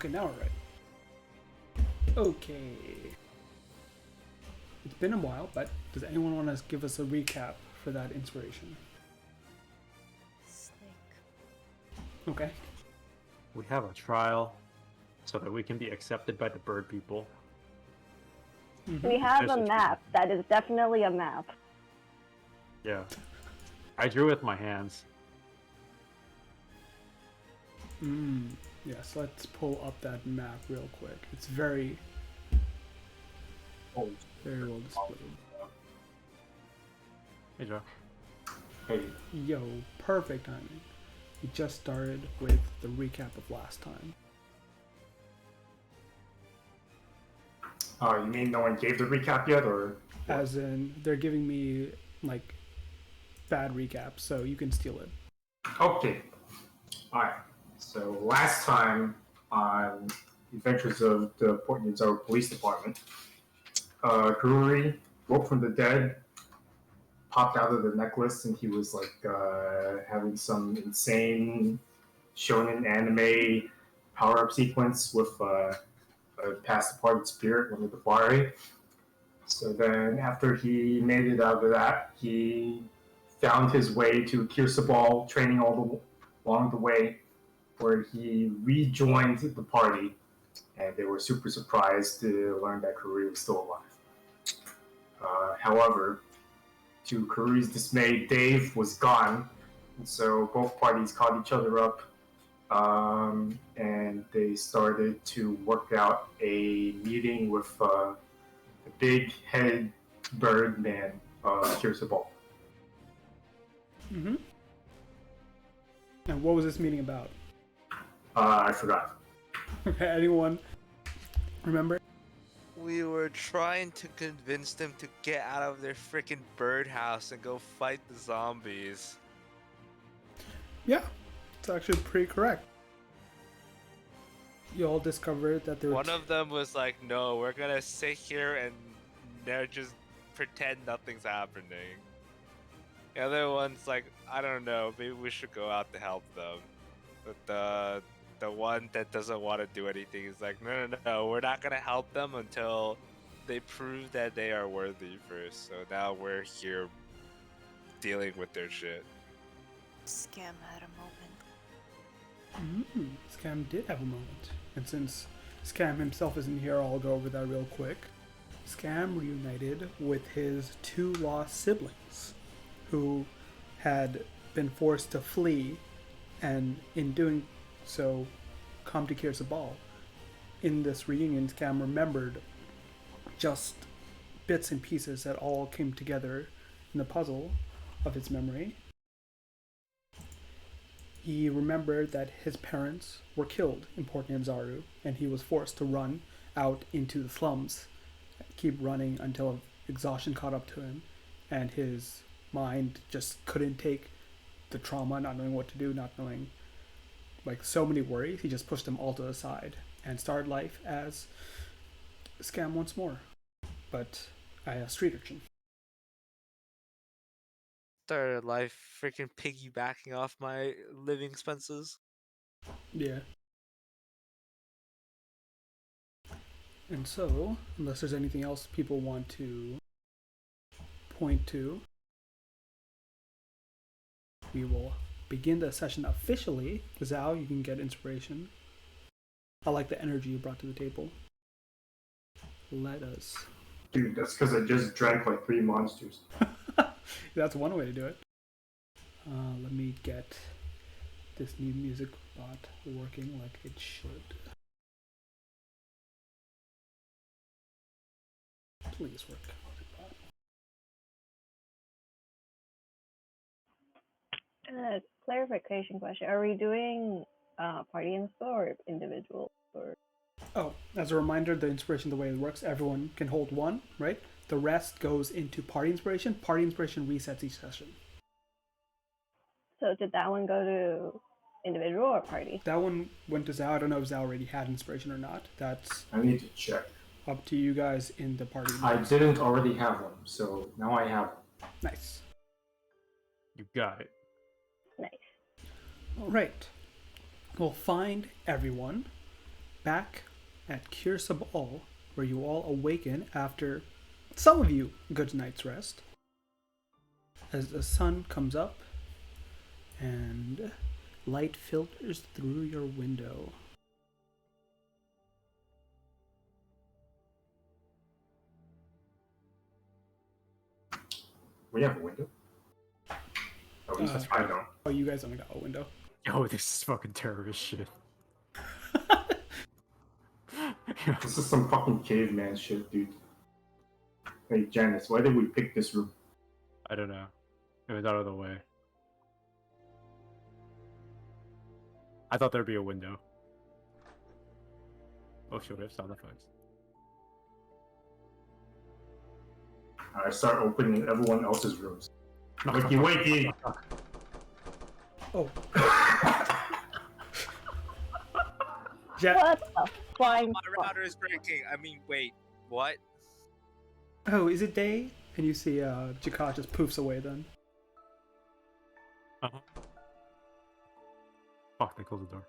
Okay, now we're ready. Okay. It's been a while, but does anyone want to give us a recap for that inspiration? Okay. We have a trial so that we can be accepted by the bird people. Mm-hmm. We have a map. That is definitely a map. Yeah. I drew with my hands. Yes, let's pull up that map real quick. It's very well displayed. Hey, Joe. Hey, Yo, perfect timing. We just started with the recap of last time. you mean no one gave the recap yet, or? As in, they're giving me, like, bad recaps, so you can steal it. Okay. Alright. So last time on Adventures of the Port Nizar Police Department, Kururi woke from the dead, popped out of the necklace, and he was like having some insane shonen anime power-up sequence with a past departed spirit, one of the Bari. So then, after he made it out of that, he found his way to Kirsabal, training along the way, where he rejoined the party, and they were super surprised to learn that Kururi was still alive. However, to Kururi's dismay, Dave was gone, and so both parties caught each other up, and they started to work out a meeting with the big-headed bird man, Kirsabal. Mm-hmm. And what was this meeting about? I forgot. Okay, anyone remember? We were trying to convince them to get out of their freaking birdhouse and go fight the zombies. Yeah, it's actually pretty correct. You all discovered that there were One of them was like, no, we're gonna sit here and just pretend nothing's happening. The other one's like, I don't know, maybe we should go out to help them. But the one that doesn't want to do anything is like, no, we're not gonna help them until they prove that they are worthy first. So now we're here dealing with their shit. Scam had a moment. Scam did have a moment. And since Scam himself isn't here, I'll go over that real quick. Scam reunited with his two lost siblings, who had been forced to flee, and in doing so, come to Kirsabal. In this reunion, Scam remembered just bits and pieces that all came together in the puzzle of his memory. He remembered that his parents were killed in Port Nyanzaru, and he was forced to run out into the slums, keep running until exhaustion caught up to him, and his mind just couldn't take the trauma, not knowing what to do, not knowing, like, so many worries. He just pushed them all to the side and started life as Scam once more, but a street urchin. Started life freaking piggybacking off my living expenses. Yeah. And so, unless there's anything else people want to point to, we will begin the session officially. Zhao, you can get inspiration. I like the energy you brought to the table. Let us. Dude, that's because I just drank like 3 monsters. That's one way to do it. Let me get this new music bot working like it should. Please work. Clarification question. Are we doing party and store or individual? Or... Oh, as a reminder, the inspiration, the way it works, everyone can hold one, right? The rest goes into party inspiration. Party inspiration resets each session. So did that one go to individual or party? That one went to Zhao. I don't know if Zhao already had inspiration or not. That's I need to check. up to you guys in the party. I didn't already have one, so now I have one. Nice. You got it. Nice. All right. We'll find everyone back at Kirsabal, where you all awaken after some of you good night's rest. As the sun comes up and light filters through your window. We have a window. At least I don't. Oh, you guys only got a window. Yo, this is fucking terrorist shit. This is some fucking caveman shit, dude. Hey, Janice, why did we pick this room? I don't know. It was out of the way. I thought there'd be a window. Oh shit, we have sound effects. I start opening everyone else's rooms. Wakey, wakey! Oh. Ja- What the flying My fuck? router is breaking. I mean, wait, what? oh, is it day? And you see Jakar just poofs away then. Uh-huh. Fuck, they closed the door.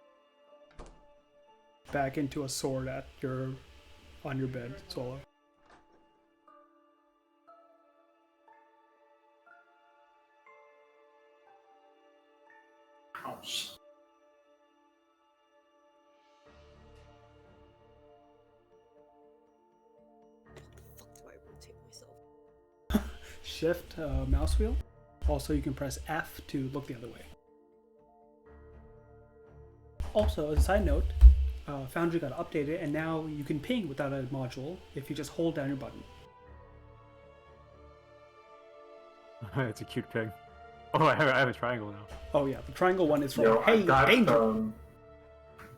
Back into a sword on your bed, Solo. Oh, shit. Fuck do I rotate myself? Shift mouse wheel. Also, you can press F to look the other way. Also, as a side note, Foundry got updated, and now you can ping without a module if you just hold down your button. It's a cute pig. Oh, I have a triangle now. Oh yeah, the triangle one is from Yo, hey danger.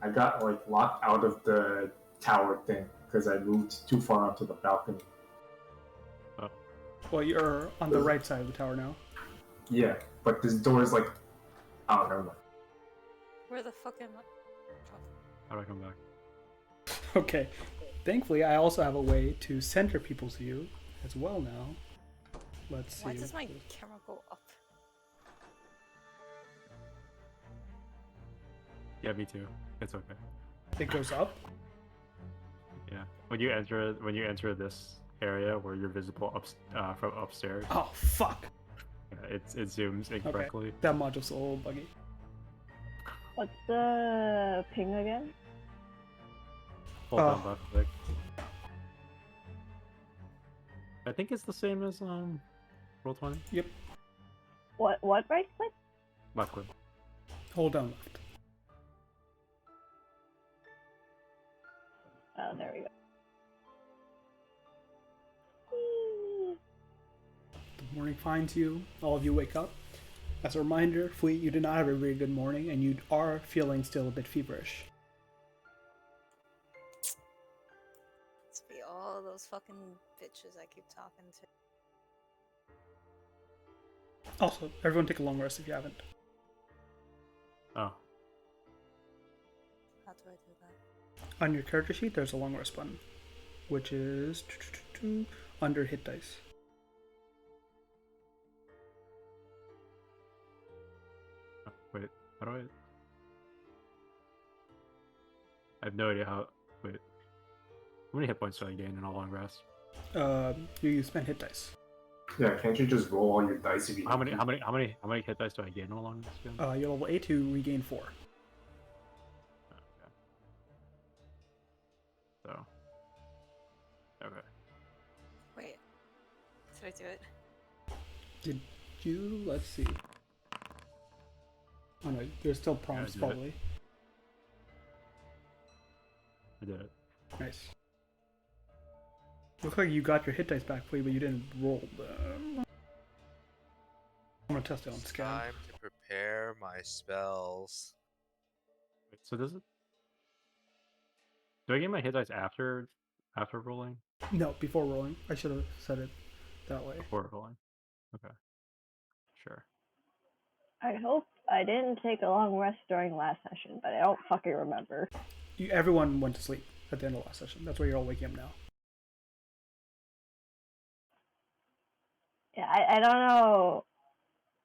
I got like locked out of the tower thing because I moved too far onto the balcony. Well, you're on the right side of the tower now. Yeah, but this door is like, oh, never mind. Where the fuck am I? How do I come back? Okay. Thankfully, I also have a way to center people's view as well now. Let's see. Why does my camera go up? Yeah, me too. It's okay. It goes up. Yeah. When you enter this area where you're visible from upstairs, Oh fuck! it zooms incorrectly. That module's a little buggy. What's the ping again? Hold down left click. I think it's the same as Roll20. Yep. What right click? Left click. Hold down left. Oh, there we go. The morning finds you. All of you wake up. As a reminder, Fleet, you did not have a very good morning, and you are feeling still a bit feverish. It's be all those fucking bitches I keep talking to. Also, everyone take a long rest if you haven't. Oh. How do I do that? On your character sheet, there's a long rest button, which is under hit dice. Oh, wait. How do I? I have no idea how. Wait. How many hit points do I gain in a long rest? You spend hit dice. Yeah, can't you just roll all your dice if you? How many hit dice do I gain in a long rest again? You're level 8 to regain 4. Okay. So. Okay. Wait. Did I do it? Did you? Let's see. Oh no, there's still prompts I did it. probably. I did it. Nice. Looks like you got your hit dice back, Flea, but you didn't roll them. I'm gonna test it on It's scan. time to prepare my spells. Wait, so does it? Do I get my hit dice after rolling? No, before rolling. I should have said it that way. Before rolling. Okay. Sure. I hope I didn't take a long rest during last session, but I don't fucking remember. Everyone went to sleep at the end of last session. That's why you're all waking up now. Yeah, I don't know.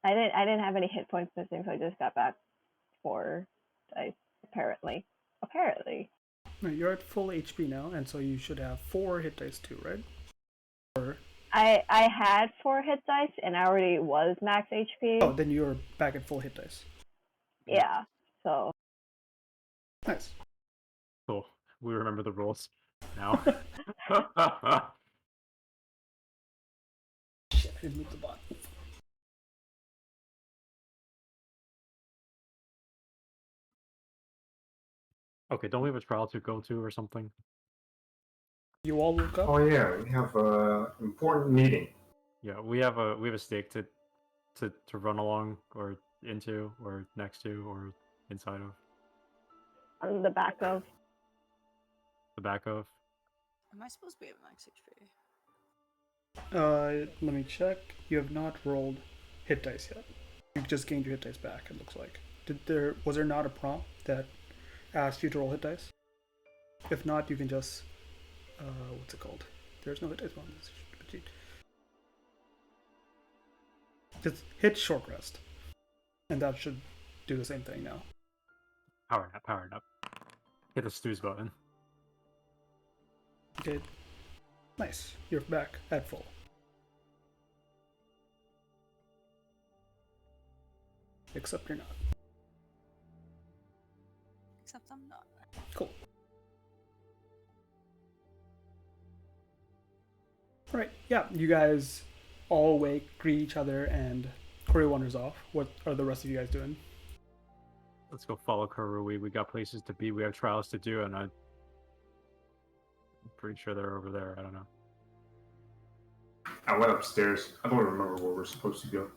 I didn't have any hit points missing, so I just got back 4 dice. Apparently. No, you're at full HP now, and so you should have 4 hit dice too, right? Or I had 4 hit dice and I already was max HP. oh, then you're back at full hit dice. Yeah. So Nice. Cool. We remember the rules now. Shit, I didn't move the bot. Okay, don't we have a trial to go to or something? You all woke up. Oh yeah, we have a important meeting. Yeah, we have a stake to run along or into or next to or inside of on the back of. the back of. Am I supposed to be at max HP? Let me check. You have not rolled hit dice yet. You've just gained your hit dice back. It looks like. Was there not a prompt that asked you to roll hit dice? If not, you can just what's it called? There's no hit dice on this. Just hit short rest, and that should do the same thing now. Power up. Hit the snooze button. Okay. Nice. You're back at full. Except you're not. Except I'm not. Cool. Right. Yeah. You guys all awake, greet each other, and Corey wanders off. What are the rest of you guys doing? Let's go follow Karui. We got places to be. We have trials to do, and I'm pretty sure they're over there. I don't know. I went upstairs. I don't remember where we're supposed to go.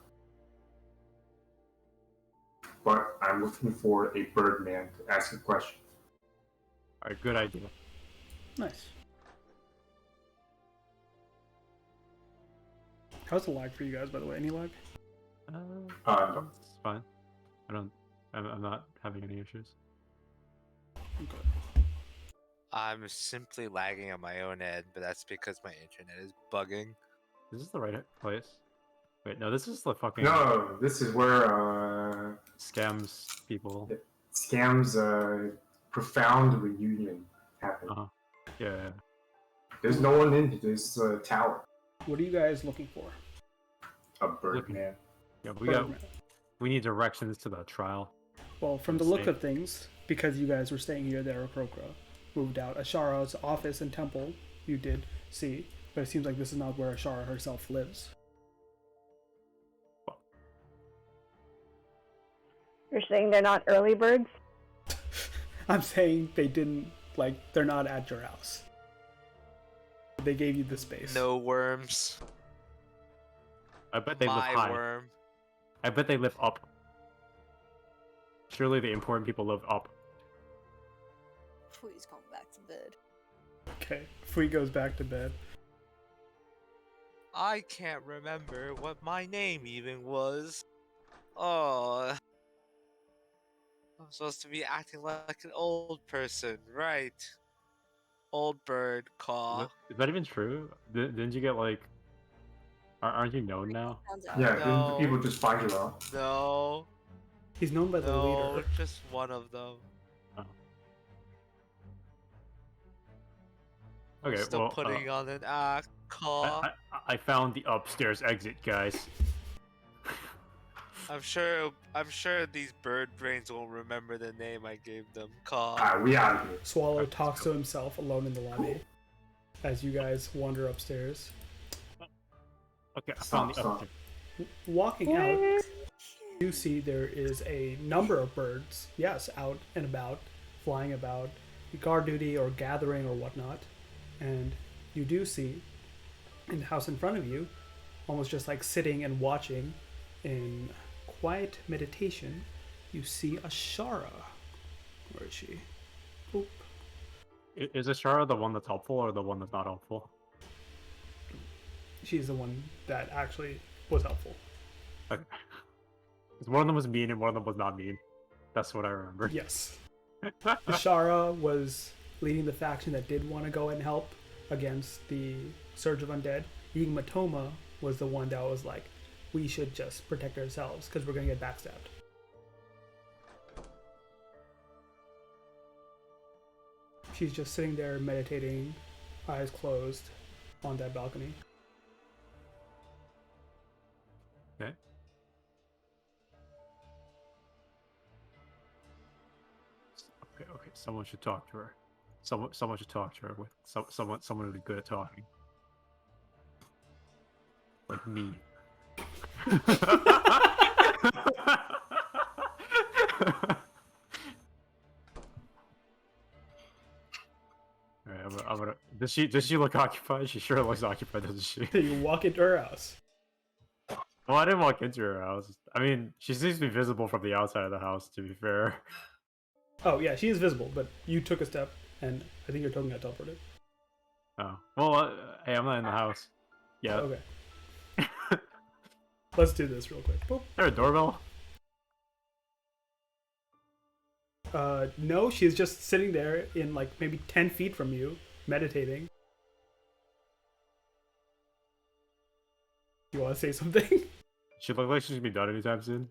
But I'm looking for a Birdman to ask a question. All right, good idea. Nice. How's the lag for you guys, by the way? Any lag? No. It's fine. I'm not having any issues. Okay. I'm simply lagging on my own end, but that's because my internet is bugging. Is this the right place? Wait, no, this is the fucking No, this is where scams people. Scam's profound reunion happened. Uh-huh. Yeah. There's no one in this tower. What are you guys looking for? A Birdman. Yeah, Birdman. we need directions to the trial. Well, from the look of things, because you guys were staying here, there, Krokra moved out. Ashara's office and temple you did see, but it seems like this is not where Ashara herself lives. You're saying they're not early birds? I'm saying they didn't, they're not at your house. They gave you the space. No worms. I bet they live My high. worm. I bet they live up. Surely the important people live up. Please come back to bed. Okay, Fui goes back to bed. I can't remember what my name even was. Oh. I'm supposed to be acting like an old person, right? Old bird, caw. Is that even true? Didn't you get Aren't you known now? Sounds out. Yeah, No. then people just find you out. No, He's known by the no, leader. just one of them. Okay, Still well, putting on an act, caw. I found the upstairs exit, guys. I'm sure these bird brains won't remember the name I gave them, caw. Alright, we out of here. Swallow talks to himself alone in the lobby as you guys wander upstairs. Okay, I found the Stop. upstairs. Walking out, you see there is a number of birds, yes, out and about, flying about, guard duty or gathering or whatnot. And you do see, in the house in front of you, almost just like sitting and watching in quiet meditation, you see Ashara. Where is she? Oop. Is Ashara the one that's helpful or the one that's not helpful? She's the one that actually was helpful. Okay. 'Cause one of them was mean and one of them was not mean. That's what I remember. Yes. Ashara was leading the faction that did want to go and help against the Surge of Undead. Yigmatoma was the one that was like, we should just protect ourselves because we're going to get backstabbed. She's just sitting there meditating, eyes closed, on that balcony. Okay. Okay. Someone should talk to her. Someone should talk to her. With someone who's good at talking. Like me. Alright, I'm gonna. Does she look occupied? She sure looks occupied, doesn't she? You walk into her house. Well, I didn't walk into her house. I mean, she seems to be visible from the outside of the house. To be fair. Oh yeah, she is visible, but you took a step, and I think your token got teleported. Oh well. Hey, I'm not in the house. Yeah. Okay. Let's do this real quick. Boop. Is there a doorbell? No, she's just sitting there in like maybe 10 feet from you, meditating. You want to say something? She look like she's gonna be done anytime soon.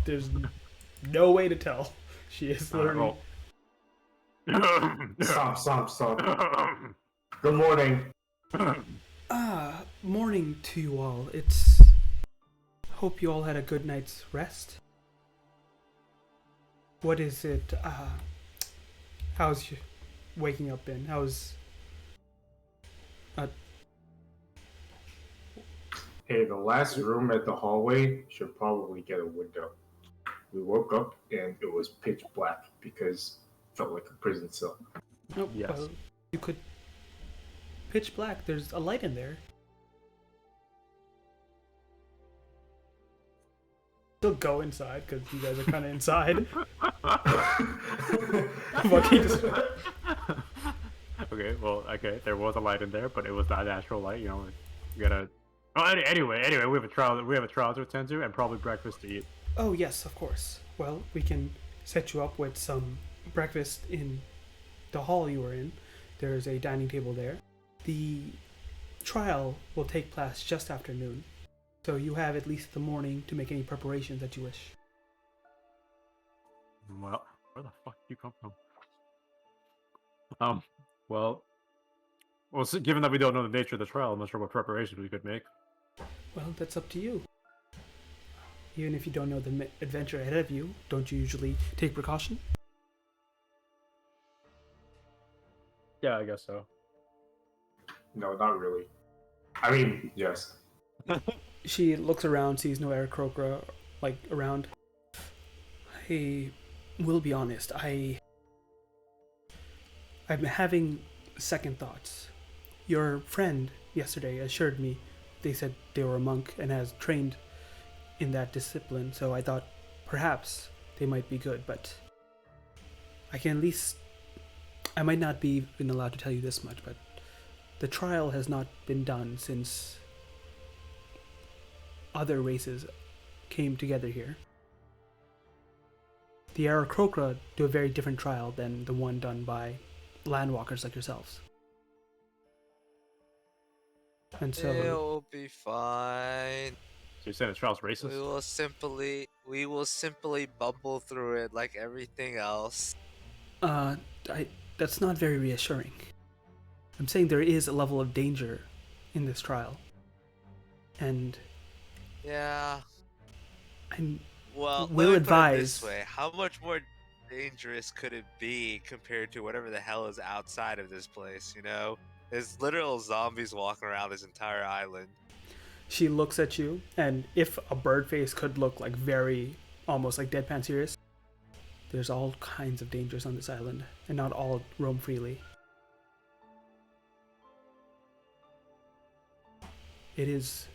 There's no way to tell. She is literally. Stop. Good morning. Morning to you all. It's. Hope you all had a good night's rest. What is it? How's you waking up been? How's. Hey, the last room at the hallway should probably get a window. We woke up and it was pitch black because it felt like a prison cell. Nope. Yes. You could. Pitch black. There's a light in there. Still go inside because you guys are kind of inside. Okay, well, okay, there was a light in there, but it was not natural light. You know, you gotta. Oh, anyway, we have a trial. We have a trial to attend to, and probably breakfast to eat. Oh yes, of course. Well, we can set you up with some breakfast in the hall you were in. There's a dining table there. The trial will take place just after noon, so you have at least the morning to make any preparations that you wish. Well, where the fuck did you come from? Well, so given that we don't know the nature of the trial, I'm not sure what preparations we could make. Well, that's up to you. Even if you don't know the adventure ahead of you, don't you usually take precaution? Yeah, I guess so. No, not really. I mean, yes. She looks around, sees no Aarakocra, like, around. I will be honest, I'm having second thoughts. Your friend yesterday assured me they said they were a monk and has trained in that discipline, so I thought perhaps they might be good, but I can at least... I might not be even allowed to tell you this much, but the trial has not been done since other races came together here. The Aarakocra do a very different trial than the one done by landwalkers like yourselves. And so It'll be fine. So you're saying the trial's racist? We will simply bumble through it like everything else. that's not very reassuring. I'm saying there is a level of danger in this trial. And Yeah. We'll let me put it advise. this way: how much more dangerous could it be compared to whatever the hell is outside of this place? You know, there's literal zombies walking around this entire island. She looks at you, and if a bird face could look like very, almost like deadpan serious, there's all kinds of dangers on this island, and not all roam freely. It is...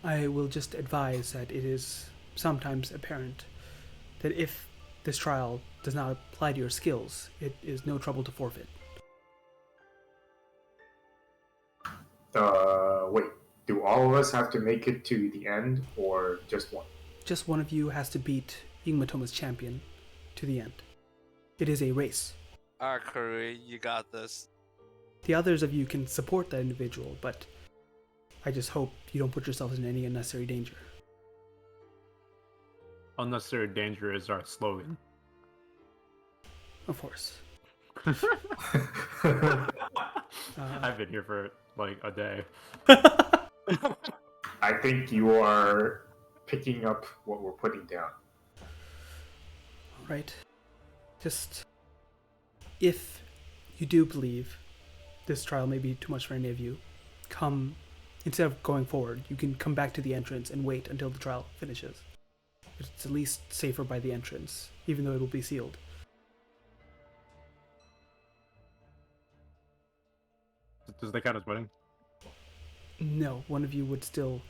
I will just advise that it is sometimes apparent that if this trial does not apply to your skills, it is no trouble to forfeit. Wait. Do all of us have to make it to the end, or just one? Just one of you has to beat Yingmatoma's champion to the end. It is a race. Alright, Curry, you got this. The others of you can support that individual, but I just hope you don't put yourselves in any unnecessary danger. Unnecessary danger is our slogan. Of course. I've been here for like a day. I think you are picking up what we're putting down. Right. Just if you do believe this trial may be too much for any of you, come instead of going forward, you can come back to the entrance and wait until the trial finishes. It's at least safer by the entrance, even though it will be sealed. Does that count as winning? No, one of you would still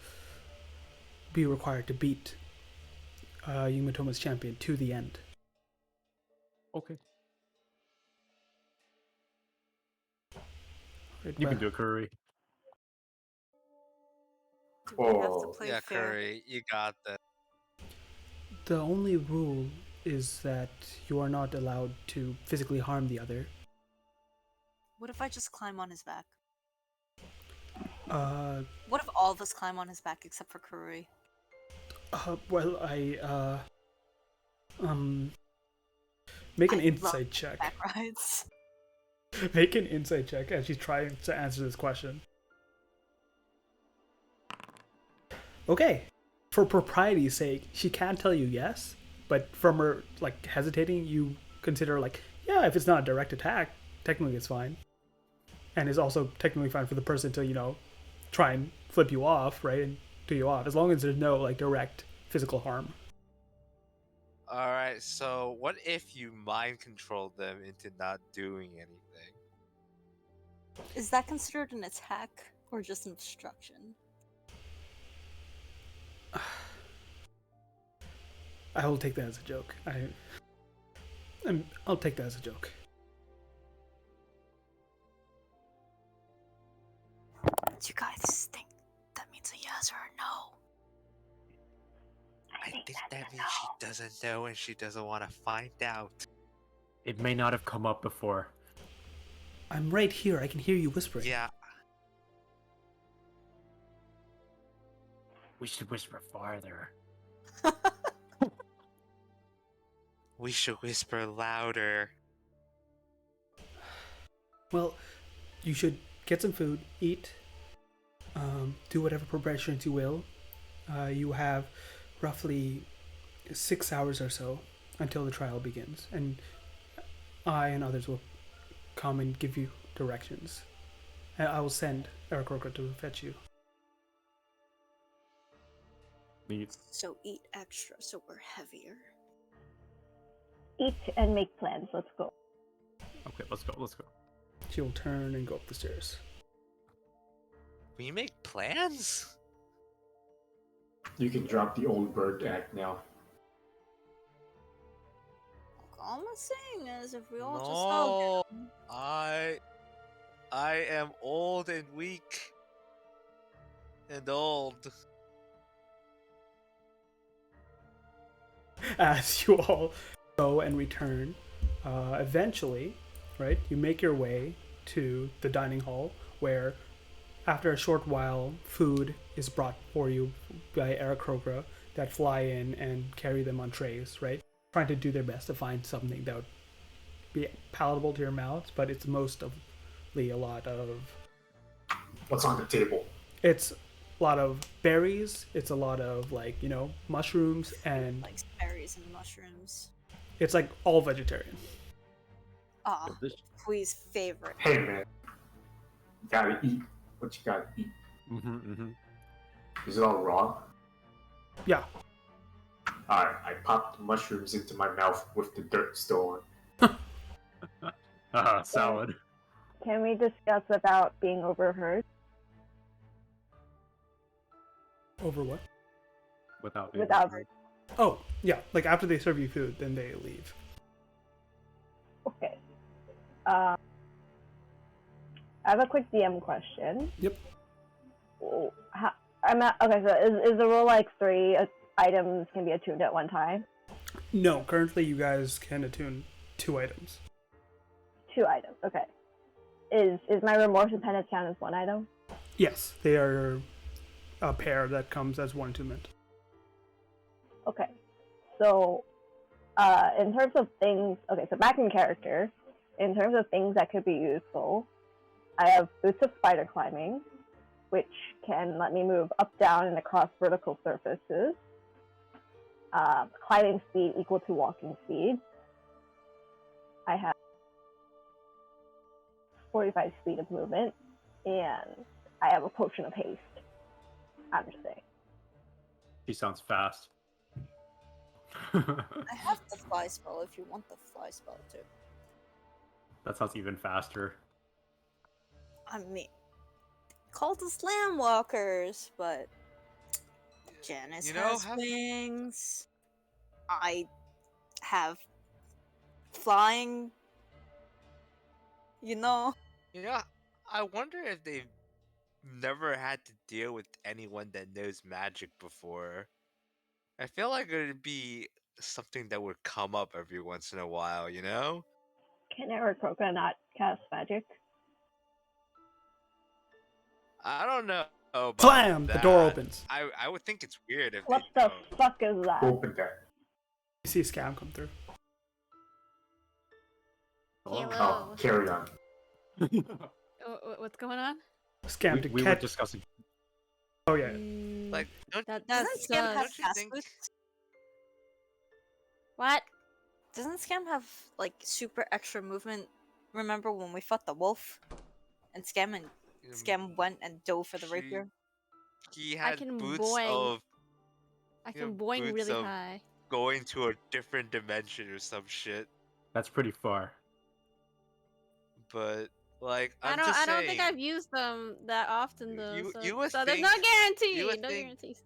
be required to beat Yumatoma's champion to the end. Okay. Right, You well, can do it, Curry. Do we have to Oh. play Yeah, fair? Curry, you got that. the only rule is that you are not allowed to physically harm the other. What if I just climb on his back? Uh, What if all of us climb on his back except for Kurui? well, make an I insight love check. Back rides. Make an insight check as she's trying to answer this question. Okay. For propriety's sake, she can tell you yes, but from her like hesitating, you consider like, yeah, if it's not a direct attack, technically it's fine. And it's also technically fine for the person to, try and flip you off, right? And do you off, as long as there's no like direct physical harm. Alright, so what if you mind controlled them into not doing anything? Is that considered an attack or just an obstruction? I will take that as a joke. I'll take that as a joke. Do you guys think that means a yes or a no? I think that means she doesn't know and she doesn't want to find out. It may not have come up before. I'm right here. I can hear you whispering. Yeah, We should whisper farther. we should whisper louder. Well, you should get some food, eat, do whatever preparations you will. You have roughly 6 hours or so until the trial begins, and I and others will come and give you directions. And I will send Eric Roker to fetch you. Neat. So eat extra so we're heavier. Eat and make plans. Let's go. Okay, let's go. She'll turn and go up the stairs. We make plans? You can drop the old bird act now. All I'm saying is if we all just hug No, him. I am old and weak. And old. As you all go and return, eventually, right, you make your way to the dining hall where, after a short while, food is brought for you by Aarakocra that fly in and carry them on trays, right? Trying to do their best to find something that would be palatable to your mouths, but it's mostly a lot of... What's on the table? It's a lot of berries, it's a lot of, mushrooms, and Like berries and mushrooms. it's, all vegetarian. Ah, This. Pui's favorite. Hey man, you gotta eat what you gotta eat. Is it all raw? Yeah. Alright, I popped the mushrooms into my mouth with the dirt still on. Salad. Can we discuss without being overheard? Over what? Without. Without. Oh, yeah. After they serve you food, then they leave. Okay. I have a quick DM question. Yep. Okay, so is the rule like 3 items can be attuned at one time? No, currently you guys can attune 2 items. 2 items, okay. Is my remorse and penance count as 1 item? Yes, they are a pair that comes as 1 attunement. Okay. So, in terms of things, okay, so back in character, in terms of things that could be useful, I have boots of spider climbing, which can let me move up, down, and across vertical surfaces. Climbing speed equal to walking speed. I have 45 speed of movement, and I have a potion of haste. I'm just saying. He sounds fast. I have the fly spell if you want the fly spell too. That sounds even faster. I mean, called the slam walkers, but Janice You know, has wings. I have flying. You know, You know, I wonder if they've never had to deal with anyone that knows magic before. I feel like it would be something that would come up every once in a while, you know? Can Aarakocra not cast magic? I don't know about Slam! that. The door opens. I would think it's weird if What they the don't. fuck is that? Open that. You see Scam come through. Oh, carry on. What's going on? Scam to we were catch. discussing. Oh yeah. Like, don't, That's doesn't Scam have don't you fast think? boots? What? Doesn't Scam have like super extra movement? Remember when we fought the wolf, and Scam went and dove for the She- rapier? He I had can boots boing. of I You know, can boing boots really of- high. going to a different dimension or some shit. That's pretty far. But like, I I'm don't. just I don't saying, think I've used them that often though. You- so you would so there's no think- guarantee. you would No think- guarantees.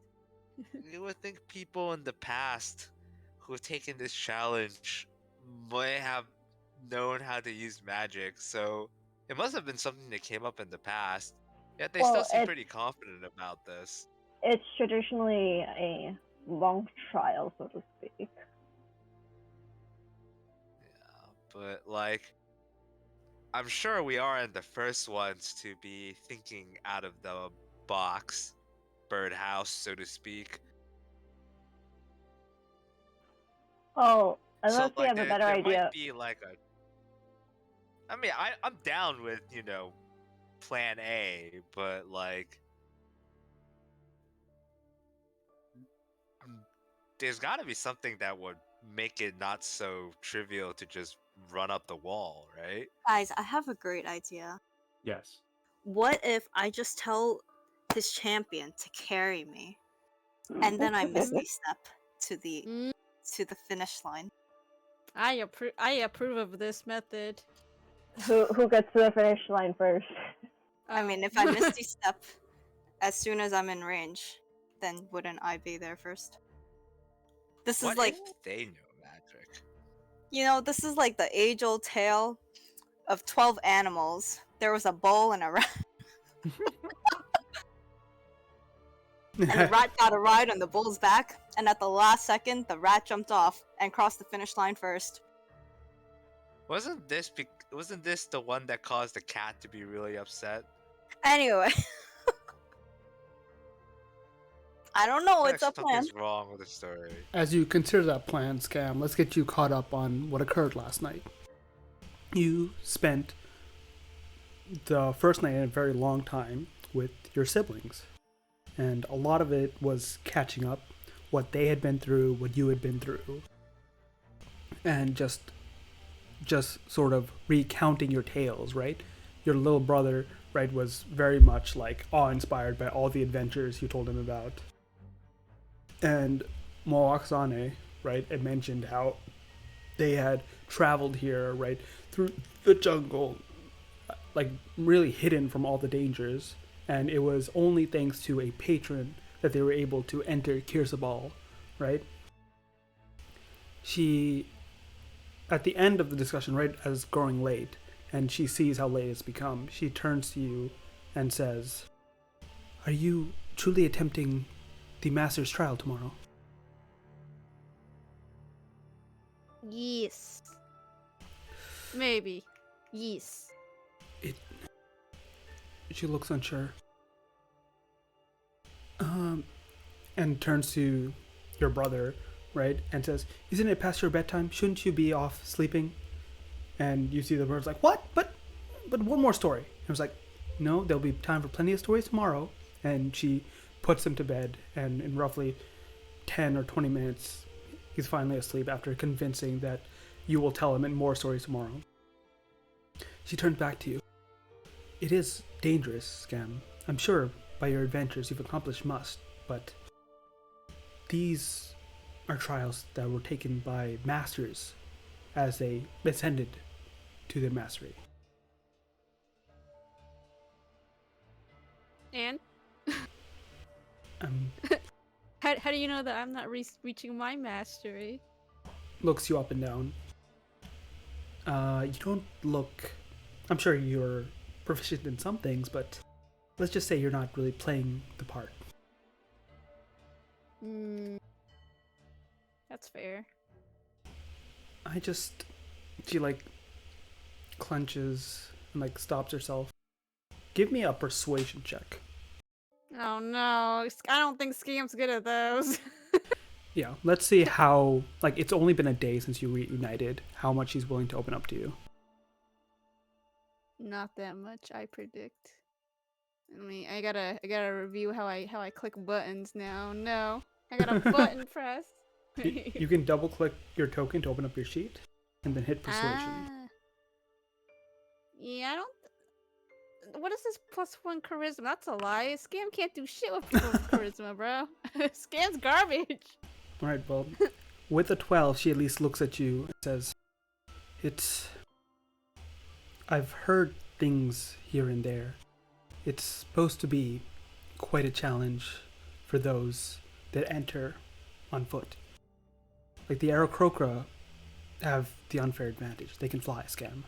you would think people in the past who've taken this challenge might have known how to use magic. So it must have been something that came up in the past. Yet they Well, still seem it's- pretty confident about this. It's traditionally a long trial, so to speak. Yeah, but like, I'm sure we aren't the first ones to be thinking out of the box, birdhouse, so to speak. Oh, unless So you like, have a better there idea. might be like a. I mean, I'm down with Plan A, but like, there's got to be something that would make it not so trivial to just run up the wall, right? Guys, I have a great idea. Yes. What if I just tell this champion to carry me, and then I misty step to the Mm, finish line? I approve of this method. Who gets to the finish line first? I mean, if I misty step as soon as I'm in range, then wouldn't I be there first? This is What like, if they know magic? this is like the age-old tale of 12 animals. There was a bull and a rat, and the rat got a ride on the bull's back, and at the last second, the rat jumped off and crossed the finish line first. Wasn't this the one that caused the cat to be really upset? Anyway. I don't know, it's a plan. Something's wrong with the story. As you consider that plan, Scam, let's get you caught up on what occurred last night. You spent the first night in a very long time with your siblings, and a lot of it was catching up, what they had been through, what you had been through, and just sort of recounting your tales, right? Your little brother, right, was very much like awe-inspired by all the adventures you told him about. And Moaksane, right, had mentioned how they had traveled here, right, through the jungle, like really hidden from all the dangers, and it was only thanks to a patron that they were able to enter Kirsabal, right? She, at the end of the discussion, right, as it's growing late, and she sees how late it's become, she turns to you and says, "Are you truly attempting the Master's trial tomorrow?" Yes. Maybe. Yes. She looks unsure. And turns to your brother, right, and says, "Isn't it past your bedtime? Shouldn't you be off sleeping?" And you see the bird's like, what? But one more story. It was like, no, there'll be time for plenty of stories tomorrow. And she puts him to bed, and in roughly 10 or 20 minutes, he's finally asleep after convincing that you will tell him more stories tomorrow. She turns back to you. It is dangerous, Scam. I'm sure by your adventures you've accomplished much, but these are trials that were taken by masters as they ascended to their mastery. And Um, how do you know that I'm not reaching my mastery? looks you up and down. You don't look... I'm sure you're proficient in some things, but let's just say you're not really playing the part. That's fair. She like clenches and like stops herself. Give me a persuasion check. Oh no, I don't think Scam's good at those. Yeah, let's see how, like, it's only been a day since you reunited, how much he's willing to open up to you. Not that much, I predict. I gotta review how I click buttons now. No, I got a button press. You can double click your token to open up your sheet, and then hit persuasion. Ah. Yeah, I don't. What is this +1 charisma? That's a lie. Scam can't do shit with people's charisma, bro. Scam's garbage. Alright, well, with a 12, she at least looks at you and says, I've heard things here and there. It's supposed to be quite a challenge for those that enter on foot. Like the Aarakocra have the unfair advantage. They can fly, Scam.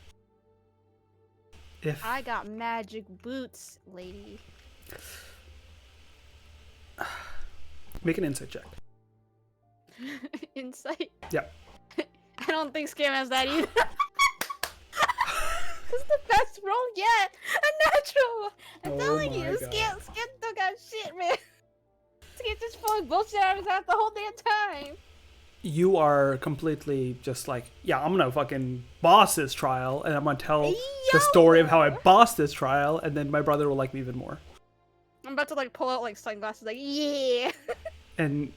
If I got magic boots, lady. make an insight check. Insight? Yep. I don't think Scam has that either. This is the best roll yet! A natural! I'm Oh telling my you, God. Scam don't got shit, man. Scam just pulling bullshit out of his ass the whole damn time. You are completely just like, yeah, I'm gonna fucking boss this trial, and I'm gonna tell the story of how I bossed this trial, and then my brother will like me even more. I'm about to like pull out like sunglasses, like, yeah! And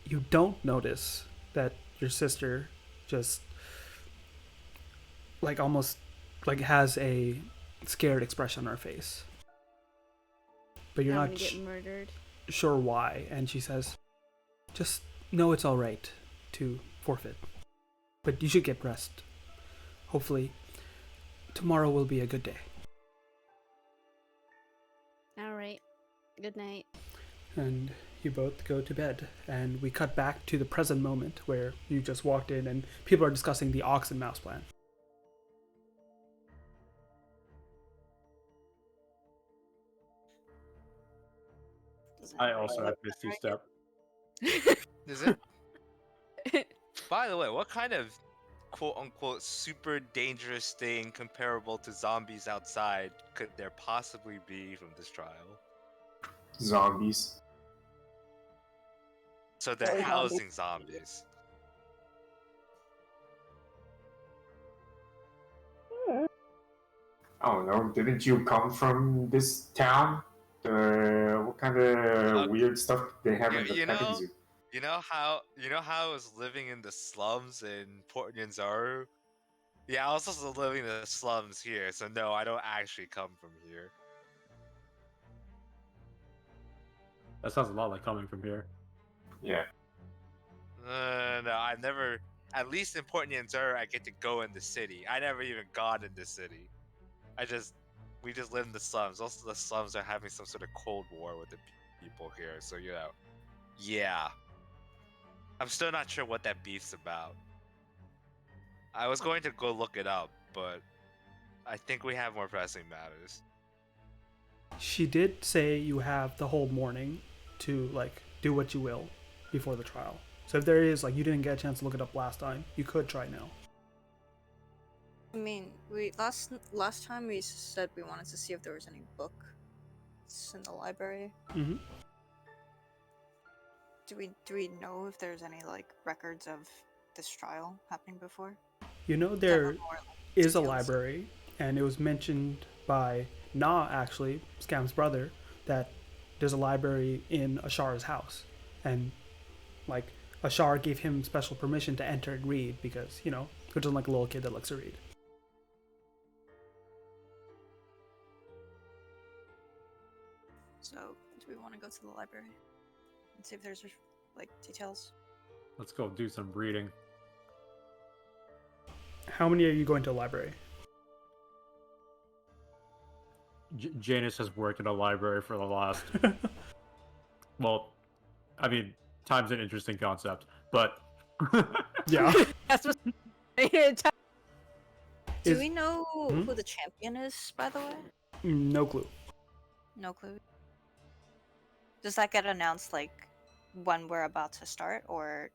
you don't notice that your sister just like almost like has a scared expression on her face, but you're I'm not gonna get murdered. sure why. And she says, just know it's all right to forfeit, but you should get rest. Hopefully tomorrow will be a good day. Alright. Good night. And you both go to bed, and we cut back to the present moment where you just walked in and people are discussing the ox and mouse plan. I also have Misty Step. Is it? By the way, what kind of quote unquote super dangerous thing comparable to zombies outside could there possibly be from this trial? Zombies. So they're Really housing zombies. I don't know. Didn't you come from this town? What kind of weird stuff they have in the You know, petting zoo? you know how I was living in the slums in Port Nyanzaru? Yeah, I was also living in the slums here, so no, I don't actually come from here. That sounds a lot like coming from here. Yeah. No, I've never. At least in Port Nyanzaru, I get to go in the city. I never even got in the city. We just live in the slums. Also, the slums are having some sort of cold war with the people here. So yeah. I'm still not sure what that beef's about. I was going to go look it up, but I think we have more pressing matters. She did say you have the whole morning to like do what you will before the trial. So if there is like you didn't get a chance to look it up last time, you could try now. I mean, we last time we said we wanted to see if there was any books in the library. Mm-hmm. Do we know if there's any like records of this trial happening before? You know That were there more is a details. library, and it was mentioned by Na, actually, Scam's brother, that there's a library in Ashar's house. And, like, Ashar gave him special permission to enter and read because, you know, he doesn't like a little kid that likes to read. So, do we want to go to the library and see if there's like details? Let's go do some reading. How many are you going to the library? Janus has worked in a library for the last. Well, I mean, time's an interesting concept, but. Yeah. That's what. Do we know Hmm? who the champion is, by the way? No clue. No clue. Does that get announced like when we're about to start, or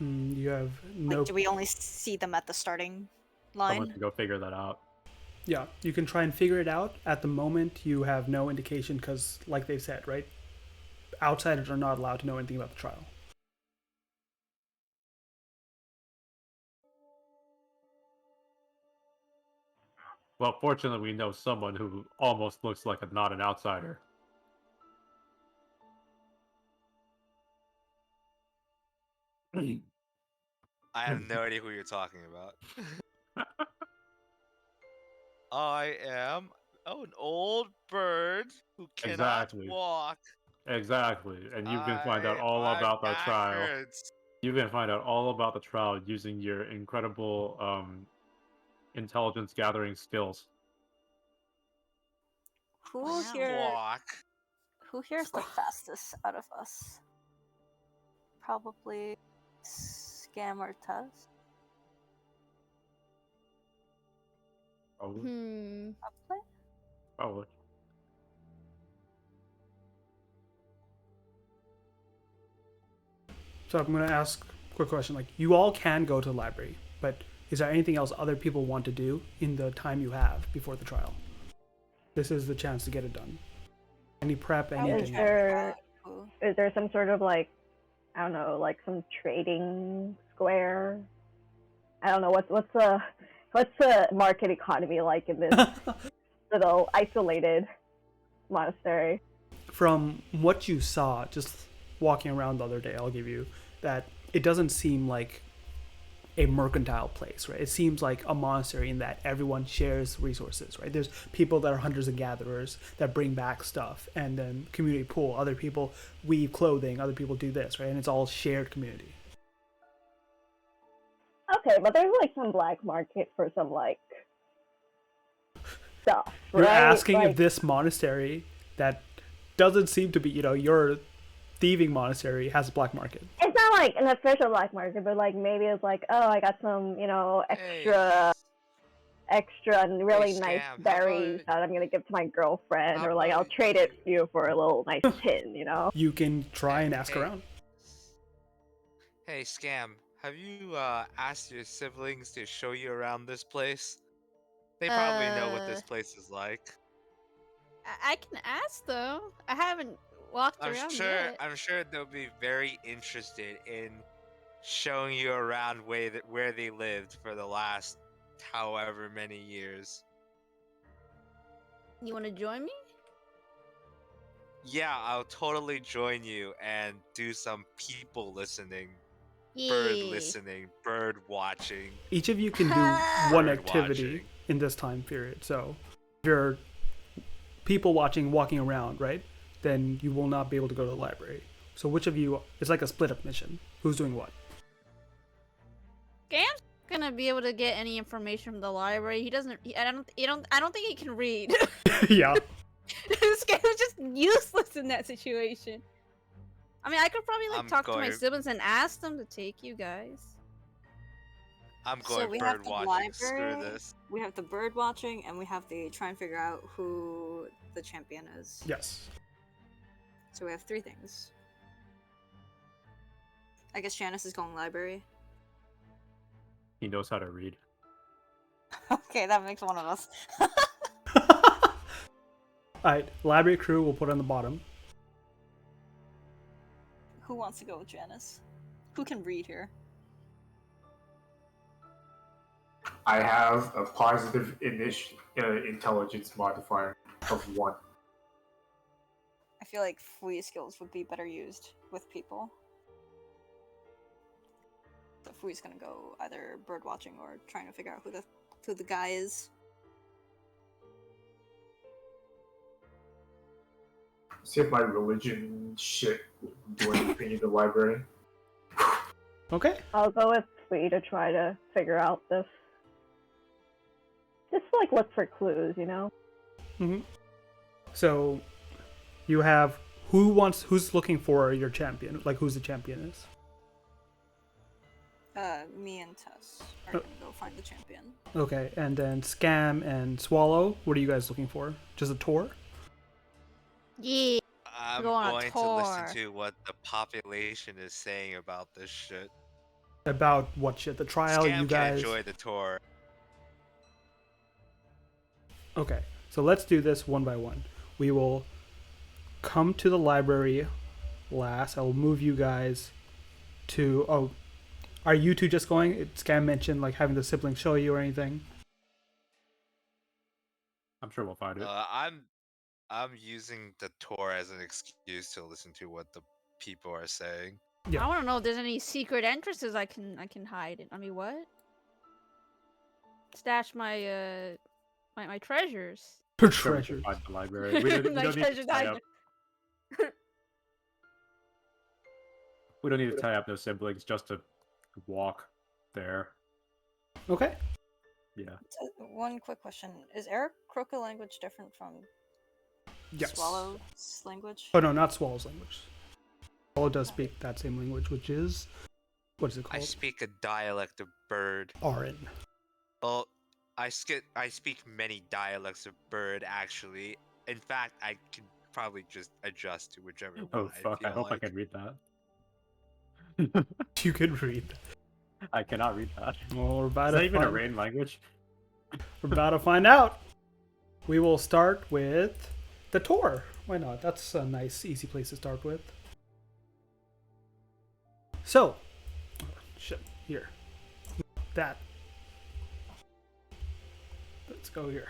You have no. like do we only see them at the starting Someone line? can go figure that out. Yeah, you can try and figure it out. At the moment, you have no indication because, like they said, right? Outsiders are not allowed to know anything about the trial. Well, fortunately, we know someone who almost looks like not an outsider. I have no idea who you're talking about. I am an old bird who cannot Exactly. walk. Exactly, and you can find out I all fly about the trial. backwards. You can find out all about the trial using your incredible intelligence gathering skills. Who Wow. here? Walk. Who here is the fastest out of us? Probably Scam or Tuz. Probably. Probably. Probably. So I'm going to ask a quick question. Like, you all can go to the library, but is there anything else other people want to do in the time you have before the trial? This is the chance to get it done. Any prep, Is anything. there some sort of like, I don't know, like some trading square? I don't know what's the market economy like in this little isolated monastery? From what you saw, just walking around the other day, I'll give you that it doesn't seem like a mercantile place, right? It seems like a monastery in that everyone shares resources, right? There's people that are hunters and gatherers that bring back stuff, and then community pool. Other people weave clothing, other people do this, right? And it's all shared community. Okay, but there's like some black market for some like stuff, right? You're asking like, if this monastery that doesn't seem to be, your thieving monastery has a black market. it's not like an official black market, but like maybe it's like, oh, I got some, extra and really nice Scam, how berries about- that I'm gonna give to my girlfriend, how or like I'll about trade it for you for a little nice tin, You can try and ask Hey. around. Hey, Scam, have you asked your siblings to show you around this place? They probably know what this place is like. I can ask though. I haven't walked around yet. I'm sure they'll be very interested in showing you around where they lived for the last however many years. You want to join me? Yeah, I'll totally join you and do some people listening, Yeah. bird listening, bird watching. Each of you can do one Bird activity watching. in this time period. So if you're people watching, walking around, right? Then you will not be able to go to the library. So which of you, it's like a split up mission. Who's doing what? Scam's gonna be able to get any information from the library. He doesn't. I don't think he can read. Yeah. Scam's just useless in that situation. I mean, I could probably like I'm talk to my going- siblings and ask them to take you guys. I'm So going we have bird the watching. Screw library. this. We have the bird watching, and we have the try and figure out who the champion is. Yes. So we have 3 things. I guess Janice is going library. He knows how to read. Okay, that makes one of us. Alright, library crew will put on the bottom. Who wants to go with Janice? Who can read here? I have a positive intelligence modifier of 1. I feel like Fui skills would be better used with people. So Fui's gonna go either bird watching or trying to figure out who the guy is. See if my religion shit do anything in the library. Okay. I'll go with Sui to try to figure out this. Just like look for clues, you know? Mm-hmm. So you have who's looking for your champion? Like who's the champion is? Me and Tess are gonna go find the champion. Okay, and then Scam and Swallow. What are you guys looking for? Just a tour? Yeah. I'm Go on a going to listen tour. to what the population is saying about this shit. About what shit? The trial? Scam You can guys? enjoy the tour. Okay, so let's do this one by one. We will come to the library last. I'll move you guys to. Oh, are you two just going? Scam mentioned like having the siblings show you or anything. I'm sure we'll find it. I'm using the tour as an excuse to listen to what the people are saying. Yeah. I want to know if there's any secret entrances I can hide in. I mean, what? Stash my my treasures. For Sure, we can treasures. find the library. We don't, we My don't need to treasures tie hide. up. We don't need to tie up those siblings just to walk there. Okay. Yeah. One quick question: is Eric Croca language different from Yes. Swallow's language? Oh no, not Swallow's language. Swallow does speak that same language, which is what is it I called? speak a dialect of bird. Arin. Well, I speak many dialects of bird, actually. In fact, I can probably just adjust to whichever one Oh fuck! I I feel hope like. I can read that. You can read. I cannot read that. Well, we're about Is to that even a find. rain language? We're about to find out. We will start with the tour. Why not? That's a nice, easy place to start with. So, shit, here. That. Let's go here.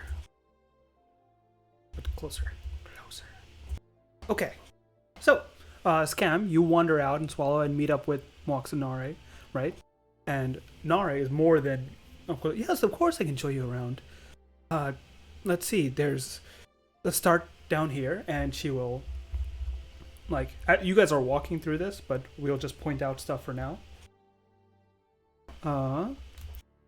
But closer. Closer. Okay. So, Scam, you wander out and Swallow and meet up with Mox and Nare, right? And Nare is more than... Yes, of course I can show you around. Let's see, let's start down here, and she will, you guys are walking through this, but we'll just point out stuff for now.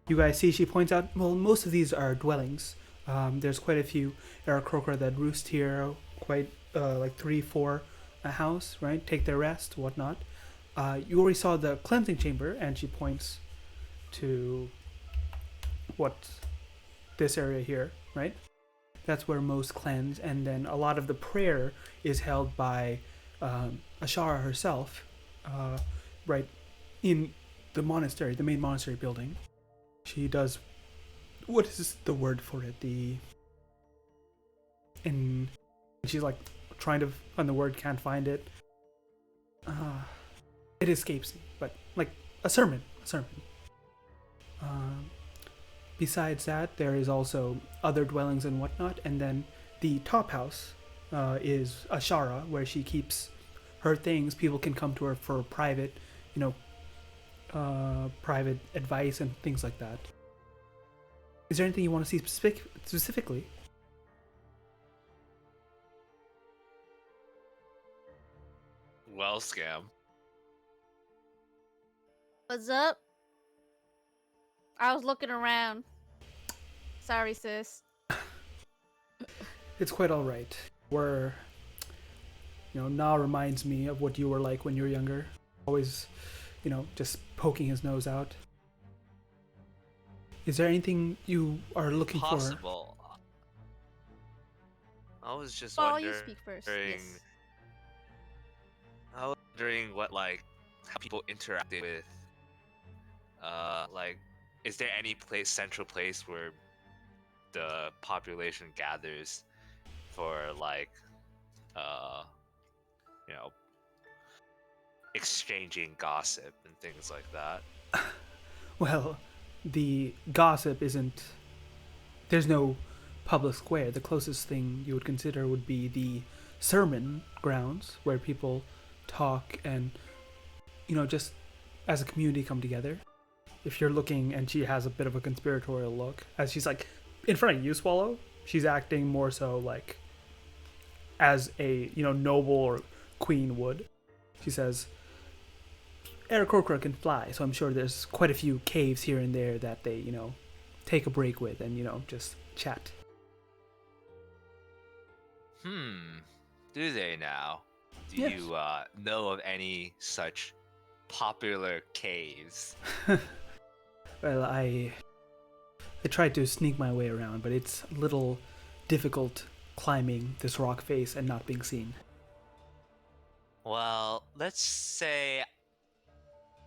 You guys see she points out, well, most of these are dwellings. There's quite a few Aarakocra that roost here, quite, 3-4 a house, right? Take their rest, whatnot. You already saw the cleansing chamber, and she points to this area here, right? That's where most cleanse, and then a lot of the prayer is held by Ashara herself, right in the monastery, the main monastery building. She does, what is the word for it? She's like trying to find the word, can't find it. It escapes me, but like a sermon. Besides that, there is also other dwellings and whatnot, and then the top house is Ashara, where she keeps her things. People can come to her for private, private advice and things like that. Is there anything you want to see specifically? Well, Scam. What's up? I was looking around. Sorry, sis. It's quite all right. Na reminds me of what you were like when you were younger. Always, just poking his nose out. Is there anything you are looking for? Possible. I was just Oh, wondering. you speak first. Yes. I was wondering what how people interacted with. Is there any central place where the population gathers for exchanging gossip and things like that? Well, the gossip isn't. There's no public square. The closest thing you would consider would be the sermon grounds where people talk and, just as a community come together. If you're looking, and she has a bit of a conspiratorial look, as she's like in front of you, Swallow, she's acting more so like as a, noble or queen would. She says, Aarakocra can fly, so I'm sure there's quite a few caves here and there that they, take a break with and, just chat. Do they now? Do Yes. you know of any such popular caves? Well, I tried to sneak my way around, but it's a little difficult climbing this rock face and not being seen. Well, let's say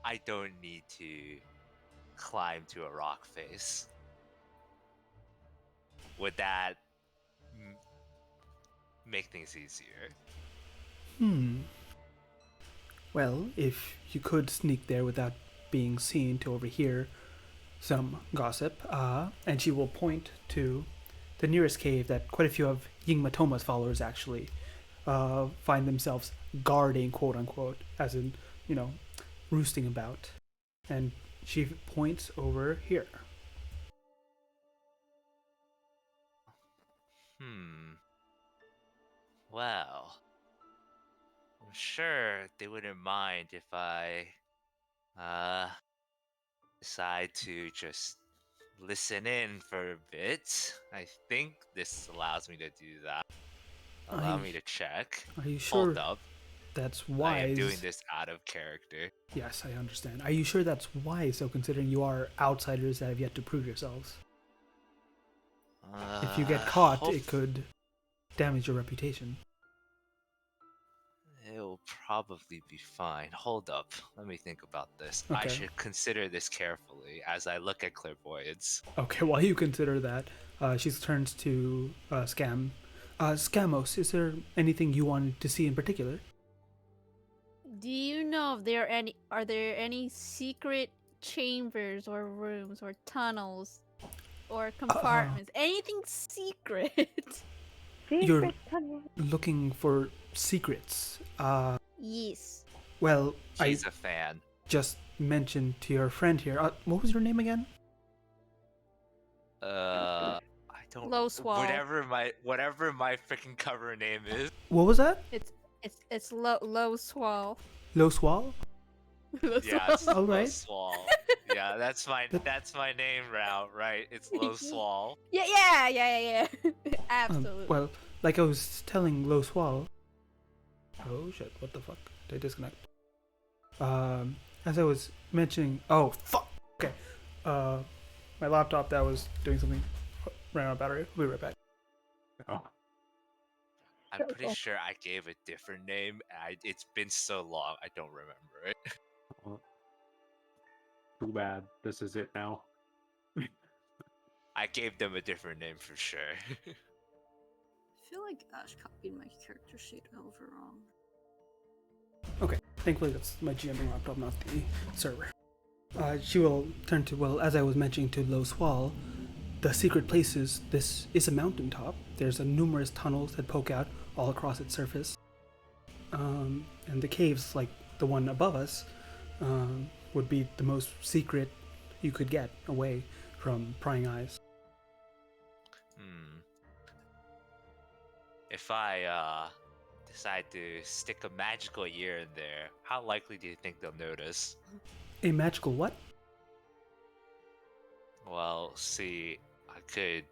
I don't need to climb to a rock face. Would that make things easier? Well, if you could sneak there without being seen to overhear some gossip, and she will point to the nearest cave that quite a few of Ying Matoma's followers actually find themselves guarding, quote unquote, as in, roosting about. And she points over here. Well, I'm sure they wouldn't mind if I decide to just listen in for a bit. I think this allows me to do that. Allow me to check. Are you sure Hold up. that's I wise? am doing this out of character. Yes, I understand. Are you sure that's wise, though, considering you are outsiders that have yet to prove yourselves? If you get caught, it could damage your reputation. It'll probably be fine. Hold up. Let me think about this. I Okay. should consider this carefully as I look at clairvoyance. Okay, while you consider that, she turns to Scam. Scamos, is there anything you wanted to see in particular? Do you know if are there any secret chambers or rooms or tunnels or compartments? Anything secret? You're Secret tunnel. looking for secrets. Yes. Well, He's a fan. just mentioned to your friend here. What was your name again? I don't. Low Swall. Whatever my freaking cover name is. What was that? It's low swall. Low Swall? Yeah, it's All Low right. Swall. Yeah, that's my name route, right? It's Low Swall. Yeah. Absolutely. Well, like I was telling Low Swall. Oh shit! What the fuck? Did I disconnect? As I was mentioning. Oh fuck. Okay. My laptop that was doing something ran out of battery. We'll be right back. Oh. I'm pretty sure I gave a different name. It's been so long, I don't remember it. Well, too bad. This is it now. I gave them a different name for sure. I feel like Ash copied my character sheet overall. Okay. Thankfully, that's my GMing laptop, not the server. She will turn to, well, as I was mentioning to Low Swall, the secret places, this is a mountaintop. There's numerous tunnels that poke out all across its surface. And the caves, like the one above us, would be the most secret you could get away from prying eyes. If I decide to stick a magical ear in there, how likely do you think they'll notice? A magical what? Well, see, I could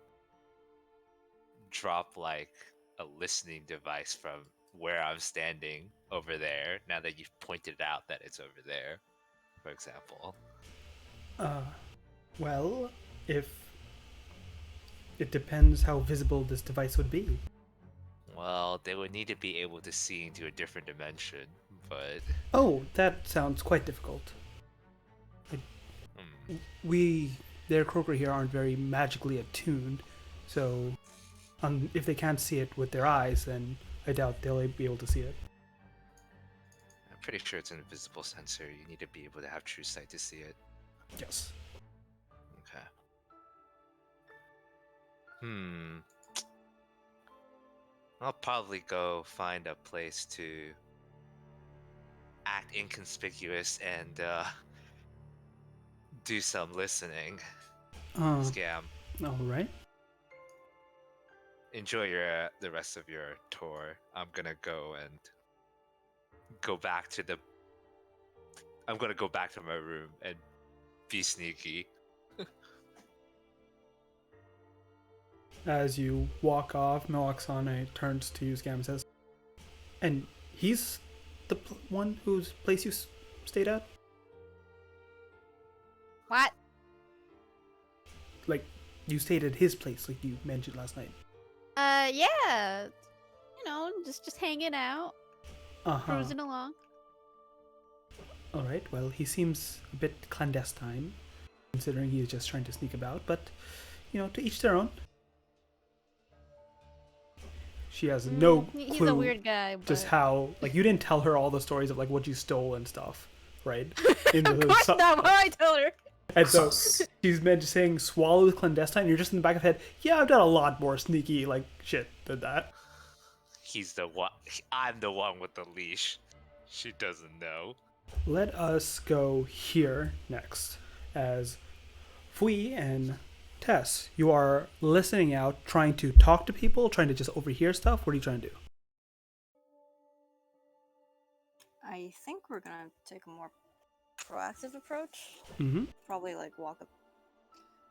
drop like a listening device from where I'm standing over there, now that you've pointed out that it's over there, for example. Well, if it depends how visible this device would be. Well, they would need to be able to see into a different dimension, but... Oh, that sounds quite difficult. The Croaker here aren't very magically attuned, so if they can't see it with their eyes, then I doubt they'll be able to see it. I'm pretty sure it's an invisible sensor. You need to be able to have true sight to see it. Yes. I'll probably go find a place to act inconspicuous and do some listening. Scam. All right. Enjoy the rest of your tour. I'm gonna go back to my room and be sneaky. As you walk off, Meloxane turns to you, Scam, and says, "And he's the one whose place you stayed at? What? Like, you stayed at his place, like you mentioned last night." Yeah. You know, just hanging out, cruising along. All right. Well, he seems a bit clandestine, considering he is just trying to sneak about. But, to each their own. She has no clue. He's a weird guy, but... Just how, like, you didn't tell her all the stories of, like, what you stole and stuff, right? Of course not. Why I tell her? And so she's meant to saying swallow clandestine. And you're just in the back of the head. Yeah, I've done a lot more sneaky, like, shit than that. He's the one. I'm the one with the leash. She doesn't know. Let us go here next, as Fui and Tess, you are listening out, trying to talk to people, trying to just overhear stuff. What are you trying to do? I think we're gonna take a more proactive approach. Mm-hmm. Probably like walk up,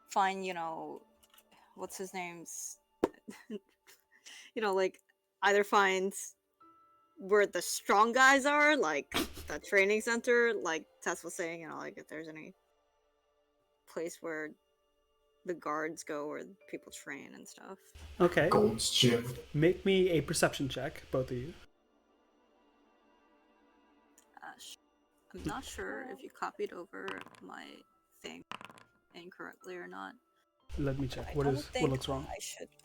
find what's his name's, like either find where the strong guys are, like the training center, like Tess was saying, like if there's any place where the guards go or people train and stuff. Okay. Gold's Gym. Make me a perception check, both of you. I'm not sure if you copied over my thing incorrectly or not. Let me check. What looks wrong?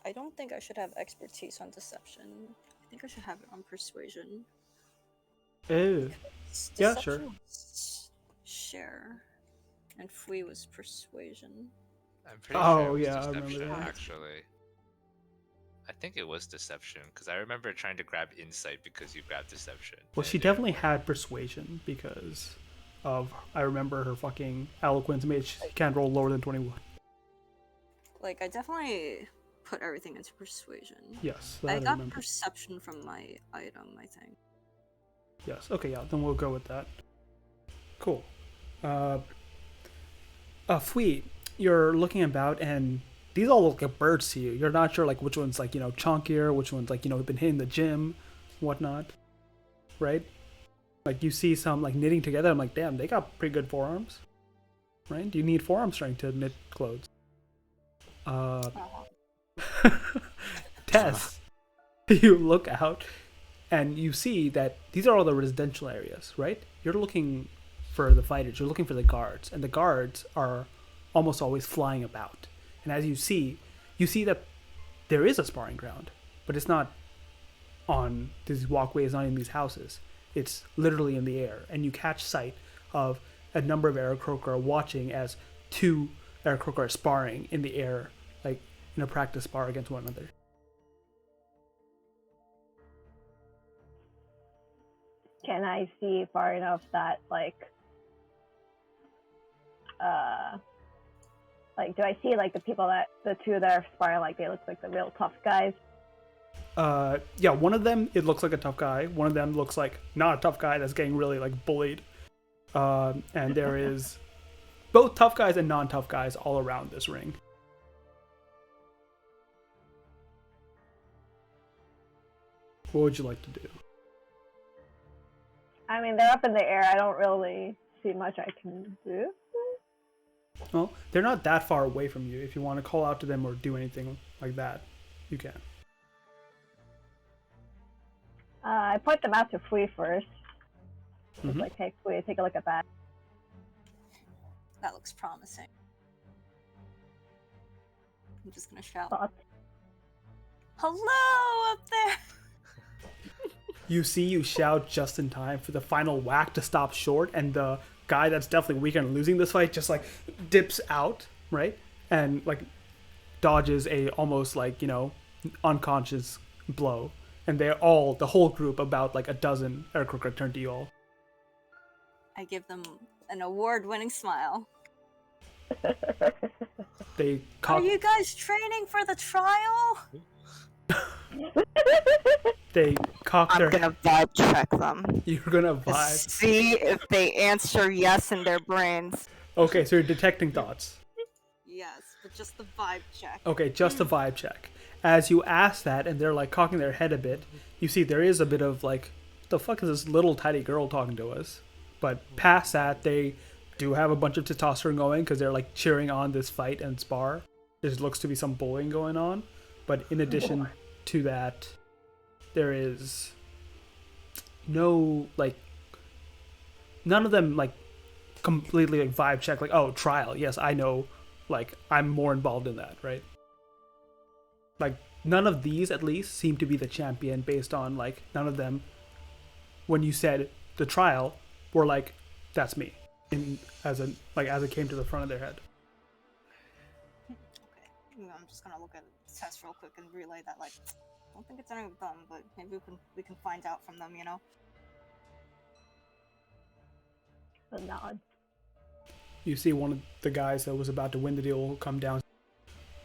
I don't think I should have expertise on deception. I think I should have it on persuasion. Oh. Yeah, sure. Was share, and Fui was persuasion. I'm pretty sure it was yeah, I remember deception, that. actually. I think it was deception, because I remember trying to grab insight because you grabbed deception. Well, she definitely had persuasion because of, I remember her fucking eloquence made she can't roll lower than 21. Like, I definitely put everything into persuasion. Yes, I that got remember. perception from my item, I think. Yes, okay, yeah, then we'll go with that. Cool. Fui, you're looking about and these all look like birds to you. You're not sure like which one's like, chunkier, which one's like, been hitting the gym, whatnot. Right? Like you see some like knitting together, I'm like, damn, they got pretty good forearms. Right? Do you need forearm strength to knit clothes? Tess, you look out and you see that these are all the residential areas, right? You're looking for the fighters, you're looking for the guards, and the guards are almost always flying about. And as you see that there is a sparring ground, but it's not on these walkways, not in these houses. It's literally in the air. And you catch sight of a number of Aarakocra watching as two Aarakocra are sparring in the air, like in a practice spar against one another. Can I see far enough that do I see like the two that are sparring, like they look like the real tough guys? Yeah, one of them, it looks like a tough guy. One of them looks like not a tough guy that's getting really like bullied. And there is both tough guys and non-tough guys all around this ring. What would you like to do? I mean, they're up in the air. I don't really see much I can do. Well, they're not that far away from you. If you want to call out to them or do anything like that, you can. I point them out to Fui first. Mm-hmm. Just like, hey, Fui, take a look at that. That looks promising. I'm just gonna shout. Thoughts? Hello up there! You shout just in time for the final whack to stop short, and the guy that's definitely weaker and losing this fight just like dips out, right? And like dodges a almost like, unconscious blow. And they're all, the whole group, about like a dozen Aarakocra, turn to you all. I give them an award-winning smile. They Are cock, you guys training for the trial? they cock I'm their, gonna vibe check them. you're gonna To vibe. see if they answer yes in their brains. Okay, so you're detecting thoughts. Yes, but just the vibe check. Okay, just a vibe check. As you ask that, and they're like cocking their head a bit, you see there is a bit of like, what the fuck is this little tiny girl talking to us? But past that, they do have a bunch of testosterone going because they're like cheering on this fight and spar. There looks to be some bullying going on. But in addition to that, there is no, like, none of them like completely like vibe check, like, oh, trial. Yes, I know, like, I'm more involved in that, right? Like, none of these, at least, seem to be the champion based on, like, none of them, when you said the trial, were like, that's me, as it came to the front of their head. Okay, I'm just gonna look at the test real quick and relay that, like, I don't think it's any of them, but maybe we can find out from them, A nod. You see one of the guys that was about to win the deal come down.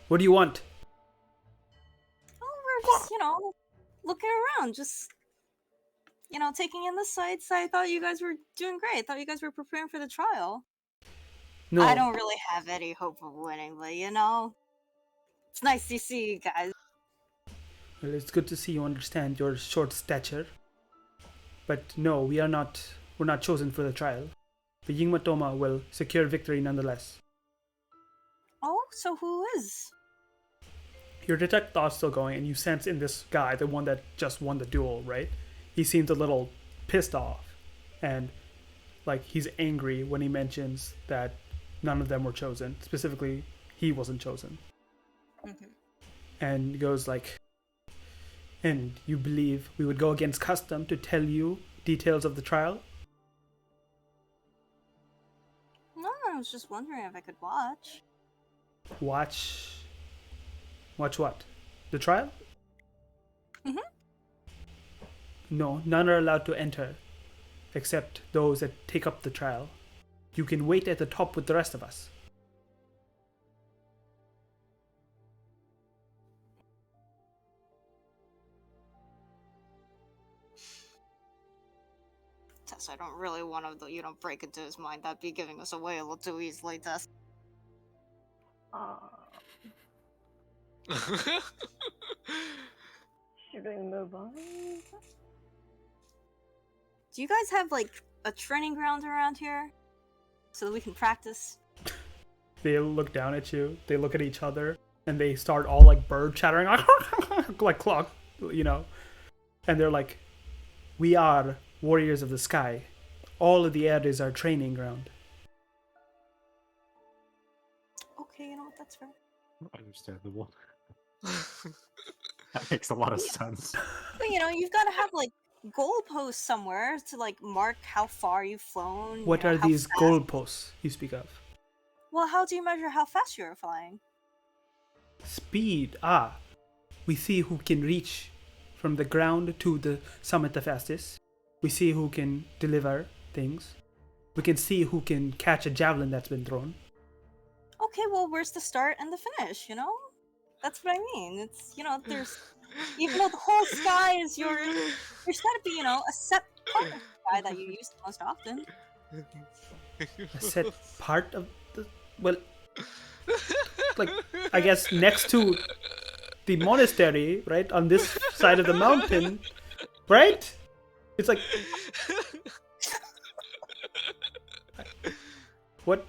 What do you want? Oh, we're just, looking around, just, taking in the sights. I thought you guys were doing great. I thought you guys were preparing for the trial. No, I don't really have any hope of winning, but, it's nice to see you guys. well, it's good to see you understand your short stature. But no, we're not chosen for the trial. The Yingmatoma will secure victory nonetheless. Oh, so who is? Your detect thoughts still going, and you sense in this guy, the one that just won the duel, right? He seems a little pissed off, and like he's angry when he mentions that none of them were chosen. Specifically, he wasn't chosen. Mm-hmm. And he goes like, and you believe we would go against custom to tell you details of the trial? No, I was just wondering if I could watch. Watch what? The trial? Mhm. No, none are allowed to enter, except those that take up the trial. You can wait at the top with the rest of us. Tess, I don't really want to, break into his mind. That'd be giving us away a little too easily, Tess. Should we move on? Do you guys have, like, a training ground around here? So that we can practice? They look down at you, they look at each other, and they start all like bird chattering, like clock, And they're like, we are warriors of the sky. All of the air is our training ground. Okay, you know what, that's fair. Understandable. That makes a lot of sense. But, you've got to have, like, goalposts somewhere to, like, mark how far you've flown. What are how these fast- goalposts you speak of? Well, how do you measure how fast you're flying? Speed. We see who can reach from the ground to the summit the fastest. We see who can deliver things. We can see who can catch a javelin that's been thrown. Okay, well, where's the start and the finish, That's what I mean. It's, there's... Even though the whole sky is yours, there's gotta be, a set part of the sky that you use the most often. A set part of the... Well, like, I guess next to the monastery, right? On this side of the mountain, right? It's like... What?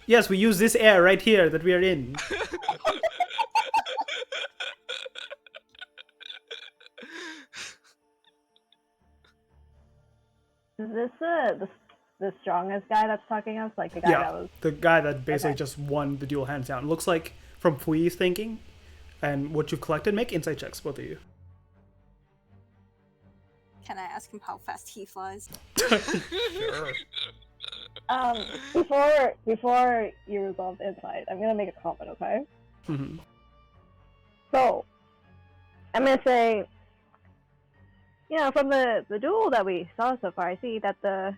Yes, we use this air right here that we are in. Is this the strongest guy that's talking us? Like the guy that was... the guy that basically Okay. just won the duel hands down. Looks like, from Fui's thinking and what you've collected, make insight checks, both of you. Can I ask him how fast he flies? Sure. Before you resolve the insight, I'm gonna make a comment, okay? Mm-hmm. So, I'm gonna say, from the duel that we saw so far, I see that the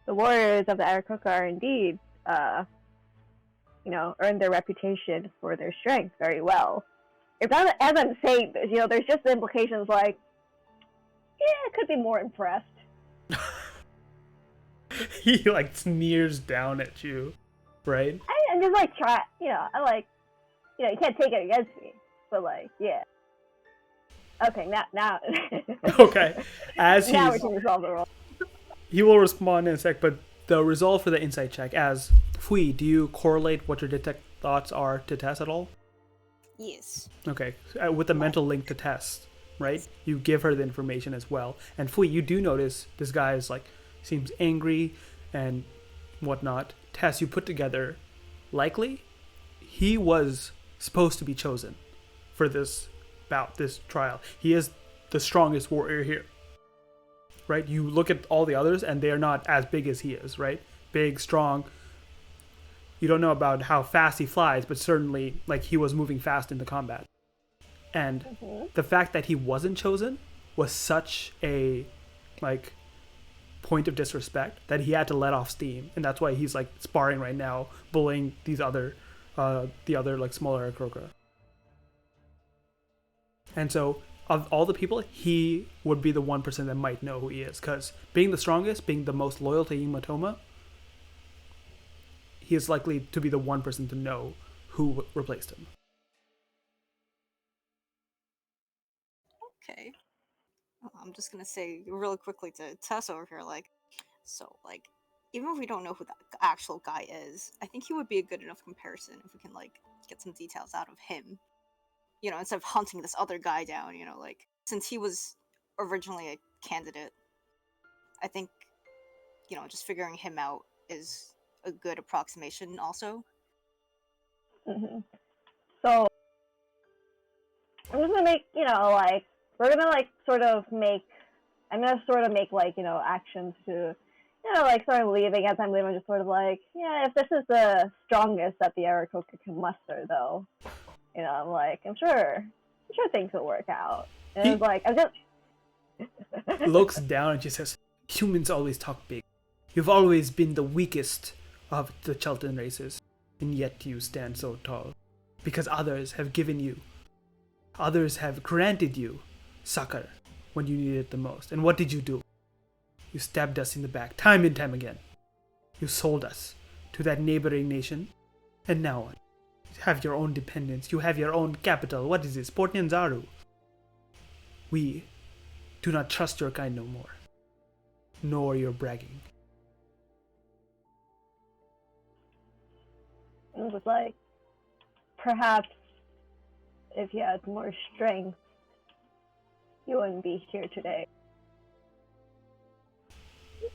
warriors of the Aarakocra are indeed, earned their reputation for their strength very well. If I'm, as I'm saying this, there's just the implications like, I could be more impressed. He like sneers down at you, right? I'm just like I like, you can't take it against me, but like, yeah. Okay, now. Okay, as now we he's can resolve the role. he will respond in a sec, but the result for the insight check as Fui, do you correlate what your detect thoughts are to Tess at all? Yes. Okay, with the mental link to Tess, right? You give her the information as well. And Fui, you do notice this guy is like, seems angry and whatnot. Tess, you put together, likely, he was supposed to be chosen for this bout, this trial. He is the strongest warrior here, right? You look at all the others and they're not as big as he is, right? Big, strong. You don't know about how fast he flies, but certainly like he was moving fast into combat. And the fact that he wasn't chosen was such a like point of disrespect that he had to let off steam, and that's why he's like sparring right now, bullying these other the other like smaller Aarakocra. And so of all the people, he would be the 1% that might know who he is, because being the strongest, being the most loyal to Imatoma, he is likely to be the 1% to know who replaced him. Okay. Well, I'm just gonna say really quickly to Tess over here, like, so, like, even if we don't know who that actual guy is, I think he would be a good enough comparison if we can, like, get some details out of him. Instead of hunting this other guy down, like, since he was originally a candidate, I think, just figuring him out is a good approximation also. Mm-hmm. So, I'm just gonna make, like, we're gonna, like, I'm gonna sort of make, like, actions to, like, sort of leaving. As I'm leaving, I'm just sort of like, if this is the strongest that the Aarakocra can muster, though, I'm like, I'm sure things will work out. And it's like, I'm just... looks down and she says, humans always talk big. You've always been the weakest of the Chelton races, and yet you stand so tall. Because others have granted you succor when you needed it the most. And what did you do? You stabbed us in the back, time and time again. You sold us to that neighboring nation, and now what? You have your own dependence, you have your own capital. What is this, Port Nyanzaru? We do not trust your kind no more, nor your bragging. It was like, perhaps if you had more strength, you wouldn't be here today.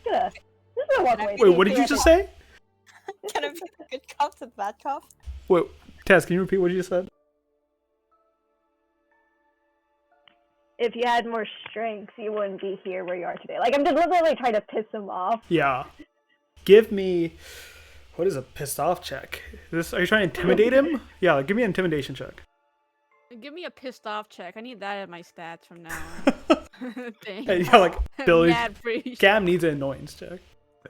Just gonna walk away. Wait, what did you just say? Can I be the good cop to the bad cop? Wait, Tess, can you repeat what you just said? If you had more strength, you wouldn't be here where you are today. Like, I'm just literally trying to piss him off. Yeah. Give me... What is a pissed off check? Are you trying to intimidate him? Yeah, give me an intimidation check. Give me a pissed off check. I need that in my stats from now on. Dang. Hey, yeah, like, Billy... Mad free. Cam needs an annoyance check.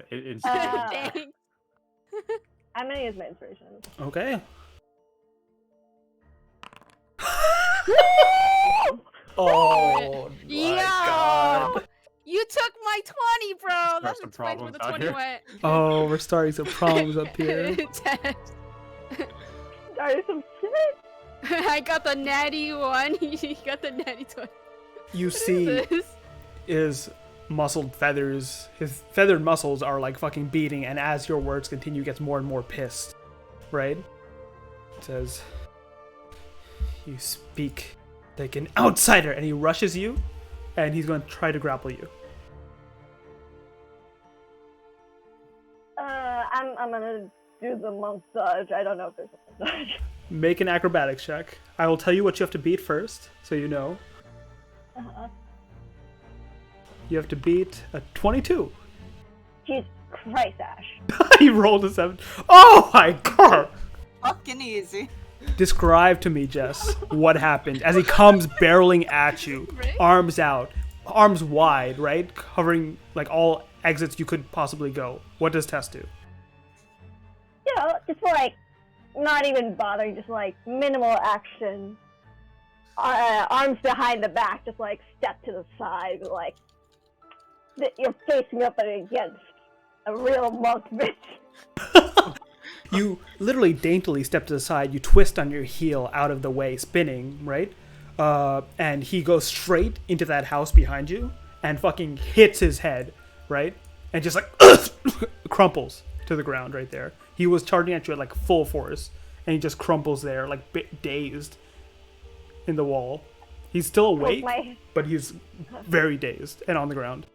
Dang. I'm gonna use my inspiration. Okay. Oh my Yo! god. You took my 20, bro. There's some explains where problems the out 20 here. went. Oh, we're starting some problems up here. There's some shit. I got the natty 1. He got the natty 20. You What is see this? his muscled feathers, his feathered muscles are like fucking beating, and as your words continue, he gets more and more pissed. Right? It says, you speak like an outsider, and he rushes you, and he's going to try to grapple you. I'm gonna do the monk dodge. I don't know if there's a monk dodge. Make an acrobatics check. I will tell you what you have to beat first, so you know. Uh-huh. You have to beat a 22. Jesus Christ, Ash. He rolled a 7. Oh my god! Fucking easy. Describe to me, Jess, what happened as he comes barreling at you, Right? arms out, arms wide, right? Covering like all exits you could possibly go. What does Tess do? You know, just like not even bothering, just like minimal action. Arms behind the back, just like step to the side, like you're facing up against a real monk bitch. You literally daintily step to the side, you twist on your heel out of the way, spinning, right? And he goes straight into that house behind you and fucking hits his head, right? And just like crumples to the ground right there. He was charging at you at like full force, and he just crumples there, like dazed in the wall. He's still awake, but he's very dazed and on the ground.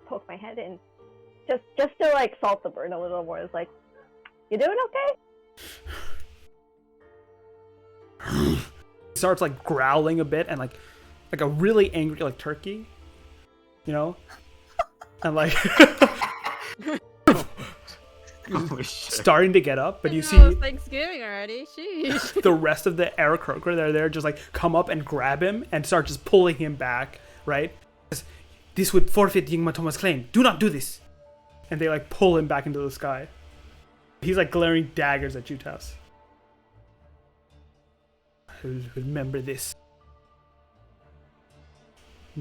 Poke my head in. Just to like salt the burn a little more. It's like, you doing okay? He starts like growling a bit and like a really angry like turkey, you know, and like Holy shit. starting to get up, but you It's see Thanksgiving already. Sheesh. the rest of the Aarakocra that are there just like come up and grab him and start just pulling him back, right? This would forfeit Yingmatoma's claim. Do not do this. And they like pull him back into the sky. He's like glaring daggers at you, Tess. I'll remember this.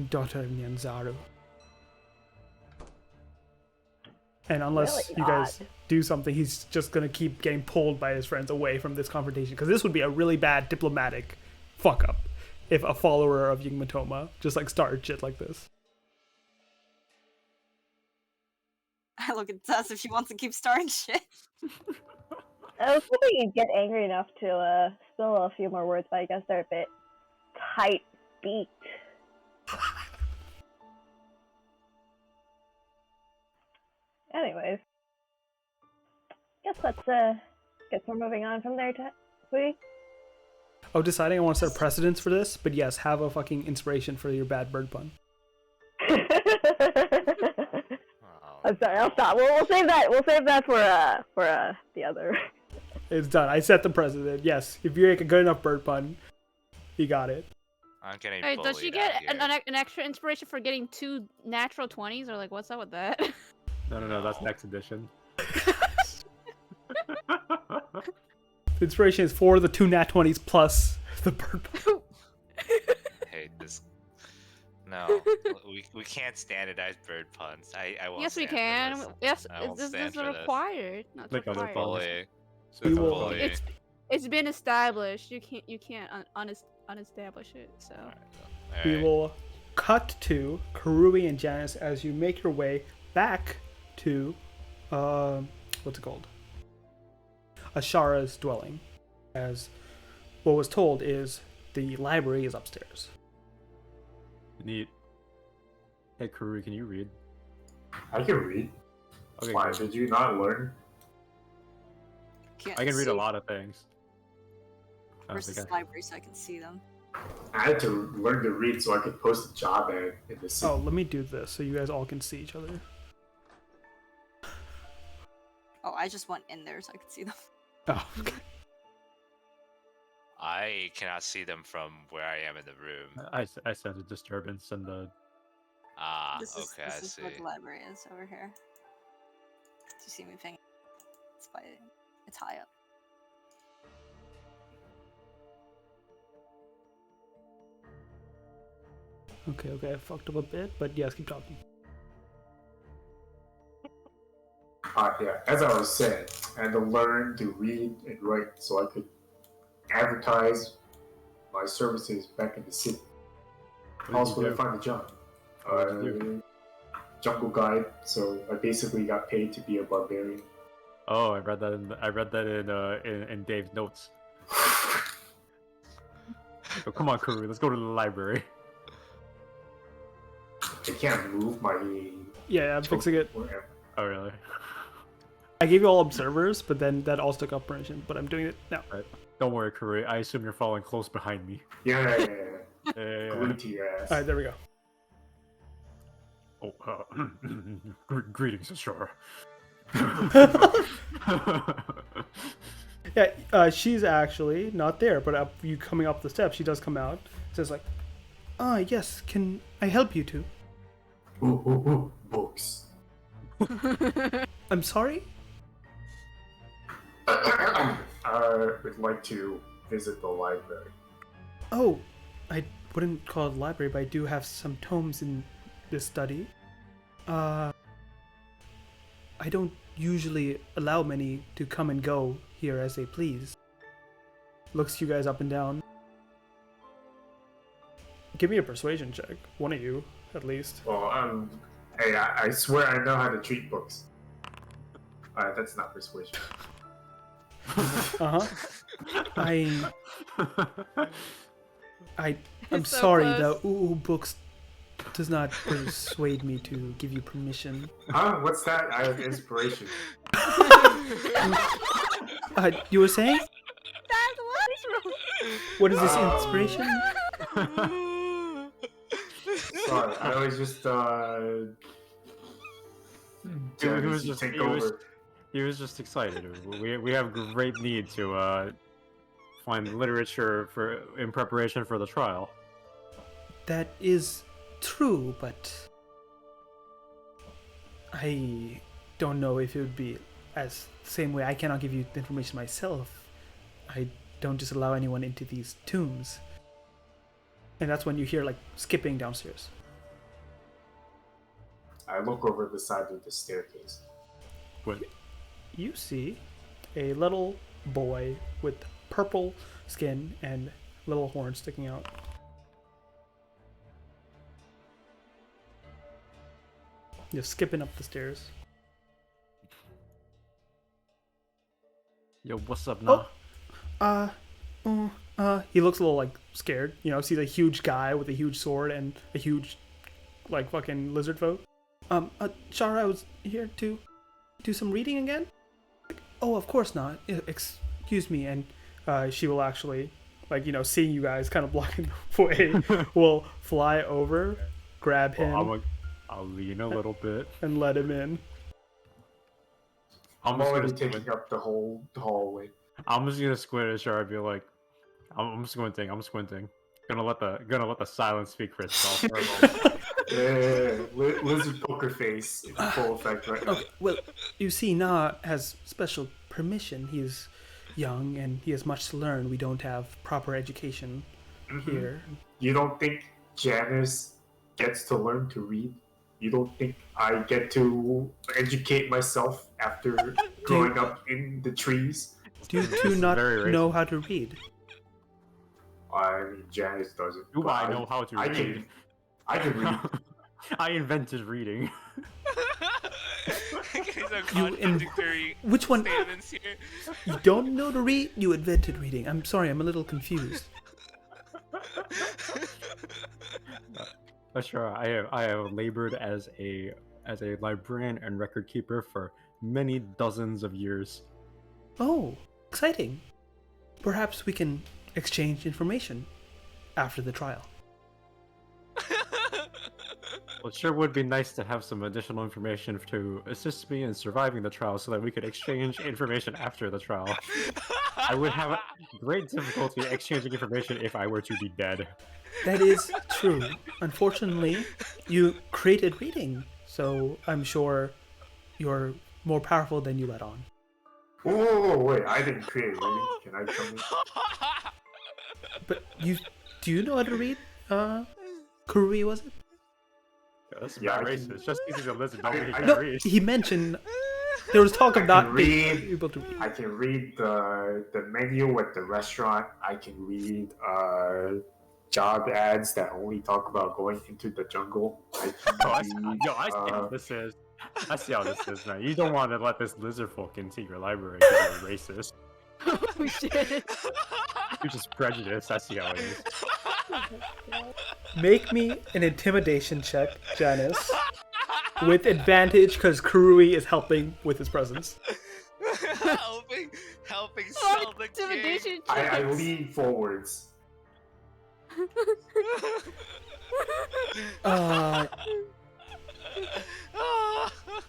Daughter of Nyanzaru. And unless Really you guys odd. do something, he's just gonna keep getting pulled by his friends away from this confrontation. Because this would be a really bad diplomatic fuck up if a follower of Yingmatoma just like started shit like this. I look at Tess if she wants to keep starting shit. I was hoping you'd get angry enough to spill a few more words, but I guess they're a bit tight-beaked. Anyways, guess let's we're moving on from there, sweetie. Oh, deciding I want to set a precedence for this, but yes, have a fucking inspiration for your bad bird pun. I'm sorry, I'll stop. We'll save that. We'll save that for the other. It's done. I set the precedent. Yes, if you make a good enough bird pun, you got it. I'm getting Hey, does she bullied get out here. an extra inspiration for getting 2 natural 20s, or like what's up with that? No, that's next edition. Inspiration is for the 2 nat 20s plus the bird pun. I hate this. No, we can't standardize bird puns. I won't. Yes, we stand can. for this. Yes, I won't this stand is for this. required. Not Click on the required. Bully. We will- Bully. It's been established. You can't unestablish it. So We Alright. will cut to Karui and Janice as you make your way back to, what's it called? Ashara's dwelling. As what was told is the library is upstairs. Neat. Hey, Karui, can you read? I can read. Okay, Why? good. Did you not learn? I can read a lot of things. I don't Versus think library, so I can see them. I had to learn to read so I could post a job ad in the city. Oh, let me do this so you guys all can see each other. Oh, I just went in there so I could see them. Oh, okay. I cannot see them from where I am in the room. I sense a disturbance in the. Ah, This is okay, I this is see. where the library is over here. Do you see me ping? It's high up. Okay, I fucked up a bit, but yes, keep talking. Yeah, as I was saying, I had to learn to read and write so I could advertise my services back in the city. What Also, did to you do? find a job. What did you Jungle guide, so I basically got paid to be a barbarian. Oh, I read that in Dave's notes. Oh, come on, Karui, let's go to the library. I can't move my. Yeah, I'm fixing it. Wherever. Oh, really? I gave you all observers, but then that all took up permission. But I'm doing it now. Don't worry, Karui. I assume you're following close behind me. Yeah. Yeah. Glued to your ass. All right, there we go. Oh, greetings, Ashara. Yeah, she's actually not there, but you coming up the steps, she does come out. Says like, yes, can I help you two? Ooh, books. I'm sorry? I would like to visit the library. Oh, I wouldn't call it a library, but I do have some tomes in this study. I don't usually allow many to come and go here as they please. Looks you guys up and down. Give me a persuasion check. One of you, at least. Well, hey, I swear I know how to treat books. Alright, that's not persuasion. Uh-huh. I'm It's so sorry, close. the ooh books does not persuade me to give you permission. Huh? What's that? I have inspiration. You were saying? That's what's wrong. What is this inspiration? Sorry, I was just take over. He was just excited. We have great need to find literature in preparation for the trial. That is true, but I don't know if it would be as same way. I cannot give you the information myself. I don't just allow anyone into these tombs. And that's when you hear like skipping downstairs. I look over the side of the staircase. What? You see a little boy with purple skin and little horns sticking out. Just skipping up the stairs. Yo, what's up now? He looks a little like scared. You know, sees a huge guy with a huge sword and a huge, like, fucking lizard folk. Shara, I was here to do some reading again? Oh, of course not. Excuse me. And she will actually, like, you know, seeing you guys kind of blocking the way, will fly over, grab him, I'll lean a little bit. and let him in. I'm already taking up the whole hallway. I'm just gonna squint at Shara and be like, I'm squinting. Gonna let the silence speak for itself for a moment. Yeah, lizard poker face in full effect right now. Okay, well, you see, Na has special permission. He's young and he has much to learn. We don't have proper education here. You don't think Janice gets to learn to read? You don't think I get to educate myself after growing up in the trees? Do you two not know how to read? I mean, Janice doesn't. Do but I know how to read? I can read. I invented reading. Contradictory Which one? statements here. You don't know to read? You invented reading. I'm sorry, I'm a little confused. Sure, I have labored as a librarian and record keeper for many dozens of years. Oh, exciting. Perhaps we can exchange information after the trial. Well, it sure would be nice to have some additional information to assist me in surviving the trial so that we could exchange information after the trial. I would have great difficulty exchanging information if I were to be dead. That is true. Unfortunately, you created reading, so I'm sure you're more powerful than you let on. Whoa, wait, I didn't create reading. Can I come in? But do you know how to read? Kurui, was it? That's Yeah, not I racist. can- Just because he's a lizard, don't mean he I- can No, read. he mentioned there was talk of I not can being read. able to read. I can read the menu at the restaurant. I can read job ads that only talk about going into the jungle. I can I see how read, this is. I see how this is, man. You don't want to let this lizard folk into your library because you're racist. Oh shit. You're just prejudiced. I see how it is. Make me an intimidation check, Janice, with advantage because Kurui is helping with his presence. helping sell the game. Intimidation I checks. lean forwards.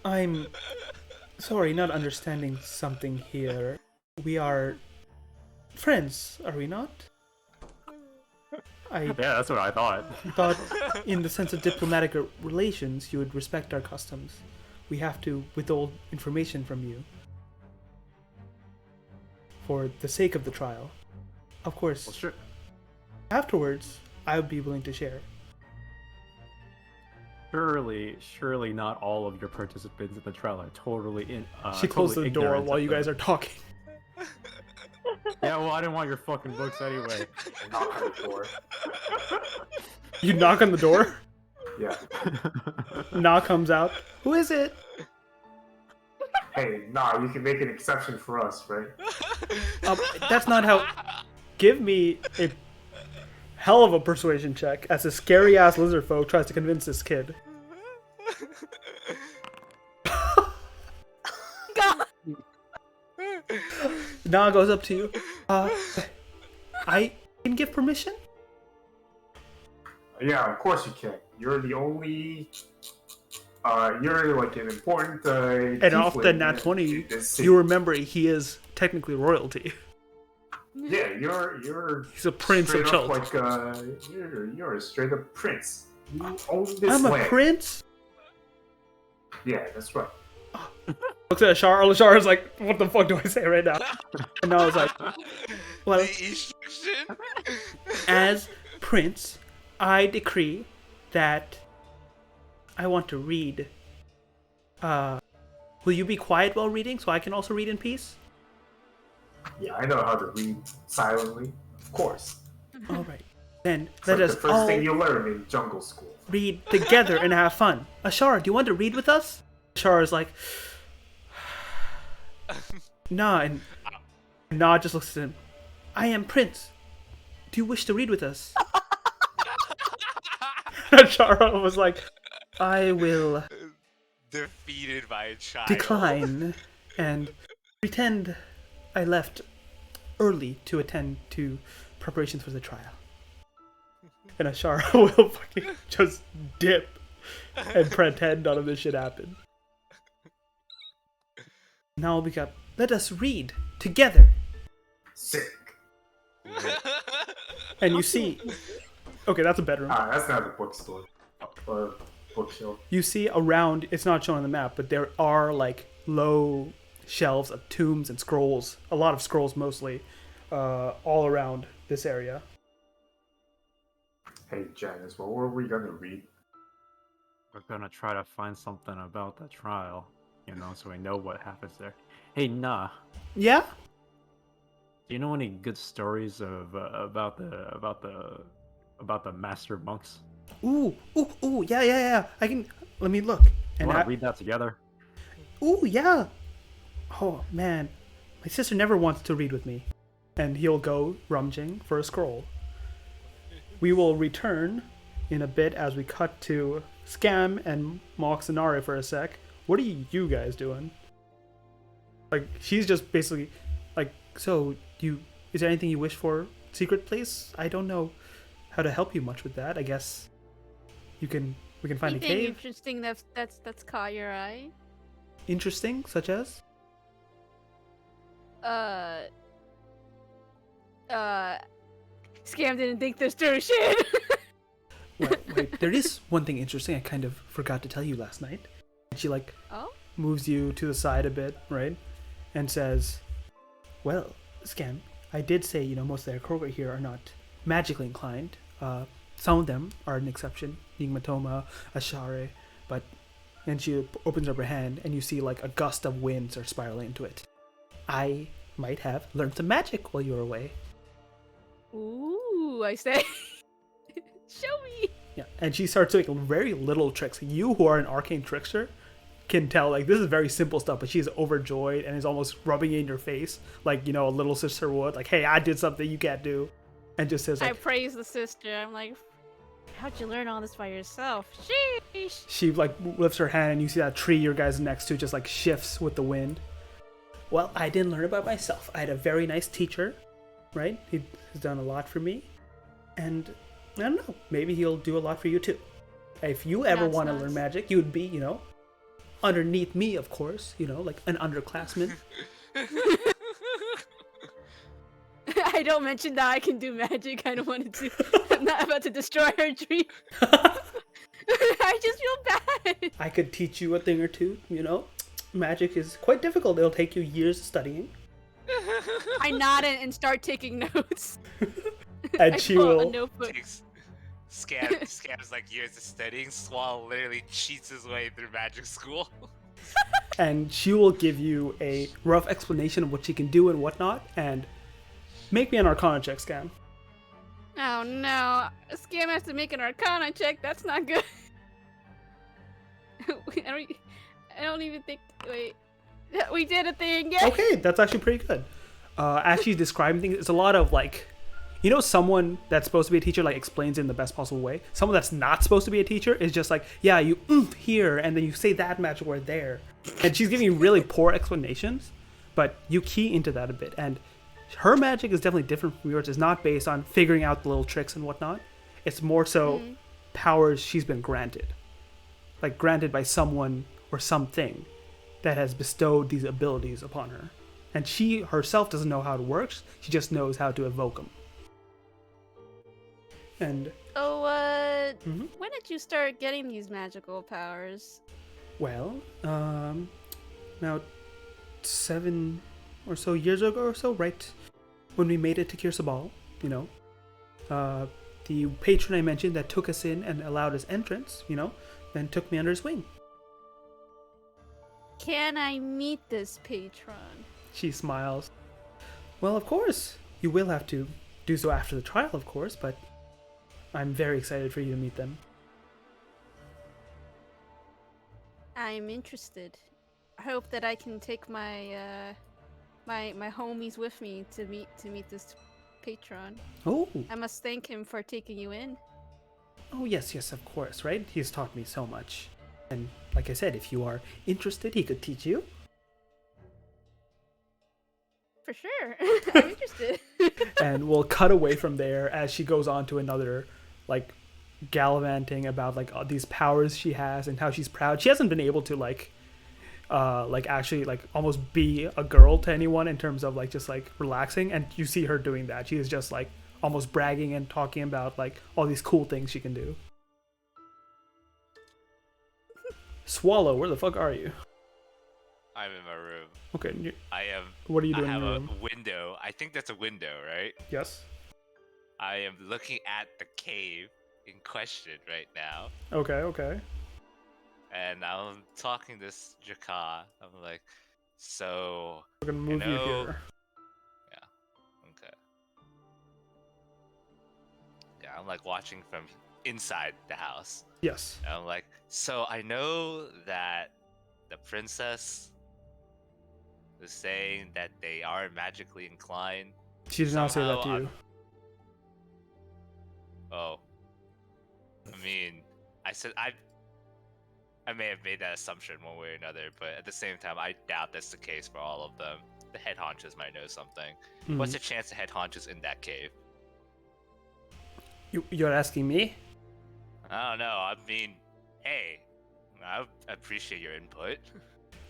I'm sorry, not understanding something here. We are friends, are we not? I Yeah, that's what I thought. thought, in the sense of diplomatic relations, you would respect our customs. We have to withhold information from you for the sake of the trial. Of course, Well, sure. afterwards, I would be willing to share. Surely not all of your participants in the trial are totally in. She closed totally the door ignorant while of you guys the- are talking. Yeah, well, I didn't want your fucking books anyway. Knock on the door. You knock on the door. Yeah. Na comes out. Who is it? Hey, nah, you can make an exception for us, right? That's not how. Give me a hell of a persuasion check as a scary ass lizard folk tries to convince this kid. God. Na goes up to you. I can give permission? Yeah, of course you can. You're the only. You're like an important. And off the nat 20, you remember he is technically royalty. Yeah, you're. He's a prince of straight up Chult. like you're a straight up prince. You own this I'm a land. prince? Yeah, that's right. Looks at Ashar. Ashar is like, what the fuck do I say right now? And I was like, well, The instruction? as prince, I decree that I want to read. Will you be quiet while reading so I can also read in peace? Yeah, I know how to read silently. Of course. All right. Then It's let like us the first all thing you learn in jungle school. read together and have fun. Ashar, do you want to read with us? Ashar is like, nah, and Nah just looks at him. I am Prince. Do you wish to read with us? Ashara was like, I will Defeated by a child. decline and pretend I left early to attend to preparations for the trial. And Ashara will fucking just dip and pretend none of this shit happened. Now we got, let us read together. Sick. And you see, okay, that's a bedroom. That's not a bookstore or bookshelf. You see around, it's not shown on the map, but there are like low shelves of tombs and scrolls, a lot of scrolls mostly, all around this area. Hey Janice, what were we gonna read? We're gonna try to find something about the trial, so we know what happens there. Hey, Nah, Yeah? do you know any good stories of about the master monks? Ooh, yeah. Let me look. You And want to read that together? ooh, yeah. Oh, man. My sister never wants to read with me. And he'll go rummaging for a scroll. We will return in a bit as we cut to Scam and Moxinari for a sec. What are you guys doing? Like, she's just basically like, so is there anything you wish for? Secret place? I don't know how to help you much with that. I guess we can find a Anything cave. interesting that's caught your eye? Interesting, such as? Scam didn't think this through shit. Wait, there is one thing interesting I kind of forgot to tell you last night. And she Oh? moves you to the side a bit, right? And says, well, Scam, I did say, most of the Kroger here are not magically inclined. Some of them are an exception, being Matoma, Ashare, but... And she opens up her hand, and you see like a gust of wind start spiraling into it. I might have learned some magic while you were away. Ooh, I say. Show me. Yeah, and she starts doing very little tricks. You, who are an arcane trickster, can tell like this is very simple stuff, but she's overjoyed and is almost rubbing it in your face, like a little sister would. Like, hey, I did something you can't do, and just says I like, praise the sister. I'm like, how'd you learn all this by yourself? Sheesh. she like lifts her hand, and you see that tree your guys next to just like shifts with the wind. Well, I didn't learn it by myself. I had a very nice teacher, right? He has done a lot for me, and I don't know, maybe he'll do a lot for you too. If you ever That's want to nice. learn magic, you would be, underneath me, of course, like an underclassman. I don't mention that I can do magic. I don't want to. I'm not about to destroy her dream. I just feel bad. I could teach you a thing or two, you know? Magic is quite difficult. It'll take you years of studying. I nod and start taking notes. And I she pull out a will... notebook. Scams like years of studying. Swall literally cheats his way through magic school. And she will give you a rough explanation of what she can do and whatnot, and make me an Arcana check, Scam. Oh no, Scam has to make an Arcana check. That's not good. I don't even think. Wait, we did a thing. Yeah. Okay, that's actually pretty good. As she's describing things, it's a lot of like, you know, someone that's supposed to be a teacher like explains it in the best possible way. Someone that's not supposed to be a teacher is just like, yeah, you here, and then you say that magic word there, and she's giving you really poor explanations, but you key into that a bit, and her magic is definitely different from yours. It's not based on figuring out the little tricks and whatnot. It's more so powers she's been granted, like granted by someone or something that has bestowed these abilities upon her, and she herself doesn't know how it works. She just knows how to evoke them. And when did you start getting these magical powers? well, now 7 or so years ago or so, right when we made it to Kirsabal, you know, the patron I mentioned that took us in and allowed us entrance, you know, then took me under his wing. Can I meet this patron? She smiles. Well, of course, you will have to do so after the trial, of course, but I'm very excited for you to meet them. I'm interested. I hope that I can take my my homies with me to meet this patron. Oh. I must thank him for taking you in. Oh, yes, of course, right? He's taught me so much. And like I said, if you are interested, he could teach you. For sure. I'm interested. And we'll cut away from there as she goes on to another, like, gallivanting about, like, these powers she has and how she's proud. She hasn't been able to, like actually, like, almost be a girl to anyone in terms of, like, just, like, relaxing. And you see her doing that. She is just, like, almost bragging and talking about, like, all these cool things she can do. Swallow, where the fuck are you? I'm in my room. Okay. I am. What are you doing I in have your a room? window. I think that's a window, right? Yes. I am looking at the cave in question right now, Okay. and I'm talking to this Jaka. I'm like, so. We're gonna move you know- here. Okay. Yeah, I'm like watching from inside the house. Yes. And I'm like, so I know that the princess is saying that they are magically inclined. She did not say that to Somehow you. Oh. I mean, I said I may have made that assumption one way or another, but at the same time, I doubt that's the case for all of them. The head honchos might know something. Mhm. What's the chance the head honchos in that cave? You're asking me? I don't know. I mean, hey, I appreciate your input.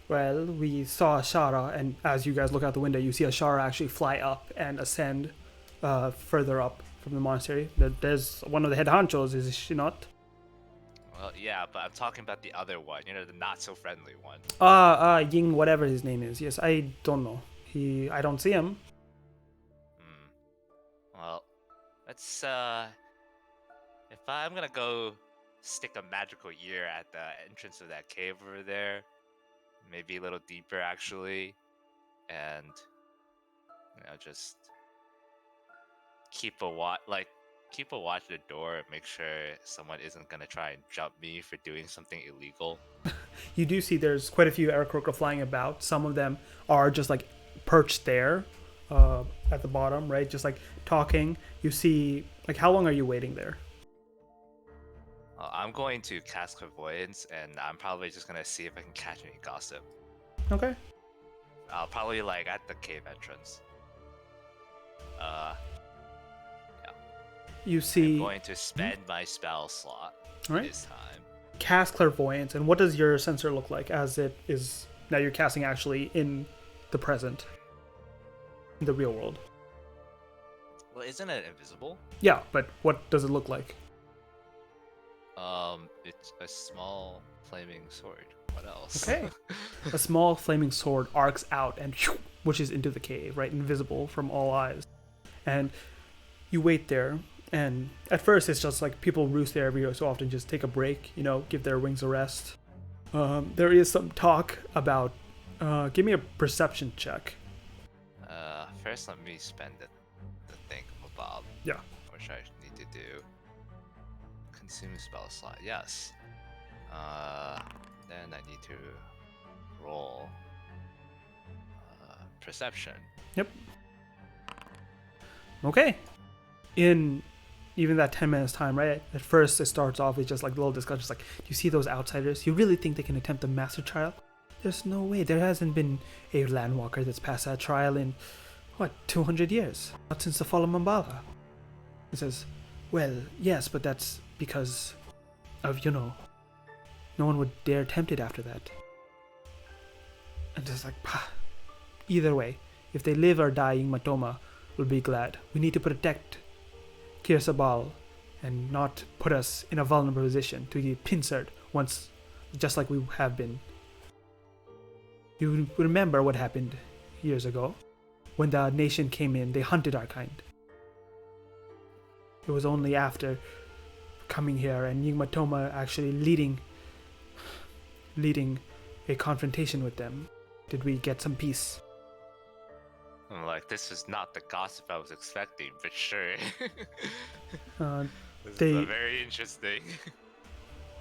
Well, we saw Ashara, and as you guys look out the window, you see Ashara actually fly up and ascend further up from the monastery. There's one of the head honchos, is she not? Well, yeah, but I'm talking about the other one. You know, the not so friendly one. Ying, whatever his name is. Yes, I don't know. I don't see him. Well, let's if I'm gonna go stick a magical ear at the entrance of that cave over there, maybe a little deeper actually, and just keep a watch at the door and make sure someone isn't gonna try and jump me for doing something illegal. You do see there's quite a few Aarakocra flying about. Some of them are just like perched there at the bottom, right? Just like talking. You see, like, how long are you waiting there? I'm going to cast clairvoyance, and I'm probably just gonna see if I can catch any gossip. Okay. I'll probably like at the cave entrance. You see. I'm going to spend my spell slot Alright. this time. Cast clairvoyance, and what does your sensor look like as it is now you're casting actually in the present, in the real world? Well, isn't it invisible? Yeah, but what does it look like? It's a small flaming sword. What else? Okay. A small flaming sword arcs out and whooshes into the cave, right? Invisible from all eyes. And you wait there, and at first it's just like people roost there every so often, just take a break, give their wings a rest. There is some talk about, give me a perception check. First let me spend the thingamabob. Yeah. Which I need to do. Consume spell slot, yes. Then I need to roll perception. Yep. Okay. In even that 10 minutes time, right? At first it starts off with just like a little discussion, just like, do you see those outsiders? You really think they can attempt a master trial? There's no way. There hasn't been a landwalker that's passed that trial in, 200 years? Not since the fall of Mambala. He says, well, yes, but that's because of, no one would dare attempt it after that. And just like, either way, if they live or die, Matoma will be glad. We need to protect Kirsabal and not put us in a vulnerable position to be pincered once, just like we have been. You remember what happened years ago? When the nation came in, they hunted our kind. It was only after coming here and Yigmatoma actually leading a confrontation with them did we get some peace. Like, this is not the gossip I was expecting, but sure. This They- is very interesting.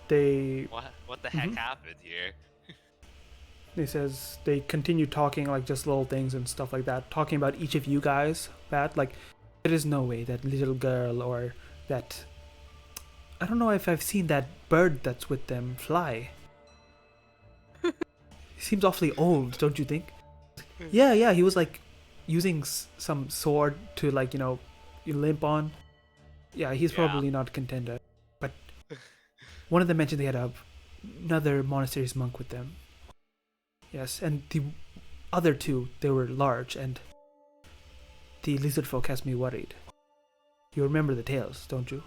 They What the heck happened here? He says they continue talking like just little things and stuff like that, talking about each of you guys, Pat. Like, there is no way that little girl or that... I don't know if I've seen that bird that's with them fly. He seems awfully old, don't you think? Yeah, he was like using some sword to like, you limp on. Yeah, he's probably not a contender. But one of them mentioned they had another monastery's monk with them. Yes, and the other two, they were large, and the lizard folk has me worried. You remember the tales, don't you?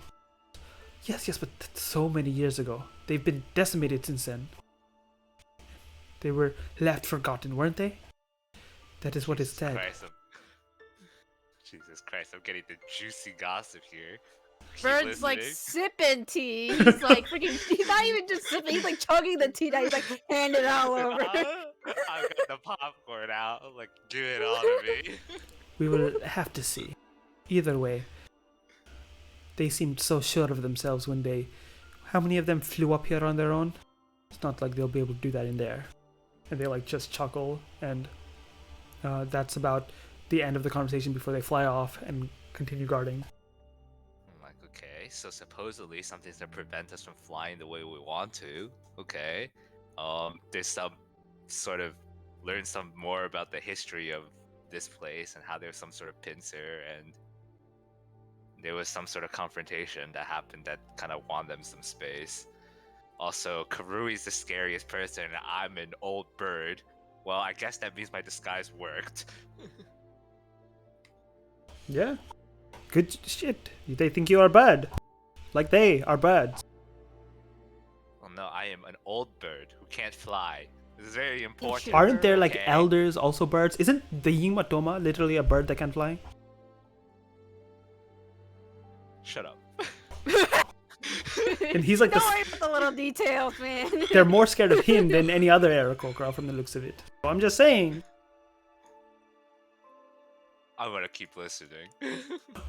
Yes, but that's so many years ago. They've been decimated since then. They were left forgotten, weren't they? That is what is said. Jesus Christ, I'm getting the juicy gossip here. Keep Bird's like listening. sipping tea. He's like freaking. He's not even just sipping. He's like chugging the tea. Now he's like hand it all over. I've got the popcorn out. I'm like, give it all to me. We will have to see. Either way, they seemed so sure of themselves when they... How many of them flew up here on their own? It's not like they'll be able to do that in there. And they like just chuckle, and that's about the end of the conversation before they fly off and continue guarding. I'm like, okay, so supposedly something's to prevent us from flying the way we want to. Okay. There's some sort of learn some more about the history of this place and how there's some sort of pincer, and there was some sort of confrontation that happened that kind of won them some space. Also, Karui's the scariest person, and I'm an old bird. Well, I guess that means my disguise worked. Yeah. Good shit. They think you are bad. Like they are bad. Well, no, I am an old bird who can't fly. This is very important. Aren't there like okay? elders also birds? Isn't the Yingmatoma literally a bird that can fly? Shut up. And he's like Don't worry about the little details, man. they're more scared of him than any other Aarakocra from the looks of it. So I'm just saying. I'm gonna keep listening.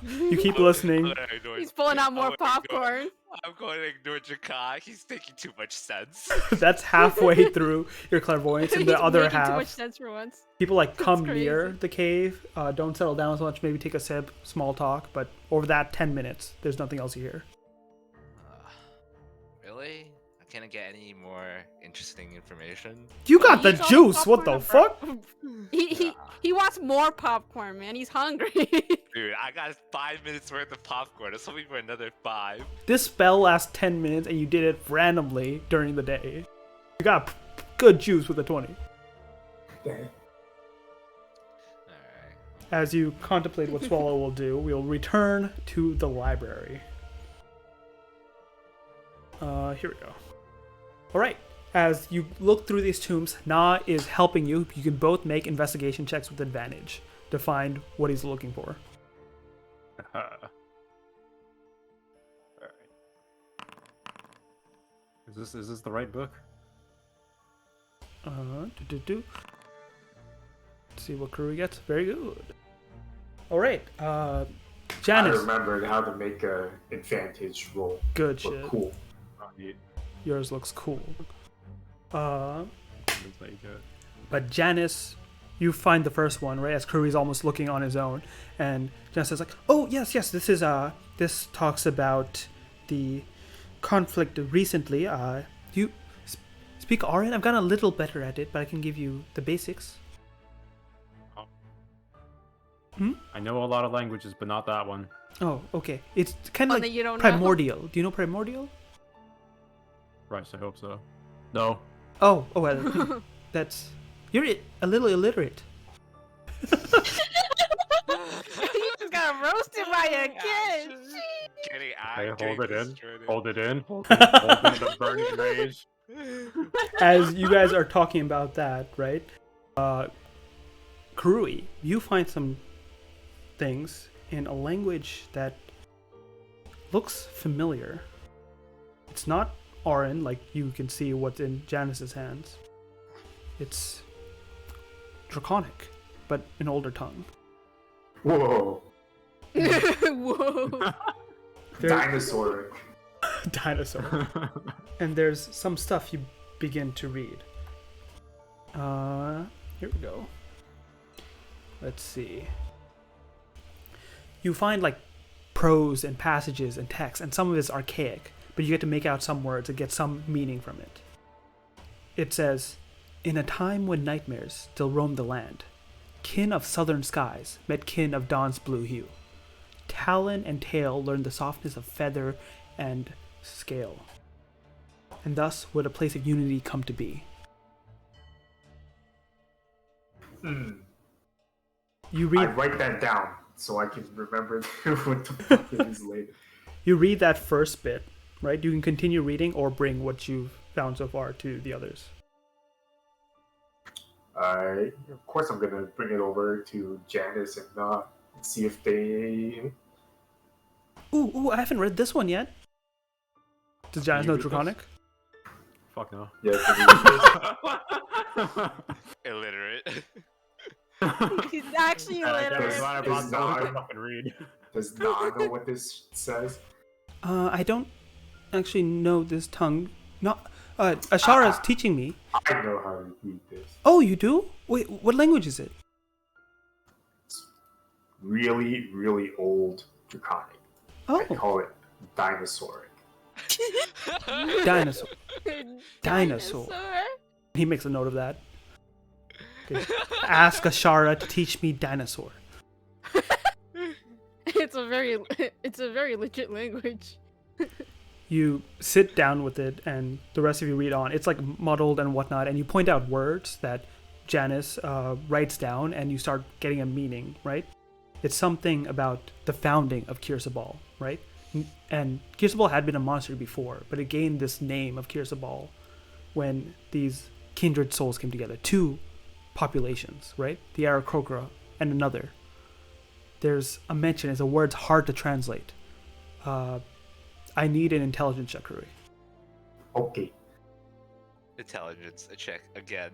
You keep listening. He's pulling out more popcorn. I'm going to ignore Jakai. He's making too much sense. That's halfway through your clairvoyance, and the He's other making too much half, sense for once. people like come crazy. near the cave, don't settle down so much, maybe take a sip, small talk, but over that 10 minutes, there's nothing else you hear. Really? I can't get any more interesting information. You got the He's all juice, what the popcorn, fuck? bro. He wants more popcorn, man. He's hungry. Dude, I got 5 minutes worth of popcorn. It's hoping for another 5. This spell lasts 10 minutes, and you did it randomly during the day. You got good juice with a 20. Okay. Alright. as you contemplate what Swallow will do, we'll return to the library. Here we go. All right. As you look through these tombs, Na is helping you. You can both make investigation checks with advantage to find what he's looking for. Alright. Is this the right book? Let's see what Kurui gets. Very good. All right. I Janice. remembered how to make a advantage roll. Good Look shit. cool. Yours looks cool. Looks like it. But Janice, you find the first one, right? As Kurui's almost looking on his own, and Janice is like, "Oh yes, this talks about the conflict recently. You speak Aryan? I've gotten a little better at it, but I can give you the basics." I know a lot of languages, but not that one. Oh, okay. It's kind of One that you don't know? primordial. Do you know primordial? Right, I hope so. No. Oh, well, that's you're a little illiterate. You just got roasted by a kid. Getting Hey, hold it in. destroyed. Hold it in. Hold in the burning rage. As you guys are talking about that, right? Kurui, you find some things in a language that looks familiar. It's not Auran, like you can see what's in Janice's hands. It's Draconic, but an older tongue. Whoa. Whoa. Dinosaur. Dinosaur. And there's some stuff you begin to read. Here we go. Let's see. You find like prose and passages and text, and some of it's archaic, but you get to make out some words and get some meaning from it. It says, "In a time when nightmares still roamed the land, kin of southern skies met kin of dawn's blue hue. Talon and tail learned the softness of feather and scale. And thus would a place of unity come to be." You read I'd write that down so I can remember what the fuck it is later. You read that first bit, right? You can continue reading or bring what you've found so far to the others. Of course, I'm gonna bring it over to Janice and see if they. Ooh, I haven't read this one yet. Does Janice you know read this? Draconic? Fuck no. Yeah. Illiterate. He's actually illiterate. Does I not- fucking read. Does not know what this says. I don't actually know this tongue. No, Ashara's teaching me. I know how to read this. Oh, you do? Wait, what language is it? Really, really old Draconic. Oh, I call it Dinosauric. dinosaur. Dinosaur. He makes a note of that. Okay. Ask Ashara to teach me dinosaur. It's a very legit language. You sit down with it, and the rest of you read on. It's like muddled and whatnot, and you point out words that Janice writes down, and you start getting a meaning, right? It's something about the founding of Kirsabal, right? And Kirsabal had been a monster before, but it gained this name of Kirsabal when these kindred souls came together. Two populations, right? The Aarakocra and another. There's a mention, as a word's hard to translate. I need an intelligence check, Kurui. Okay. Intelligence, a check again.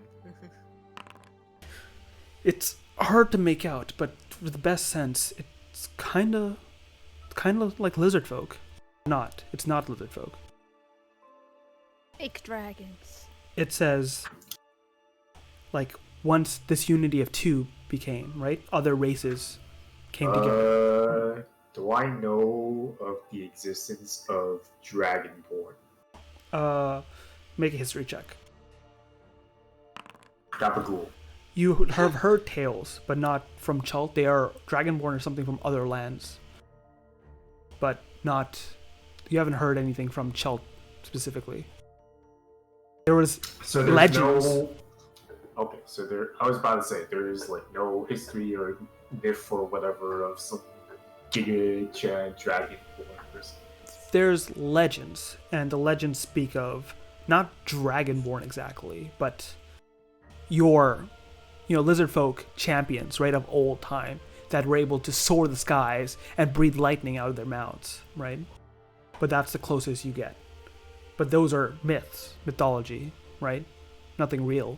It's hard to make out, but for the best sense, it's kind of like lizard folk. It's not lizard folk. Fake dragons. It says, like, once this unity of two became, right? Other races came together. Do I know of the existence of Dragonborn? Make a history check. Gabagool. You have heard tales, but not from Chult. They are Dragonborn or something from other lands. But not... You haven't heard anything from Chult specifically. There was So there's legends. no. Okay, so there. I was about to say there is like no history or myth or whatever of some giga giant dragon or whatever. There's legends, and the legends speak of not dragonborn exactly, but your, lizard folk champions, right, of old time that were able to soar the skies and breathe lightning out of their mouths, right? But that's the closest you get. But those are myths, mythology, right? Nothing real.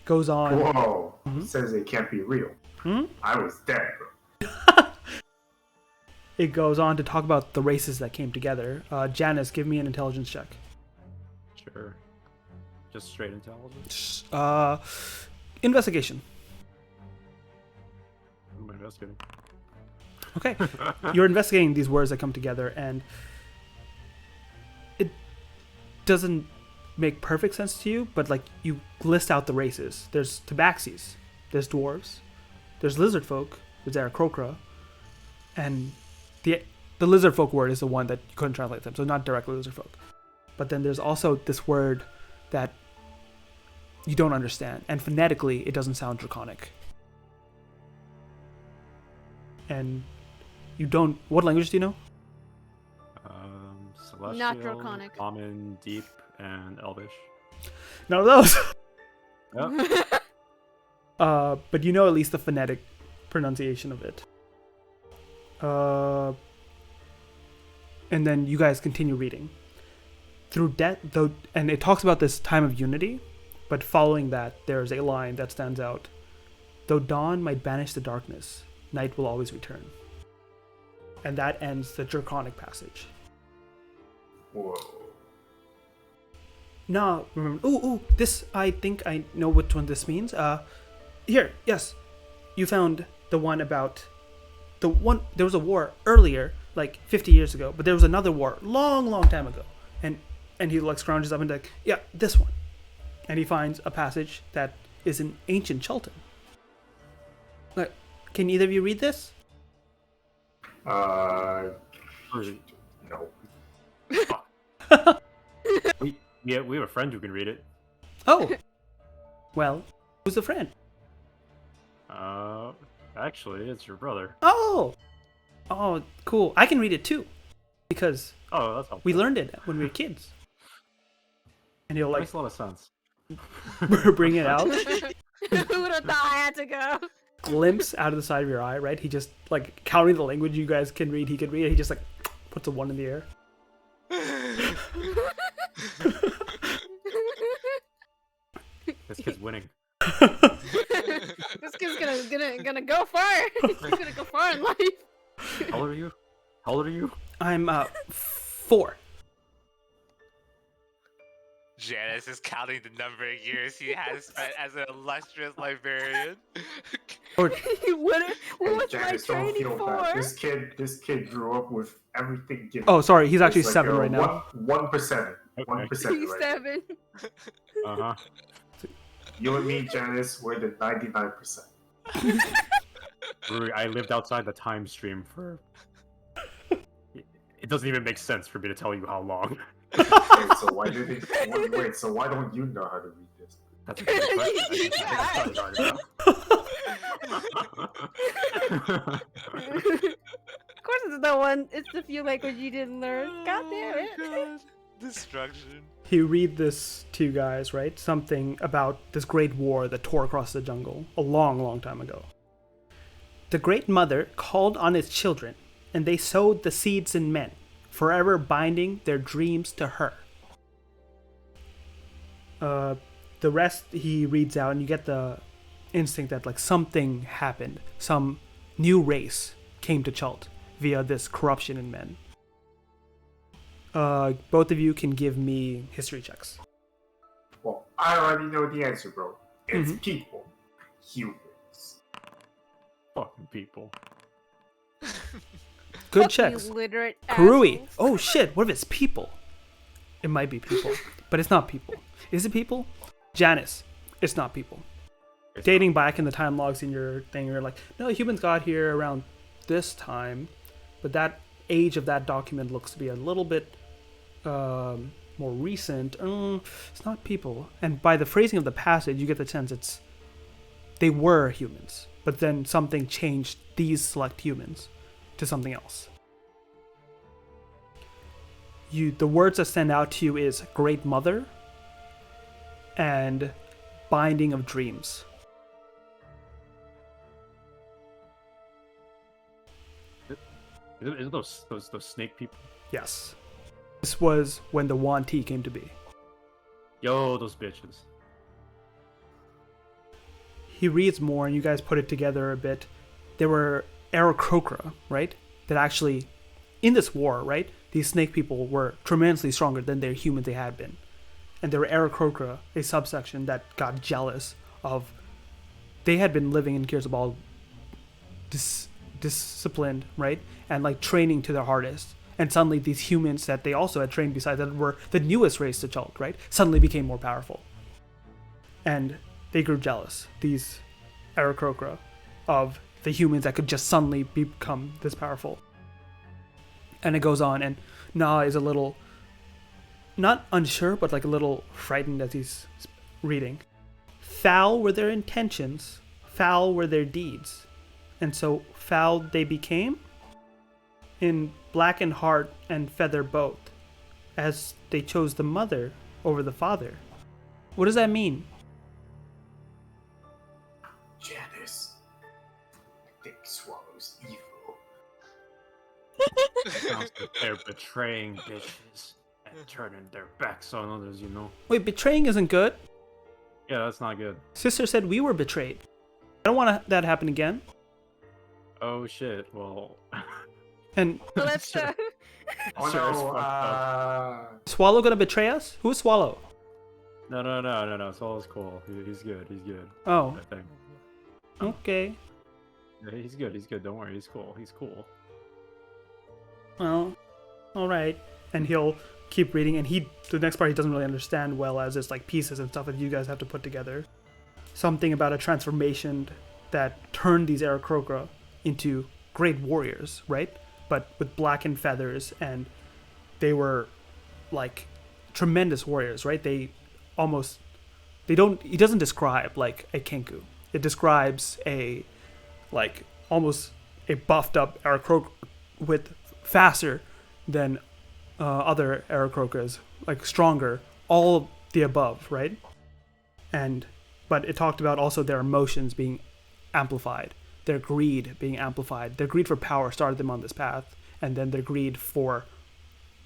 Goes on. Whoa! Says it can't be real. I was dead, bro. It goes on to talk about the races that came together. Janice, give me an intelligence check. Sure. Just straight intelligence? Investigation. Who am I investigating? Okay. You're investigating these words that come together, and it doesn't make perfect sense to you, but like you list out the races. There's tabaxis, there's dwarves, there's lizard folk, there's Aarakocra, and the lizard folk word is the one that you couldn't translate them, so not directly lizard folk. But then there's also this word that you don't understand, and phonetically it doesn't sound draconic. And you don't. What language do you know? Celestial, Not draconic. Common, Deep, and Elvish. None of those. Yep. But you know at least the phonetic pronunciation of it. And then you guys continue reading. Through death, though, and it talks about this time of unity, but following that, there's a line that stands out. Though dawn might banish the darkness, night will always return. And that ends the draconic passage. Whoa. Now, remember, this, I think I know which one this means. Here, yes, you found the one about, there was a war earlier, like 50 years ago, but there was another war long time ago. And he like scrounges up and like, yeah, this one. And he finds a passage that is in ancient Chelton. Like, can either of you read this? No. we have a friend who can read it. Oh, well, who's the friend? Actually, it's your brother. Oh, cool. I can read it too, because that's helpful. we learned it when we were kids. And he'll like Makes a lot of sense. bring it out, Who would have thought I had to go? glimpse out of the side of your eye, right? He just like counting the language you guys can read. He could read it. He just like puts a 1 in the air. This kid's winning. This kid's gonna go far. He's gonna go far in life. How old are you? I'm 4. Janice is counting the number of years he has spent as an illustrious librarian. What was my Janice, don't training feel for? bad. This kid grew up with everything given. Oh, sorry. He's actually It's 7 like right now. 1%. Okay. 1% He's right. 7. Uh-huh. You and me, Janice, we're the 99%. Rui, I lived outside the time stream for... It doesn't even make sense for me to tell you how long. Wait, so why don't you know how to read this? That's a good question. Of course, it's the one. It's the few language you didn't learn. God damn it! God. Destruction. He read this to you guys, right? Something about this great war that tore across the jungle a long time ago. The Great Mother called on its children, and they sowed the seeds in men, forever binding their dreams to her. The rest he reads out, and you get the instinct that like something happened. Some new race came to Chult via this corruption in men. Both of you can give me history checks. Well, I already know the answer, bro. It's people. Humans. Fucking people. Good You checks. literate Karui. assholes. Oh shit, what if it's people? It might be people, but it's not people. Is it people? Janice, it's not people. It's Dating back in the time logs in your thing, you're like, no, humans got here around this time, but that age of that document looks to be a little bit more recent. It's not people. And by the phrasing of the passage, you get the sense they were humans, but then something changed these select humans to something else. The words that stand out to you is Great Mother and Binding of Dreams. Is it those snake people? Yes. This was when the Yuan Ti came to be. Yo, those bitches. He reads more, and you guys put it together a bit. There were Aarakocra, right? That actually, in this war, right? These snake people were tremendously stronger than their humans they had been. And there were Aarakocra, a subsection that got jealous of... They had been living in Kirzabal disciplined, right? And like training to their hardest. And suddenly these humans that they also had trained beside that were the newest race to Chult, right? Suddenly became more powerful. And they grew jealous, these Aarakocra, of the humans that could just suddenly become this powerful. And it goes on, and Na is a little, not unsure, but like a little frightened as he's reading. Foul were their intentions, foul were their deeds. And so foul they became, in blackened heart and feather both, as they chose the mother over the father. What does that mean? Janice, I think swallows evil. Sounds like they're betraying bitches and turning their backs on others, you know? Wait, betraying isn't good. Yeah, that's not good. Sister said we were betrayed. I don't want that to happen again. Oh shit, well... And Let's Oh Sure, it's no, fucked up. Swallow gonna betray us? Who's Swallow? No, Swallow's cool. He's good, Oh, I think. okay. Yeah, he's good, don't worry, he's cool. Well, alright. And he'll keep reading, and the next part he doesn't really understand well, as it's like pieces and stuff that you guys have to put together. Something about a transformation that turned these Aarakocra into great warriors, right? But with blackened feathers, and they were like tremendous warriors, right? He doesn't describe like a Kenku. It describes a like almost a buffed up Aarakocra with faster than other Aarakocras, like stronger, all of the above, right? But it talked about also their emotions being amplified, their greed being amplified. Their greed for power started them on this path, and then their greed for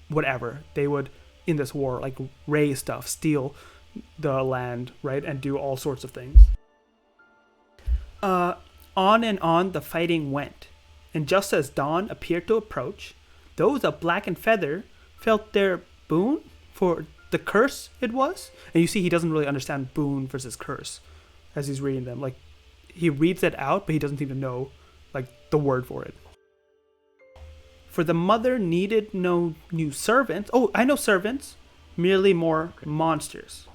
whatever. They would, in this war, like raise stuff, steal the land, right? And do all sorts of things. On and on the fighting went, and just as dawn appeared to approach, those of black and feather felt their boon for the curse it was. And you see he doesn't really understand boon versus curse as he's reading them. Like, he reads it out, but he doesn't seem to know like the word for it. For the mother needed no new servants. Oh, I know servants, merely more monsters.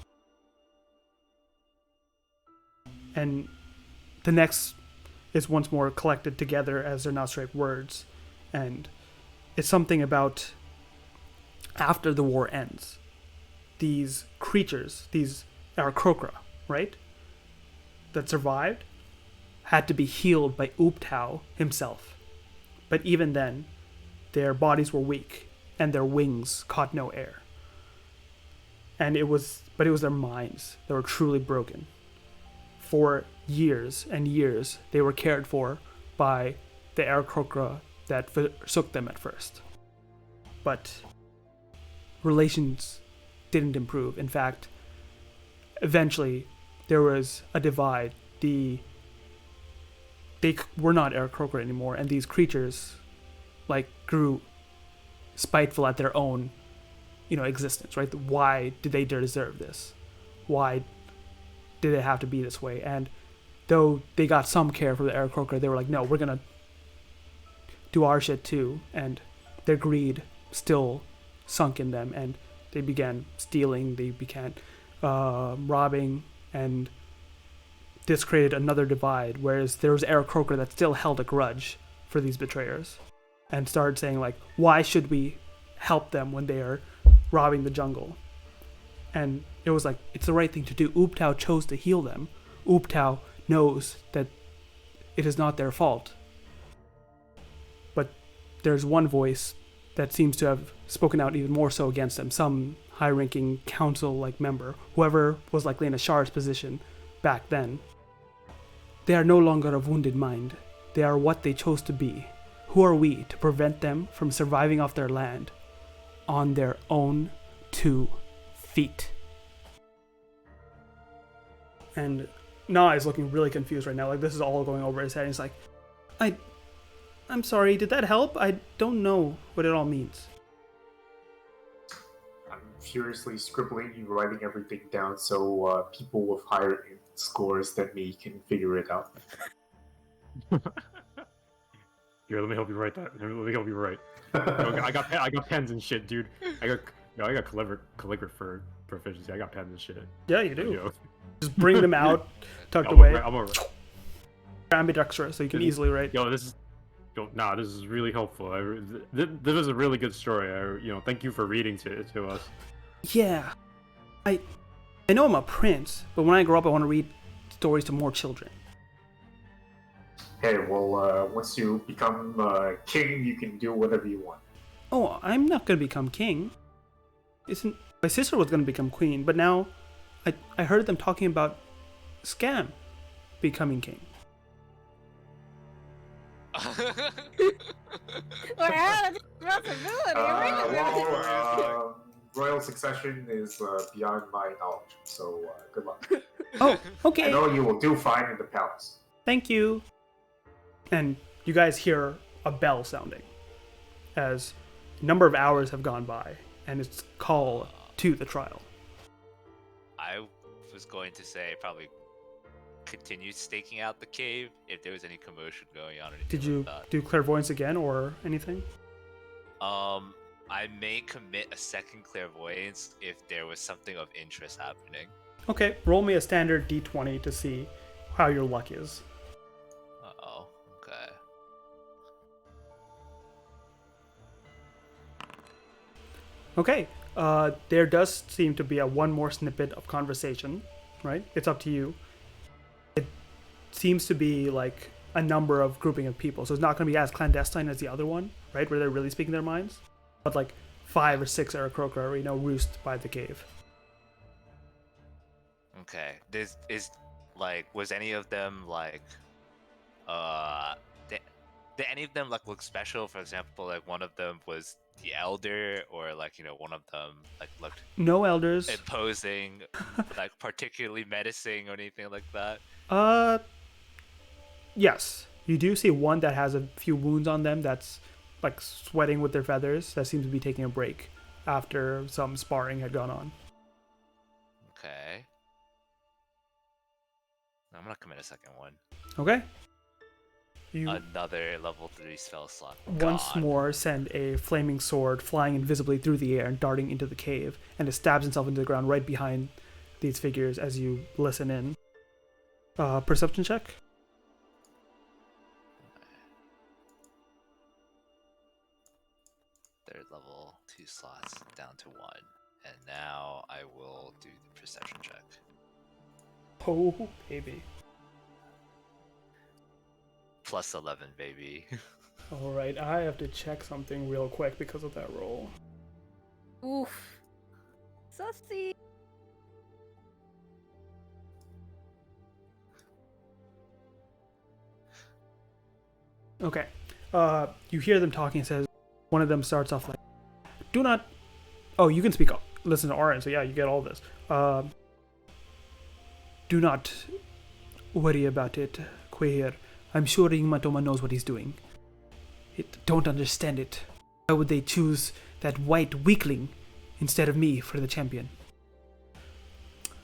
And the next is once more collected together as they're not straight words. And it's something about after the war ends, these creatures, these Aarakocra, right, that survived, had to be healed by Ooptao himself. But even then, their bodies were weak, and their wings caught no air. And it was their minds that were truly broken. For years and years, they were cared for by the Aarakocra that forsook them at first. But relations didn't improve. In fact, eventually, there was a divide. They were not Aarakocra anymore, and these creatures like grew spiteful at their own, existence, right? Why did they deserve this? Why did it have to be this way? And though they got some care from the Aarakocra, they were like, no, we're gonna do our shit too. And their greed still sunk in them, and they began stealing, they began robbing, and this created another divide, whereas there was Aarakocra that still held a grudge for these betrayers, and started saying, like, why should we help them when they are robbing the jungle? And it was like, it's the right thing to do. Ooptao chose to heal them. Ooptao knows that it is not their fault. But there's one voice that seems to have spoken out even more so against them, some high-ranking council-like member, whoever was likely in a Shard's position back then. They are no longer of wounded mind. They are what they chose to be. Who are we to prevent them from surviving off their land on their own 2 feet? And Na is looking really confused right now. Like, this is all going over his head. He's like, I'm sorry, did that help? I don't know what it all means. I'm furiously scribbling and writing everything down so people with higher scores than me can figure it out. Here, let me help you write that. Let me help you write. I got pens and shit, dude. I got calligrapher proficiency. I got pens and shit. Yeah, you do. Yo. Just bring them out, tucked I'm away. Ambidextrous, so you can easily write. This is really helpful. This is a really good story. Thank you for reading to us. Yeah, I know I'm a prince, but when I grow up, I want to read stories to more children. Hey, well, once you become king, you can do whatever you want. Oh, I'm not gonna become king. My sister was gonna become queen, but now I heard them talking about Scam becoming king. Royal succession is beyond my knowledge, so good luck. Oh, okay. I know you will do fine in the palace. Thank you. And you guys hear a bell sounding as a number of hours have gone by, and it's call to the trial. I was going to say probably continue staking out the cave if there was any commotion going on. Did you do clairvoyance again or anything? I may commit a second clairvoyance if there was something of interest happening. Okay, roll me a standard d20 to see how your luck is. Uh-oh, okay. Okay, there does seem to be one more snippet of conversation, right? It's up to you. It seems to be like a number of grouping of people, so it's not going to be as clandestine as the other one, right? Where they're really speaking their minds. But like 5 or 6 Aarakocra are, roost by the cave. Okay. This is was any of them did any of them look special? For example, one of them was the elder, or one of them looked no elders, imposing, particularly menacing or anything like that. Yes, you do see one that has a few wounds on them that's sweating with their feathers. That seems to be taking a break after some sparring had gone on. Okay. I'm gonna commit a second one. Okay. Another level 3 spell slot. Once more send a flaming sword flying invisibly through the air and darting into the cave, and it stabs itself into the ground right behind these figures as you listen in. Perception check? Third level 2 slots down to 1. And now I will do the perception check. Oh, baby. Plus 11, baby. Alright, I have to check something real quick because of that roll. Oof. Sussy. Okay. You hear them talking. It says, one of them starts off like, do not... Oh, you can speak up. Listen to Arin, so yeah, you get all this. Do not worry about it, Quahir. I'm sure Ingmatoma knows what he's doing. Don't understand it. Why would they choose that white weakling instead of me for the champion?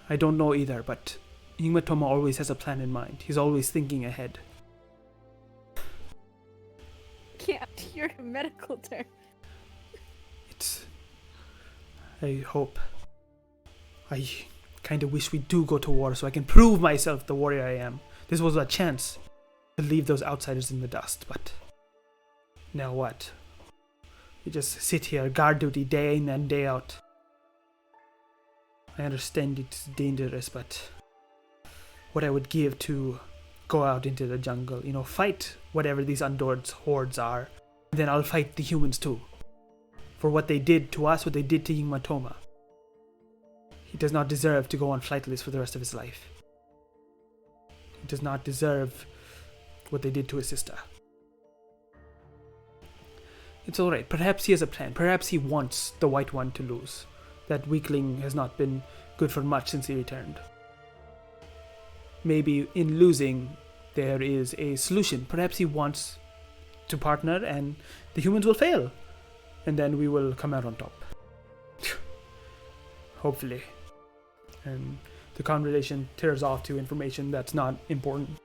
I don't know either, but Ingmatoma always has a plan in mind. He's always thinking ahead. Can't hear a medical term. I hope. I kind of wish we do go to war so I can prove myself the warrior I am. This was a chance to leave those outsiders in the dust, but now what? We just sit here, guard duty day in and day out. I understand it's dangerous, but what I would give to go out into the jungle, fight whatever these undead hordes are. And then I'll fight the humans too. For what they did to us, what they did to Ying Matoma. He does not deserve to go on flightless for the rest of his life. He does not deserve what they did to his sister. It's alright. Perhaps he has a plan. Perhaps he wants the White One to lose. That weakling has not been good for much since he returned. Maybe in losing, there is a solution. Perhaps he wants to partner and the humans will fail. And then we will come out on top. Hopefully. And the conversation tears off to information that's not important.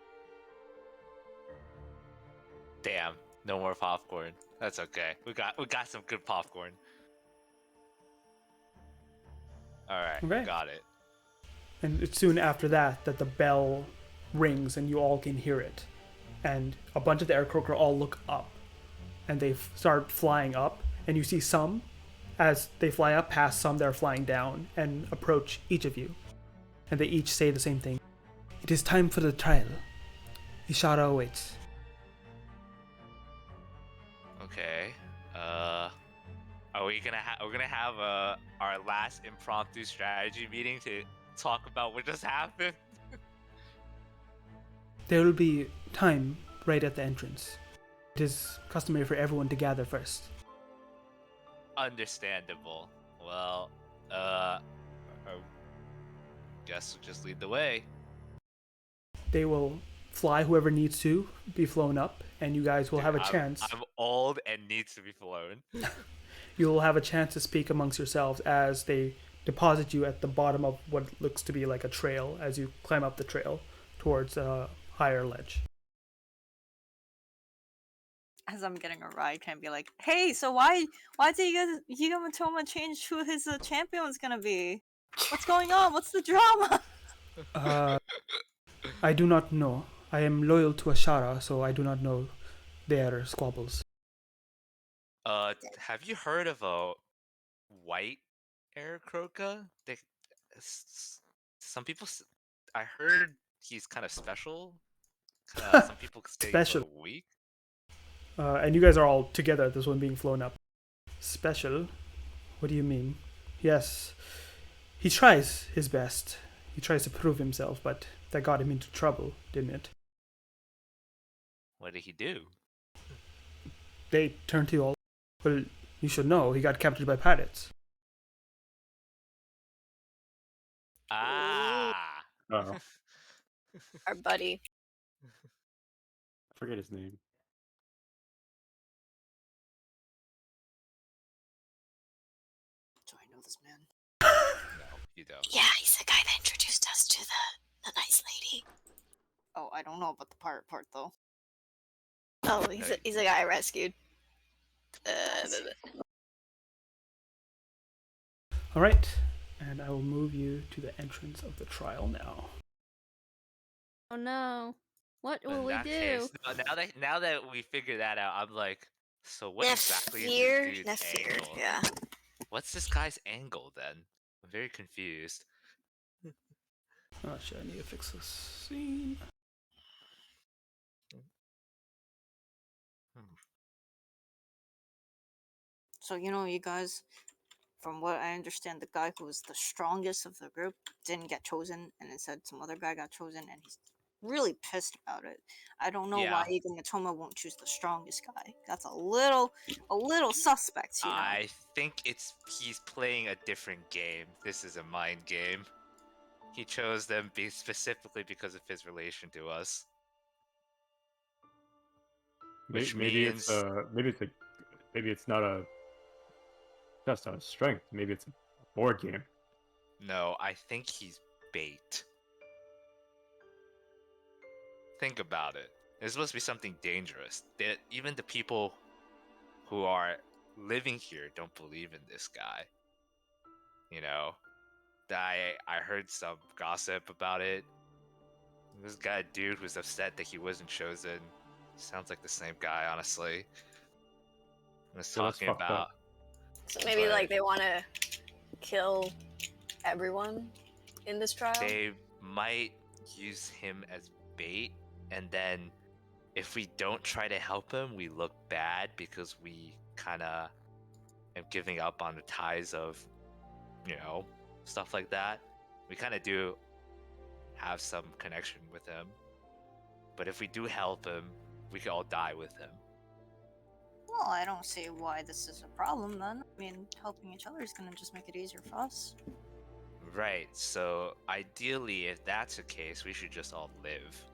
Damn, no more popcorn. That's okay. We got some good popcorn. All right, Okay. got it. And it's soon after that the bell rings and you all can hear it. And a bunch of the Aircroaker all look up. And they start flying up. And you see some, as they fly up past some that are flying down and approach each of you. And they each say the same thing. It is time for the trial. Ishara awaits. Okay. Are we gonna have our last impromptu strategy meeting to talk about what just happened? There will be time right at the entrance. It is customary for everyone to gather first. Understandable. Well, guess we'll just lead the way. They will fly whoever needs to be flown up, and you guys will have a chance. I'm old and needs to be flown. You will have a chance to speak amongst yourselves as they deposit you at the bottom of what looks to be like a trail as you climb up the trail towards a higher ledge. As I'm getting a ride, can I be like, hey, so why did Higa Matoma change who his champion was gonna be? What's going on? What's the drama? I do not know. I am loyal to Ashara, so I do not know their squabbles. Have you heard of a white Aircroaker? Some people, I heard he's kind of special. Some people say Special. he's a little weak. And you guys are all together at this one being flown up. Special? What do you mean? Yes, he tries his best. He tries to prove himself, but that got him into trouble, didn't it? What did he do? They turned to you all. Well, you should know, he got captured by pirates. Ah. Oh, Our buddy. I forget his name. Do I know this man? No, you don't. Yeah, he's the guy that introduced us to the nice lady. Oh, I don't know about the pirate part though. Oh, he's a guy I rescued. Alright, and I will move you to the entrance of the trial now. Oh no. What will In we that do? case, now that we figured that out, I'm like, so what exactly Fear, is this the dude's fear, angle? yeah. What's this guy's angle then? I'm very confused. Oh shit, I need to fix this scene. So you guys, from what I understand, the guy who was the strongest of the group didn't get chosen, and instead some other guy got chosen, and he's really pissed about it. I don't know why Yeah. Iga Matoma won't choose the strongest guy. That's a little suspect, I think he's playing a different game. This is a mind game. He chose them specifically because of his relation to us. Which Maybe means maybe it's not just a strength. Maybe it's a board game. no, I think he's bait. Think about it. There's supposed to be something dangerous. That even the people who are living here don't believe in this guy. You know, I heard some gossip about it. This guy, dude, who's upset that he wasn't chosen. Sounds like the same guy, honestly. I was Well, that's talking fucked about. up. So maybe But- like they want to kill everyone in this trial. They might use him as bait and then if we don't try to help him, we look bad because we kind of am giving up on the ties of, stuff like that. We kind of do have some connection with him, but if we do help him, we could all die with him. Well, I don't see why this is a problem then. I mean, helping each other is gonna just make it easier for us. Right, so ideally, if that's the case, we should just all live.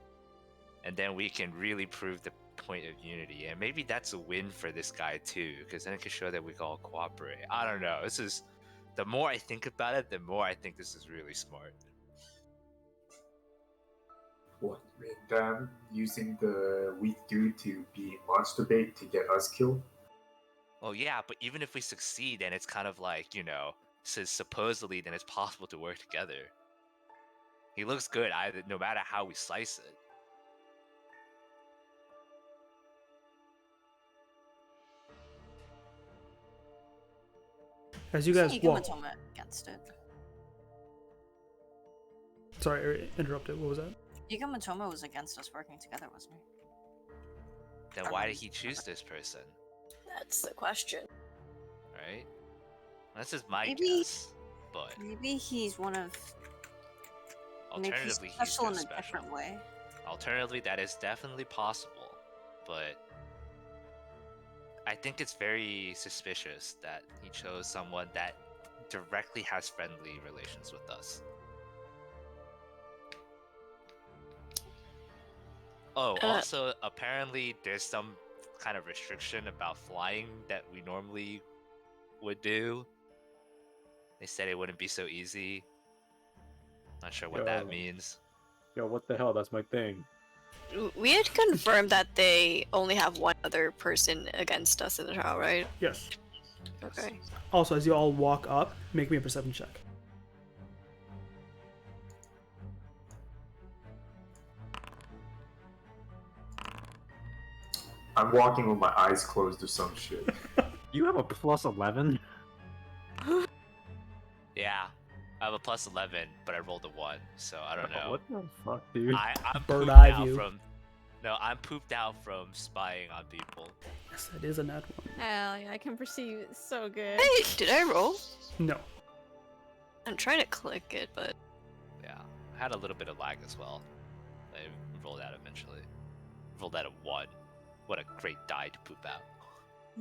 And then we can really prove the point of unity. And maybe that's a win for this guy too, because then it can show that we can all cooperate. I don't know. The more I think about it, the more I think this is really smart. What, I mean, them using the weak dude to be monster bait to get us killed? Well, yeah, but even if we succeed, then it's kind of like, supposedly, then it's possible to work together. He looks good, no matter how we slice it. As you guys walk. Yugamatoma against it. Sorry, I interrupted. What was that? Yugamatoma was against us working together, wasn't he? Then why did he choose this person? That's the question. Right? This is my Maybe- guess, but Maybe he's one of. Maybe he's alternatively, he's special in just a special. different way. Alternatively, that is definitely possible, but I think it's very suspicious that he chose someone that directly has friendly relations with us. Oh, also, apparently there's some kind of restriction about flying that we normally would do. They said it wouldn't be so easy. Not sure what that Yo. means. Yo, what the hell? That's my thing. We had confirmed that they only have one other person against us in the trial, right? Yes. Okay. Also, as you all walk up, make me a perception check. I'm walking with my eyes closed or some shit. You have a plus 11? Yeah, I have a plus 11, but I rolled a 1, so I don't know. What the fuck, dude? I'm Bird pooped eye out view. from. No, I'm pooped out from spying on people. Yes, that is a nat one. Hell yeah, I can perceive it so good. Hey, did I roll? No. I'm trying to click it, but Yeah, I had a little bit of lag as well. I rolled out eventually. Rolled out a 1. What a great die to poop out.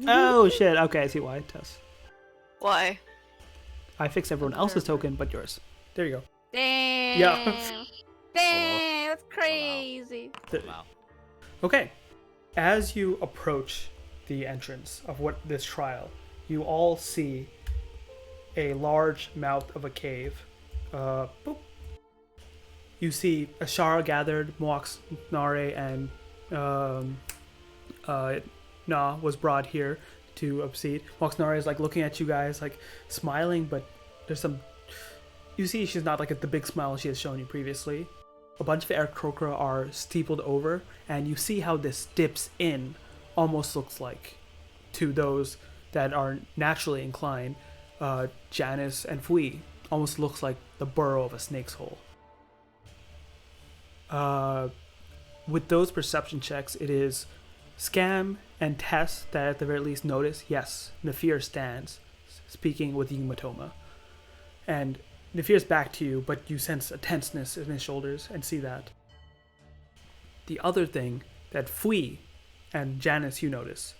Oh shit. Okay, I see why. Tess. why? I fixed everyone else's token, but yours. There you go. Damn. Yeah. Damn, that's crazy. I'm out. Okay. As you approach the entrance of this trial, you all see a large mouth of a cave. Boop. You see Ashara gathered, Mox, Nare, and Na was brought here to obsede. Mox Nare is like looking at you guys, like smiling, but there's some. You see, she's not like at the big smile she has shown you previously. A bunch of Aarakocra are steepled over, and you see how this dips in, almost looks like, to those that are naturally inclined. Janice and Fui almost looks like the burrow of a snake's hole. With those perception checks, it is Scam and Tess that at the very least notice, yes, Nafir stands, speaking with Yugamatoma. And Nafir's back to you, but you sense a tenseness in his shoulders and see that. The other thing that Fui and Janice you notice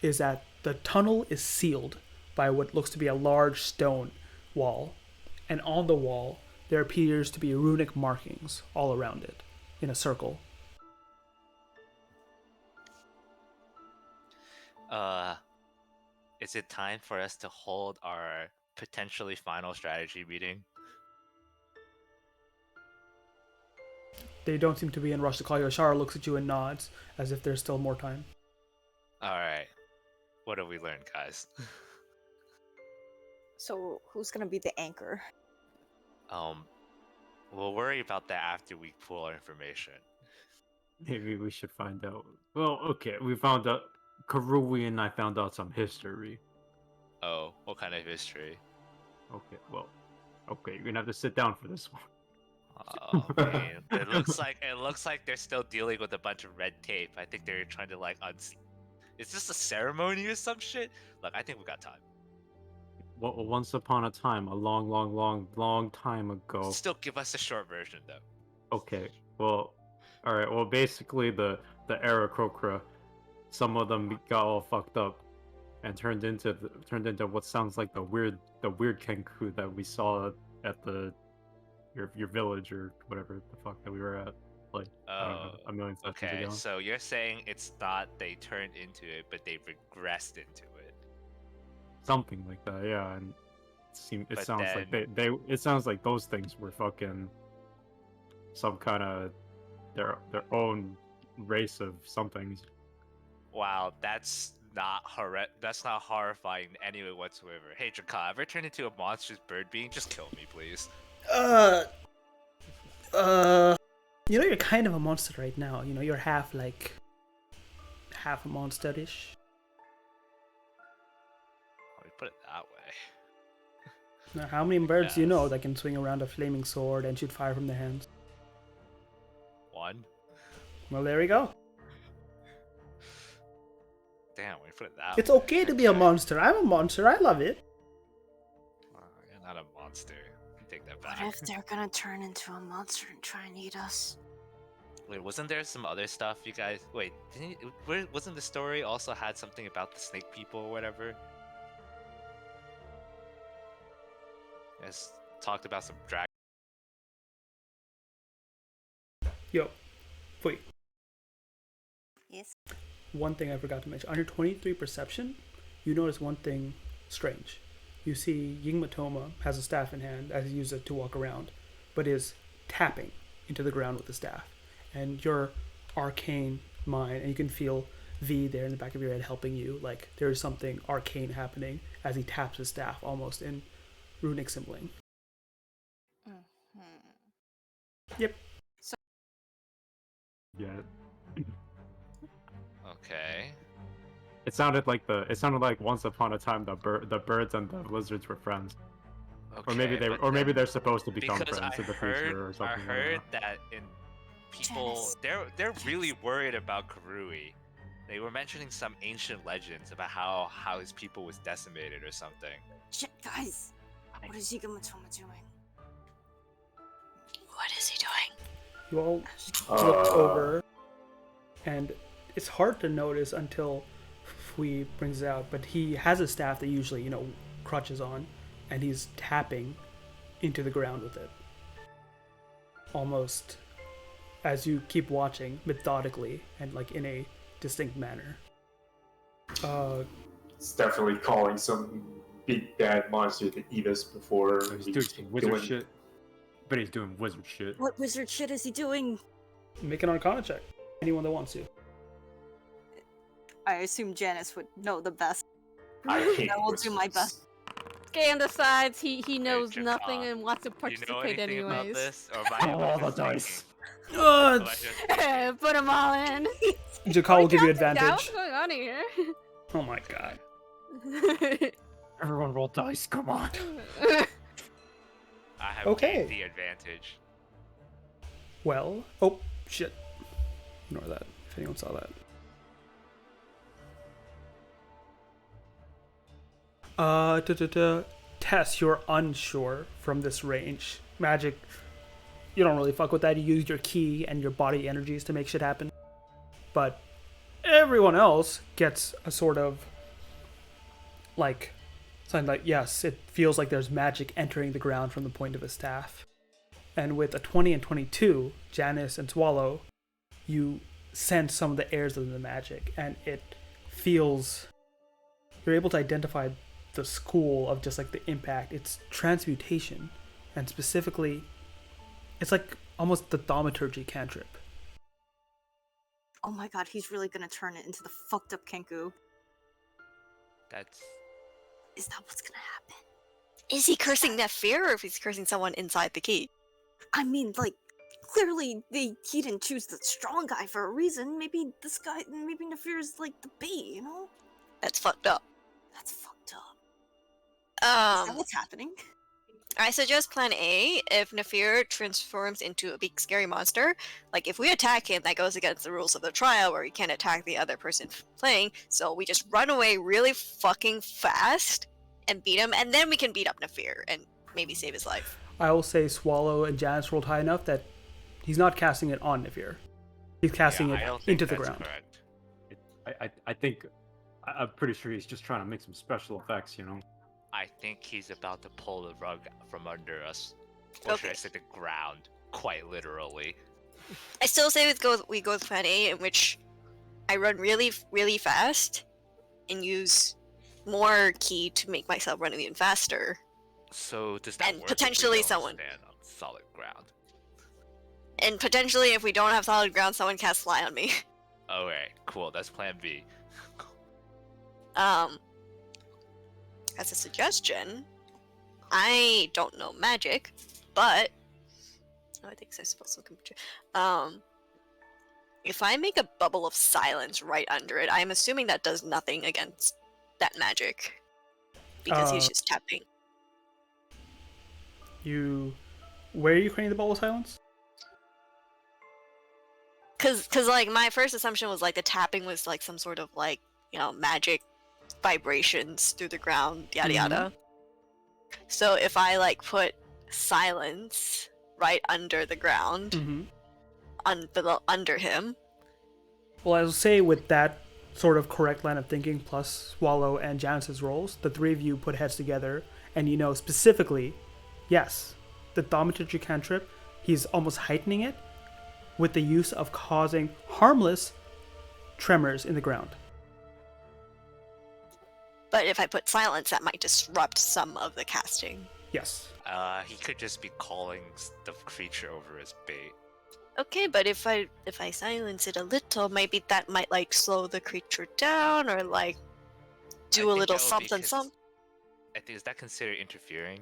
is that the tunnel is sealed by what looks to be a large stone wall, and on the wall there appears to be runic markings all around it, in a circle. Is it time for us to hold our potentially final strategy meeting? They don't seem to be in a rush to call you. Ashara looks at you and nods, as if there's still more time. Alright. What have we learned, guys? So who's gonna be the anchor? We'll worry about that after we pull our information. Maybe we should find out. Well, okay, we found out. Karui and I found out some history. Oh, what kind of history? Okay, well, okay, you're gonna have to sit down for this one. Oh man, it looks like they're still dealing with a bunch of red tape. I think they're trying to like Is this a ceremony or some shit? Look, I think we got time. Well, once upon a time, a long time ago. Still give us a short version though. Okay, well, all right. Well, basically, the Aarakocra, some of them got all fucked up, and turned into what sounds like the weird Kenku that we saw at your village or whatever the fuck that we were at, like I don't know, a million sessions Okay, ago. so you're saying it's not they turned into it, but they regressed into it. Something like that, yeah. And it But sounds like then- it sounds like those things were fucking some kind of their own race of something. Wow, that's not horrifying in any way whatsoever. Hey, Draka, ever turned into a monstrous bird being? Just kill me, please. You know, you're kind of a monster right now. You know, you're half a monster-ish. Let me put it that way. Now, how many birds do you know Yes. that can swing around a flaming sword and shoot fire from their hands? One. Well, there we go. Damn, we put it that It's way. okay to be a monster. I'm a monster. I love it. You're not a monster. You take that What back. if they're gonna turn into a monster and try and eat us? Wait, wasn't there some other stuff you guys? Wait, wasn't the story also had something about the snake people or whatever? Yes, talked about some drag. Yo, wait. Yes. One thing I forgot to mention. On your 23 perception, you notice one thing strange. You see Ying Matoma has a staff in hand as he uses it to walk around, but is tapping into the ground with the staff. And your arcane mind, and you can feel V there in the back of your head helping you. Like there's something arcane happening as he taps his staff almost in runic symboling. Yep. Yeah. Okay. It sounded like once upon a time the birds and the lizards were friends. Okay. Or maybe they're supposed to become because friends in the future or something. I heard that in people they're really worried about Karui. They were mentioning some ancient legends about how his people was decimated or something. Shit, guys! What is Yigamatoma doing? What is he doing? You all look over, and it's hard to notice until Fui brings it out, but he has a staff that usually, crutches on, and he's tapping into the ground with it. Almost as you keep watching, methodically, and like in a distinct manner. It's definitely calling some big bad monster to eat us before He's we doing some wizard shit. But he's doing wizard shit. What wizard shit is he doing? Make an Arcana check. Anyone that wants to. I assume Janice would know the best. I hate I will do my wizards. best. Scan decides he knows Japan, nothing and wants to Do you know participate anything about anyways. this? Or am I Roll the just dice. thinking? Am I just thinking? Put them all in. Jakal will give you Yeah, advantage. what's going on here? Oh my god. Everyone roll dice, come on. I have Okay. gained the advantage. Well, oh shit. Ignore that, if anyone saw that. Tess, you're unsure from this range. Magic, you don't really fuck with that. You use your ki and your body energies to make shit happen. But everyone else gets a sort of like something like, yes, it feels like there's magic entering the ground from the point of a staff. And with a 20 and 22, Janice and Swallow, you sense some of the airs of the magic, and it feels, you're able to identify the school of just like the impact. It's transmutation, and specifically, it's like almost the thaumaturgy cantrip. Oh my god, he's really gonna turn it into the fucked up Kenku. Is that what's gonna happen? Is he cursing Nephir or if he's cursing someone inside the key? I mean, like, clearly he didn't choose the strong guy for a reason. Maybe this guy, maybe Nephir is like the bait, you know? That's fucked up. That's fucked up. Is that Um, what's happening? I suggest plan A. If Nafir transforms into a big scary monster, like if we attack him, that goes against the rules of the trial where we can't attack the other person playing, so we just run away really fucking fast and beat him, and then we can beat up Nafir and maybe save his life. I will say Swallow and Janice rolled high enough that he's not casting it on Navir. He's casting Yeah, it I don't think into the that's ground. correct. I think I'm pretty sure he's just trying to make some special effects, you know. I think he's about to pull the rug from under us. Or should I Okay. say the ground? Quite literally. I still say we go with plan A, in which I run really, really fast and use more ki to make myself run even faster. So does that And work if we potentially don't someone- stand on solid ground? And potentially, if we don't have solid ground, someone casts fly on me. Okay, cool. That's plan B. As a suggestion, I don't know magic, but I think I'm supposed to computer. If I make a bubble of silence right under it, I'm assuming that does nothing against that magic because he's just tapping. Where are you creating the bubble of silence? Cause like my first assumption was like the tapping was like some sort of like magic vibrations through the ground, yada yada. So if I like put silence right under the ground, under him. Well, I will say with that sort of correct line of thinking, plus Swallow and Janice's rolls, the three of you put heads together, and you know specifically, yes, the thaumaturgy cantrip, he's almost heightening it with the use of causing harmless tremors in the ground. But if I put silence, that might disrupt some of the casting. Yes. He could just be calling the creature over his bait. Okay, but if I silence it a little, maybe that might like slow the creature down or like do a little something. I think is that considered interfering?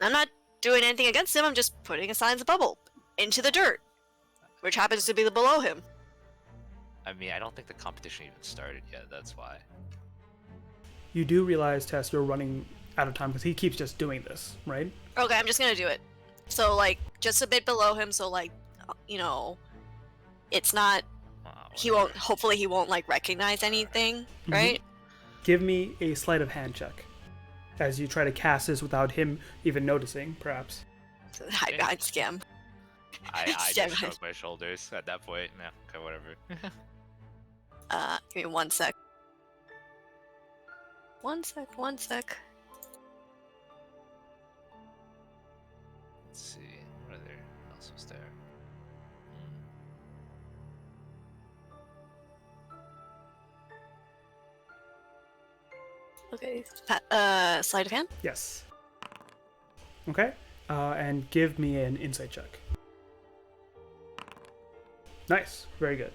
I'm not doing anything against him. I'm just putting a silence bubble into the dirt, which happens to be below him. I mean, I don't think the competition even started yet. That's why. You do realize, Tess, you're running out of time because he keeps just doing this, right? Okay, I'm just gonna do it. So like just a bit below him, so like it's not. He won't. Hopefully, he won't like recognize anything, right? Give me a sleight of hand check as you try to cast this without him even noticing, perhaps. Hide behind scam. I just shrug my shoulders at that point. Yeah, okay, whatever. Give me 1 sec. 1 sec. 1 sec. Let's see. What else was there? Okay. Sleight of hand. Yes. Okay. And give me an insight check. Nice. Very good.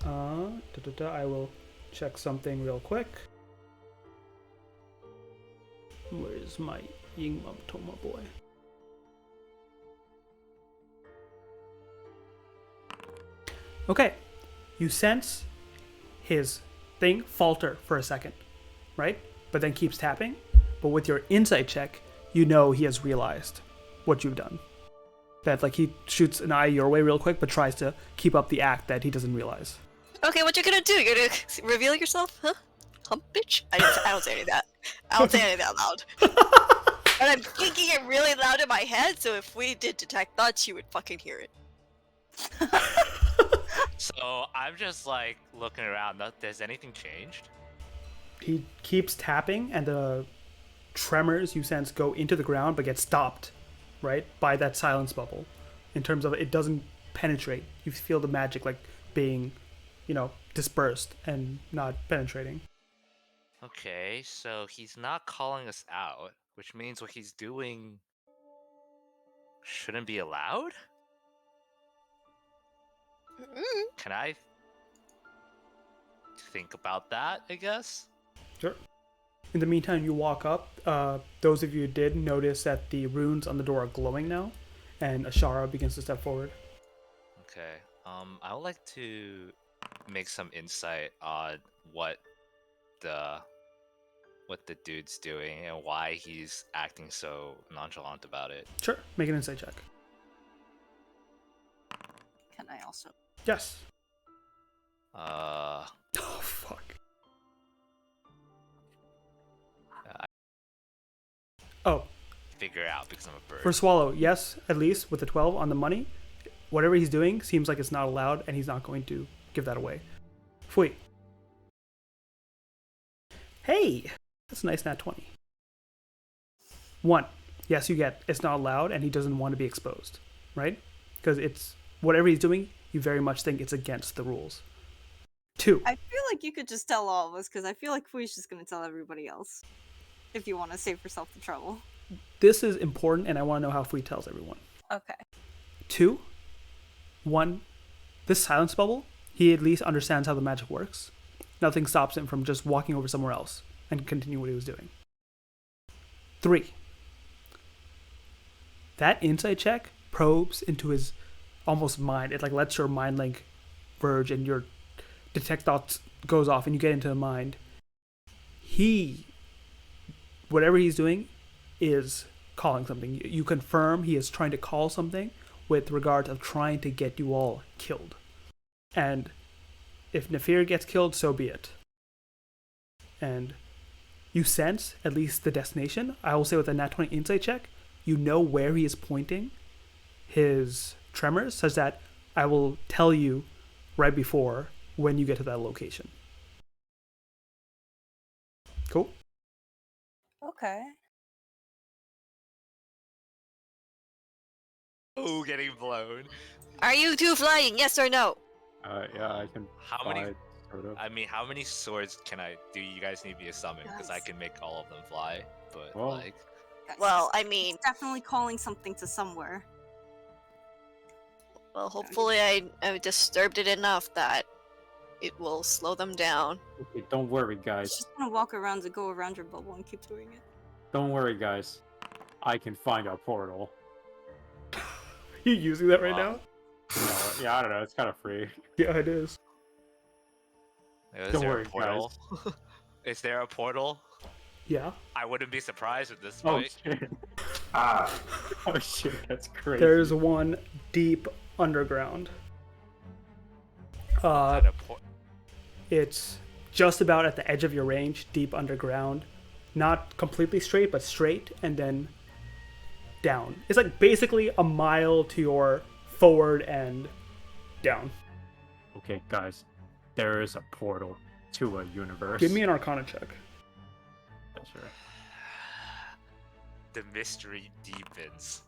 I will check something real quick. Where's my Yingma Toma boy? Okay. You sense his thing falter for a second, right? But then keeps tapping. But with your insight check, you know he has realized what you've done. That like he shoots an eye your way real quick, but tries to keep up the act that he doesn't realize. Okay, what you gonna do? You're gonna reveal yourself, huh? Hump bitch? I don't say any of that. I don't say any of that loud. But I'm thinking it really loud in my head, so if we did detect thoughts, you would fucking hear it. So I'm just like looking around. Has anything changed? He keeps tapping, and the tremors you sense go into the ground, but get stopped, right, by that silence bubble. In terms of it doesn't penetrate. You feel the magic like being, dispersed and not penetrating. Okay, so he's not calling us out, which means what he's doing shouldn't be allowed? Can I think about that, I guess? Sure. In the meantime, you walk up. Those of you who did notice that the runes on the door are glowing now, and Ashara begins to step forward. Okay. I would like to make some insight on what the what the dude's doing and why he's acting so nonchalant about it. Sure. Make an insight check. Can I also? Yes. Uh, Oh, fuck. Oh, figure out because I'm a bird. for Swallow, yes, at least with the 12 on the money. Whatever he's doing seems like it's not allowed, and he's not going to give that away. Fui. Hey! That's a nice nat 20. 1. Yes, you get it's not allowed, and he doesn't want to be exposed. Right? Because it's whatever he's doing, you very much think it's against the rules. 2. I feel like you could just tell all of us, because I feel like Fui's just gonna tell everybody else. If you want to save yourself the trouble. This is important, and I want to know how Fui tells everyone. Okay. 2. 1. This silence bubble, he at least understands how the magic works. Nothing stops him from just walking over somewhere else and continue what he was doing. 3. That insight check probes into his almost mind. It like lets your mind link verge and your detect thoughts goes off and you get into the mind. Whatever he's doing is calling something. You confirm he is trying to call something with regard of trying to get you all killed. And if Nefir gets killed, so be it. And you sense at least the destination. I will say with a nat 20 insight check, you know where he is pointing his tremors, such that I will tell you right before when you get to that location. Cool? Okay. Oh, getting blown. Are you two flying? Yes or no? Yeah, I can. How many? fly, sort of. I mean, how many swords do you guys need me to summon? Because I Guys. can make all of them fly. But Well, like, Guys, Well, I it's mean, definitely calling something to somewhere. well, hopefully I disturbed it enough that it will slow them down. Okay, don't worry, It's guys. just gonna walk around and go around your bubble and keep doing it. Don't worry, guys. I can find a portal. You using that right Wow. now? No, yeah, I don't know. It's kind of free. Yeah, it is. is Don't there worry, a portal? Is there a portal? Yeah. I wouldn't be surprised at this Oh point. shit! Ah, Oh shit! That's crazy. There's one deep underground. At a It's just about at the edge of your range, deep underground. Not completely straight, but straight, and then down. It's like basically a mile to your forward and down. Okay, guys, there is a portal to a universe. Give me an Arcana check. Yeah, sure. The mystery deepens.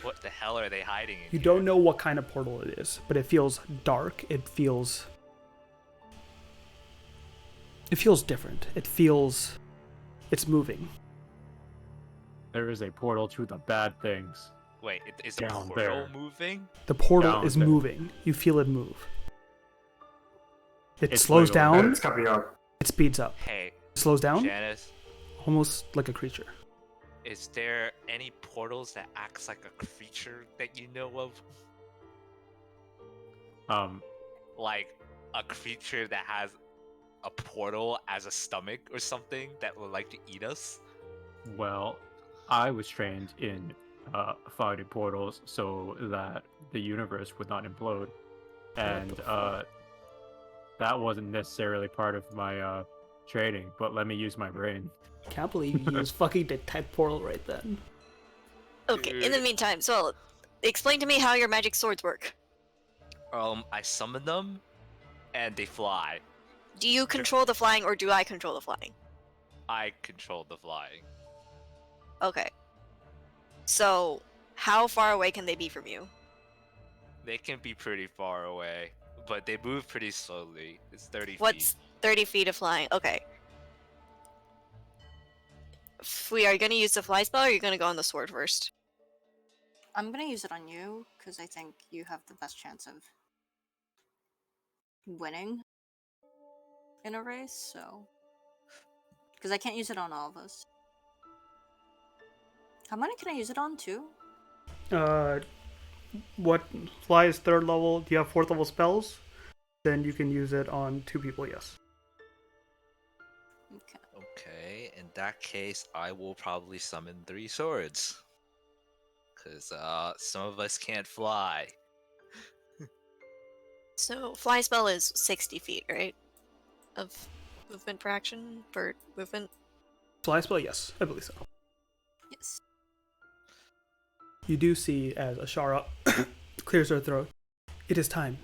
What the hell are they hiding in You here? don't know what kind of portal it is, but it feels dark. It feels different. It's moving. There is a portal to the bad things. Wait, is the Down portal there. moving? The portal Down is there. moving. You feel it move. It It's slows wiggle. down. it's coming up. It speeds up. Hey, It slows down. Janice, Almost like a creature. is there any portals that acts like a creature that you know of? Like a creature that has a portal as a stomach or something that would like to eat us? Well, I was trained in fighting portals so that the universe would not implode, and that wasn't necessarily part of my training. But let me use my brain. Can't believe you used fucking detect portal right then. Okay, in the Dude. meantime, so explain to me how your magic swords work. I summon them, and they fly. Do you control the flying or do I control the flying? I control the flying. Okay. So, how far away can they be from you? They can be pretty far away, but they move pretty slowly. It's 30 What's feet. 30 feet of flying? Okay. Are you gonna use the fly spell or are you gonna go on the sword first? I'm gonna use it on you because I think you have the best chance of winning in a race. So, because I can't use it on all of us. How many can I use it on? 2? What fly is 3rd level? Do you have 4th level spells? Then you can use it on 2 people. Yes. Okay. Okay, in that case, I will probably summon 3 swords. Because some of us can't fly. So fly spell is 60 feet, right? Of movement per action per movement. Fly spell, yes, I believe so. Yes. You do see as Ashara clears her throat. It is time.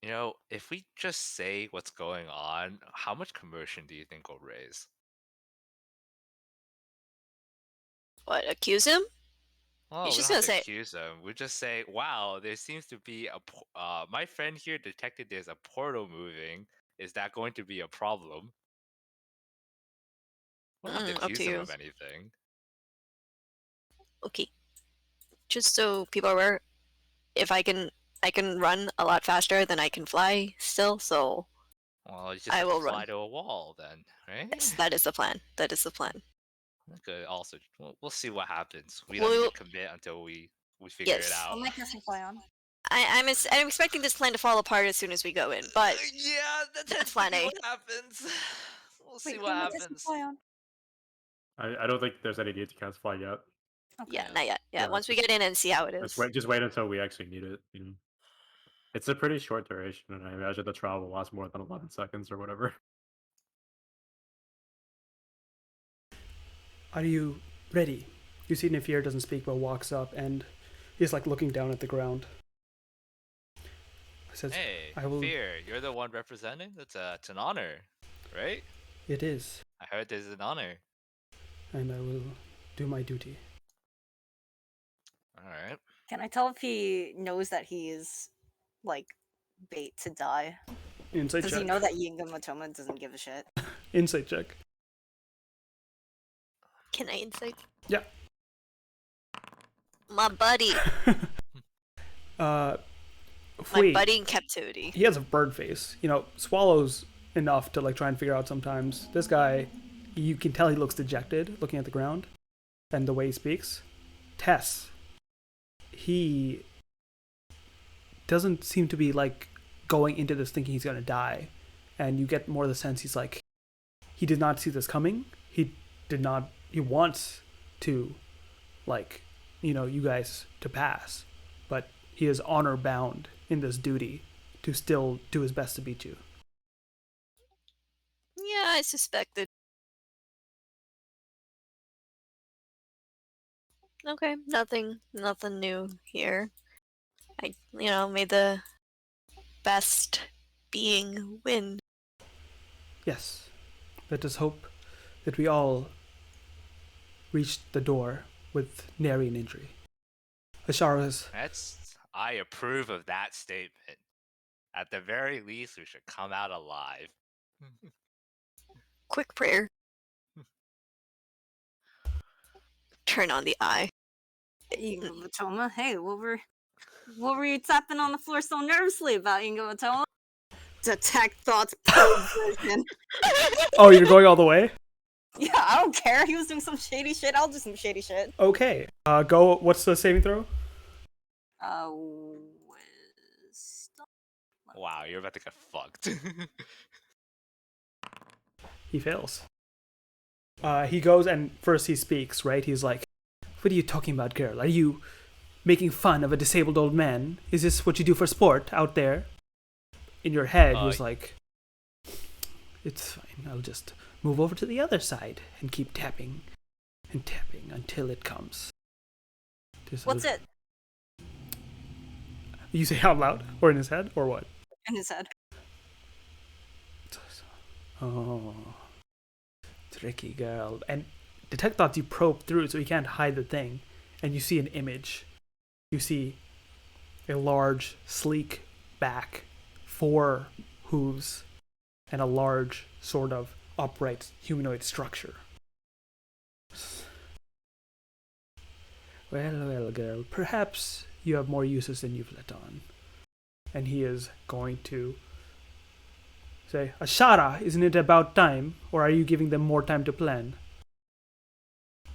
You know, if we just say what's going on, how much commotion do you think will raise? What? Accuse him? Well, He's we just don't have gonna to say, accuse them. We just say, "Wow, there seems to be my friend here detected there's a portal moving. Is that going to be a problem?" We don't have to Up to accuse them you. of anything. Okay. Just so people are aware, if I can run a lot faster than I can fly still, so Well, you just I have to will fly run. to a wall then, right? Yes, that is the plan. That is the plan. Okay. Also, we'll see what happens. We don't need Well, to commit until we figure it yes. out. I'll make this fly on. I'm expecting this plan to fall apart as soon as we go in, but Yeah, that tends to plan be A. what happens. We'll see Wait, what who make this happens. fly on? I don't think there's any need to cast fly yet. Okay. Yeah, not yet. Yeah, Yeah, once we get in and see how it is. Just wait until we actually need it. You know, it's a pretty short duration, and I imagine the trial will last more than 11 seconds or whatever. Are you ready? You see Nefir doesn't speak but walks up and he's like looking down at the ground. He says, Hey, I will. Fear, you're the one representing? It's an honor, right? It is, I heard this is an honor. and I will do my duty. Alright. Can I tell if he knows that he is like bait to die? Insight Does check. he know that Yinga Matoma doesn't give a shit? Insight check. Can I insight? Yeah. My buddy. My My buddy in captivity. He has a bird face. You know, swallows enough to like try and figure out sometimes. This guy, you can tell he looks dejected looking at the ground and the way he speaks. Tess, he doesn't seem to be like going into this thinking he's going to die. And you get more of the sense he's like, he did not see this coming. He wants to, like, you know, you guys to pass. But he is honor bound in this duty to still do his best to beat you. Yeah, I suspected. Okay, nothing new here. May the best being win. Yes. Let us hope that we all reach the door with nary an injury. Ashara's. I approve of that statement. At the very least, we should come out alive. Quick prayer. Turn on the eye. Yinga Matoma, hey, what were you tapping on the floor so nervously about, Yinga Matoma? Detect thoughts version. Oh, you're going all the way? Yeah, I don't care. He was doing some shady shit. I'll do some shady shit. Okay. Go. What's the saving throw? Wisdom. Wow, you're about to get fucked. He fails. He goes and first he speaks, right? He's like, what are you talking about, girl? Are you making fun of a disabled old man? Is this what you do for sport out there? In your head, he was like, it's fine. I'll just move over to the other side and keep tapping and tapping until it comes. What's it? You say out loud? Or in his head? Or what? In his head. Oh, tricky girl. And detect thoughts, you probe through so you can't hide the thing. And you see an image. You see a large, sleek back, 4 hooves, and a large, sort of upright humanoid structure. Well, girl, perhaps you have more uses than you've let on. And he is going to say, Ashara, isn't it about time? Or are you giving them more time to plan?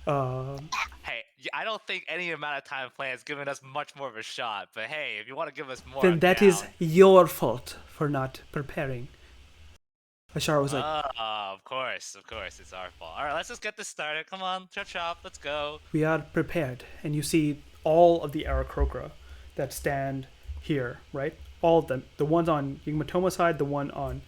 Hey, I don't think any amount of time planned has given us much more of a shot. But hey, if you want to give us more, Then I'm that down. is your fault for not preparing. Ashara was like, of course, it's our fault. All right, let's just get this started. Come on, chop chop, let's go. we are prepared. And you see all of the Aarakocra that stand here, right? All of them. The ones on Yigmatoma's side, the one on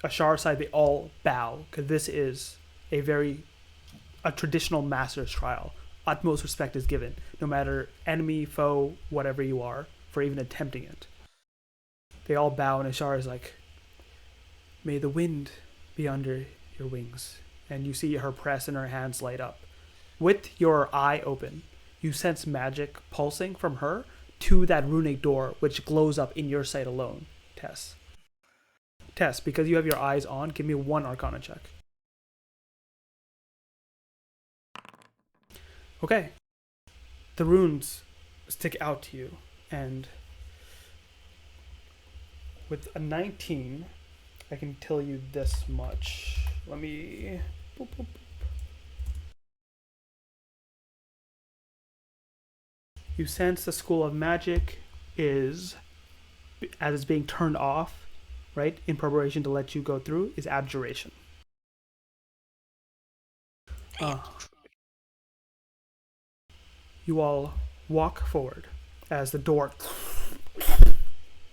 Ashara's side, they all bow, because this is a traditional master's trial. Utmost respect is given, no matter enemy, foe, whatever you are, for even attempting it. They all bow, and Ashara is like, may the wind be under your wings. And you see her press and her hands light up. With your eye open, you sense magic pulsing from her to that runic door, which glows up in your sight alone. Tess, because you have your eyes on, give me one Arcana check. Okay. The runes stick out to you, and with a 19, I can tell you this much. Let me... Boop, boop, boop. You sense the School of Magic is, as it's being turned off, right, in preparation to let you go through, is Abjuration. You all walk forward as the door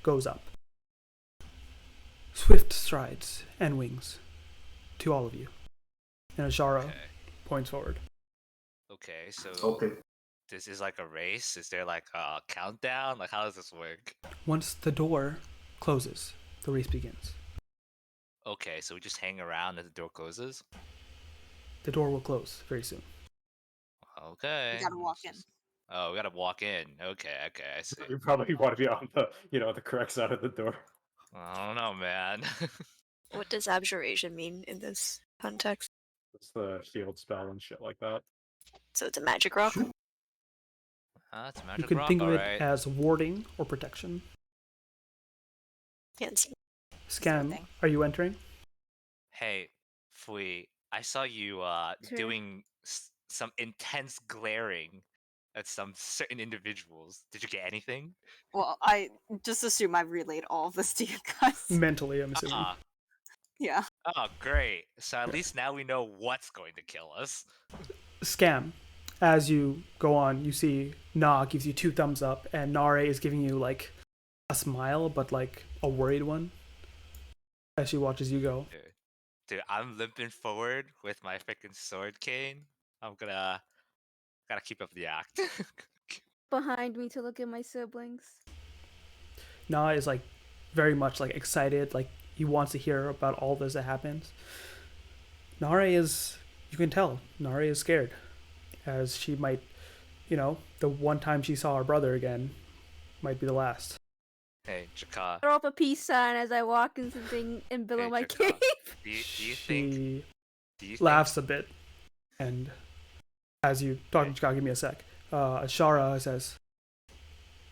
goes up. Swift strides and wings to all of you. And Ashara points forward. Okay, so Okay. this is like a race? Is there like a countdown? Like, how does this work? Once the door closes, the race begins. Okay, so we just hang around as the door closes? The door will close very soon. Okay. You gotta walk in. Oh, we gotta walk in. Okay, I see. You probably want to be on the, the correct side of the door. I don't know, man. What does abjuration mean in this context? It's the shield spell and shit like that. So it's a magic rock? It's a You magic can rock, think of it alright. as warding or protection. Can't see. Scam, thing. are you entering? Hey, Fui, I saw you Sure. doing some intense glaring at some certain individuals. Did you get anything? Well, I just assume I relayed all of this to you guys. Mentally, I'm assuming. Ah, Yeah. oh, great. So at least now we know what's going to kill us. Scam, as you go on, you see Na gives you 2 thumbs up, and Nare is giving you like a smile, but like a worried one, as she watches you go. Dude, I'm limping forward with my freaking sword cane. Gotta keep up the act. Behind me to look at my siblings. Na is like very much like excited, like he wants to hear about all this that happens. Nare is, you can tell, Nare is scared, as she might, the one time she saw her brother again might be the last. Hey, Jaka. Throw up a peace sign as I walk into and below Hey, my Jaka. cave. Do you She think laughs a bit, and as you talk to Jaka, give me a sec. Ashara says,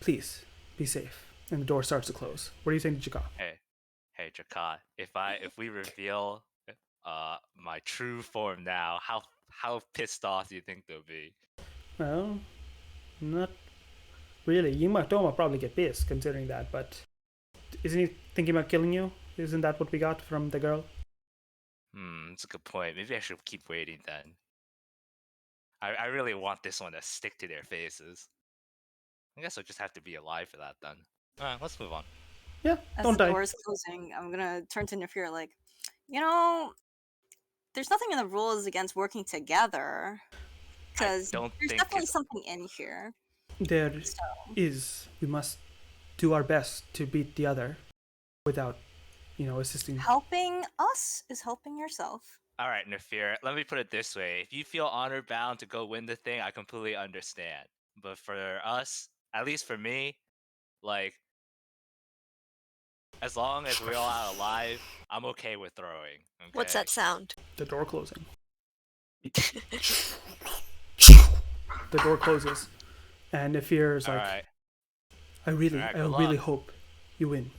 "Please be safe," and the door starts to close. What do you think, Jaka? Hey, Jaka, if we reveal my true form now, how pissed off do you think they'll be? Well, not really. Yigmatomo will probably get pissed considering that, but isn't he thinking about killing you? Isn't that what we got from the girl? That's a good point. Maybe I should keep waiting then. I really want this one to stick to their faces. I guess I'll just have to be alive for that then. Alright, let's move on. Yeah, As don't the die. door is closing, I'm gonna turn to Nafir like, there's nothing in the rules against working together. Because don't there's think definitely it's- something in here. There So, is. We must do our best to beat the other without, assisting. helping us is helping yourself. Alright, Nafir, let me put it this way. If you feel honor bound to go win the thing, I completely understand. But for us, at least for me, like, as long as we're all out alive, I'm okay with throwing. Okay? What's that sound? The door closing. The door closes, and Nafir is like, Alright. I Alright, good really luck. hope you win.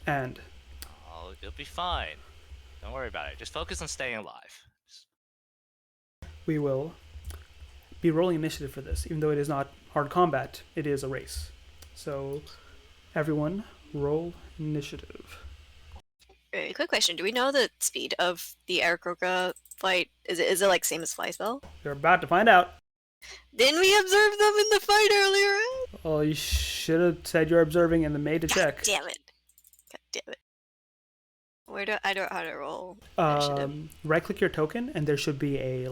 And Oh, it'll be fine. Don't worry about it. Just focus on staying alive. we will be rolling initiative for this, even though it is not hard combat. It is a race. So, everyone, roll initiative. Right, quick question. Do we know the speed of the Aarakocra flight? Is it like same as Flyspell? You're about to find out. Didn't we observe them in the fight earlier? Well, you should have said you're observing and then made a check. Damn it. God damn it. Where do I don't how to roll initiative? Right click your token and there should be a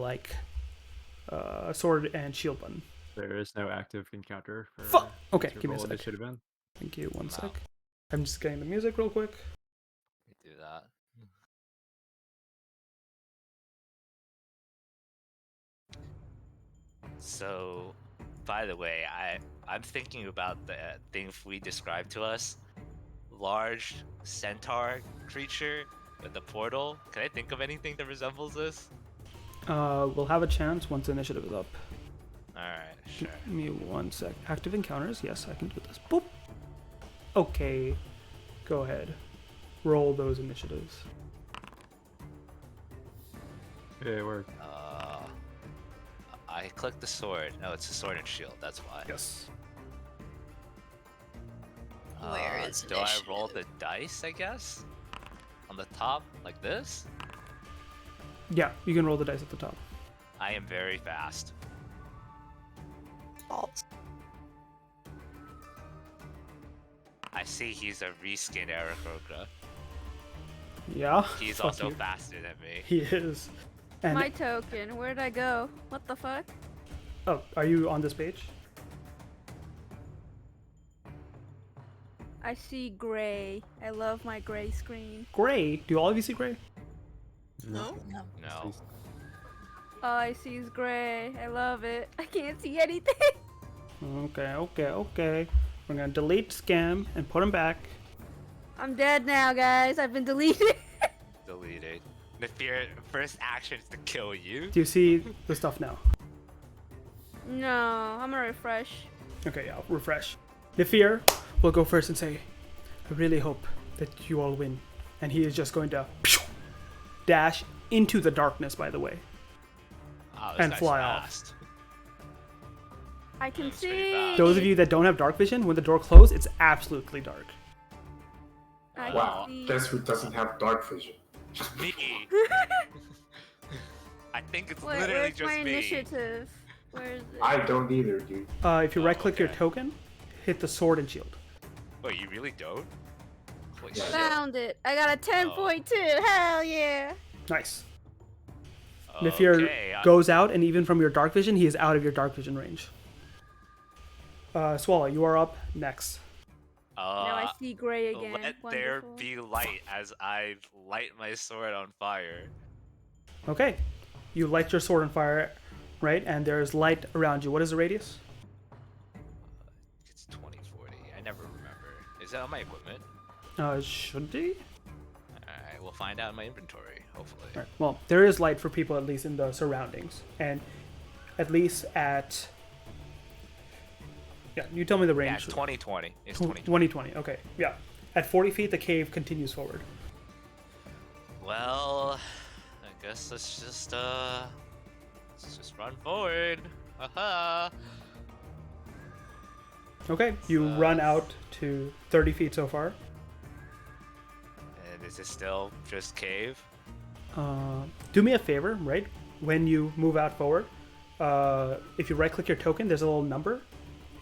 sword and shield button. There is no active encounter for Fuck! Okay, give me a roll sec. initiative in. Thank you, one No. sec. I'm just getting the music real quick. Do that. So, by the way, I'm thinking about the thing we described to us. Large centaur creature with a portal. Can I think of anything that resembles this? We'll have a chance once initiative is up. Alright, sure. Give me one sec. Active encounters? Yes, I can do this. Boop. Okay. Go ahead. Roll those initiatives. Yeah, it worked. I clicked the sword. No, it's a sword and shield. That's why. Yes. Where is Do I roll the dice? I guess on the top like this. Yeah, you can roll the dice at the top. I am very fast. Balls. I see he's a reskinned Aarakocra. Yeah. He's fuck also you. faster than me. He is. And My token. Where'd I go? What the fuck? oh, are you on this page? I see gray. I love my gray screen. Gray. Do all of you see gray? No? No. All I see is gray. I love it. I can't see anything. Okay. We're gonna delete scam and put him back. I'm dead now, guys. I've been deleted. Deleted. Nefir, first action is to kill you. Do you see the stuff now? No, I'm gonna refresh. Okay, yeah, refresh. Nefir will go first and say, I really hope that you all win. And he is just going to dash into the darkness, by the way. Oh, this And guy's fly off. fast. I can That's pretty see. bad. Those of you that don't have dark vision, when the door closes, it's absolutely dark. I Wow, can see. guess who doesn't have dark vision? Me. I think it's Wait, literally where's just my me. initiative? Where is it? I don't either, dude. If you Oh, right click your okay. token, hit the sword and shield. Wait, you really don't? Holy Yeah. shit. Found it. I got a 10.2. Hell yeah. Nice. Nefir Okay, goes out, and even from your dark vision, he is out of your dark vision range. Swallow, you are up next. Now I see gray again. Let there Wonderful. be light as I light my sword on fire. Okay. You light your sword on fire, right? And there's light around you. What is the radius? It's 2040. I never remember. Is that on my equipment? Should be? Alright, we'll find out in my inventory, hopefully. All right. Well, there is light for people, at least in the surroundings. And at least at... Yeah, you tell me the Yeah, range. it's 2020. It's 2020. 2020, okay. Yeah. At 40 feet, the cave continues forward. Well, I guess let's just run forward. Haha. Okay, you run out to 30 feet so far. And is it still just cave? Do me a favor, right? When you move out forward, if you right click your token, there's a little number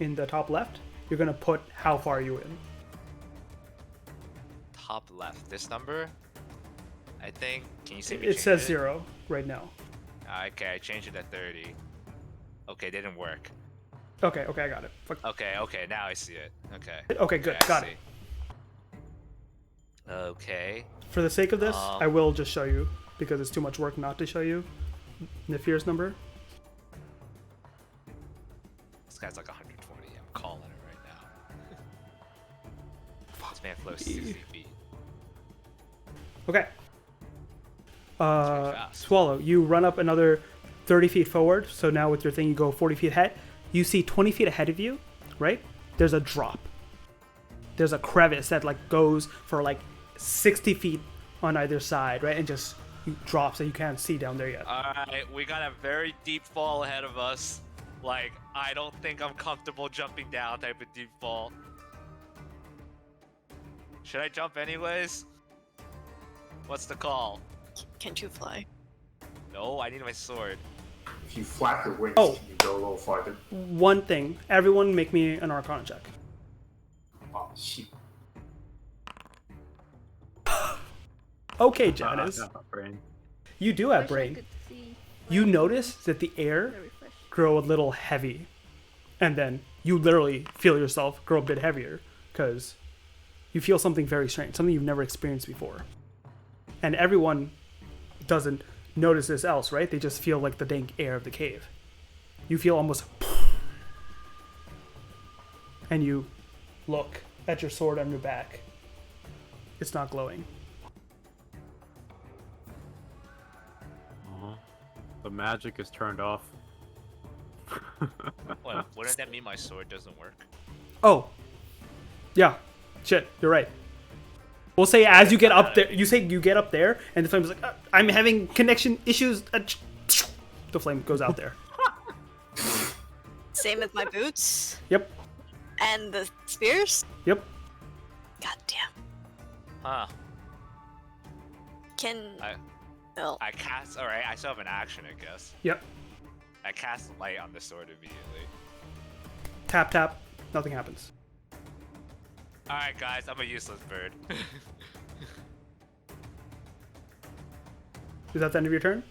in the top left. You're gonna put how far you in. Top left. This number? I think. Can you see me It change says 0 right now. Okay, I changed it to 30. Okay, didn't work. Okay, I got it. Fuck. Okay, now I see it. Okay. Okay, good, I got see. it. Okay. For the sake of this, I will just show you because it's too much work not to show you Nefir's number. This guy's like 120. I'm calling it right now. This man flows 60 feet. Okay. fast. Swallow, you run up another 30 feet forward. So now with your thing, you go 40 feet ahead. You see 20 feet ahead of you, right? There's a drop. There's a crevice that like goes for like 60 feet on either side, right? And just drops that you can't see down there yet. Alright, we got a very deep fall ahead of us. Like, I don't think I'm comfortable jumping down type of deep fall. Should I jump anyways? What's the call? Can't you fly? No, I need my sword. If you flap your wings, Oh. can you go a little farther? One thing. Everyone make me an Arcana check. Oh, shit. Okay, Janice. Brain. You do have Wish I brain. could see You flying. notice that the air Very fresh. grow a little heavy. And then you literally feel yourself grow a bit heavier because you feel something very strange, something you've never experienced before. And everyone doesn't notice this else, right? They just feel like the dank air of the cave. You feel almost... And you look at your sword on your back. It's not glowing. The magic is turned off. Well, wouldn't that mean my sword doesn't work? Oh. Yeah. Shit, you're right. We'll say as you get up there, you say you get up there, and the flame's like, I'm having connection issues. The flame goes out there. Same with my boots Yep. and the spears. Yep. God damn. Huh. Can Bill? I cast. Alright, I still have an action, I guess. Yep. I cast light on the sword immediately. Tap, tap. Nothing happens. Alright, guys, I'm a useless bird. Is that the end of your turn?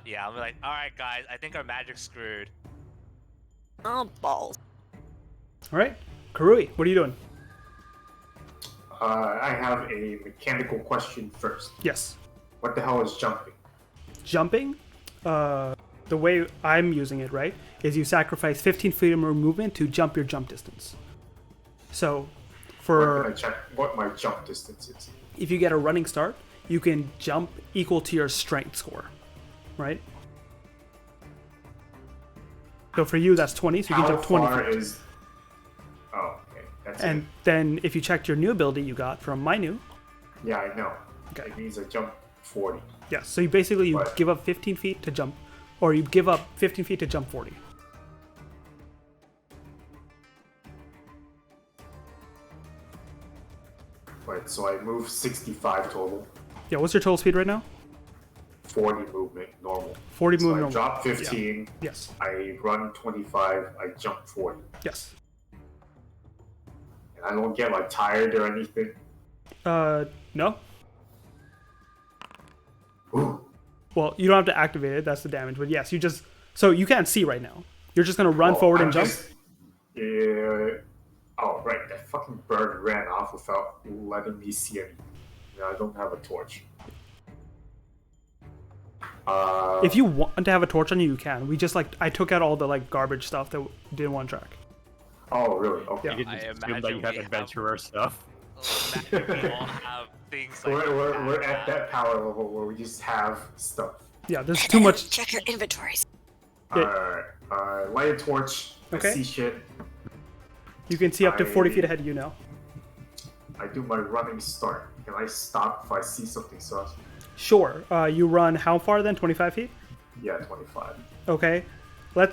Yeah, I'm like, alright, guys, I think our magic's screwed. Oh balls. All right. Karui, what are you doing? I have a mechanical question first. Yes. What the hell is jumping? Jumping, the way I'm using it, right, is you sacrifice 15 feet of movement to jump your jump distance. So, Where can I for check what my jump distance is? if you get a running start, you can jump equal to your strength score, right? So for you, that's 20, so you can How jump 20 far feet. is... Oh, okay. That's And it. then if you checked your new ability you got from my new, Yeah, I know. Okay. It means I jump 40. yeah, so you basically Right. give up 15 feet to jump, or you give up 15 feet to jump 40. Right, so I move 65 total. Yeah, what's your total speed right now? 40 movement, normal. 40 So movement. I drop 15, Yes, I run 25, I jump 40. yes. And I don't get like tired or anything. No. Ooh. Well, you don't have to activate it. That's the damage. But yes, you just... So you can't see right now. You're just going to run Well, forward I'm and jump? just- Yeah. Oh, right. That fucking bird ran off without letting me see anything. And I don't have a torch. If you want to have a torch on you, you can. We just, like... I took out all the, like, garbage stuff that didn't want to track. Oh, really? Okay. Yeah. You can I just assume imagine that you have we have- adventurer stuff. Imagine we all have things like We're at that power level where we just have stuff. Yeah, there's too much... Check your inventories. Yeah. Light a torch. Okay. I see shit. You can see up to 40 I- feet ahead of you now. I do my running start. Can I stop if I see something sus? Sure. You run how far then? 25 feet? Yeah, 25. Okay.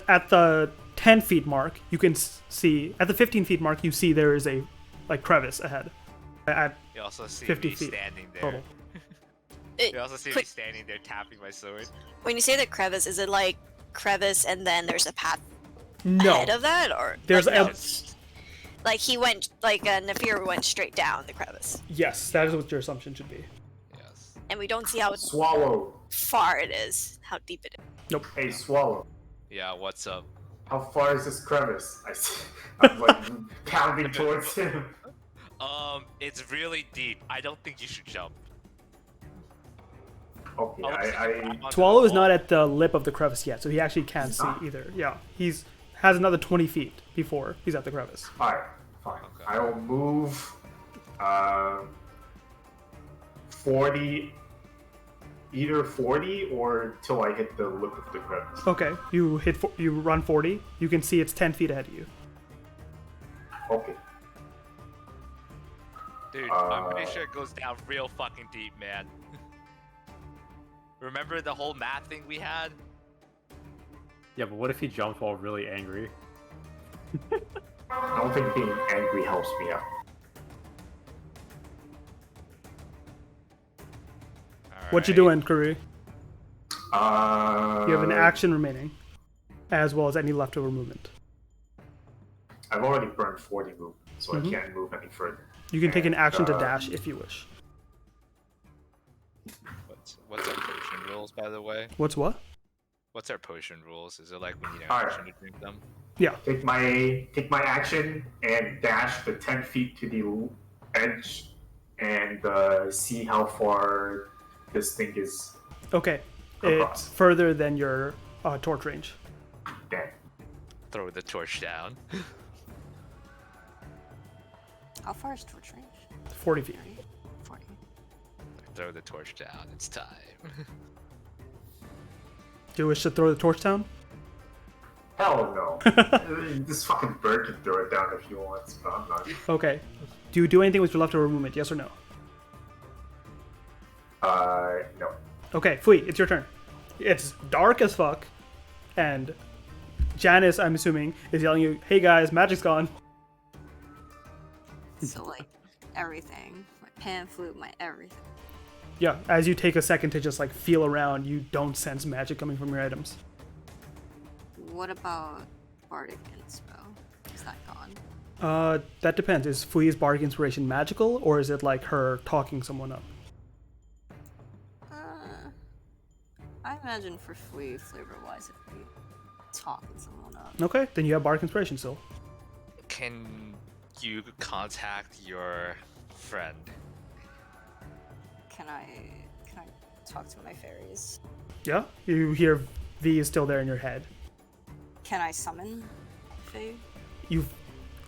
At the 10 feet mark, you can see... At the 15 feet mark, you see there is a, like, crevice ahead. At You also see 50 me feet standing there. total. You also see me Quick- standing there tapping my sword. When you say the crevice, is it like crevice and then there's a path No. ahead of that, or There's like, a... no, like he went like Nafir went straight down the crevice, Yes, that is what your assumption should be. Yes. and we don't see how Swallow. far it is, how deep it is. Nope. Hey, Swallow. Yeah, what's up? How far is this crevice? I see. I'm like pounding towards him. It's really deep. I don't think you should jump. Okay, I'll just I grab onto Swallow the is not wall. at the lip of the crevice yet, so he actually can't see not? either. Yeah, has another 20 feet before he's at the crevice. Alright, fine. Okay. I will move 40, either 40 or till I hit the lip of the crevice. Okay, you run 40. You can see it's 10 feet ahead of you. Okay. Dude, I'm pretty sure it goes down real fucking deep, man. Remember the whole math thing we had? Yeah, but what if he jumps while really angry? I don't think being angry helps me out. What you Alright. doing, Kuri? Uh, You have an action remaining, as well as any leftover movement. I've already burned 40 movement, so Mhm. I can't move any further. You can take an And, action to dash if you wish. What's our potion rules, by the way? What's what? What's our potion rules? Is it like we need an Alright. action to drink them? Yeah. Take my action and dash the 10 feet to the edge and see how far this thing is. Okay. Across. It's further than your torch range. Okay. Throw the torch down. How far is torch range? 40 feet. 40. Throw the torch down. It's time. Do you wish to throw the torch down? Hell no. This fucking bird can throw it down if he wants, but I'm not. Okay. Do you do anything with your leftover movement? Yes or no? No. Okay, Fui, it's your turn. It's dark as fuck, and Janice, I'm assuming, is yelling you, "Hey guys, magic's gone." So like everything, my pan flute, my everything. Yeah, as you take a second to just like feel around, you don't sense magic coming from your items. What about bardic inspo? Is that gone? That depends. Is Fui's bardic inspiration magical, or is it like her talking someone up? I imagine for Fui, flavor-wise, if we talking someone up. Okay, then you have bardic inspiration still. Can you contact your friend? Can I talk to my fairies? Yeah, you hear V is still there in your head. Can I summon Fae? You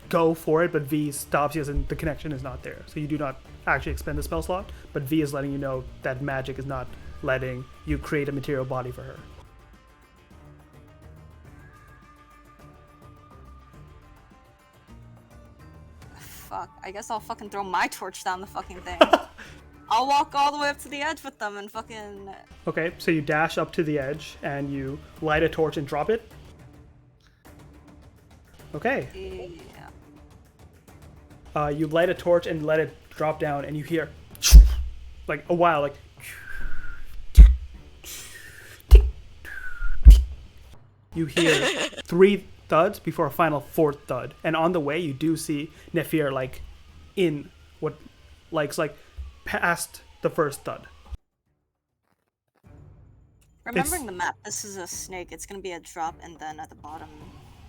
go for it, but V stops you, and the connection is not there. So you do not actually expend the spell slot, but V is letting you know that magic is not letting you create a material body for her. Fuck, I guess I'll fucking throw my torch down the fucking thing. I'll walk all the way up to the edge with them and fucking... Okay, so you dash up to the edge and you light a torch and drop it. Okay. Yeah. You light a torch and let it drop down, and you hear like a while, like you hear 3 thuds before a final 4th thud, and on the way you do see Nephir like in what like past the first thud. Remembering the map, this is a snake. It's gonna be a drop, and then at the bottom,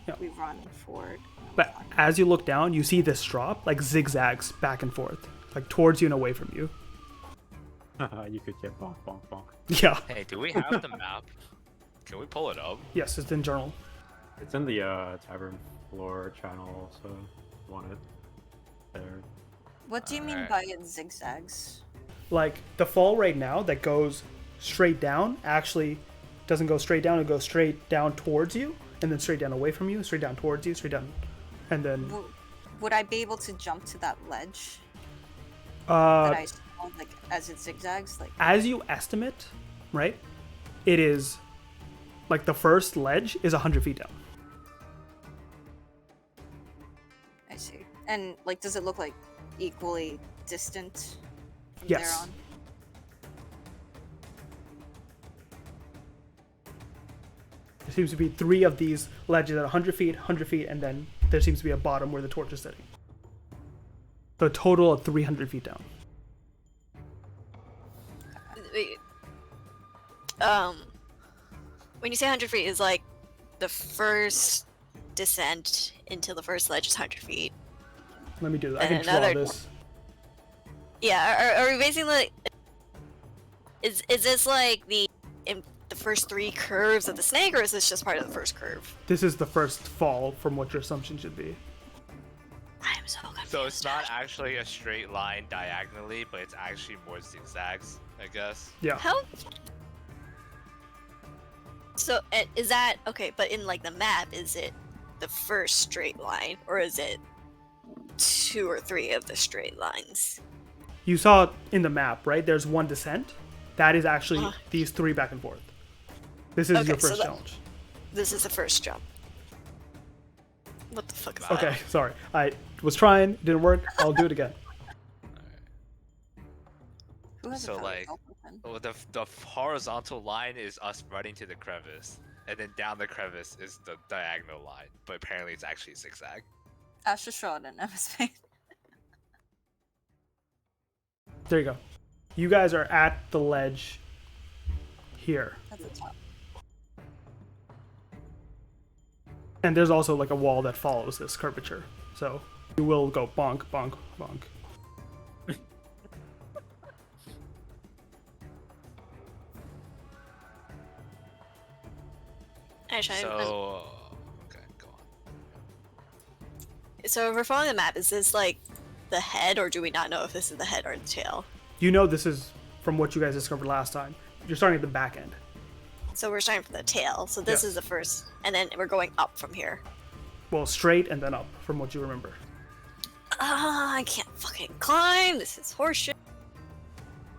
Yeah. we run forward. But as you look down, you see this drop like zigzags back and forth, like towards you and away from you. You could get bonk, bonk, bonk. Yeah. Hey, do we have the map? Can we pull it up? Yes, it's in journal. It's in the tavern floor channel, so you want it there. What do you mean Alright. by it zigzags? Like the fall right now that goes straight down actually doesn't go straight down. It goes straight down towards you, and then straight down away from you, straight down towards you, straight down, and then Would I be able to jump to that ledge uh, that I saw, like, as it zigzags? Like, as you estimate, right? It is like the first ledge is 100 feet down. I see. And, like, does it look, like, equally distant from Yes. there on? There seems to be 3 of these ledges at 100 feet, and then there seems to be a bottom where the torch is sitting. So a total of 300 feet down. Wait. When you say 100 feet, is like the first descent into the first ledge is 100 feet. Let me do that. I And can draw another- this. Yeah, are we basically... Is this like the first 3 curves of the snake, or is this just part of the first curve? This is the first fall from what your assumption should be. I'm so confused. So it's not actually a straight line diagonally, but it's actually more zigzags, I guess. Yeah. How? So is that okay? But in like the map, is it the first straight line, or is it 2 or 3 of the straight lines? You saw in the map, right? There's one descent. That is actually these 3 back and forth. This is Okay, your so first that- challenge. This is the first jump. What the fuck is Wow. that? Okay, sorry. I was trying, didn't work. I'll do it again. Who has So, a power like- help with happen. Well, the horizontal line is us running to the crevice, and then down the crevice is the diagonal line. But apparently, it's actually zigzag. I should show it in MS There you go. You guys are at the ledge here. That's the top. And there's also like a wall that follows this curvature. So you will go bonk, bonk, bonk. Actually, So, okay, go on. so if we're following the map, is this like the head, or do we not know if this is the head or the tail? You know this is from what you guys discovered last time. You're starting at the back end. So we're starting from the tail. So this Yes. is the first, and then we're going up from here. Well, straight and then up from what you remember. I can't fucking climb. This is horseshit.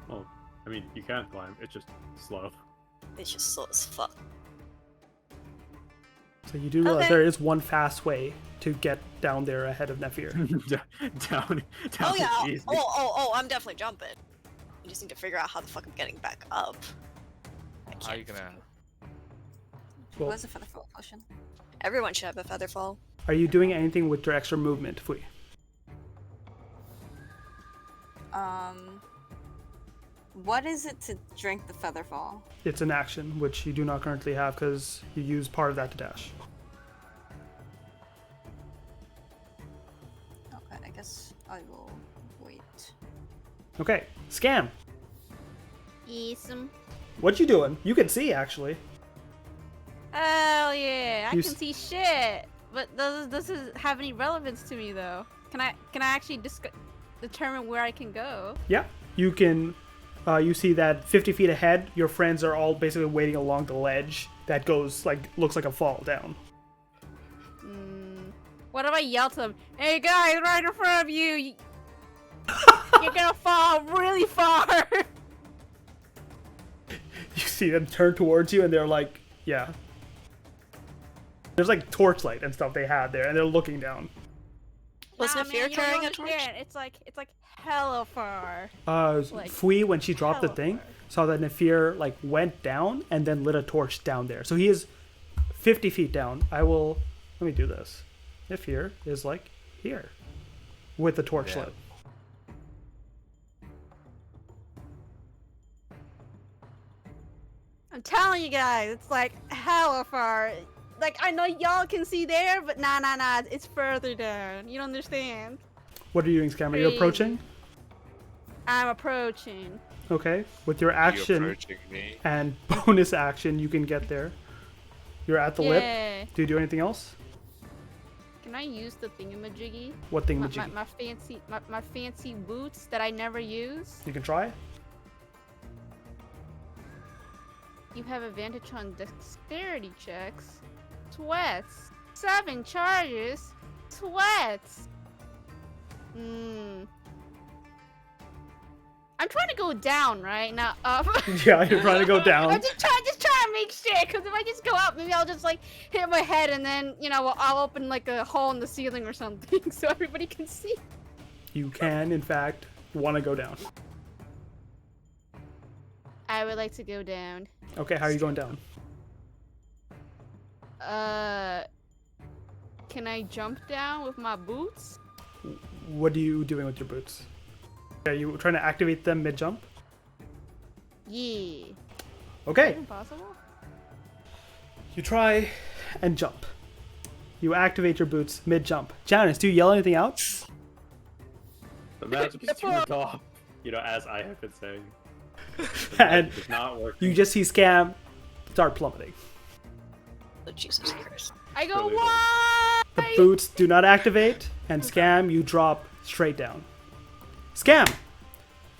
Well, I mean, you can climb. It's just slow. It's just slow as fuck. So you do realize Okay. there is one fast way to get down there ahead of Nephir. down. Oh yeah. is easy. Oh, I'm definitely jumping. I just need to figure out how the fuck I'm getting back up. I How are you can't. gonna? Who Well, was it for the full potion? Everyone should have a feather fall. are you doing anything with your extra movement, Fui? What is it to drink the featherfall? It's an action, which you do not currently have because you use part of that to dash. Okay, I guess I will wait. Okay, Scam. Awesome. What you doing? You can see, actually. Hell yeah! I You can s- see shit. But does this have any relevance to me though? Can I actually determine where I can go? Yeah, you can. You see that 50 feet ahead, your friends are all basically waiting along the ledge that goes looks like a fall down. What if I yell to them? Hey guys, right in front of you! You're gonna fall really far. You see them turn towards you, and they're like, "Yeah." There's like torchlight and stuff they had there, and they're looking down. Was Nah, Nafir man, you don't carrying a torch? understand. It's like hella far. Like, Fui, when she dropped the hella thing, far. saw that Nafir went down and then lit a torch down there. So he is 50 feet down. Let me do this. Nafir is here with the torch Yeah. lit. I'm telling you guys, it's hella far. I know y'all can see there, but nah, it's further down. You don't understand. What are you doing, Scam? Are you Crazy. approaching? I'm approaching. Okay. With your You action approaching me? and bonus action, you can get there. You're at the lip. Yeah. Do you do anything else? Can I use the thingamajiggy? What thing My, would you? my fancy boots that I never use. You can try. You have advantage on dexterity checks. Sweats. 7 charges. Sweats. I'm trying to go down, right? Not up. Yeah, you're trying to go down. I'm just trying to make shit. Because if I just go up, maybe I'll just hit my head, and then I'll open a hole in the ceiling or something, so everybody can see. You can, in fact, want to go down. I would like to go down. Okay, how are you going down? Can I jump down with my boots? What are you doing with your boots? Are you trying to activate them mid-jump? Yeah. Okay, Impossible? you try and jump. You activate your boots mid-jump. Janice, do you yell anything out? The magic is turned off. As I have been saying. And It's not working. you just see Scam start plummeting. Oh, Jesus Christ. I go, Totally what? The boots do not activate, and Scam, you drop straight down. Scam!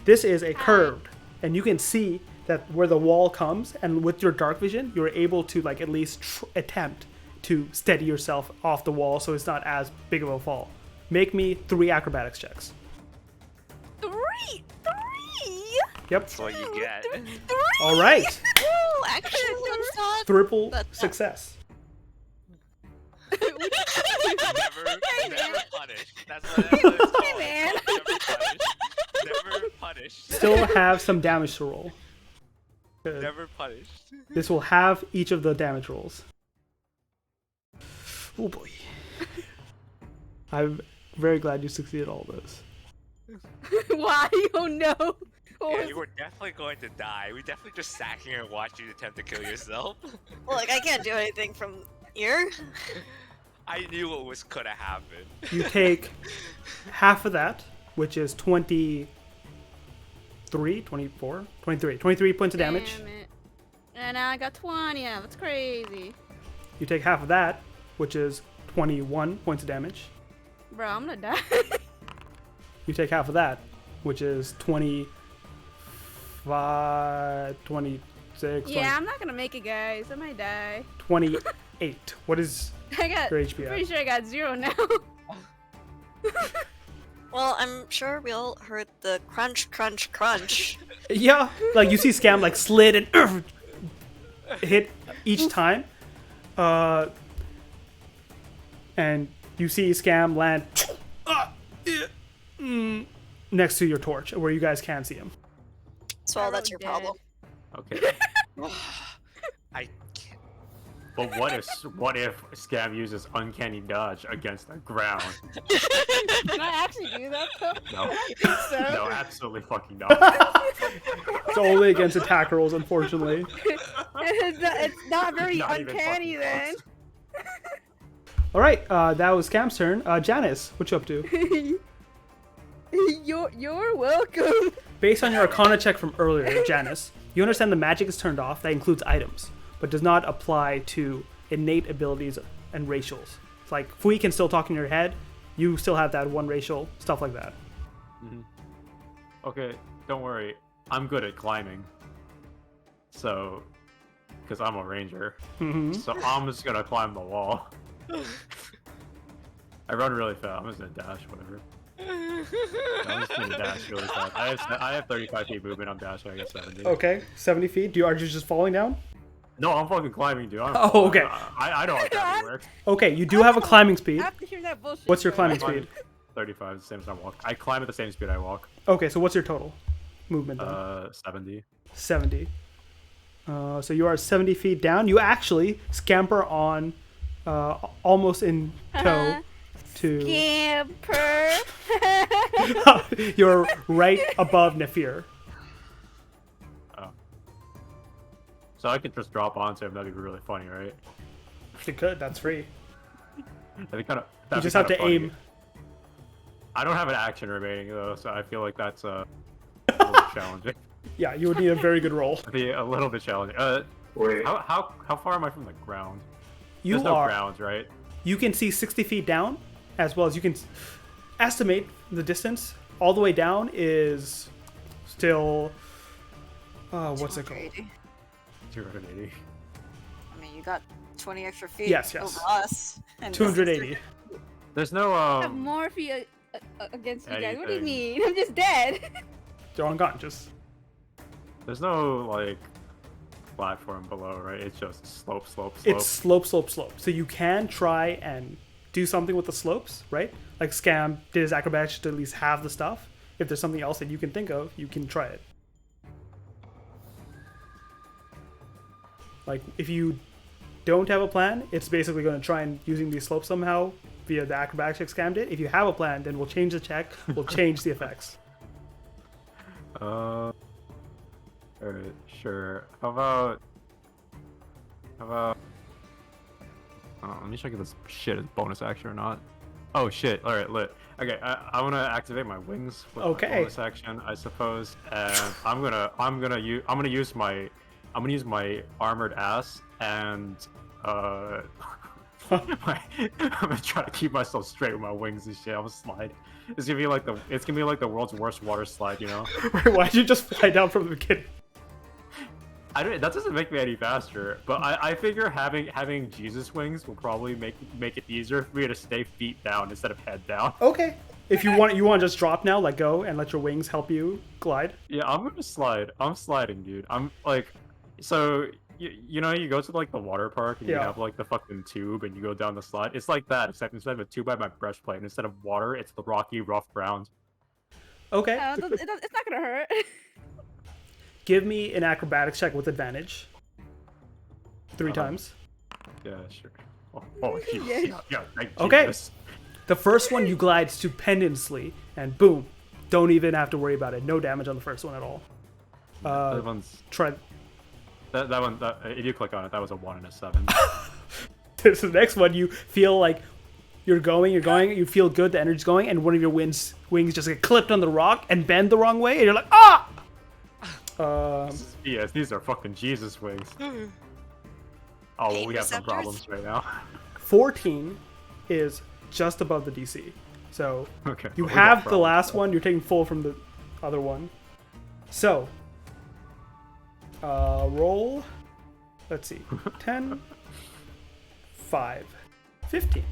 This is a curved, and you can see that where the wall comes, and with your dark vision, you're able to at least attempt to steady yourself off the wall so it's not as big of a fall. Make me 3 acrobatics checks. 3! Yep. That's what you get. All right. Ooh, actually, that's not... Triple That's- success. Never punished. That's what it's called. man. Never punished. Never punished. Still have some damage to roll. Good. Never punished. This will have each of the damage rolls. Oh boy. I'm very glad you succeeded all this. Why? Oh no. What Yeah, was- you were definitely going to die. We definitely just sat here and watched you attempt to kill yourself. Look, I can't do anything from here. I knew what was gonna happen. You take half of that, which is 23 points of damage. Damn it. And now I got 20. Yeah, that's crazy. You take half of that, which is 21 points of damage. Bro, I'm gonna die. You take half of that, which is 25, 26, Yeah, I'm not gonna make it, guys. I might die. 28. What is I got. your I'm HP pretty at? sure I got 0 now. Well, I'm sure we all heard the crunch, crunch, crunch. Yeah, like you see Scam like slid and hit each time. And you see Scam land next to your torch, where you guys can see him. So that's your Dead. problem. Okay. I can't. But what if Scam uses uncanny dodge against the ground? Can I actually do that though? No. I don't think so. No, absolutely fucking not. It's only against attack rolls, unfortunately. It's not very Not even uncanny fucking then. close. All right, that was Scam's turn. Janice, what you up to? You're welcome. Based on your Arcana check from earlier, Janice, you understand the magic is turned off. That includes items, but does not apply to innate abilities and racials. It's like Fui can still talk in your head. You still have that one racial, stuff like that. Okay, don't worry. I'm good at climbing. So, because I'm a ranger. Mm-hmm. So I'm just gonna climb the wall. I run really fast. I'm just gonna dash, whatever. I'm just gonna dash really fast. I have 35 feet movement. I'm dashing. I guess 70. Okay, 70 feet. Are you just falling down? No, I'm fucking climbing, dude. Oh, okay. I know how gravity works. Okay, you do have a climbing speed. After hearing that bullshit. What's your bro. climbing speed? 35, the same as I walk. I climb at the same speed I walk. Okay, so what's your total movement then? 70. 70. So you are 70 feet down. You actually scamper on, almost in tow to. Scamper. You're right above Nefir. So I could just drop onto him. That'd be really funny, right? You could. That's free. That'd be kind of. You just have to aim. I don't have an action remaining though, so I feel like that's a little bit challenging. Yeah, you would need a very good roll. It'd be a little bit challenging. Wait. How far am I from the ground? You There's no are. grounds, right? You can see 60 feet down, as well as you can estimate the distance. All the way down is still. What's it called? 280. 280. I mean, you got 20 extra feet Yes. over us. And 280. There's no I have more feet against you guys. What do you Anything. mean? I'm just dead. They're unconscious. There's no like platform below, right? It's just slope. It's slope. So you can try and do something with the slopes, right? Like Scam did his acrobatics to at least have the stuff. If there's something else that you can think of, you can try it. Like, if you don't have a plan, it's basically going to try and using these slopes somehow via the acrobatics check Scam did. If you have a plan, then we'll change the check. We'll change the effects. Alright, sure. How about? Oh, let me check if this shit is bonus action or not. Oh shit! All right, lit. Okay, I want to activate my wings with my bonus action, I suppose, and I'm gonna use my armored ass and I'm gonna try to keep myself straight with my wings and shit. I'm gonna slide. It's gonna be like the world's worst water slide, you know? Why'd you just fly down from the beginning? That doesn't make me any faster, but I figure having Jesus wings will probably make it easier for me to stay feet down instead of head down. Okay. If you want to just drop now, let go, and let your wings help you glide. Yeah, I'm gonna slide. I'm sliding, dude. I'm like, so you know, you go to like the water park and you have like the fucking tube and you go down the slide. It's like that, except instead of a tube I have my breastplate, and instead of water, it's the rocky, rough ground. Okay. It's not gonna hurt. give me an acrobatics check with advantage. 3 times. Yeah, sure. Oh geez. Yeah, thank Okay. Jesus. The first one you glide stupendously, and boom, don't even have to worry about it. No damage on the first one at all. That one's Try. that one. If you click on it, that was a 1 and a 7. So the next one, you feel like you're going, you feel good, the energy's going, and one of your wings just get clipped on the rock and bend the wrong way, and you're like, ah! Yes, these are fucking Jesus wings. Oh, well, we have some receptors? problems right now. 14 is just above the DC. So Okay. you well, we got have the problems, last so. one, you're taking full from the other one. So, roll, let's see, 10, 5, 15.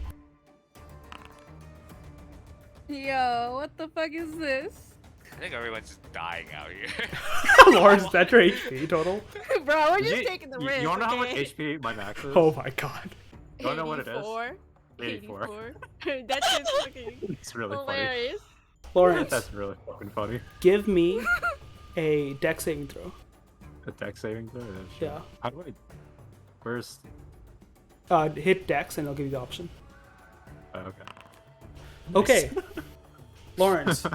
Yo, what the fuck is this? I think everyone's just dying out here. Lawrence, is that your HP total? Bro, we're just You- taking the risk. You wanna know how much okay? HP my max is? Oh my god. You wanna know what it is? 84. 84. That's just fucking It's really funny. hilarious. Lawrence, That's really fucking funny. give me a dex saving throw. A dex saving throw? Yeah. How do I... Where's... Hit dex and I'll give you the option. Oh, okay. Okay. Lawrence,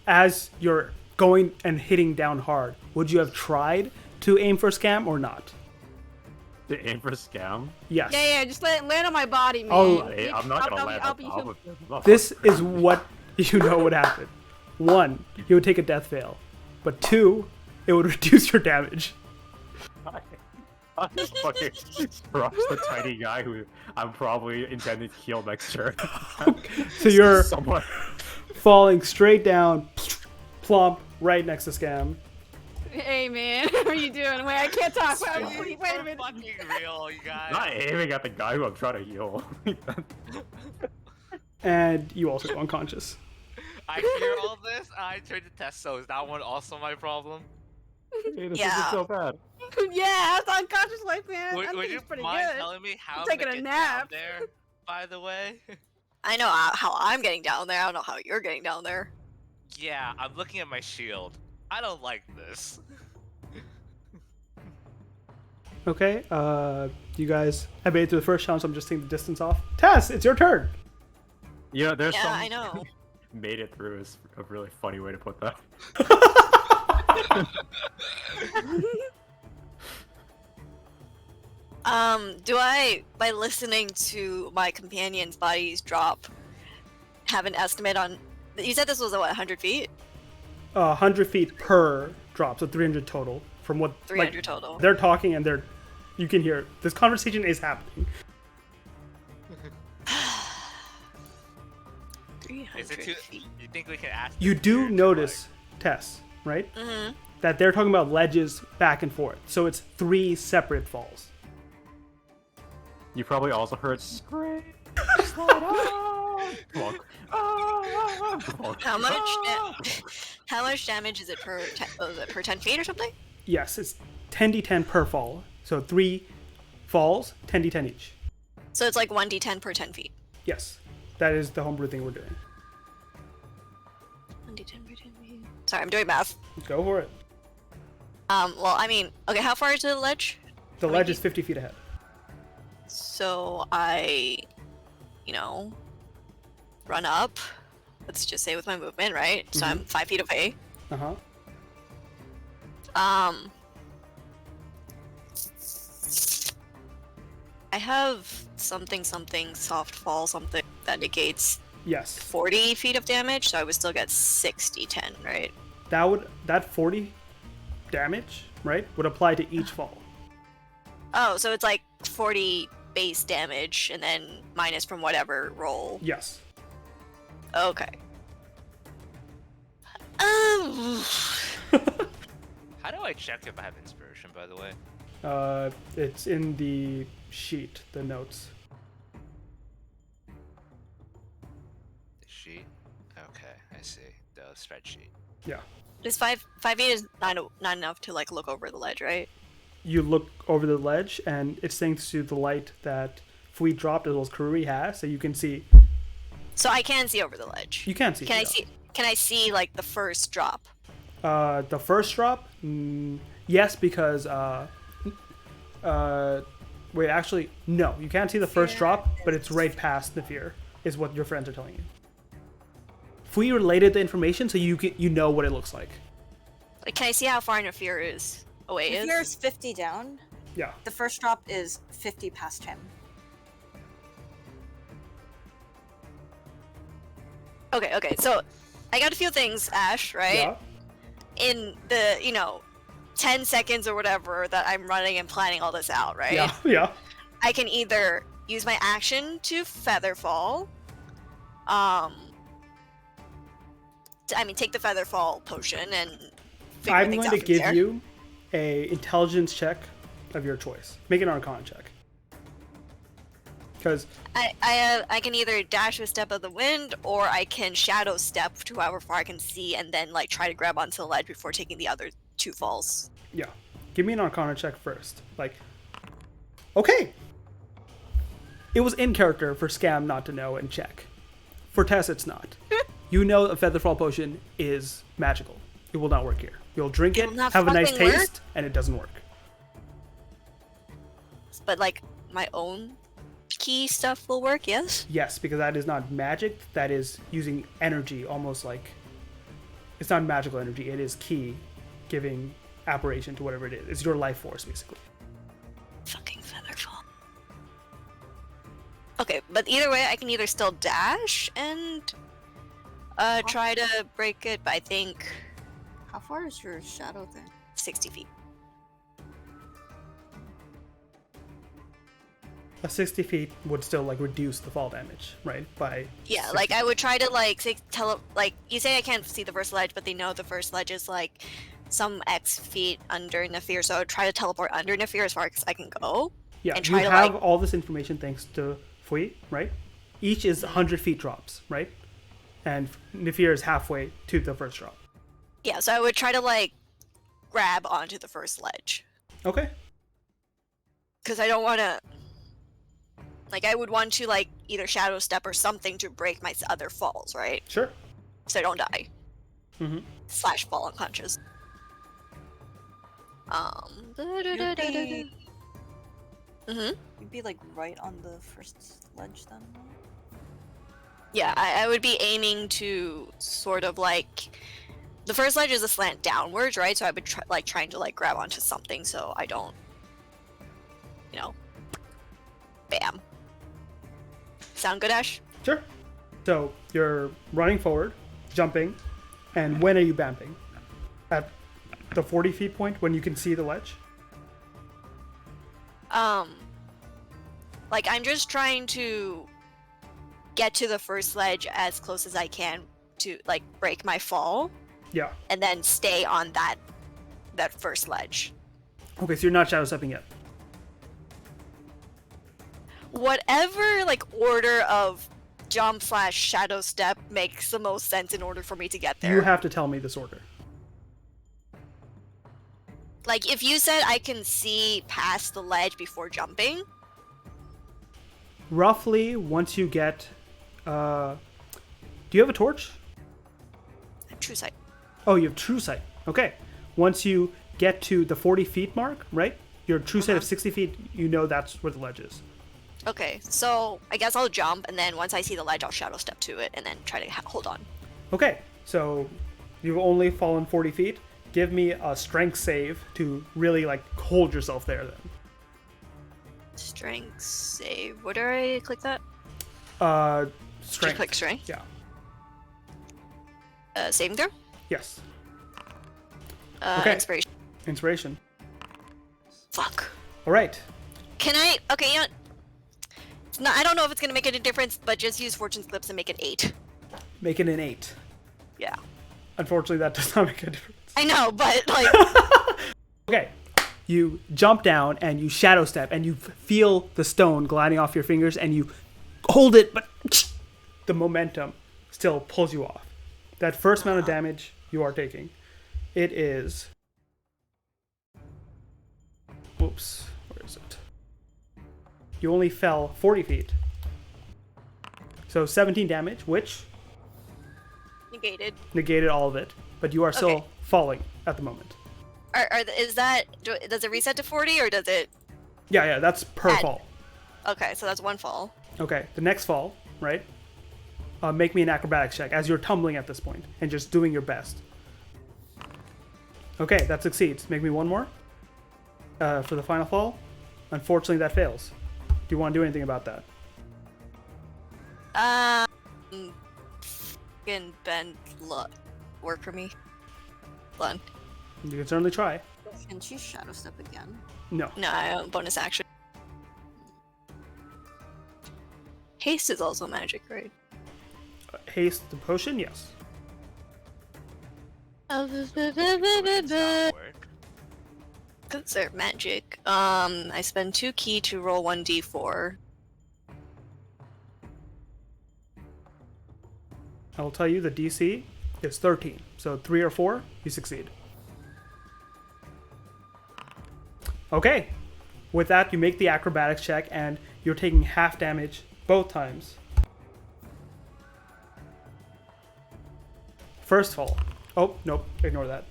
as you're going and hitting down hard, would you have tried to aim for scam or not? To aim for scam? Yes. Yeah, just land on my body, man. Oh, Hey, I'm not gonna land I'll on be top of it. This is what you know would happen. 1, you would take a death fail. But 2, it would reduce your damage. I just fucking crush the tiny guy who I'm probably intending to kill next turn. So you're Someone... falling straight down, plump, right next to scam. Hey, man, what are you doing? Wait, I can't talk. It's Wait a minute. fucking real, you guys. Not aiming at the guy who I'm trying to heal. And you also go unconscious. I hear all this, I turn to test, so is that one also my problem? Hey, this Yeah. isn't so bad. Yeah, I was unconscious like, man. I Would think you it's pretty mind good. telling me how I'm taking gonna a get nap. down there, by the way? I know how I'm getting down there. I don't know how you're getting down there. Yeah, I'm looking at my shield. I don't like this. Okay, you guys have made it through the first challenge, so I'm just taking the distance off. Tess, it's your turn! You know, there's Yeah, some... I know. Made it through is a really funny way to put that. Do I, by listening to my companion's bodies drop, have an estimate on? You said this was what, 100 feet? 100 feet per drop, so 300 total. From what 300 total. they're talking and you can hear this conversation is happening. 300 Is it too? feet. You think we can ask? You this do dude to, notice, Tess, right? Mm-hmm. That they're talking about ledges back and forth. So it's 3 separate falls. You probably also heard scream. Slide on. Come on. Come on. How much? How much damage is it per? Is it per 10 feet or something? Yes, it's 10d10 per fall. So 3 falls, 10d10 each. So it's like 1d10 per 10 feet. Yes, that is the homebrew thing we're doing. 1d10 per 10 feet. Sorry, I'm doing math. Go for it. Well, I mean, okay, how far is the ledge? The ledge is 50 feet ahead. So I, run up. Let's just say with my movement, right? So I'm 5 feet away. Uh-huh. I have something soft fall something that negates Yes. 40 feet of damage, so I would still get 60-10, right? That 40 damage, right, would apply to each fall. Oh, so it's like 40 base damage and then minus from whatever roll. Yes. Okay. How do I check if I have inspiration, by the way? It's in the sheet, the notes. The sheet? Okay, I see. The spreadsheet. Yeah. This 5 feet is not enough to like look over the ledge, right? You look over the ledge, and it's thanks to the light that Fleet dropped as well as Karuri has, so you can see. So I can see over the ledge. You can see. Can I yeah. see? Can I see like the first drop? The first drop, Yes, because wait, actually, no. You can't see the first drop, but it's right past the fear, is what your friends are telling you. Fui related the information so you know what it looks like. Like, can I see how far Nafir is away? Nafir is 50 down. Yeah. The first drop is 50 past him. Okay, so I got a few things, Ash, right? Yeah. In the, 10 seconds or whatever that I'm running and planning all this out, right? Yeah. I can either use my action to Featherfall, take the Featherfall potion and figure I'm things going out to from give there. you a intelligence check of your choice. Make an Arcana check. Because I can either dash a step of the wind, or I can shadow step to however far I can see, and then try to grab onto the ledge before taking the other 2 falls. yeah, give me an Arcana check first. Okay, it was in character for Scam not to know and check. For Tess, it's not. You know a Featherfall potion is magical. It will not work here. You'll drink it, will not have a nice fucking work? taste, and it doesn't work. But my own key stuff will work, yes? Yes, because that is not magic. That is using energy, almost like it's not magical energy. It is ki, giving apparition to whatever it is. It's your life force, basically. Fucking Featherfall. Okay, but either way, I can either still dash and try to break it, but I think How far is your shadow thing? 60 feet. A 60 feet would still reduce the fall damage, right? By Yeah, 60 I would try to you say I can't see the first ledge, but they know the first ledge is some X feet under Nafir, so I would try to teleport under Nafir as far as I can go. Yeah, and you try to have all this information thanks to Fui, right? Each is 100 feet drops, right? And Nafir is halfway to the first drop. Yeah, so I would try to grab onto the first ledge. Okay. Because I don't want to... I would want to, either shadow step or something to break my other falls, right? Sure. So I don't die. Mm-hmm. / fall unconscious. You'd Mm-hmm. be right on the first ledge then? Yeah, I would be aiming to sort of the first ledge is a slant downwards, right? So I would trying to grab onto something so I don't, bam. Sound good, Ash? Sure. So you're running forward, jumping, and when are you bamping? At the 40 feet point when you can see the ledge? I'm just trying to get to the first ledge as close as I can to break my fall. Yeah. And then stay on that first ledge. Okay, so you're not shadow stepping yet. Whatever order of jump / shadow step makes the most sense in order for me to get there. You have to tell me this order. If you said I can see past the ledge before jumping. Roughly, once you get... do you have a torch? True sight. Oh, you have true sight. Okay. Once you get to the 40 feet mark, right? Your true sight of 60 feet, you know that's where the ledge is. Okay, so I guess I'll jump, and then once I see the ledge, I'll shadow step to it, and then try to hold on. Okay, so you've only fallen 40 feet. Give me a strength save to really hold yourself there then. Strength save. Where do I click that? Strength. Just click strength? Yeah. Saving throw? Yes. Okay. Inspiration. Inspiration. Fuck. All right. Can I? Okay, it's not, I don't know if it's gonna make any difference, but just use fortune's clips and make it 8. Make it an 8. Yeah. Unfortunately, that does not make a difference. I know, but Okay. You jump down and you shadow step and you feel the stone gliding off your fingers and you hold it, but the momentum still pulls you off. That first amount of damage you are taking, it is... Whoops. Where is it? You only fell 40 feet. So 17 damage, which negated. Negated all of it, but you are still falling at the moment. Does it reset to 40 or does it? Yeah, that's per fall. Okay, so that's one fall. Okay, the next fall, right? Make me an acrobatics check as you're tumbling at this point and just doing your best. Okay, that succeeds. Make me one more for the final fall. Unfortunately, that fails. Do you want to do anything about that? Fucking bend luck work for me. Hold on. You can certainly try. Can she shadow step again? No. No, I don't bonus action. Haste is also magic, right? Haste the potion, yes. Conserve magic. I spend 2 key to roll 1d4. I will tell you the DC is 13. So 3 or 4, you succeed. Okay. With that, you make the acrobatics check and you're taking half damage both times. First fall. Oh, nope. Ignore that.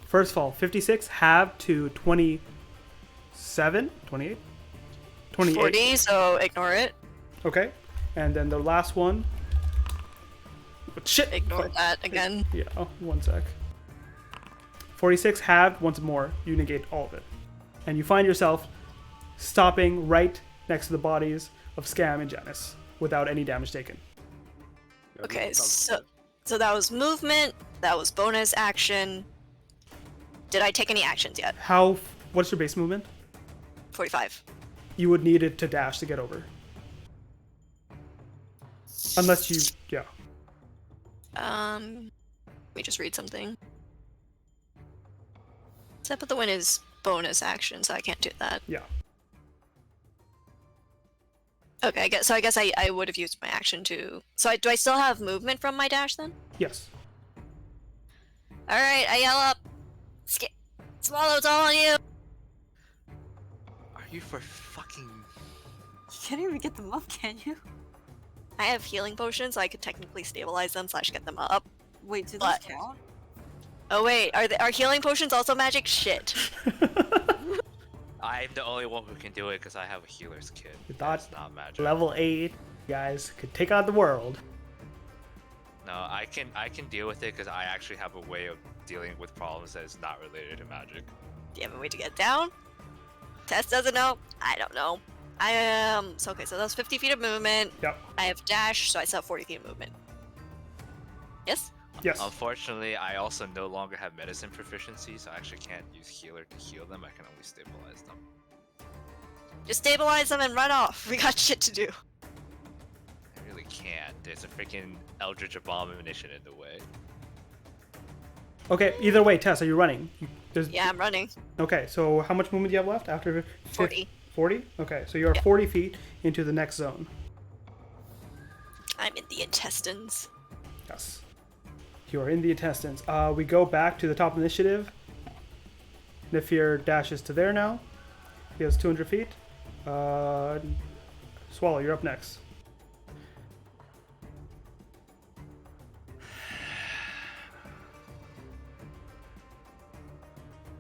First fall, 56, halved to 27, 28, 28. 40, so ignore it. Okay. And then the last one. Shit! Ignore that again. Yeah, oh, one sec. 46, halved, once more. You negate all of it. And you find yourself stopping right next to the bodies of Scam and Janice without any damage taken. Okay, so that was movement, that was bonus action. Did I take any actions yet? What's your base movement? 45. You would need it to dash to get over. Unless you, yeah. Let me just read something. Step of the Wind is bonus action, so I can't do that. Yeah. Okay, I guess I would have used my action to... So do I still have movement from my dash then? Yes. Alright, I yell up. Swallow, it's all on you! Are you for fucking... You can't even get them up, can you? I have healing potions, so I could technically stabilize them / get them up. Wait, do But- these count? Oh wait, are healing potions also magic? Shit. I'm the only one who can do it because I have a healer's kit. That's That's not magic. Level 8, guys, could take on the world. No, I can deal with it because I actually have a way of dealing with problems that is not related to magic. Do you have a way to get down? Tess doesn't know. I don't know. So that's 50 feet of movement. Yep. I have dash, so I still have 40 feet of movement. Yes? Yes. Unfortunately, I also no longer have medicine proficiency, so I actually can't use healer to heal them. I can only stabilize them. Just stabilize them and run off. We got shit to do. I really can't. There's a freaking Eldritch Abomination in the way. Okay, either way, Tess, are you running? Yeah, I'm running. Okay, so how much movement do you have left after 40. 40? Okay, so you are 40 feet into the next zone. I'm in the intestines. Yes. You are in the intestines. We go back to the top initiative. Nifir dashes to there now. He has 200 feet. Swallow, you're up next.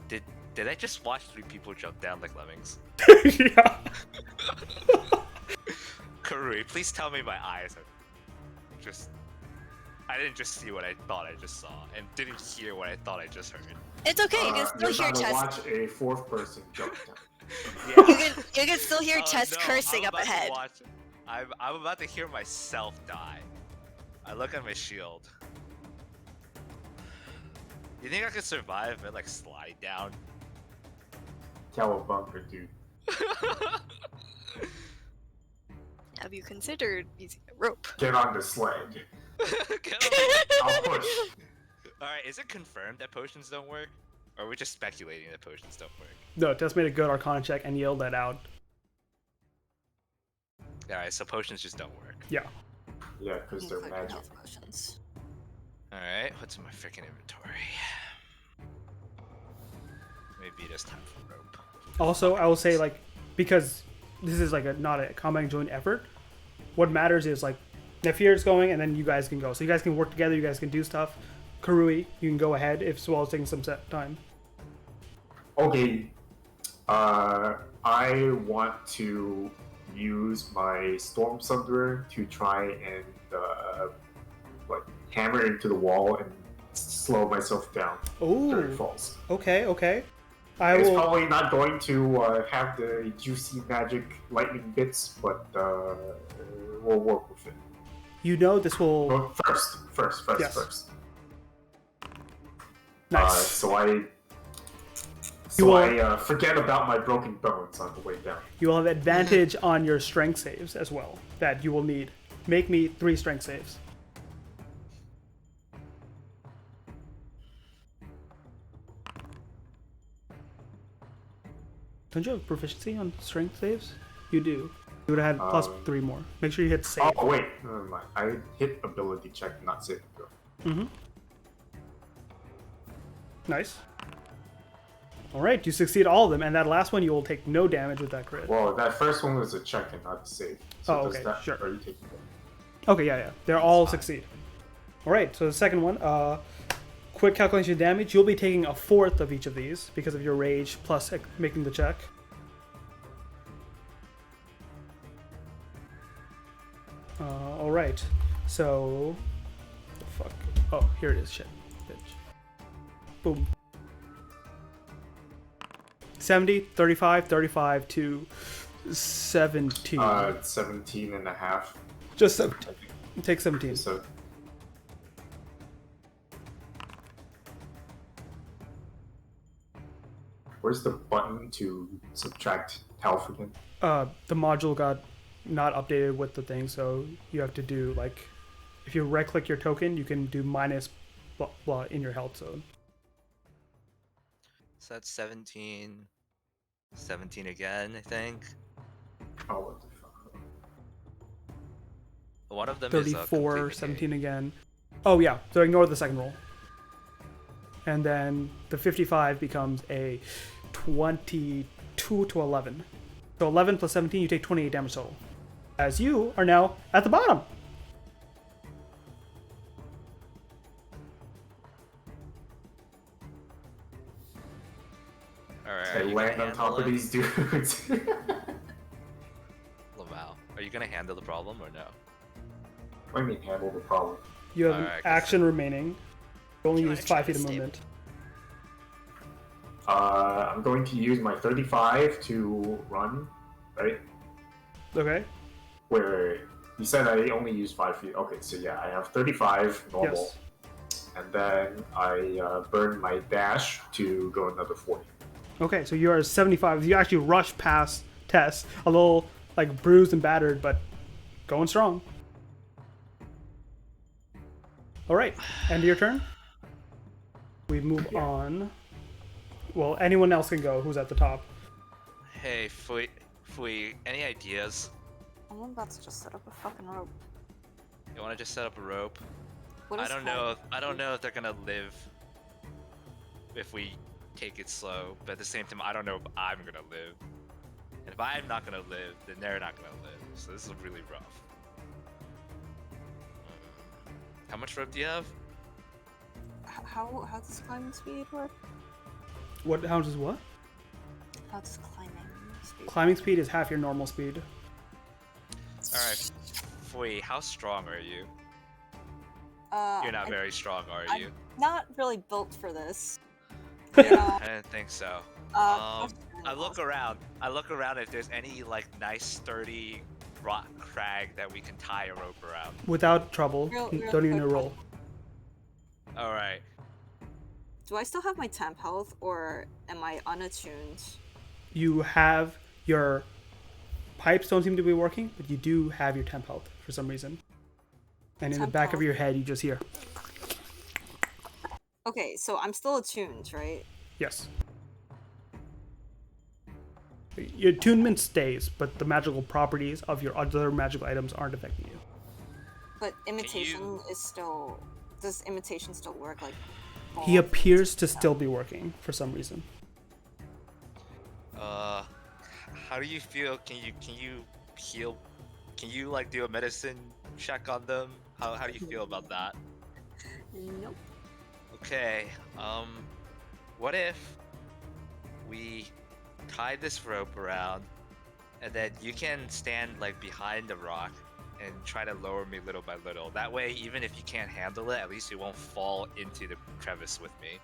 Did I just watch 3 people jump down like lemmings? Yeah. Karui, please tell me my eyes are just... I didn't just see what I thought I just saw, and didn't hear what I thought I just heard. It's okay, you can still hear You're about to Tess. watch a 4th person jump down. Yeah. You can still hear Tess no, cursing I'm up about to ahead. I'm about to hear myself die. I look at my shield. You think I could survive and like slide down? Cowabunga, dude. Have you considered using a rope? Get on the sled. I'll push. Alright, is it confirmed that potions don't work? Or are we just speculating that potions don't work? No, Tess made a good Arcana check and yelled that out. Alright, so potions just don't work. Yeah. Yeah, because they're Including magic. health potions. Alright, what's in my freaking inventory? Maybe it is time for rope. Also, I will say, like, because this is like not a combat joint effort, what matters is like Nafir's going and then you guys can go. So you guys can work together, you guys can do stuff Karui, you can go ahead if Swell's taking some set time. Okay. I want to use my Storm Thunder to try and like hammer into the wall and slow myself down during Oh, falls. okay. It's probably not going to have the juicy magic lightning bits, but we'll work with it. You know this will. But first. Yes. Nice. So I forget about my broken bones on the way down. You will have advantage on your strength saves as well that you will need. Make me 3 strength saves. Don't you have proficiency on strength saves? You do. You would have had plus 3 more. Make sure you hit save. Oh wait, never mind. I hit ability check, not save. Nice. Alright, you succeed all of them, and that last one you will take no damage with that crit. Well, that first one was a check and not a save. So okay, sure. Are you taking that? Okay, yeah. They're all succeed. Alright, so the second one, quick calculation of damage. You'll be taking a 4th of each of these because of your rage plus making the check. Alright, so... Fuck. Oh, here it is, shit. Bitch. Boom. 70, 35, 35 to 17. 17 and a half. Just 17. Take 17. So where's the button to subtract health again? The module got not updated with the thing, so you have to do like, if you right click your token, you can do minus blah blah in your health zone. So that's 17. 17 again, I think. Oh, what the fuck? One of them 34, is 17 again. Oh yeah, so ignore the second roll. And then the 55 becomes a 22 to 11. So 11 plus 17, you take 28 damage total. As you are now at the bottom. Alright, I land on top of these dudes. Wow. Are you gonna handle the problem or no? What do you mean handle the problem? You have an action remaining. You only You use wanna 5 try feet to of save movement. I'm going to use my 35 to run, right? Okay. Where you said I only use 5 feet. Okay, so yeah, I have 35 normal. Yes. And then I burn my dash to go another 40. Okay, so you are 75. You actually rush past Tess, a little like bruised and battered, but going strong. All right, end of your turn. We move on. Well, anyone else can go who's at the top. Hey, Fui, any ideas? I'm about to just set up a fucking rope. You wanna just set up a rope? What is I don't know if they're gonna live if we take it slow, but at the same time I don't know if I'm gonna live. And if I'm not gonna live, then they're not gonna live. So this is really rough. How much rope do you have? How does climbing speed work? What? How does what? How does climbing speed? Climbing speed is half your normal speed. Alright. Fui, how strong are you? You're not very strong, are you? Not really built for this. You know, I didn't think so. uh, I look around. I look around if there's any like nice sturdy rock crag that we can tie a rope around. Without trouble. Real Don't even quick, roll. All right. do I still have my temp health, or am I unattuned? You have your pipes don't seem to be working, but you do have your temp health for some reason. And in the Temp back of health. your head, you just hear. Okay, so I'm still attuned, right? Yes. Your attunement stays, but the magical properties of your other magical items aren't affecting you. But imitation is still. Does imitation still work? Like. He all of appears to it? still be working for some reason. How do you feel? Can you heal? Can you like do a medicine check on them? How do you feel about that? Nope. Okay. What if we tie this rope around, and then you can stand like behind the rock and try to lower me little by little. That way, even if you can't handle it, at least you won't fall into the crevice with me.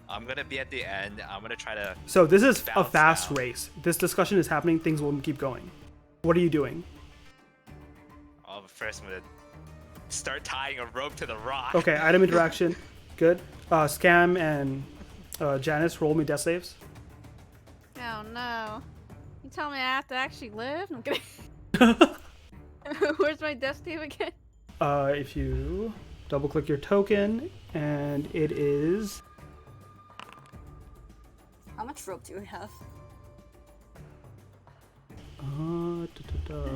I'm gonna be at the end. I'm gonna try to. So this is a bounce fast down. race. This discussion is happening. Things will keep going. What are you doing? Oh, first I'm gonna start tying a rope to the rock. Okay, item interaction. Good. Scam and Janice, roll me death saves. Oh no. You tell me I have to actually live? I'm kidding. Where's my death save again? If you double click your token, and it is. How much rope do we have?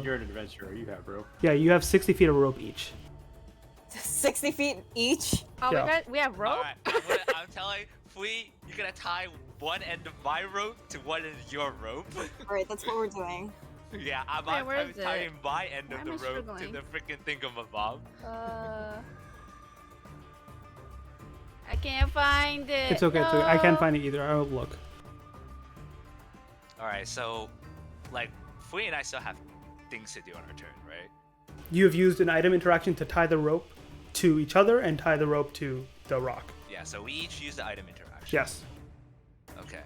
You're an adventurer. You have rope. Yeah, you have 60 feet of rope each. 60 feet each? Oh, Yeah. we have rope? Alright, I'm telling Flea, you're gonna tie one end of my rope to one end of your rope. Alright, that's what we're doing. Yeah, I'm where is tying it? my end Why of am the I rope to struggling? the freaking thingamabob. I can't find it. It's okay. It's okay. I can't No. find it either. I'll look. Alright, so, like, Flea and I still have things to do on our turn, right? You have used an item interaction to tie the rope to each other and tie the rope to the rock. Yeah, so we each use the item interaction. Yes. Okay.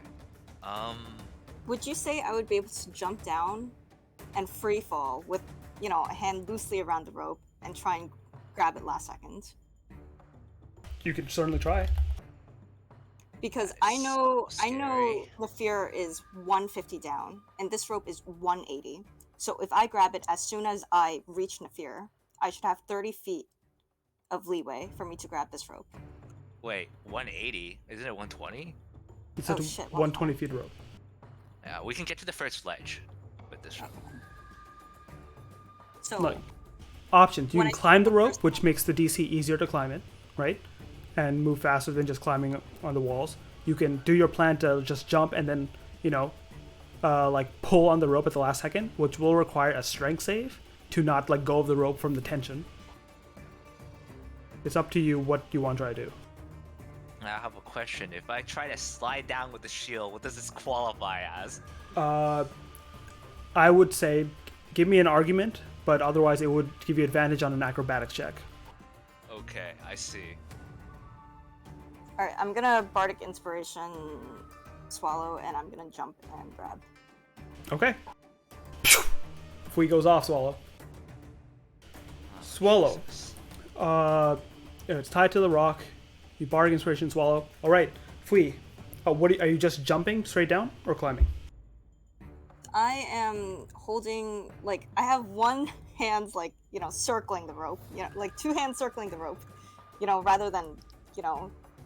Would you say I would be able to jump down and free fall with, a hand loosely around the rope and try and grab it last second? You could certainly try. Because That I is know so the fear is 150 down, and this rope is 180. So if I grab it as soon as I reach Nafir, I should have 30 feet of leeway for me to grab this rope. Wait, 180? Isn't it 120? It's Oh, a shit, 120 feet rope. Yeah, we can get to the first ledge with this rope. So Look, options. You When can I- climb the rope, which makes the DC easier to climb it, right? And move faster than just climbing on the walls. You can do your plan to just jump and then, like pull on the rope at the last second, which will require a strength save to not let go of the rope from the tension. It's up to you what you want to try to do. I have a question. If I try to slide down with the shield, what does this qualify as? I would say give me an argument, but otherwise it would give you advantage on an acrobatics check. Okay, I see. Alright, I'm gonna Bardic Inspiration swallow, and I'm gonna jump and grab. Okay. Before he goes off, Swallow. Swallow. Jesus. It's tied to the rock. You bardic inspiration, Swallow. All right, Fui. Are you just jumping straight down or climbing? I am holding, I have one hand, circling the rope. Like 2 hands circling the rope. Rather than,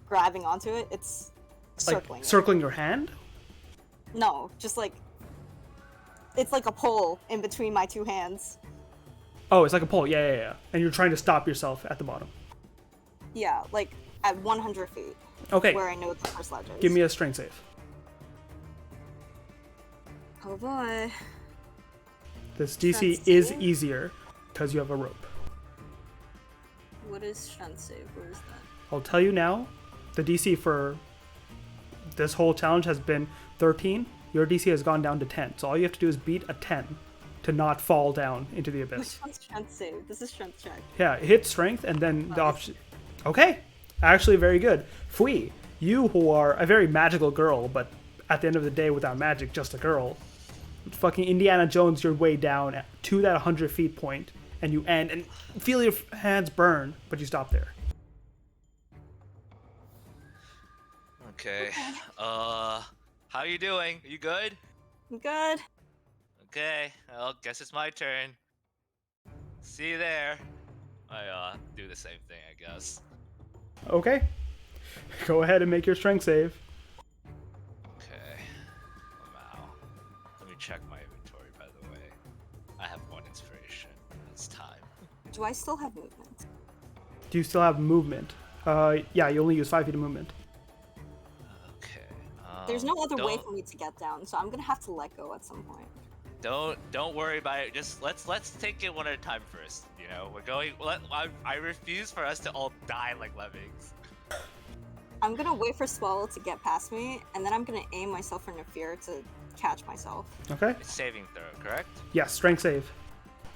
grabbing onto it, it's circling. Like circling your hand? No, just it's like a pole in between my 2 hands. Oh, it's like a pole. Yeah. And you're trying to stop yourself at the bottom. Yeah, at 100 feet. Okay. Where I know the first ledge is. Give me a strength save. Oh boy. This DC Strength is save? easier because you have a rope. What is strength save? Where is that? I'll tell you now, the DC for this whole challenge has been 13. Your DC has gone down to 10. So all you have to do is beat a 10 to not fall down into the abyss. Which one's strength save? This is strength check. Yeah, hit strength and then the option. Okay, actually very good. Fui, you who are a very magical girl, but at the end of the day without magic, just a girl. Fucking Indiana Jones your way down to that 100 feet point, and you end and feel your hands burn, but you stop there. Okay. How you doing? You good? I'm good. Okay. Well, guess it's my turn. See you there. I do the same thing, I guess. Okay, go ahead and make your strength save. Okay. Wow. Let me check my inventory, by the way. I have 1 inspiration. It's time. Do I still have movement? Do you still have movement? Yeah, you only use 5 feet of movement. Okay. There's no other way don't- for me to get down, so I'm gonna have to let go at some point. Don't worry about it. Just let's take it one at a time first. We're going. I refuse for us to all die like lemmings. I'm gonna wait for Swallow to get past me, and then I'm gonna aim myself for Nafir to catch myself. Okay. It's saving throw, correct? Yes, strength save.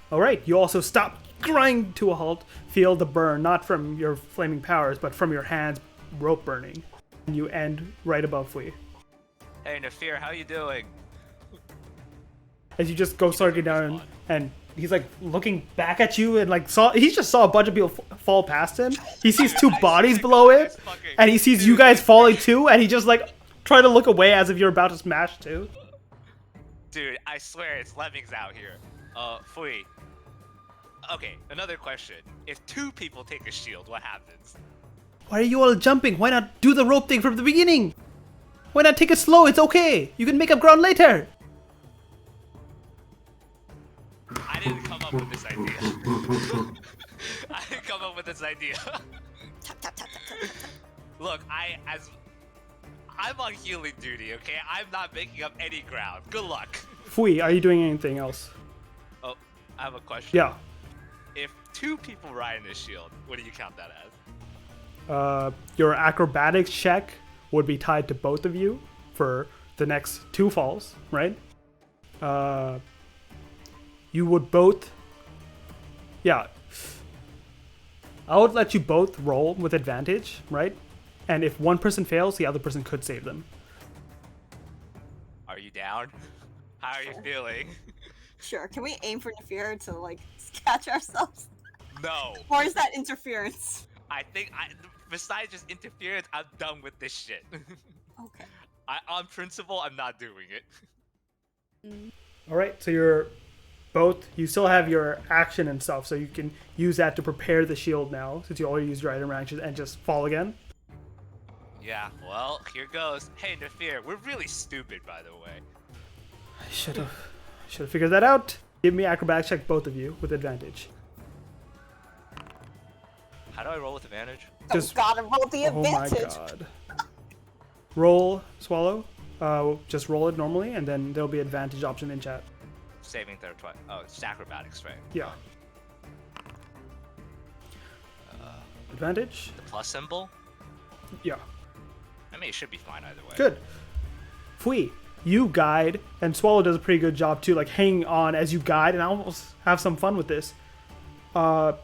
All right, you also stop, grind to a halt, feel the burn, not from your flaming powers, but from your hands rope burning. And you end right above Fui. Hey, Nafir, how you doing? As you just go circling down, and he's like looking back at you, and like he just saw a bunch of people fall past him. He sees two bodies below him, and he sees you guys falling too, and he just like try to look away as if you're about to smash too. Dude, I swear it's lemmings out here. Fui. Okay, another question. If 2 people take a shield, what happens? Why are you all jumping? Why not do the rope thing from the beginning? Why not take it slow? It's okay. You can make up ground later. I didn't come up with this idea. I didn't come up with this idea. Look, I'm on healing duty, okay? I'm not making up any ground. Good luck. Fui, are you doing anything else? Oh, I have a question. Yeah. If 2 people ride in a shield, what do you count that as? Your acrobatics check would be tied to both of you for the next 2 falls, right? You would both... Yeah. I would let you both roll with advantage, right? And if one person fails, the other person could save them. Are you down? How are you feeling? Sure. Can we aim for Nafir to like catch ourselves? No. Or is that interference? I think besides just interference, I'm done with this shit. Okay. On principle, I'm not doing it. All right, so you're both... You still have your action and stuff, so you can use that to prepare the shield now, since you already used your item action, and just fall again. Yeah, well, here goes. Hey, Nafir, we're really stupid, by the way. I should have figured that out. Give me acrobatics check, both of you, with advantage. How do I roll with advantage? Just gotta roll the advantage. Oh my god. Roll, Swallow. Just roll it normally, and then there'll be advantage option in chat. Saving throw twice. Oh, it's acrobatics, right? Yeah. Advantage? The plus symbol? Yeah. I mean, it should be fine either way. Good. Fui, you guide, and Swallow does a pretty good job too, like hanging on as you guide, and I almost have some fun with this. I'm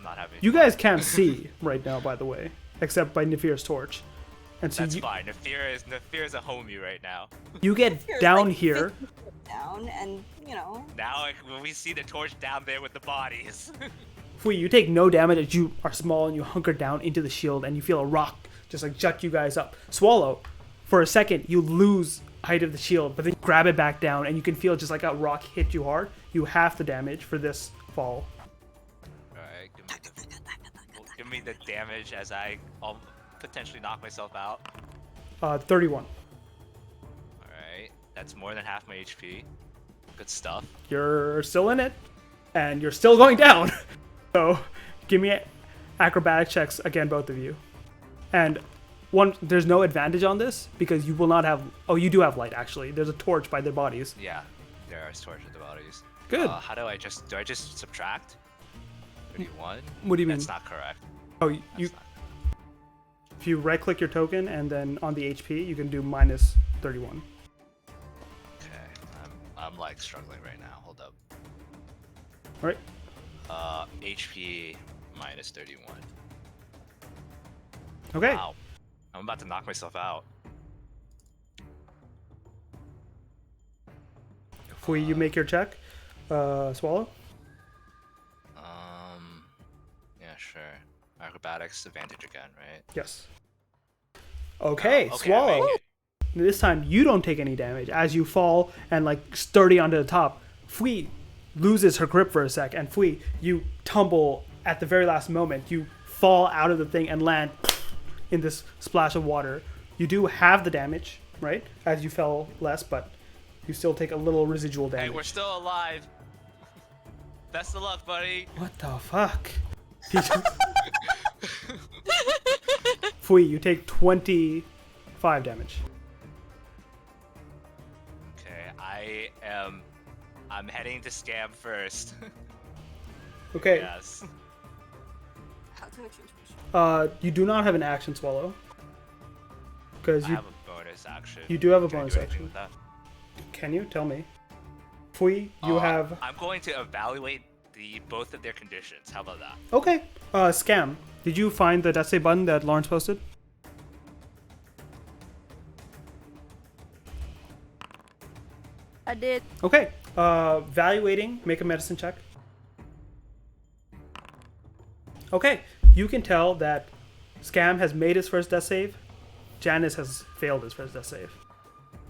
not having You fun. guys can't see right now, by the way, except by Nafir's torch. And so That's fine. Nafir is a homie right now. you get Nafir's, down like, here. 50 feet down, and you know. Now, like, when we see the torch down there with the bodies. Fui, you take no damage as you are small and you hunker down into the shield, and you feel a rock just like jut you guys up. Swallow, for a second, you lose height of the shield, but then you grab it back down, and you can feel just like a rock hit you hard. You half the damage for this fall. Alright, give me the damage as I'll potentially knock myself out. 31. Alright, that's more than half my HP. Good stuff. You're still in it, and you're still going down. So, give me acrobatic checks again, both of you. And there's no advantage on this because you will not have. Oh, you do have light actually. There's a torch by their bodies. Yeah, there are torch at the bodies. Good. How do I just subtract? 31? What do you mean? That's not correct. Oh, That's not... if you right click your token and then on the HP, you can do minus 31. Okay, I'm like struggling right now. Hold up. All right. HP minus 31. Okay. Wow. I'm about to knock myself out. Fui, you make your check. Swallow. Yeah, sure. Acrobatics advantage again, right? Yes. Okay, Okay, Swallow. I make it. This time you don't take any damage as you fall and like sturdy onto the top. Fui loses her grip for a sec, and Fui, you tumble at the very last moment. You fall out of the thing and land in this splash of water. You do have the damage, right? As you fell less, but you still take a little residual damage. Hey, we're still alive. Best of luck, buddy. What the fuck? Fui, you take 25 damage. Okay, I'm heading to scam first. Okay. Yes. How do I change my shirt? You do not have an action, Swallow. because I you have a bonus action. you do have a Can I bonus do anything action. with that? Can you tell me? Fui, you have. I'm going to evaluate both of their conditions. How about that? Okay. Scam. Did you find the Death Save button that Lawrence posted? I did. Okay. Evaluating. Make a medicine check. Okay. You can tell that Scam has made his first death save. Janice has failed his first death save.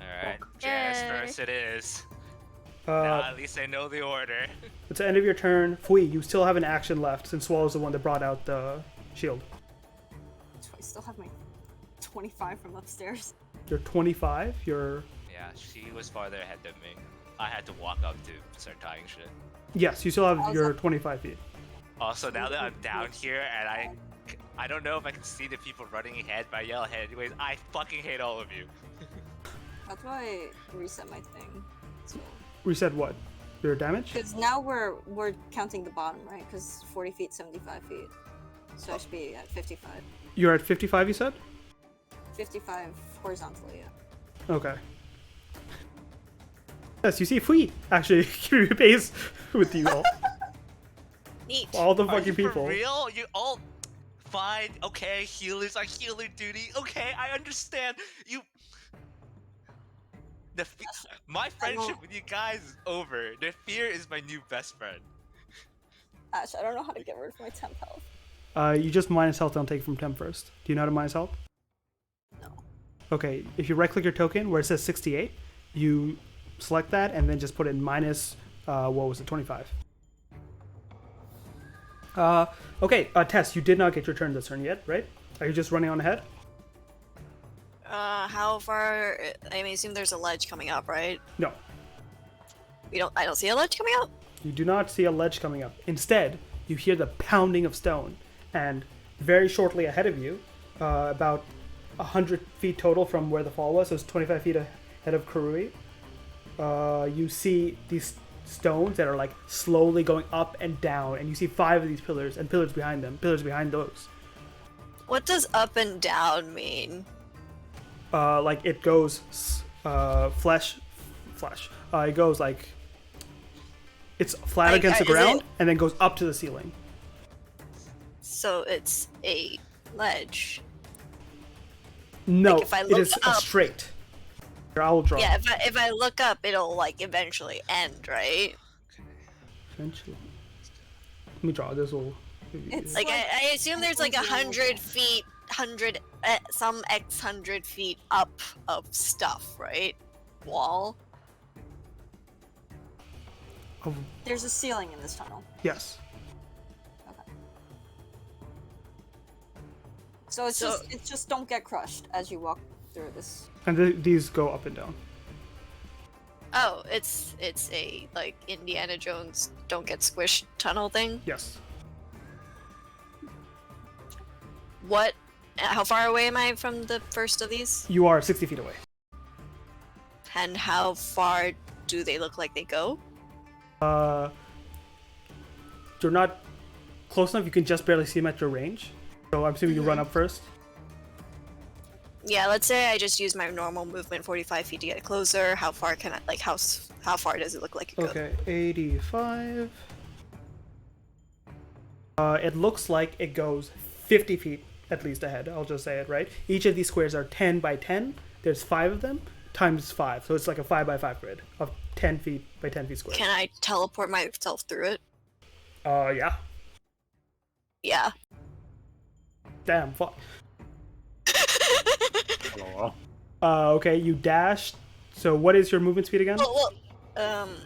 Alright, Janice Yay. first it is. Now Uh, at least I know the order. It's the end of your turn. Fui, you still have an action left since Swallow's the one that brought out the shield. So I still have my 25 from upstairs. You're 25. You're. Yeah, she was farther ahead than me. I had to walk up to start tying shit. Yes, you still have How's your that? 25 feet. Also, now that I'm down here and I don't know if I can see the people running ahead, but I yell ahead anyways. I fucking hate all of you. That's why I reset my thing. So, Reset what? Your damage? because now we're counting the bottom, right? Because 40 feet, 75 feet. So I should be at 55. You're at 55, you said? 55 horizontally, yeah. Okay. Yes, you see Fui actually keeping pace with you all. Neat. All the Are fucking you people. for real? You all fine? Okay, healers are healer duty. Okay, I understand. You. My friendship with you guys is over. The fear is my new best friend. Ash, I don't know how to get rid of my temp health. You just minus health, don't take from temp first. Do you know how to minus health? No. Okay, if you right click your token where it says 68, you select that and then just put in minus, what was it, 25. Okay, Tess, you did not get your turn this turn yet, right? Are you just running on ahead? How far? I mean, assume there's a ledge coming up, right? No, I don't see a ledge coming up. you do not see a ledge coming up. Instead, you hear the pounding of stone, and very shortly ahead of you, about 100 feet total from where the fall was, so it's 25 feet ahead of Karui, you see these stones that are like slowly going up and down, and you see 5 of these pillars and pillars behind them, pillars behind those. What does up and down mean? Like it goes flesh. It goes like it's flat Like, against the is ground it- and then goes up to the ceiling. So it's a ledge. No, Like, if I it look is a up- straight. Here, I will draw. Yeah, if I look up, it'll like eventually end, right? Eventually. Let me draw. This will. It's Like like- I assume there's like 100 feet, some X 100 feet up of stuff, right? Wall. Oh, There's a ceiling in this tunnel. yes. Okay. So it's just don't get crushed as you walk through this. And these go up and down. Oh, it's a like Indiana Jones don't get squished tunnel thing. Yes. What? How far away am I from the first of these? You are 60 feet away. And how far do they look like they go? You're not close enough. You can just barely see them at your range. So I'm assuming you run up first. Yeah, let's say I just use my normal movement, 45 feet to get closer. How far can I, like, how far does it look like it goes? Okay, 85. It looks like it goes 50 feet at least ahead. I'll just say it, right? Each of these squares are 10 by 10. There's 5 of them times 5. So it's like a 5 by 5 grid of 10 feet by 10 feet squares. Can I teleport myself through it? Yeah. Yeah. Damn, fuck. LOL. Okay, you dashed. So what is your movement speed again? Well,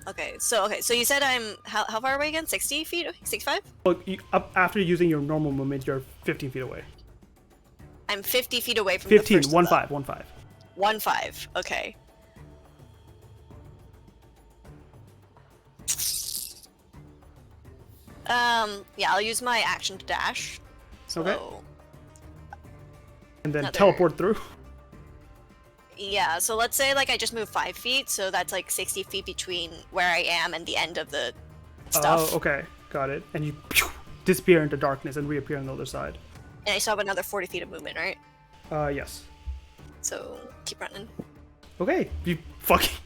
okay. So you said I'm how far away again? 60 feet? 65? Look, up after using your normal movement, you're 15 feet away. I'm 50 feet away from 15, the first 1-5. 1-5. Okay. Yeah, I'll use my action to dash. So, Okay. And then Another- teleport through. yeah, so let's say like I just moved 5 feet, so that's like 60 feet between where I am and the end of the stuff. Oh, okay. Got it. And you disappear into darkness and reappear on the other side. And I still have another 40 feet of movement, right? Yes. So keep running. Okay, you fucking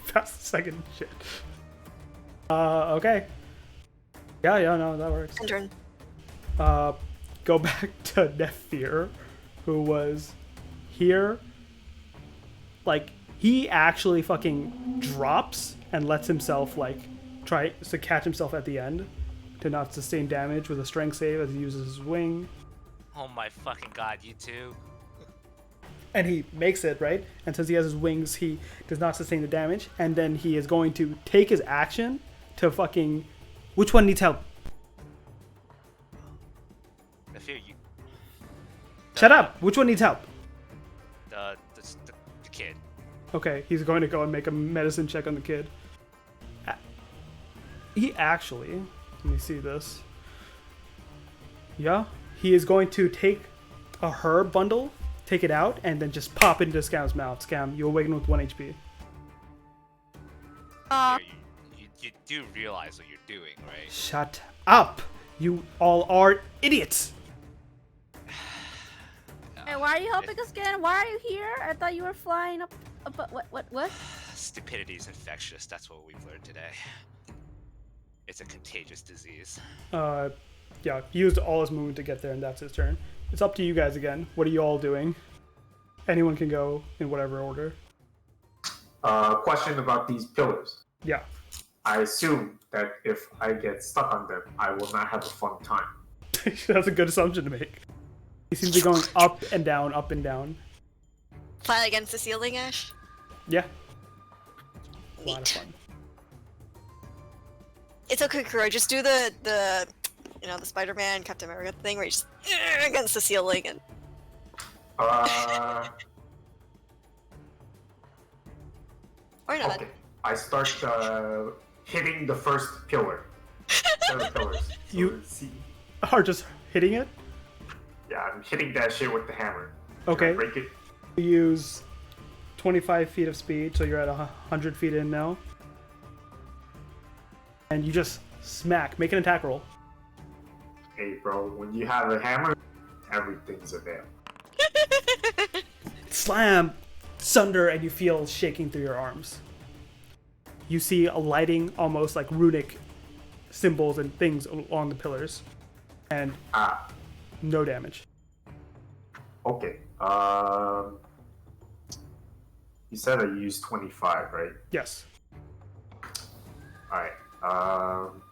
fast second shit. Okay. Yeah, no, that works. End turn. Go back to Nephir, who was here. Like, he actually fucking drops and lets himself, like, try to catch himself at the end to not sustain damage with a strength save as he uses his wing. Oh my fucking god, you two. And he makes it, right? And since he has his wings, he does not sustain the damage. And then he is going to take his action to fucking... Which one needs help? I fear you. Shut up! Which one needs help? The kid. Okay, he's going to go and make a medicine check on the kid. He actually... Let me see this. Yeah? He is going to take a herb bundle, take it out, and then just pop it into Scam's mouth. Scam, you awaken with 1 HP. You do realize what you're doing, right? Shut up! You all are idiots! Hey, why are you helping us again? Why are you here? I thought you were flying up. What? Stupidity is infectious. That's what we've learned today. It's a contagious disease. Yeah, he used all his movement to get there, and that's his turn. It's up to you guys again. What are you all doing? Anyone can go in whatever order. Question about these pillars. Yeah. I assume that if I get stuck on them, I will not have a fun time. That's a good assumption to make. He seems to be going up and down, up and down. Fly against the ceiling, Ash? Yeah. A Neat. lot of fun. It's okay, Kuro. Just do the Spider-Man, Captain America thing where you just against the ceiling and... Or not. Okay. I start hitting the first pillar. The pillars. So You- let's see. Are just hitting it? Yeah, I'm hitting that shit with the hammer. Okay. Can I break it? You use 25 feet of speed, so you're at 100 feet in now. And you just smack. Make an attack roll. Hey, bro, when you have a hammer, everything's a nail. Slam! Sunder, and you feel shaking through your arms. You see a lighting, almost like runic symbols and things along the pillars. And no damage. Okay. You said I used 25, right? Yes. Alright.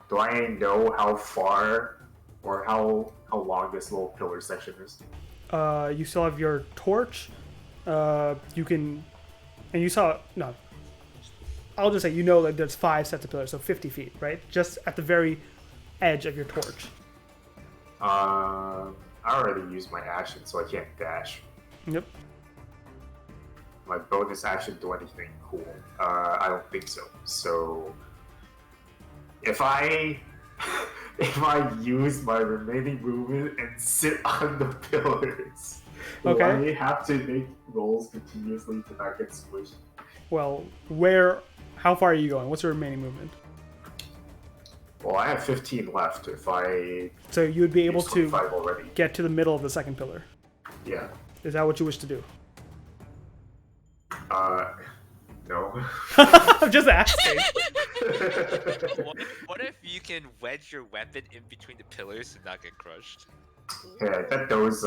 Do I know how far or how long this little pillar section is? You still have your torch. You can... And you saw... No. I'll just say you know that there's 5 sets of pillars, so 50 feet, right? Just at the very edge of your torch. I already used my action, so I can't dash. Yep. My bonus action do anything cool? I don't think so. So if I use my remaining movement and sit on the pillars, Okay. do I have to make rolls continuously to not get squished? Well, how far are you going? What's your remaining movement? Well, I have 15 left. If I So you would be able use to 25 already, get to the middle of the second pillar. yeah. Is that what you wish to do? No. I'm just asking. What if you can wedge your weapon in between the pillars and not get crushed? Yeah, I bet those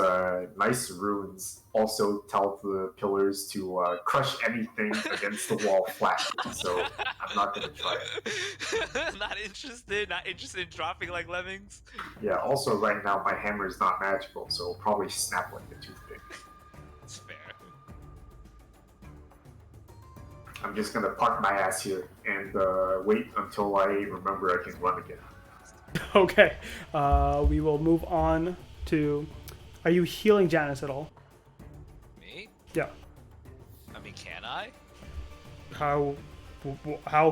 nice runes also tell the pillars to crush anything against the wall flat. So I'm not gonna try it. Not interested in dropping like lemmings? Yeah, also right now my hammer is not magical, so it'll probably snap like a toothpick. It's fair. I'm just gonna park my ass here and wait until I remember I can run again. Okay. We will move on to... Are you healing Janice at all? Me? Yeah. I mean, can I? How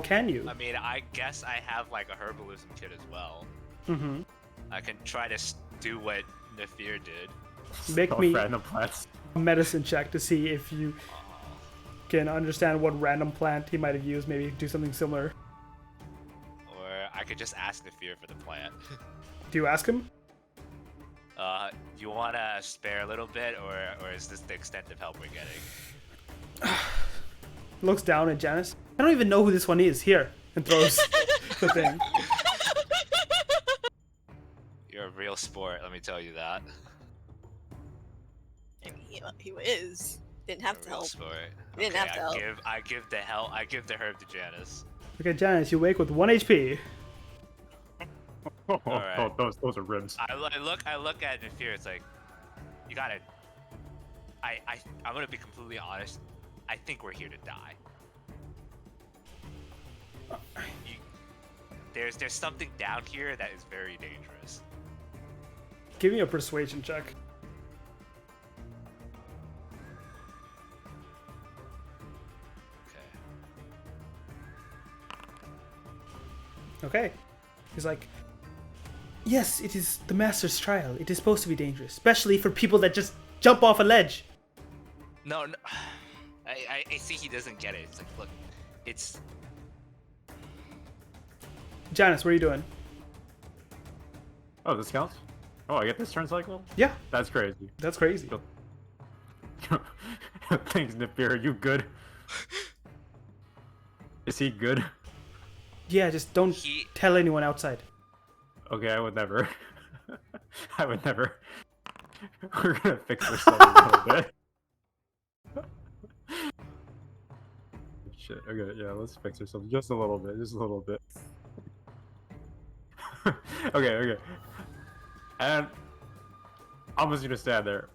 can you? I mean, I guess I have like a herbalism kit as well. Mm-hmm. I can try to do what Nephir did. Make me Random plants. a medicine check to see if you can understand what random plant he might have used. Maybe do something similar. Or I could just ask Nephir for the plant. Do you ask him? You want to spare a little bit, or is this the extent of help we're getting? Looks down at Janice. I don't even know who this one is. Here, and throws the thing. You're a real sport, let me tell you that. And he is. Didn't have to Real help. sport. Didn't have to help. I give the herb to Janice. Okay, Janice, you wake with 1 HP. Oh, those are ribs. I look at it in fear. It's like, you gotta. I'm gonna be completely honest. I think we're here to die. There's something down here that is very dangerous. Give me a persuasion check. Okay. He's like, yes, it is the Master's trial. It is supposed to be dangerous, especially for people that just jump off a ledge. No. I see he doesn't get it. It's like, look, it's. Janice, what are you doing? Oh, this counts? Oh, I get this turn cycle? Yeah, That's crazy. that's crazy. Thanks, Nipir. Are you good? Is he good? Yeah, just don't tell anyone outside. Okay, I would never. I would never. We're gonna fix ourselves a little bit. Shit. Okay, yeah, let's fix ourselves just a little bit. Just a little bit. Okay. And I'm just gonna stand there,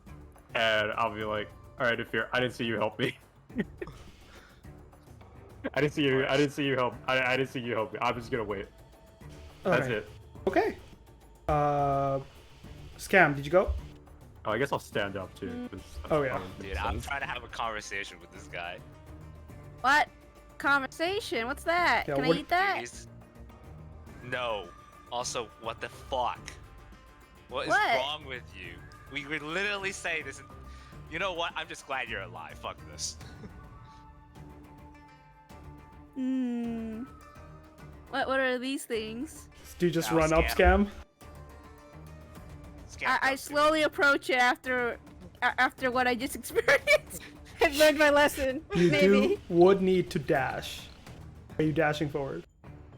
and I'll be like, "All right, if you're, I didn't see you help me. I didn't see you. I didn't see you help. I didn't see you help me. I'm just gonna wait. That's Alright. it. Okay. Scam, did you go? Oh, I guess I'll stand up too. 'cause that's Oh, yeah. probably Dude, makes I'm sense. trying to have a conversation with this guy. What? Conversation? What's that? Yeah, Can I what- eat that? No. Also, what the fuck? What is What? wrong with you? We would literally say this. You know what? I'm just glad you're alive. Fuck this. Hmm. What are these things? Do you just Now, run up, Scam. Scam? Scam I comes to me. slowly approach it after what I just experienced. I've learned my lesson. You Maybe. would need to dash. Are you dashing forward?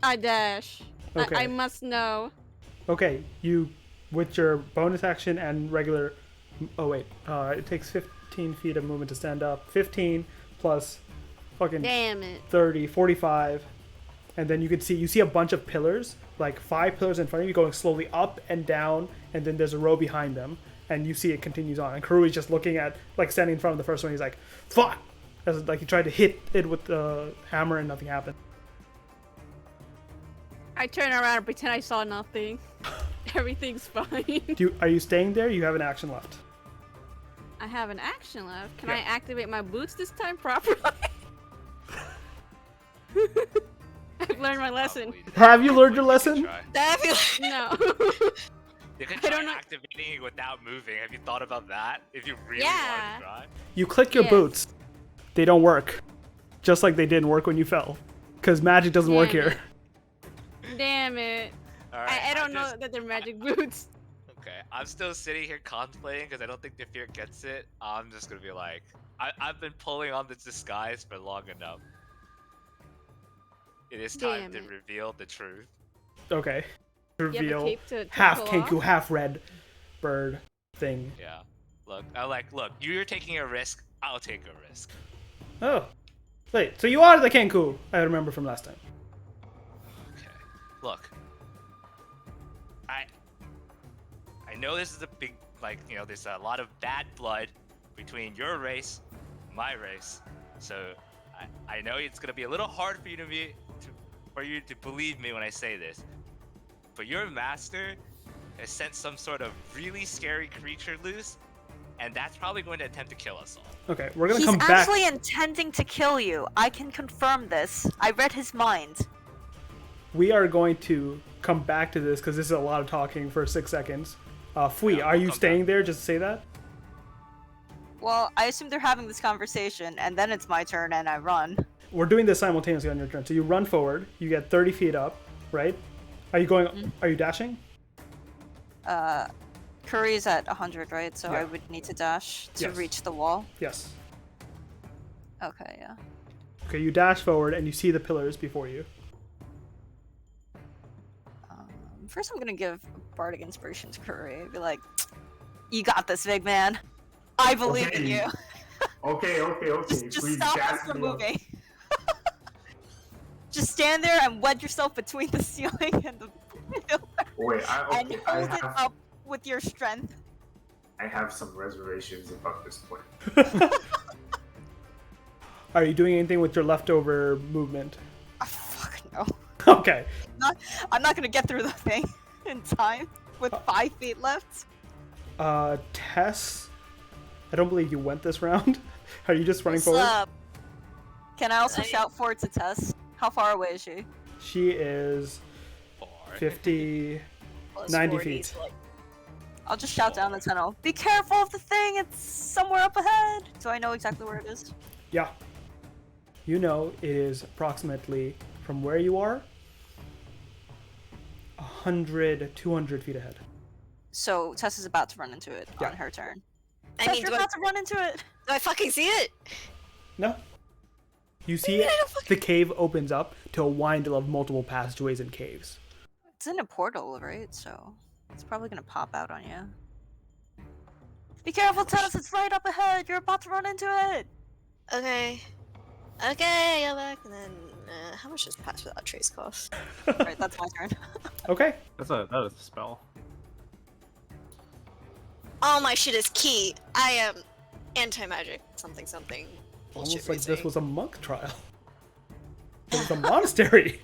I dash. Okay. I must know. Okay, you, with your bonus action and regular, oh wait, it takes 15 feet of movement to stand up. 15 plus fucking Damn it. 30, 45, and then you see a bunch of pillars, like 5 pillars in front of you going slowly up and down, and then there's a row behind them, and you see it continues on. And Karui's just looking at, like standing in front of the first one, he's like, fuck! As like he tried to hit it with the hammer and nothing happened. I turn around and pretend I saw nothing. Everything's fine. Are you staying there? You have an action left. I have an action left. Can Yeah. I activate my boots this time properly? I've learned my lesson. Probably Have you learned your could lesson? try. That'd be like, No. You could I try don't know. activating it without moving. Have you thought about that? If you really Yeah. wanted to try. You click your Yes. boots. They don't work. Just like they didn't work when you fell. Because magic doesn't work Damn here. it. Damn it. Alright, I don't know that they're magic boots. Okay, I'm still sitting here contemplating because I don't think the fear gets it. I'm just gonna be like, I've been pulling on this disguise for long enough. It is time Damn to it. reveal the truth. Okay. You have a Reveal cape to half pull Kenku, off? half red bird thing. Yeah. Look, look, you're taking a risk. I'll take a risk. Oh. Wait, so you are the Kenku I remember from last time. Okay. Look. I know this is a big, there's a lot of bad blood between your race, my race. So I know it's gonna be a little hard for you to believe me when I say this. But your master has sent some sort of really scary creature loose, and that's probably going to attempt to kill us all. Okay, we're gonna He's come back. actually intending to kill you. I can confirm this. I read his mind. We are going to come back to this because this is a lot of talking for 6 seconds. Fui, Yeah, are we'll you come staying back. there just to say that? Well, I assume they're having this conversation, and then it's my turn, and I run. We're doing this simultaneously on your turn. So you run forward, you get 30 feet up, right? Are you going? Are you dashing? Curry's at 100, right? So I Yeah. would need to dash to Yes. reach the wall. Yes. Okay, yeah. Okay, you dash forward and you see the pillars before you. First, I'm gonna give Bardic Inspiration to Curry. Be like, "You got this, big man. I believe in Okay. you. Okay. Just Please stop us gas from me up. moving. Just stand there and wedge yourself between the ceiling and the pillar, Wait, and hold it up with your strength." I have some reservations about this point. Are you doing anything with your leftover movement? Oh, fuck no. Okay. I'm not gonna get through the thing in time with 5 feet left. Tess, I don't believe you went this round. Are you just running What's forward? up? Can I also shout forward to Tess? How far away is she? She is 50, Plus 90 40, feet. so, like, I'll just shout down the tunnel. Be careful of the thing, it's somewhere up ahead. So I know exactly where it is. Yeah. You know it is approximately from where you are 100, 200 feet ahead. So Tess is about to run into it Yeah. on her turn. I Tess, mean, you're do I, about to run into it. do I fucking see it? No. You see the cave opens up to a windle of multiple passageways and caves. It's in a portal, right? So it's probably gonna pop out on you. Be careful, Tess, it's right up ahead. You're about to run into it. Okay. Okay, go back, and then how much does Pass Without Trace cost? Right, that's my turn. Okay. That is a spell. All my shit is key. I am anti-magic something. Almost Bullshit like this reasoning. was a monk trial. It was a monastery.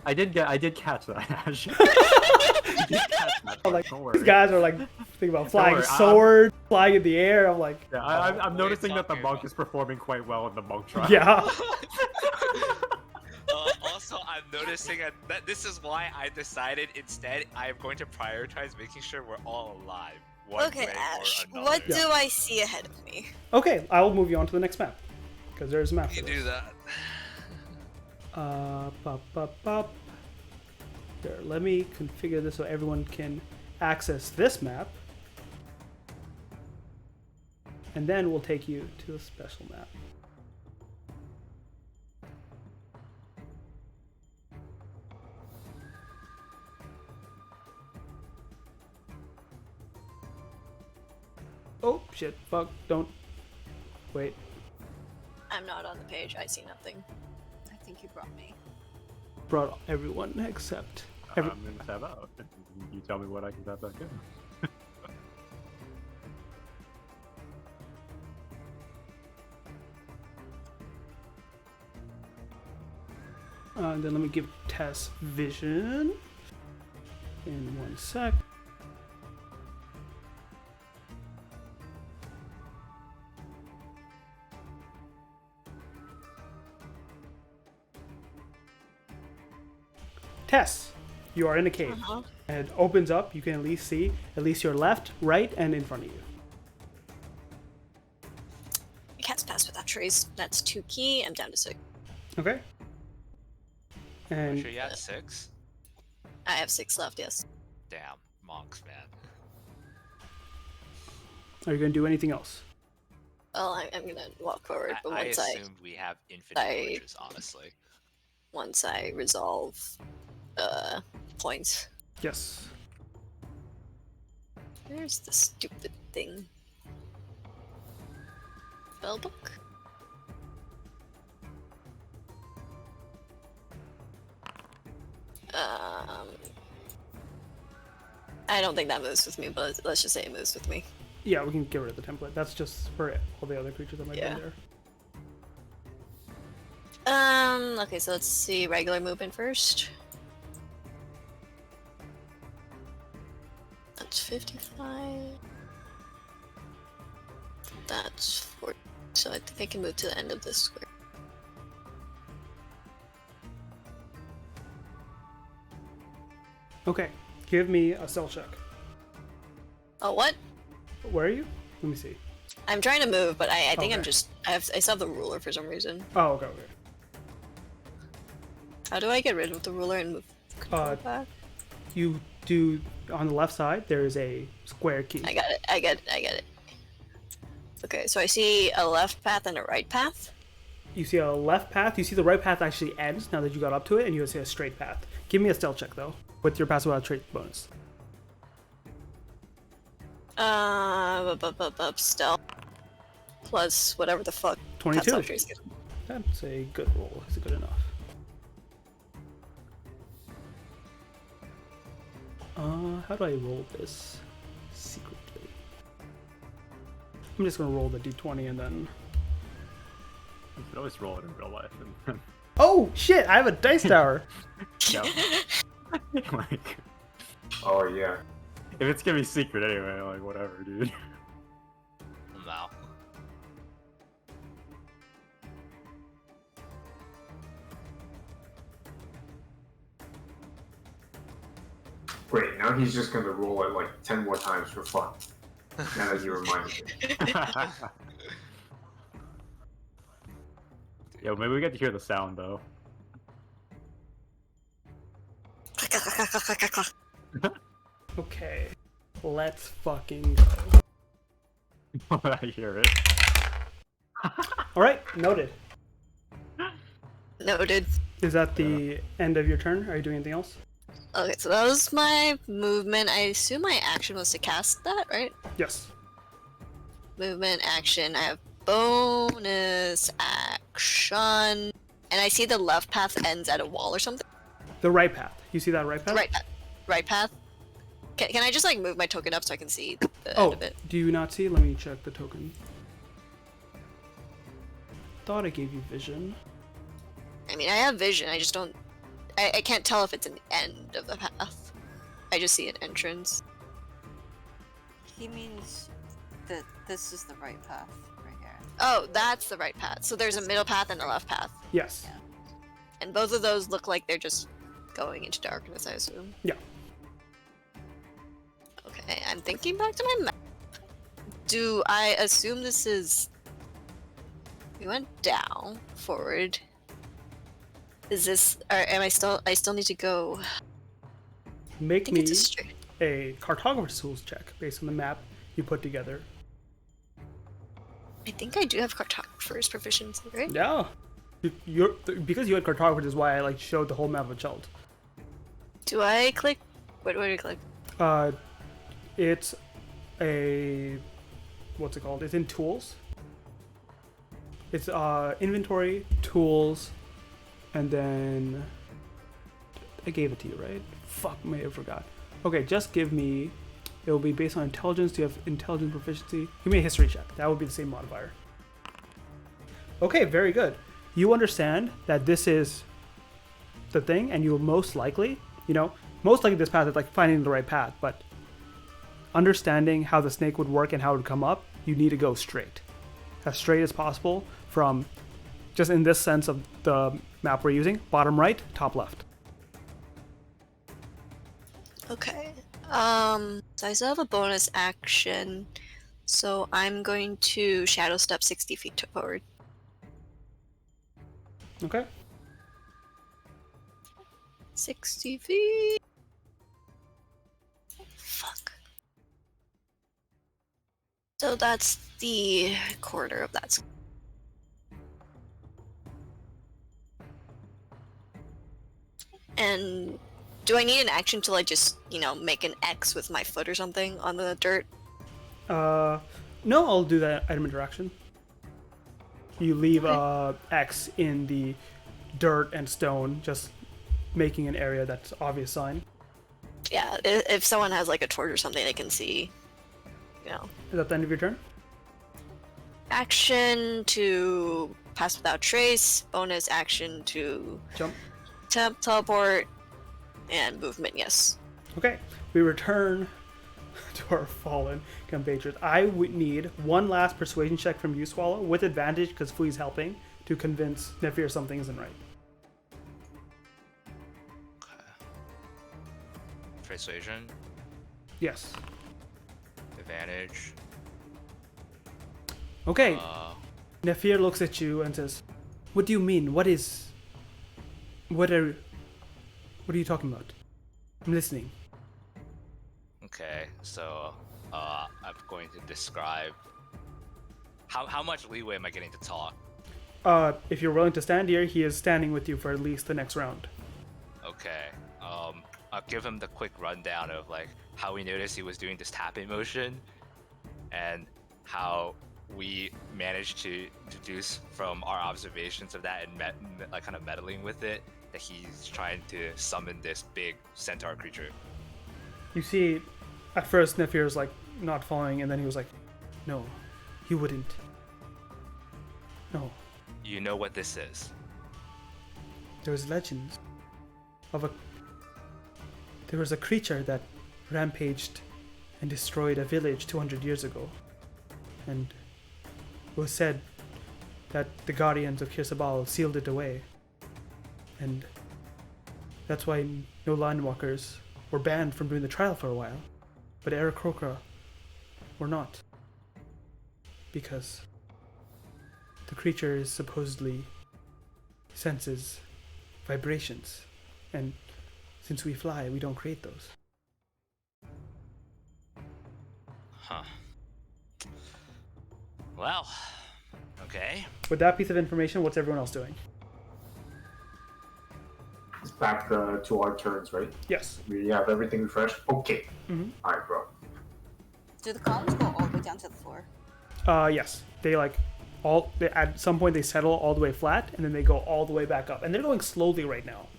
I did catch that. Actually. I did catch that. Like, Don't these worry. guys are like thinking about flying worry, sword, flying in the air. I'm like, Yeah, I'm What are you noticing that the talking monk about? is performing quite well in the monk trial. yeah. Also, I'm noticing that this is why I decided instead I am going to prioritize making sure we're all alive. One Okay, way Ash, or another. what Yeah. do I see ahead of me? Okay, I will move you on to the next map because there's a map. You for do this. that. Pop. There, let me configure this so everyone can access this map. And then we'll take you to a special map. Oh, shit, fuck, don't. Wait. I'm not on the page. I see nothing. I think you brought me. Brought everyone except. I'm gonna tab out. You tell me what I can tab back in. And then let me give Tess vision. In 1 sec. Tess, you are in a cave. Uh-huh. And it opens up. You can at least see at least your left, right, and in front of you. You can't pass without trace. That's 2 key. I'm down to 6. Okay. And Sure, you had 6. I have 6 left. Yes. Damn, monks, man. are you going to do anything else? Well, I'm gonna walk forward, but I once assumed we have infinite I- torches, honestly. once I resolve points. Yes. Where's the stupid thing? Spellbook? I don't think that moves with me, but let's just say it moves with me. Yeah, we can get rid of the template. That's just for all the other creatures that might Yeah. be there. Okay, so let's see regular movement first. That's 55. That's 40. So I think I can move to the end of this square. Okay, give me a cell check. Oh, what? Where are you? Let me see. I'm trying to move, but I think I'm Okay. just. I still have the ruler for some reason. Oh, okay. How do I get rid of the ruler and move control Uh, back? You on the left side, there is a square key. I got it. Okay, so I see a left path and a right path. You see a left path. You see the right path actually ends now that you got up to it, and you see a straight path. Give me a stealth check, though, with your pass without trait bonus. Stealth. Plus whatever the fuck. 22. Path trace is. That's a good roll. It's good enough. How do I roll this secretly? I'm just gonna roll the d20 and then... You could always roll it in real life. And Oh, shit! I have a dice tower! yeah. Like, Oh yeah. if it's gonna be secret anyway, like, whatever, dude. No. Great, now he's just gonna roll it like 10 more times for fun. Now that you reminded me. Yo, maybe we get to hear the sound, though. Okay. Let's fucking go. I hear it. Alright, noted. Noted. Is that the end of your turn? Are you doing anything else? Okay, so that was my movement. I assume my action was to cast that, right? Yes. Movement, action. I have bonus action. And I see the left path ends at a wall or something. The right path. You see that right path? Right path. Right path. Can I just like move my token up so I can see the end Oh, of it? do you not see? Let me check the token. Thought I gave you vision. I mean, I have vision. I just don't. I can't tell if it's an end of the path. I just see an entrance. He means that this is the right path right here. Oh, that's the right path. So there's a middle path and a left path. Yes. Yeah. And both of those look like they're just going into darkness, I assume. Yeah. Okay, I'm thinking back to my map. Do I assume this is... We went down, forward. Is this... Or am I still... I still need to go... I Make think me it's a straight... a cartographer's tools check based on the map you put together. I think I do have cartographer's proficiency, right? Yeah. Because you had cartographers is why I like showed the whole map of Chult. Do I click... Where do I click? It's a... What's it called? It's in tools. It's inventory, tools, and then... I gave it to you, right? Fuck me, I forgot. Okay, just give me... It will be based on intelligence. Do you have intelligence proficiency? Give me a history check. That would be the same modifier. Okay, very good. You understand that this is the thing, and you will most likely, most likely this path is like finding the right path, but understanding how the snake would work and how it would come up, you need to go straight. As straight as possible from, just in this sense of the map we're using, bottom right, top left. Okay. So I still have a bonus action, so I'm going to shadow step 60 feet forward. Okay. 60 feet. Fuck. So that's the quarter of that. And do I need an action to like just, make an X with my foot or something on the dirt? No, I'll do that item interaction. You leave X in the dirt and stone, just making an area that's obvious sign. Yeah, if someone has like a torch or something, they can see, Is that the end of your turn? Action to pass without trace, bonus action to Jump. Teleport, and movement, yes. Okay, we return to our fallen compatriots. I would need one last persuasion check from you, Swallow, with advantage because Fui's helping to convince Nephir something isn't right. Okay. Persuasion, Yes. advantage. Okay, Nephir looks at you and says, "What do you mean? What are you talking about? I'm listening." Okay, so I'm going to describe how much leeway am I getting to talk? If you're willing to stand here, he is standing with you for at least the next round. Okay. I'll give him the quick rundown of like how we noticed he was doing this tapping motion, and how we managed to deduce from our observations of that and like kind of meddling with it that he's trying to summon this big centaur creature. You see, at first Nefir's like not following, and then he was like, "No, he wouldn't. No." You know what this is? There was legends of there was a creature that rampaged and destroyed a village 200 years ago, and it was said that the guardians of Kirsabal sealed it away, and that's why no landwalkers were banned from doing the trial for a while, but Aarakocra were not, because the creature is supposedly senses vibrations, and since we fly, we don't create those. Huh. Well, okay. With that piece of information, what's everyone else doing? It's back to our turns, right? Yes. We have everything refreshed. Okay. Mhm. Alright, bro. Do the columns go all the way down to the floor? Yes. They at some point they settle all the way flat, and then they go all the way back up, and they're going slowly right now.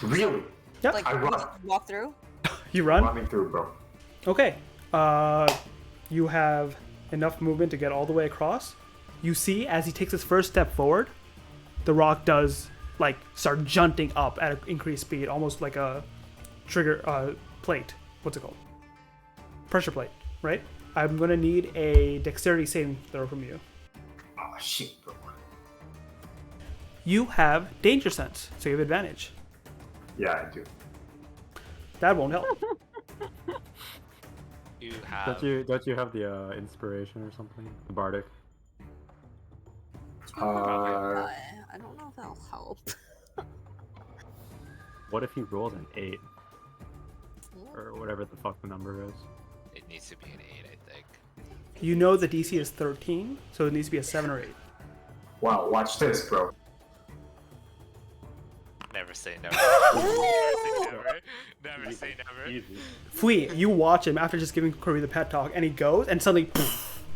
Really? Yep. Like, I run. walk through? You run. Running through, bro. Okay. You have enough movement to get all the way across. You see, as he takes his first step forward, the rock does like start junting up at an increased speed, almost like a trigger plate. What's it called? Pressure plate, right? I'm gonna need a dexterity saving throw from you. Oh shit, bro. You have danger sense, so you have advantage. Yeah, I do. That won't help. You have. Don't you have the inspiration or something? The bardic. I don't know if that'll help. What if he rolls an 8? Or whatever the fuck the number is. It needs to be an 8, I think. You know the DC is 13, so it needs to be a 7 or 8. Wow, watch this, bro. Never say never. Never say never. Never say never. Easy. Fui, you watch him after just giving Kurui the pet talk, and he goes, and suddenly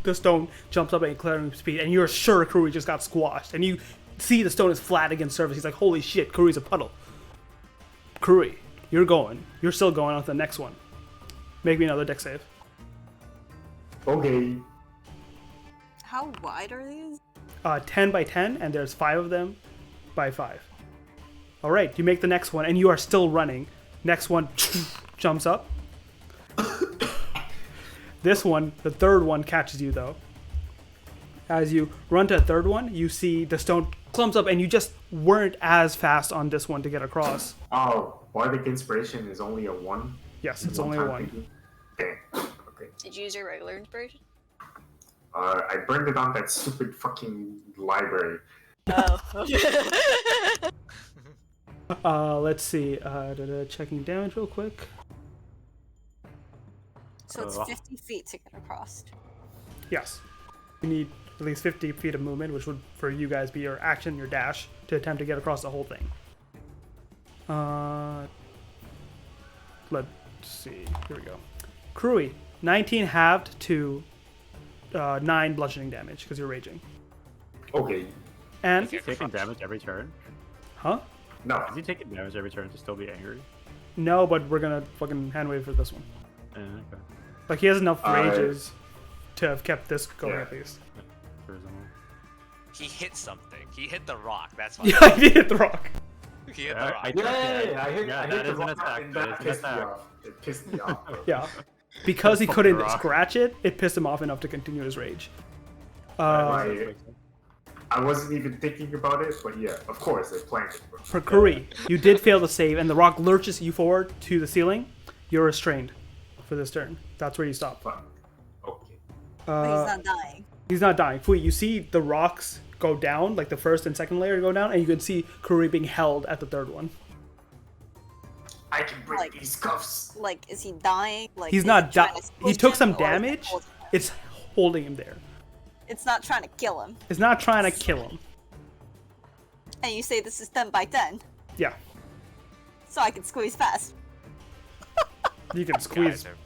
the stone jumps up at incredible speed, and you're sure Kurui just got squashed, and you see the stone is flat against surface. He's like, holy shit, Kurui's a puddle. Kurui, you're going. You're still going on to the next one. Make me another dex save. Okay. How wide are these? 10 by 10, and there's 5 of them by 5. All right, you make the next one, and you are still running. Next one jumps up. This one, the third one, catches you, though. As you run to the third one, you see the stone clumps up, and you just weren't as fast on this one to get across. Oh, bardic inspiration is only a 1? Yes, it's only a time 1. thinking? Damn. Okay. Did you use your regular inspiration? I burned it on that stupid fucking library. Oh. Let's see. Checking damage real quick. So it's 50 feet to get across. Yes. You need at least 50 feet of movement, which would, for you guys, be your action, your dash, to attempt to get across the whole thing. Let's see. Here we go. Kurui, 19 halved to 9 bludgeoning damage, because you're raging. Okay. And... Is he taking damage every turn? Huh? No. Is he taking damage every turn to still be angry? No, but we're gonna fucking hand wave for this one. Okay. Like, he has enough rages to have kept this going, Yeah. at least. He hit something. He hit the rock. That's why. Yeah, he hit the rock. He hit the Yeah, rock. I hit that the is an rock, attack. and That that is pissed an me attack. off. It pissed me off, bro. Yeah. Because he Fuck couldn't the rock. scratch it, it pissed him off enough to continue his rage. I wasn't even thinking about it, but yeah, of course, they planned it, bro. For Kurui, you did fail to save, and the rock lurches you forward to the ceiling. You're restrained for this turn. That's where you stop. Fuck. Okay. But he's not dying. He's not dying. Fui, you see the rocks go down, like the first and second layer go down, and you can see Kurui being held at the third one. I can break Like- these cuffs. Like, is he dying? Like, He's is not it trying to He squish took him, some or is it damage. holding him? It's holding him there. It's not trying to kill him. It's not trying to kill him. And you say this is 10 by 10, Yeah, so I can squeeze past. you can squeeze. Guys are-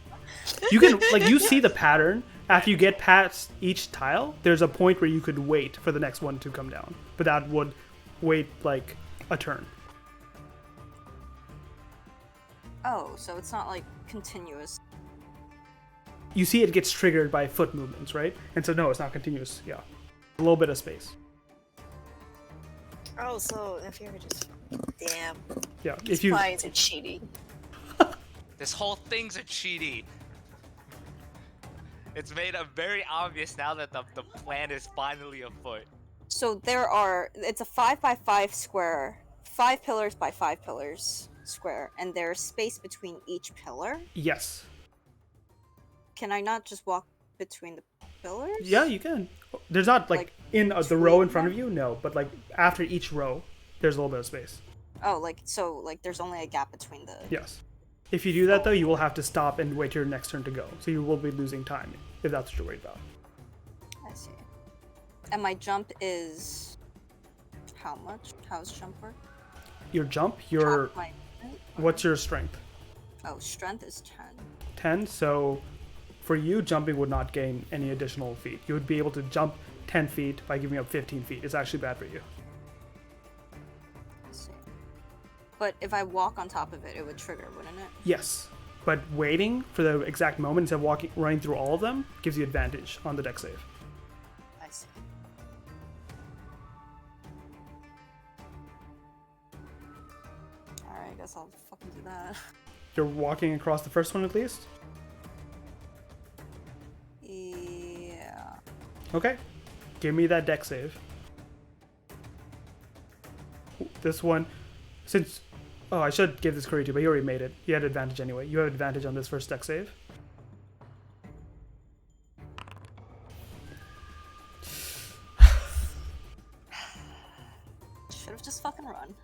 You can like you see the pattern. After you get past each tile, there's a point where you could wait for the next one to come down, but that would wait like a turn. Oh, so it's not like continuous. You see it gets triggered by foot movements, right? And so no, it's not continuous. Yeah, a little bit of space. Oh, so if you were just damn, Yeah, if you why is it cheating? This whole thing's a cheaty. It's made very obvious now that the plan is finally afoot. So it's a 5 by 5 square, 5 pillars by 5 pillars square, and there's space between each pillar. yes, Can I not just walk between the pillars? yeah, you can. There's not like Like, in the row in between front of them? you, no, but like after each row, there's a little bit of space. Oh, like there's only a gap between the. Yes. If you do that though, you will have to stop and wait your next turn to go. So you will be losing time if that's what you're worried about. I see. And my jump is how much? How's jump work? Your jump, your Half my movement? what's your strength? Oh, strength is 10. 10. So for you, jumping would not gain any additional feet. You would be able to jump 10 feet by giving up 15 feet. It's actually bad for you. I see. But if I walk on top of it, it would trigger, wouldn't it? Yes. But waiting for the exact moment instead of running through all of them gives you advantage on the deck save. I see. Alright, I guess I'll fucking do that. You're walking across the first one at least? Yeah. Okay. Give me that deck save. This one, since... Oh, I should give this query to you, but you already made it. You had advantage anyway. You have advantage on this first deck save. Should have just fucking run.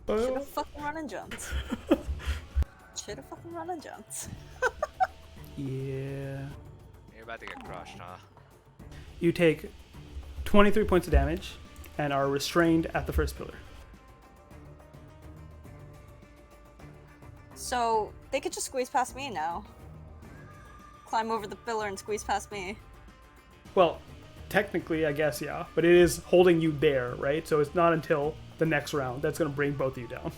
Should Oh, have fucking run and jumped. Should have fucking run and jumped. yeah. You're about to get crushed, huh? You take 23 points of damage and are restrained at the first pillar. So they could just squeeze past me now. Climb over the pillar and squeeze past me. Well, technically, I guess, yeah. But it is holding you there, right? So it's not until the next round that's going to bring both of you down.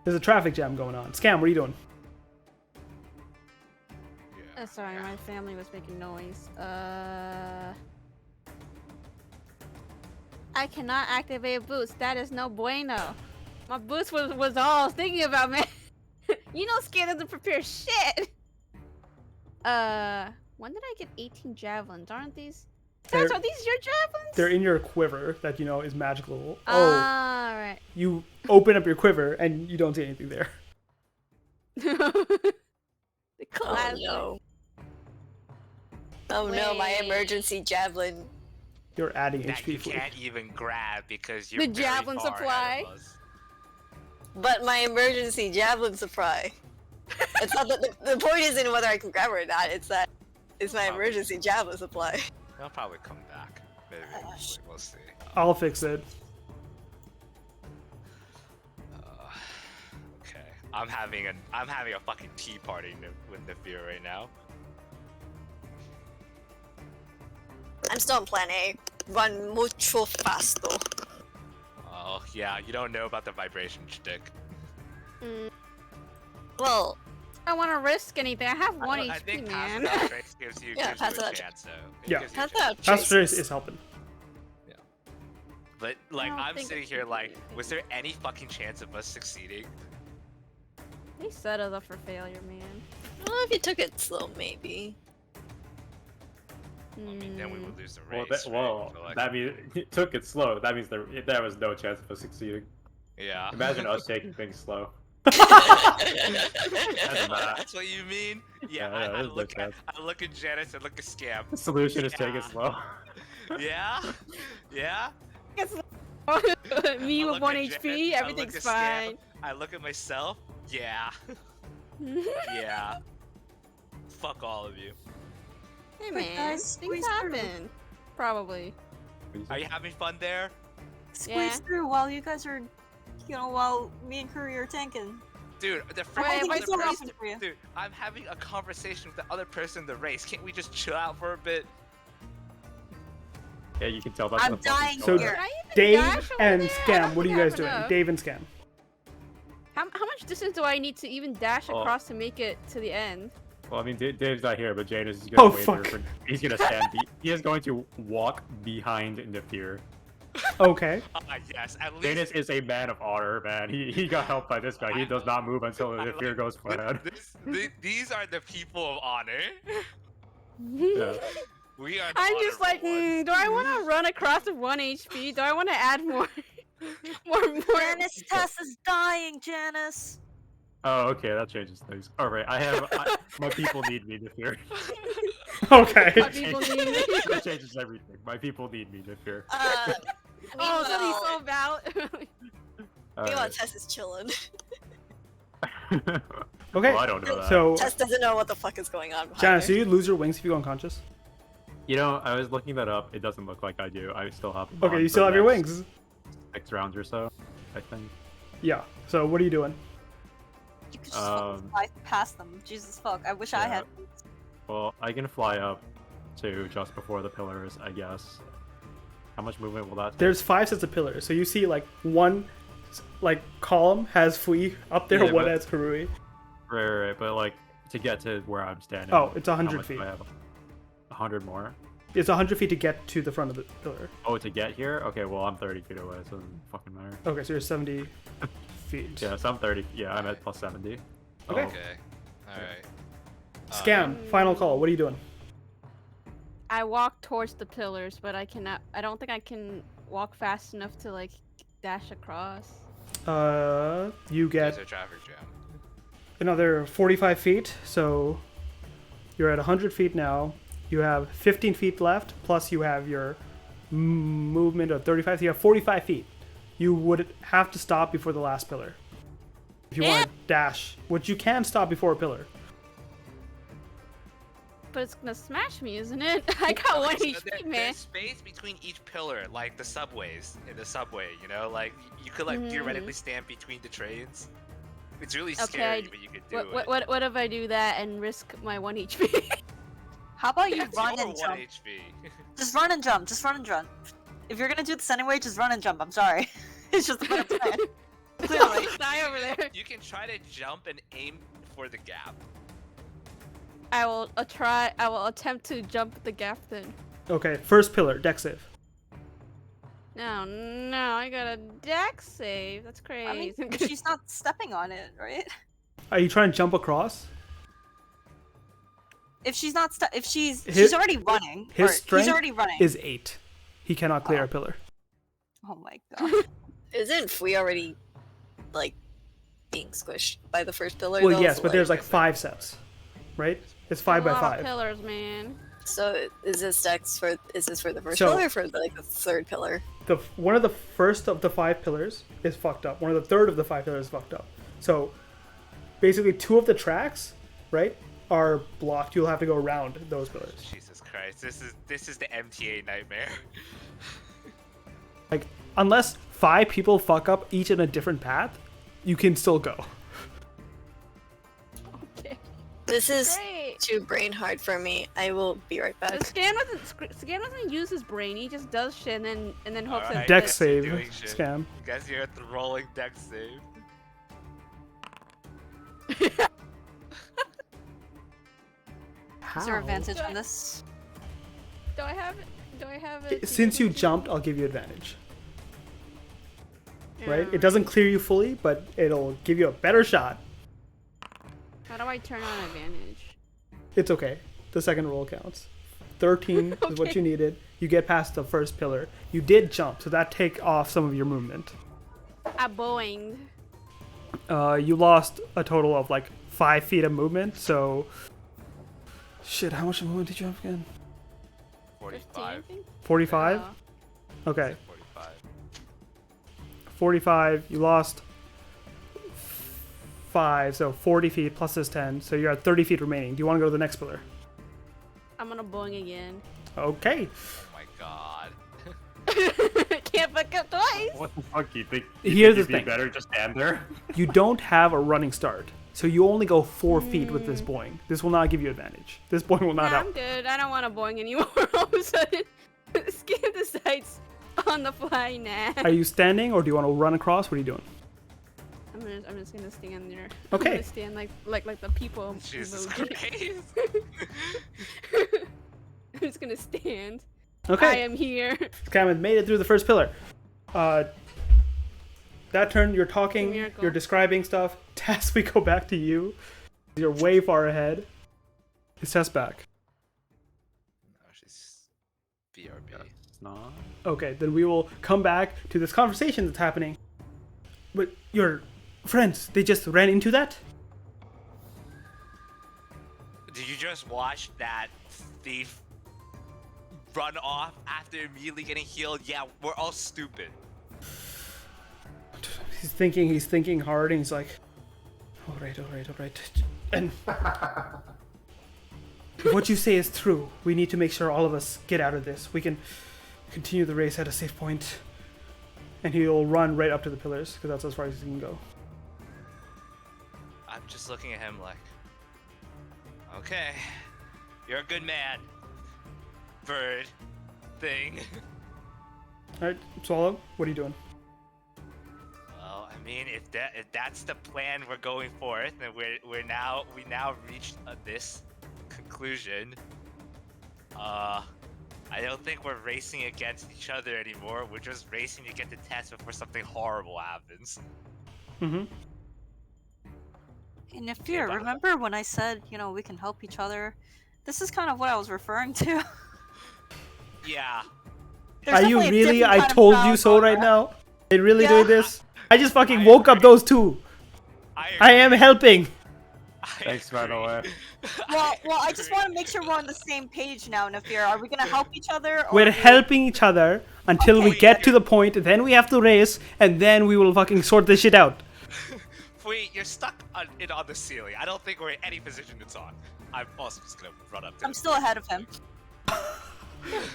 There's a traffic jam going on. Scam, what are you doing? Yeah. Sorry, my family was making noise. I cannot activate boots. That is no bueno. My boots was all I was thinking about, man. You know, Scan doesn't prepare shit. When did I get 18 javelins? Aren't these? Guys, They're- are these your javelins? They're in your quiver that you know is magical. Alright. You open up your quiver and you don't see anything there. The Oh classic. no. Oh no, my Wait. emergency javelin. You're adding That HP you for can't even grab because you're The very javelin far supply. ahead of us. But my emergency javelin supply. It's not that the point isn't whether I can grab it or not. It's that it's my Oh. emergency javelin supply. They'll probably come back. Maybe. We'll see. I'll fix it. Okay. I'm having a fucking tea party with Nafir right now. I'm still on plan A. Run mucho fasto. Oh yeah, you don't know about the vibration stick. Well, I don't want to risk anything. I have one I HP, think man. passive trace gives you, Yeah, gives you a passive- chance, though. It Yeah. gives you a pass chance. out Pass Trace traces. is helping. But like, don't I'm think sitting it's here gonna like, be anything. was there any fucking chance of us succeeding? They set us up for failure, man. Well, if you took it slow, maybe. I mean, then we would lose the Well, race. right? But, like, that means it took it slow. That means there was no chance of us succeeding. yeah. Imagine us taking things slow. That's what you mean? Yeah, Yeah, I there's no look at chance. I look at Janice and look at Scam. The solution is take it Yeah. slow. Yeah? Yeah? It's Me I with look 1 at HP, Jen, I everything's look at Scam, fine. I look at myself. Yeah. Yeah. Fuck all of you. Hey But man, guys, things squeeze through. happen. Probably. Are you having fun there? Squeeze Yeah. through while you guys are, while me and Curry are tanking. Dude, the I freaking think other it's so person. awesome for you. Dude, I'm having a conversation with the other person in the race. Can't we just chill out for a bit? Yeah, you can tell that's I'm the fucking dying story. So- here. Can I even Dave dash over and there? I Scam, don't what are you think I guys have doing? enough. Dave and Scam. How much distance do I need to even dash Oh. across to make it to the end? Well, I mean, Dave's not here, but Jane is gonna Oh, wait fuck. there. He's gonna stand. He is going to walk behind Nafir. Okay. Yes, at least. Janus is a man of honor, man. He got helped by this guy. He does not move until I Nafir like goes flat. These are the people of honor. Yeah. We are. The I'm just like, honorable ones. do I want to run across with 1 HP? Do I want to add more? more. Janice, Tess is dying, Janice. Oh, okay, that changes things. All right, my people need me, Nafir. Okay. My people need me. That changes everything. My people need me, Nafir. Oh, so he's Meanwhile- so valid. All Meanwhile, right. Tess is chilling. Okay. Well, I don't know that. So, Tess doesn't know what the fuck is going on behind Janice, her. do you lose your wings if you go unconscious? You know, I was looking that up. It doesn't look like I do. I still have. them Okay, on you for still the have your next wings. 6 rounds or so, I think. Yeah. So, what are you doing? You could just fucking fly past them. Jesus fuck. I wish I Yeah. had. Well, I can fly up to just before the pillars, I guess. How much movement will that take? There's 5 sets of pillars. So, you see, like, one column has Fui up there, Yeah, one but- has Karui. Right, but like to get to where I'm standing. Oh, it's how 100 much do feet. I have? 100 more. It's 100 feet to get to the front of the pillar. Oh, to get here? Okay, well I'm 30 feet away, so it doesn't fucking matter. Okay, so you're 70 feet. Yeah, so I'm 30. Yeah, I'm at plus 70. Okay. Oh, Okay. All right. Scam, final call. What are you doing? I walk towards the pillars, but I cannot. I don't think I can walk fast enough to like dash across. You get There's a traffic jam. another 45 feet, so you're at 100 feet now. You have 15 feet left, plus you have your movement of 35, so you have 45 feet. You would have to stop before the last pillar. If you want to dash, which you can stop before a pillar. But it's gonna smash me, isn't it? I got 1 So HP, man. There's space between each pillar, like the subways in the subway. You know, like you could like theoretically stand between the trains. It's really scary, but you could do it. What if I do that and risk my 1 HP? How about you That's run your and 1 jump? HP. Just run and jump. Just run and jump. If you're gonna do this anyway, just run and jump. I'm sorry. It's just a better plan. Clearly. Die over there. You can try to jump and aim for the gap. I will try. I will attempt to jump the gap then. Okay, first pillar, deck save. No, I got a dex save. That's crazy. I mean, if she's not stepping on it, right? Are you trying to jump across? If she's not, if she's His- already running. His or strength he's already running. is 8. He cannot clear a pillar. Oh my god. Isn't Fui already, like, being squished by the first pillar? Well, though? yes, So, but there's like, like 5 sets, right? It's 5 by a lot of 5. pillars, man. So is this for the first So- pillar or for like the third pillar? One of the first of the 5 pillars is fucked up. One of the third of the 5 pillars is fucked up. So basically 2 of the tracks, right, are blocked. You'll have to go around those pillars. Jesus Christ, this is the MTA nightmare. Like, unless 5 people fuck up each in a different path, you can still go. Okay. This is Great. too brain hard for me. I will be right back. Scan doesn't use his brain. He just does shit and then hopes Alright. that. Deck guess you're save, doing shit. Scam. You guys, you're at the rolling deck save. Is there How? advantage on this? Do I have it? Do I have it? Since you jumped, I'll give you advantage. Right? Yeah. It doesn't clear you fully, but it'll give you a better shot. How do I turn on advantage? It's okay. The second roll counts. 13 is what Okay. you needed. You get past the first pillar. You did jump, so that take off some of your movement. I boinged. You lost a total of like 5 feet of movement, so... Shit, how much movement did you have again? 45. 45? Oh. Okay. 45. 45. You lost 5, so 40 feet plus this 10. So you're at 30 feet remaining. Do you want to go to the next pillar? I'm gonna boing again. Okay. Oh my god. Can't fuck up twice. What the fuck? You think Here's you'd the be thing. better just stand there? You don't have a running start. So you only go 4 feet with this boing. This will not give you advantage. This boing will not Nah, help. I'm good. I don't want to boing anymore. All of a sudden, Scan decides on the fly. Nah. Are you standing or do you want to run across? What are you doing? I'm just gonna stand there. Okay. I'm gonna stand like the people. Jesus emoji. Christ. I'm just gonna stand. Okay. I am here. Scammon made it through the first pillar. That turn, you're talking, Miracle. you're describing stuff. Tess, we go back to you. You're way far ahead. Is Tess back? No, she's BRB. It's not. Okay, then we will come back to this conversation that's happening. But your friends, they just ran into that? Did you just watch that thief run off after immediately getting healed? Yeah, we're all stupid. He's thinking hard, and he's like, all right. And if what you say is true, we need to make sure all of us get out of this. We can continue the race at a safe point. And he'll run right up to the pillars, because that's as far as he can go. I'm just looking at him like, okay, you're a good man. Bird. Thing. Alright, Swallow, what are you doing? Well, I mean, if that's the plan we're going for, then we now reached this conclusion. I don't think we're racing against each other anymore. We're just racing to get the test before something horrible happens. Mm-hmm. And if you remember when I said, we can help each other, this is kind of what I was referring to. Yeah. There's Are you definitely a really? different I kind of told power you so going right on. now? They really Yeah. doing this? I just fucking I woke up agree. those two. I am helping. Thanks, by the way. Well, I just want to make sure we're on the same page now, Nafir. Are we gonna help each other? Or We're are we- helping each other until we Okay. get to the point, then we have to race, and then we will fucking sort this shit out. Wait, you're stuck on the ceiling. I don't think we're in any position to talk. I'm also just gonna run up to I'm still ahead of him.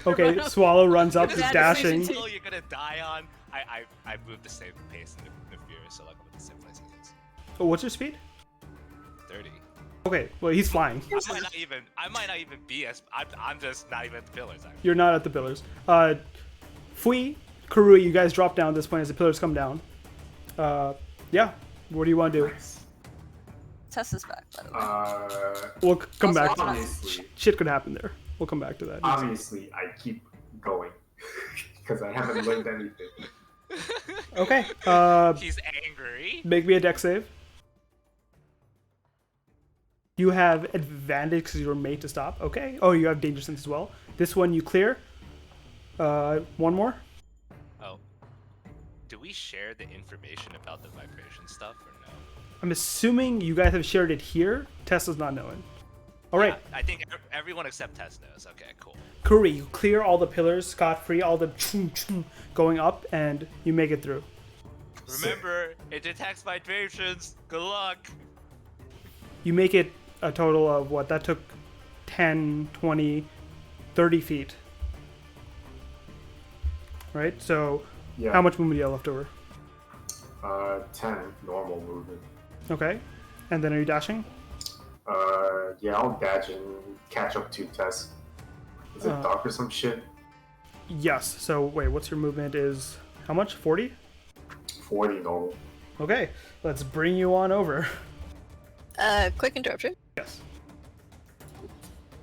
Okay, Swallow runs up, This he's is dashing. the hill you're gonna die on. I moved the same pace in the Fury, so like I'm at the same place he is. Oh, what's your speed? 30. Okay, well, he's flying. I might not even be as. I'm just not even at the pillars. You're not at the pillars. Fui, Karui, you guys drop down at this point as the pillars come down. Yeah, what do you want to do? Tessa's back, by the way. We'll come back to Obviously, shit could happen there. We'll come back to that. obviously, I keep going because I haven't learned anything. Okay, He's angry. make me a deck save. You have advantage because you're made to stop. Okay. Oh, you have danger sense as well. This one you clear. One more. Oh. Do we share the information about the vibration stuff or no? I'm assuming you guys have shared it here. Tesla's not knowing. All right. Yeah, I think everyone except Tess knows. Okay, cool. Kuri, you clear all the pillars scot-free, all the going up, and you make it through. Remember, it detects vibrations. Good luck. You make it a total of what? That took 10, 20, 30 feet. Right? So Yeah. how much movement do you have left over? 10 normal movement. Okay. And then are you dashing? Yeah, I'll dash and catch up to Tess. Is it dark or some shit? Yes. So wait, what's your movement is how much? 40? 40 normal. Okay. Let's bring you on over. Quick interruption. Yes.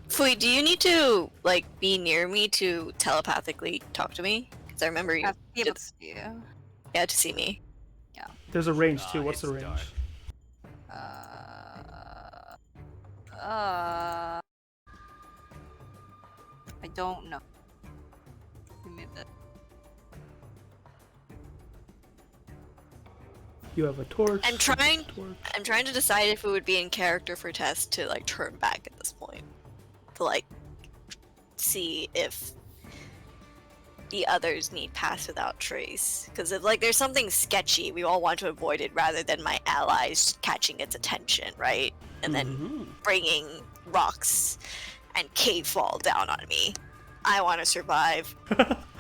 Fui, do you need to like be near me to telepathically talk to me? Because I remember you. I have to be able to see you. Yeah, to see me. There's a range too. What's the it's range? dark. I don't know. Give me a bit. You have a torch. I'm trying. Torch. I'm trying to decide if it would be in character for Tess to like turn back at this point, to like see if the others need pass without trace. Because if like there's something sketchy, we all want to avoid it rather than my allies catching its attention, right? And then bringing rocks and cave fall down on me. I want to survive.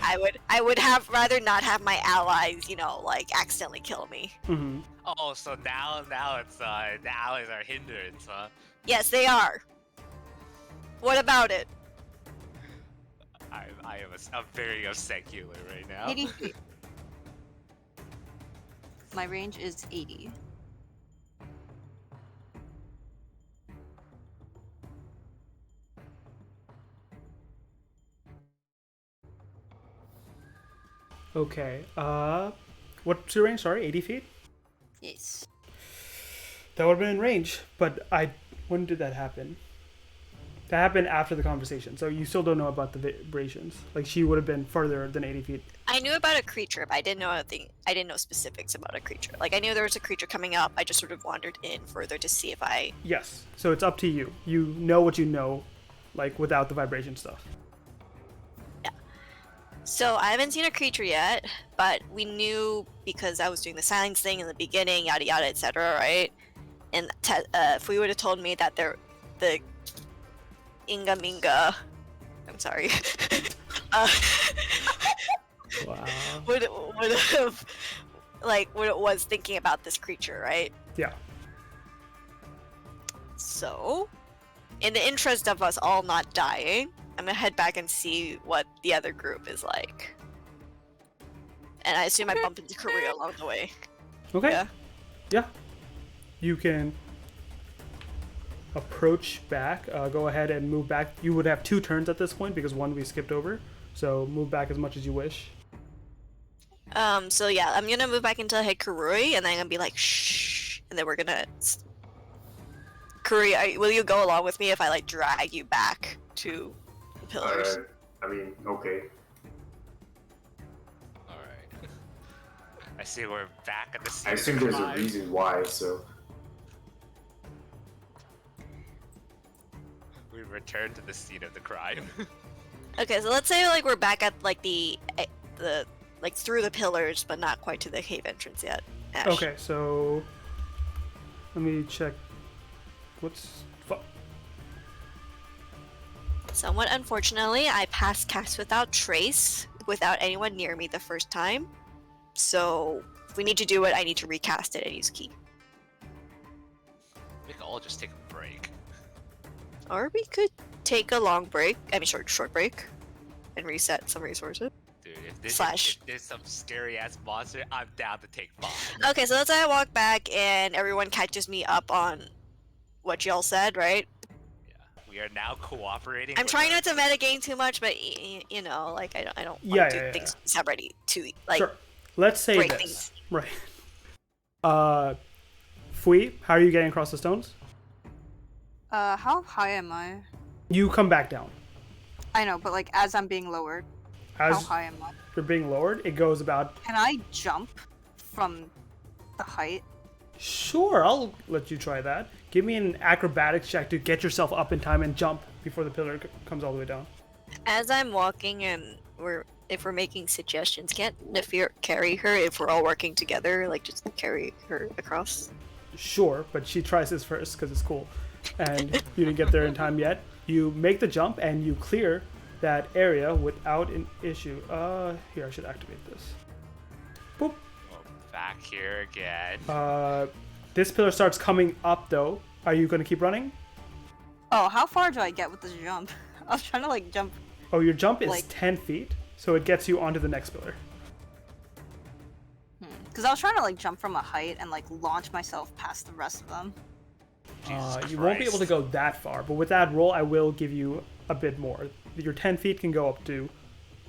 I would have rather not have my allies, you know, like accidentally kill me. Mm-hmm. Oh, so now it's the allies are hindrance, huh? Yes, they are. What about it? I'm very upset Keeler right now. 80 feet. My range is 80. Okay. What's your range? Sorry, 80 feet? Yes. That would have been in range, but when did that happen? That happened after the conversation, so you still don't know about the vibrations. Like, she would have been further than 80 feet. I knew about a creature, but I didn't know specifics about a creature. Like, I knew there was a creature coming up, I just sort of wandered in further to see if I... Yes, so it's up to you. You know what you know, like, without the vibration stuff. Yeah. So, I haven't seen a creature yet, but we knew, because I was doing the silence thing in the beginning, yada yada, etc., right? And if we would have told me that the Inga Minga, I'm sorry, Wow. would have, like, what it was thinking about this creature, right? Yeah. So, in the interest of us all not dying, I'm gonna head back and see what the other group is like. And I assume I bump into Korea along the way. Okay. Yeah. Yeah. You can approach back. Go ahead and move back. You would have 2 turns at this point because one we skipped over. So move back as much as you wish. So yeah, I'm gonna move back until I hit Kurui, and then I'm gonna be like, shh, and then we're gonna... Kurui, will you go along with me if I, like, drag you back to the pillars? I mean, okay. Alright. I see we're back at the scene. I assume there's a reason why, so... We return to the scene of the crime. Okay, so let's say, like, we're back at, like, the like, through the pillars, but not quite to the cave entrance yet. Ash. Okay, so let me check. Somewhat unfortunately, I passed cast without trace, without anyone near me the first time. So, if we need to do it, I need to recast it and use key. We could all just take a break. Or we could take a long break, short break, and reset some resources. Dude, if there's some scary ass monster, I'm down to take 5. Okay, so let's say I walk back and everyone catches me up on what y'all said, right? Yeah, we are now cooperating. I'm trying not to metagame too much, but you know, like I don't want to do things separately to like. Sure. Let's say break this. Things. Right. Fui, how are you getting across the stones? How high am I? You come back down. I know, but like as I'm being lowered, how high am I? You're being lowered. It goes about. Can I jump from the height? Sure, I'll let you try that. Give me an acrobatics check to get yourself up in time and jump before the pillar comes all the way down. As I'm walking and if we're making suggestions, can't Nefir carry her if we're all working together? Like just carry her across. Sure, but she tries this first because it's cool, and you didn't get there in time yet. You make the jump and you clear that area without an issue. Here, I should activate this. Boop. Back here again. This pillar starts coming up though. Are you going to keep running? Oh, how far do I get with this jump? I was trying to like jump. Oh, your jump is like 10 feet, so it gets you onto the next pillar. Because I was trying to like jump from a height and like launch myself past the rest of them. You won't be able to go that far, but with that roll, I will give you a bit more. Your 10 feet can go up to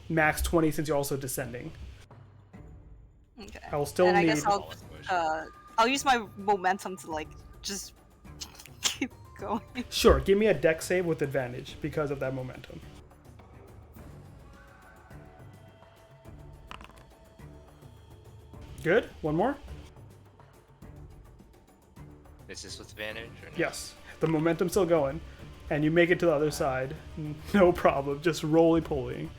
max 20 since you're also descending. Okay. I will still and I need... guess I'll use my momentum to like just keep going. Sure, give me a dex save with advantage because of that momentum. Good. One more. Is this with advantage? Or no? Yes. The momentum's still going, and you make it to the other side. No problem. Just roly-poly.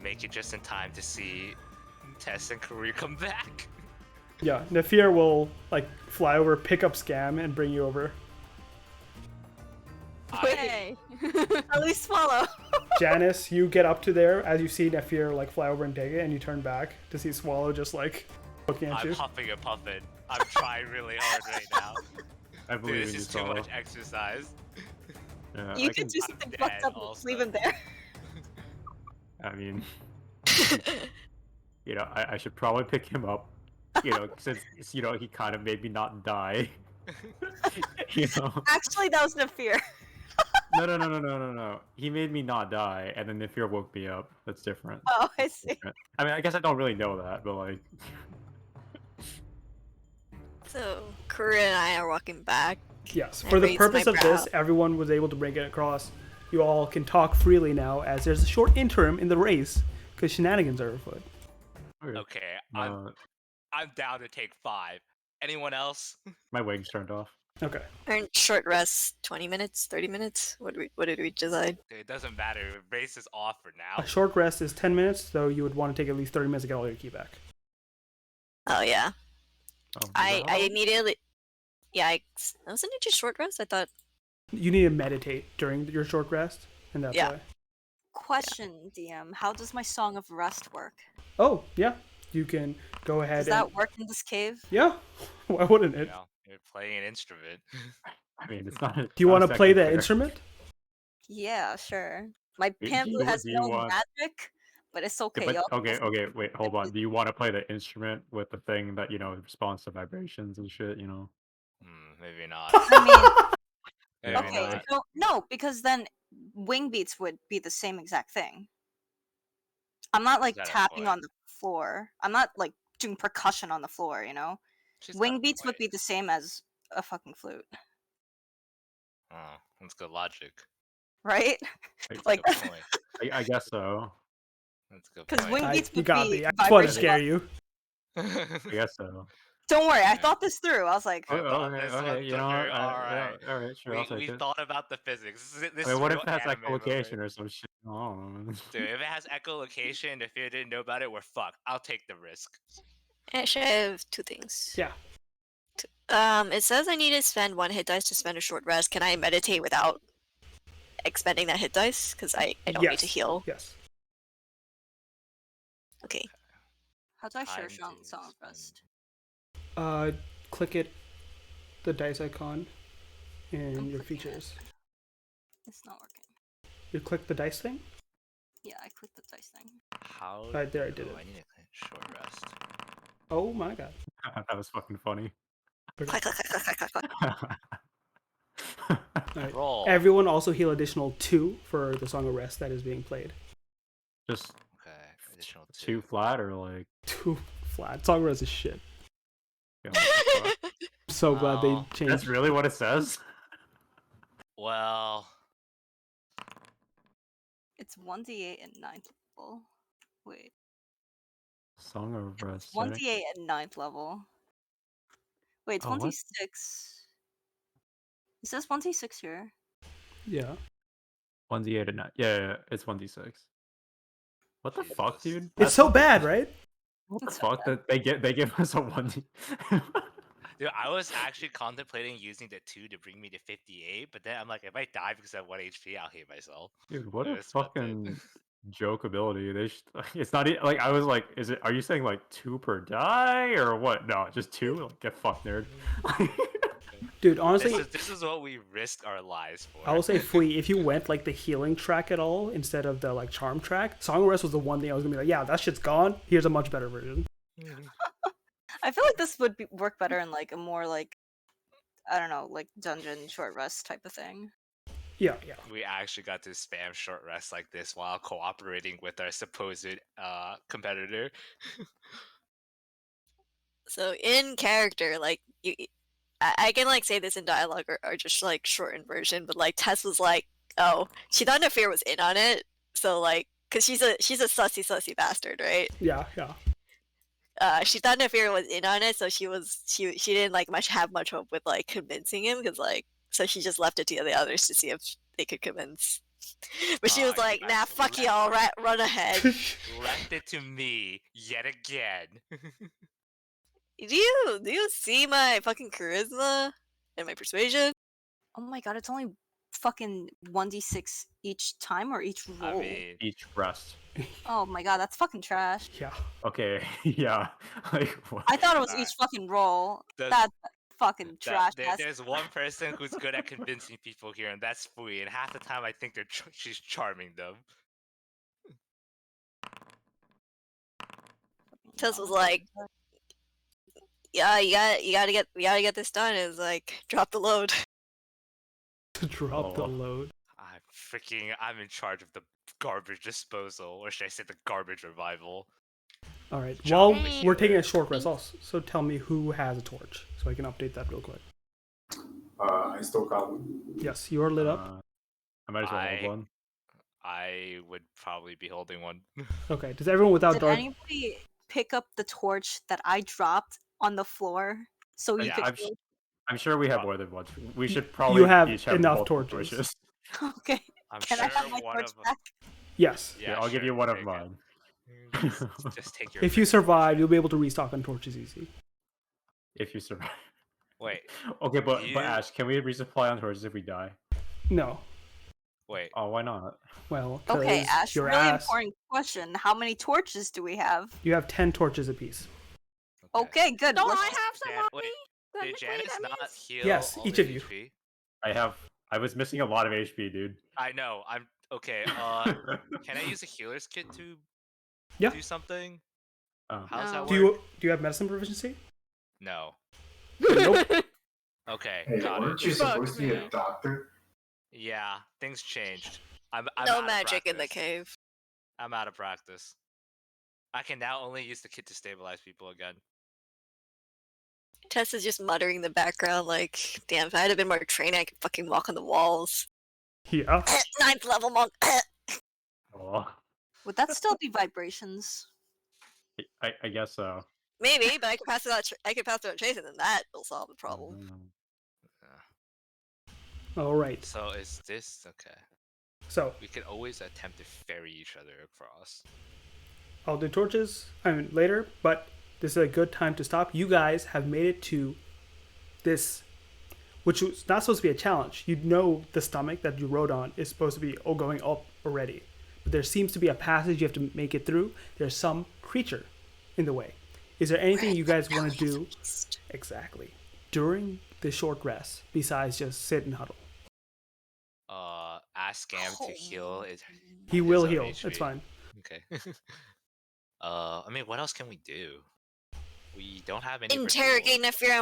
make it just in time to see Tess and Karui come back. Yeah, Nafir will like fly over, pick up Scam, and bring you over. Wait, at least swallow. Janice, you get up to there as you see Nafir like fly over and take it, and you turn back to see Swallow just like looking at I'm you. huffing and puffing. I'm trying really hard right now. I Dude, believe this in you, is too Solo. much exercise. Yeah, You I could do something dead fucked up and also. leave him there. I mean, you know, I should probably pick him up. You know, since you know he kind of made me not die. You know. Actually, that was Nafir. No. He made me not die, and then Nafir woke me up. That's different. Oh, I see. Different. I mean, I guess I don't really know that, but like. So, Karui and I are walking back. Yes, I for the raise purpose my of this, brow. everyone was able to bring it across. You all can talk freely now, as there's a short interim in the race because shenanigans are afoot. Okay, Uh, I'm down to take 5. Anyone else? my wings turned off. Okay. Our short rest, 20 minutes, 30 minutes? What did we decide? Dude, it doesn't matter. The race is off for now. A short rest is 10 minutes, so you would want to take at least 30 minutes to get all your key back. Oh, yeah. Oh, is that I how- immediately... Yeah, wasn't it just short rest? I thought... You need to meditate during your short rest, and that's Yeah. why. Question, DM. How does my Song of Rest work? Oh, yeah. You can go ahead Does and... that work in this cave? Yeah. Why wouldn't it? You know, you're playing an instrument. I mean, it's not. Do you want to play the instrument? Yeah, sure. My Do Pambu you- has do you no want- magic, but it's okay. But, y'all okay, can- wait, hold on. Do you want to play the instrument with the thing that you know responds to vibrations and shit? You know. Maybe not. I mean, Maybe okay, not. no, because then wing beats would be the same exact thing. I'm not like got a tapping point. on the floor. I'm not like doing percussion on the floor, you know? She's got Wing a beats would point. be the same as a fucking flute, Oh, that's good logic. right? Like, Like, Good point. I guess so. That's a good because point. wing beats You would got be me. I just want to vibration scare on- you. I guess so. Don't worry, I Yeah. thought this through. I was like, Oh, thought okay, this okay. one You know through. what? Alright. Yeah, all right, sure. I'll take We it. thought about the physics. This I mean, is what real if that's anime echolocation moment. or some shit? Oh. Dude, if it has echolocation, if you didn't know about it, we're fucked. I'll take the risk. Actually, I have 2 things. Yeah. It says I need to spend 1 hit dice to spend a short rest. Can I meditate without expending that hit dice? Because I don't need to Yes. heal. Yes. Okay. how do I share Time to Song of spend. Rest? Click it, the dice icon, in I'm your clicking it. features. It's not working. You click the dice thing? Yeah, I clicked the dice thing. How? Right there, I did oh, it. I need a short rest. Oh my god. That was fucking funny. Clack, clack, clack, clack, clack, clack. Alright. Roll. Everyone also heal additional 2 for the Song of Rest that is being played. Just Okay. Additional 2 flat or like. 2 flat. Song of Rest is shit. You know, fuck. I'm so glad they Wow. changed. That's really what it says. Well, It's 1d8 at 9th level. Wait, Song of Rest. 1d8 at 9th level. Wait, it's Oh, what? 1d6. It says 1d6 here. Yeah. 1d8 and 9. Yeah, it's 1d6. What the fuck, Jesus. dude? It's so bad, right? What the It's so fuck that they give us a 1d. dude, I was actually contemplating using the 2 to bring me to 58, but then I'm like, if I die because I have 1 HP, I'll hate myself. Dude, what So a I spent it. fucking joke ability. It's not like I was like, are you saying like 2 per die or what? No, just 2. Like, get fucked, nerd. Dude, honestly, This is what we risk our lives for. I will say, Flea, if you went like the healing track at all instead of the like charm track, Song of Rest was the one thing I was gonna be like, yeah, that shit's gone. Here's a much better version. I feel like this would work better in like a more like, I don't know, like dungeon short rest type of thing. Yeah, yeah. We actually got to spam short rests like this while cooperating with our supposed competitor. So in character, like I can like say this in dialogue or just like shortened version, but like Tess was like, oh, she thought Nafir was in on it, so like, cause she's a sussy bastard, right? Yeah, yeah. She thought Nafir was in on it, so she didn't like have much hope with like convincing him, cause like, so she just left it to the others to see if they could convince But she was you like, guys nah, fuck left- y'all, run ahead. Left it to me yet again. Do you see my fucking charisma and my persuasion? Oh my god, it's only fucking 1d6 each time or each I roll? mean, Each rest. Oh my god, that's fucking trash. Yeah. Okay, yeah. Like, what? I thought it was Alright. each fucking roll. The- That's fucking trash. there's one person who's good at convincing people here, and that's Fui. And half the time, I think she's charming them. Tess was like, yeah, you gotta get this done. Is like, drop the load. To drop the Oh. load. I'm in charge of the garbage disposal, or should I say the garbage revival? All right. Job While of we're the taking a year. short rest, also, so tell me who has a torch, so I can update that real quick. I still got one. Yes, you are lit up. I might as well hold I- one. I would probably be holding one. Okay. Does everyone without Did dark? anybody pick up the torch that I dropped on the floor so you Yeah, could? I'm sure we have more than one. We should probably You have each have enough multiple torches. Okay. I'm Can sure I have my one torch of back? Yes. Yeah, I'll give you one of mine. Just take your. If you freaking survive, torch. you'll be able to restock on torches easy. If you survive. Wait, Okay, but You- Ash, can we resupply on torches if we die? No. wait. Oh, why not? Well, Okay, 'cause Ash. your Really ass. important question. How many torches do we have? You have 10 torches apiece. Okay, good. Don't let's- I have some Jan- on wait, me? Did Technically, Janice that not means- heal? Yes, all each the of you. HP? I was missing a lot of HP, dude. I know. I'm okay. Can I use a healer's kit to Yeah. do something? Oh. How does that No. work? Do you have medicine proficiency? No. Nope. Okay, Hey, got weren't it. you Fuck supposed to be me. a doctor? Yeah, things changed. I'm out No of magic in the practice. cave. I'm out of practice. I can now only use the kit to stabilize people again. Tess is just muttering in the background, like, damn, if I had been more training, I could fucking walk on the walls. Yeah. 9th level monk. Oh, Would that still be vibrations? I guess so. Maybe, but I could pass it out. I could pass it out chasing, and that will solve the problem. All right. So is this okay? So We can always attempt to ferry each other across. I'll do torches later, but this is a good time to stop. You guys have made it to this, which was not supposed to be a challenge. You know the stomach that you rode on is supposed to be going up already. But there seems to be a passage you have to make it through. There's some creature in the way. Is there anything you guys want to do exactly during the short rest besides just sit and huddle? Ask Scam to heal. He will own heal. HP. It's fine. Okay. I mean, what else can we do? We don't have any. Interrogate Nefir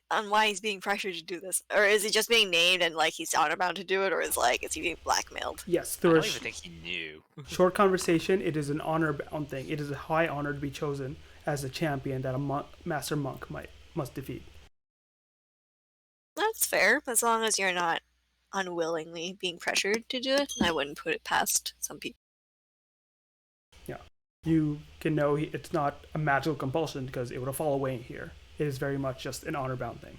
on why he's being pressured to do this, or is he just being named and like he's honor bound to do it, or is he being blackmailed? Yes, I there don't is even think he knew. short conversation. It is an honor bound thing. It is a high honor to be chosen as a champion that a master monk must defeat. That's fair, as long as you're not unwillingly being pressured to do it. I wouldn't put it past some people. You can know it's not a magical compulsion because it would fall away here. It is very much just an honor bound thing.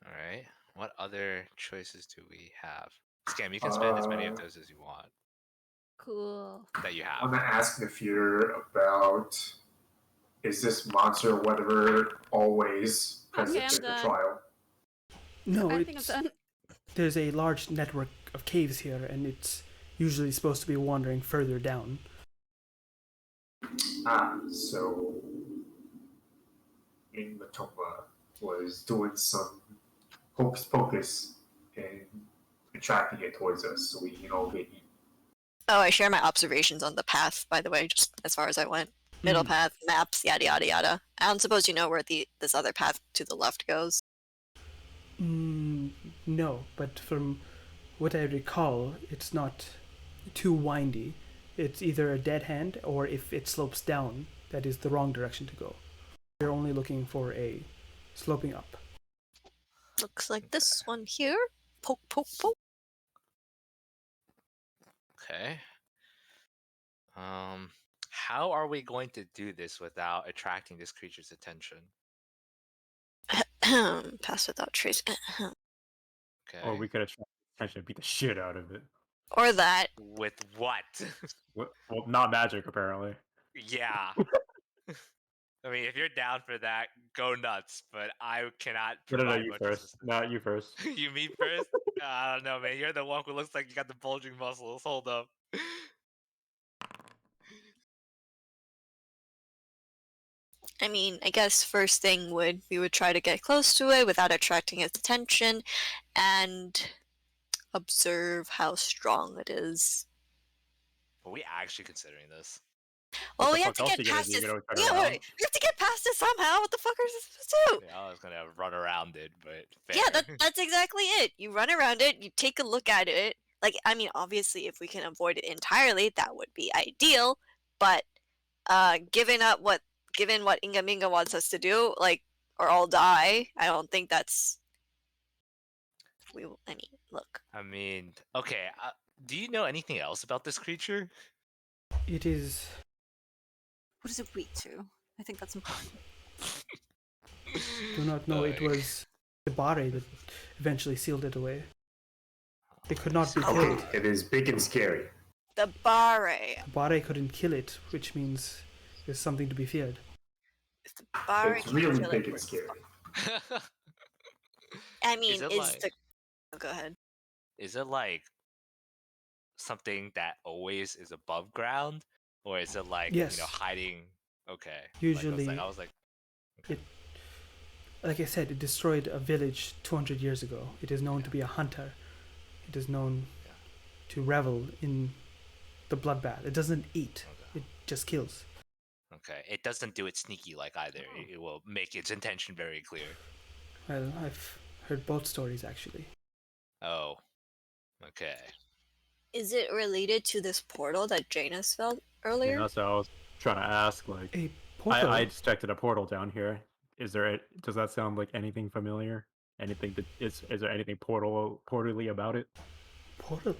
All right. What other choices do we have? Scam, you can spend as many of those as you want Cool. that you I'm have. gonna ask the future about, is this monster or whatever always present Okay, I'm at the done. trial? No, I think I'm it's done. there's a large network of caves here, and it's usually supposed to be wandering further down. So in Matoma was doing some hocus pocus and attracting it towards us, so we get eaten. Oh, I share my observations on the path, by the way, just as far as I went. Middle path, maps, yada yada yada. I don't suppose you know where this other path to the left goes. No, but from what I recall, it's not too windy. It's either a dead hand, or if it slopes down, that is the wrong direction to go. You're only looking for a sloping up. Looks like this one here. Poke, poke, poke. Okay. How are we going to do this without attracting this creature's attention? Pass without trace. Okay, Okay. Or we could attract attention and beat the shit out of it. Or that. With what? Well, not magic, apparently. Yeah. I mean, if you're down for that, go nuts. But I cannot No, provide you much first. assistance. No, you first. You me first? I don't know, man. You're the one who looks like you got the bulging muscles. Hold up. I mean, I guess first thing we would try to get close to it without attracting its attention and observe how strong it is. Are we actually considering this? Well, What we the have fuck to else get you gonna past do? it. You gonna turn Yeah, around? we have to get past it somehow. What the fuck are we supposed to do? Yeah, I was gonna run around it, but fair. Yeah, that's exactly it. You run around it, you take a look at it. Like, I mean, obviously, if we can avoid it entirely, that would be ideal. But given what Inga Minga wants us to do, like, or all die, I don't think that's. I mean, look. I mean, okay. Do you know anything else about this creature? It is. What is it weak to? I think that's important. Do not know. It was the Bare that eventually sealed it away. It could not be killed. It is big and scary. The Bare. The Bare couldn't kill it, which means there's something to be feared. If the Bare It's can really kill big it, and scary. I mean, it is like- the. Oh, go ahead. Is it like something that always is above ground, or is it like Yes. hiding? Okay. Usually- I was like, Like I said, it destroyed a village 200 years ago. It is known to be a hunter. It is known to revel in the bloodbath. It doesn't eat. okay. It just kills. Okay. It doesn't do it sneaky like either. It will make its intention very clear. Well, I've heard both stories actually. Oh. Okay. Is it related to this portal that Janus felt earlier? Yeah, that's what I was trying to ask. Like, A portal. I detected a portal down here. Does that sound like anything familiar? Anything that is there anything portally about it? Portally.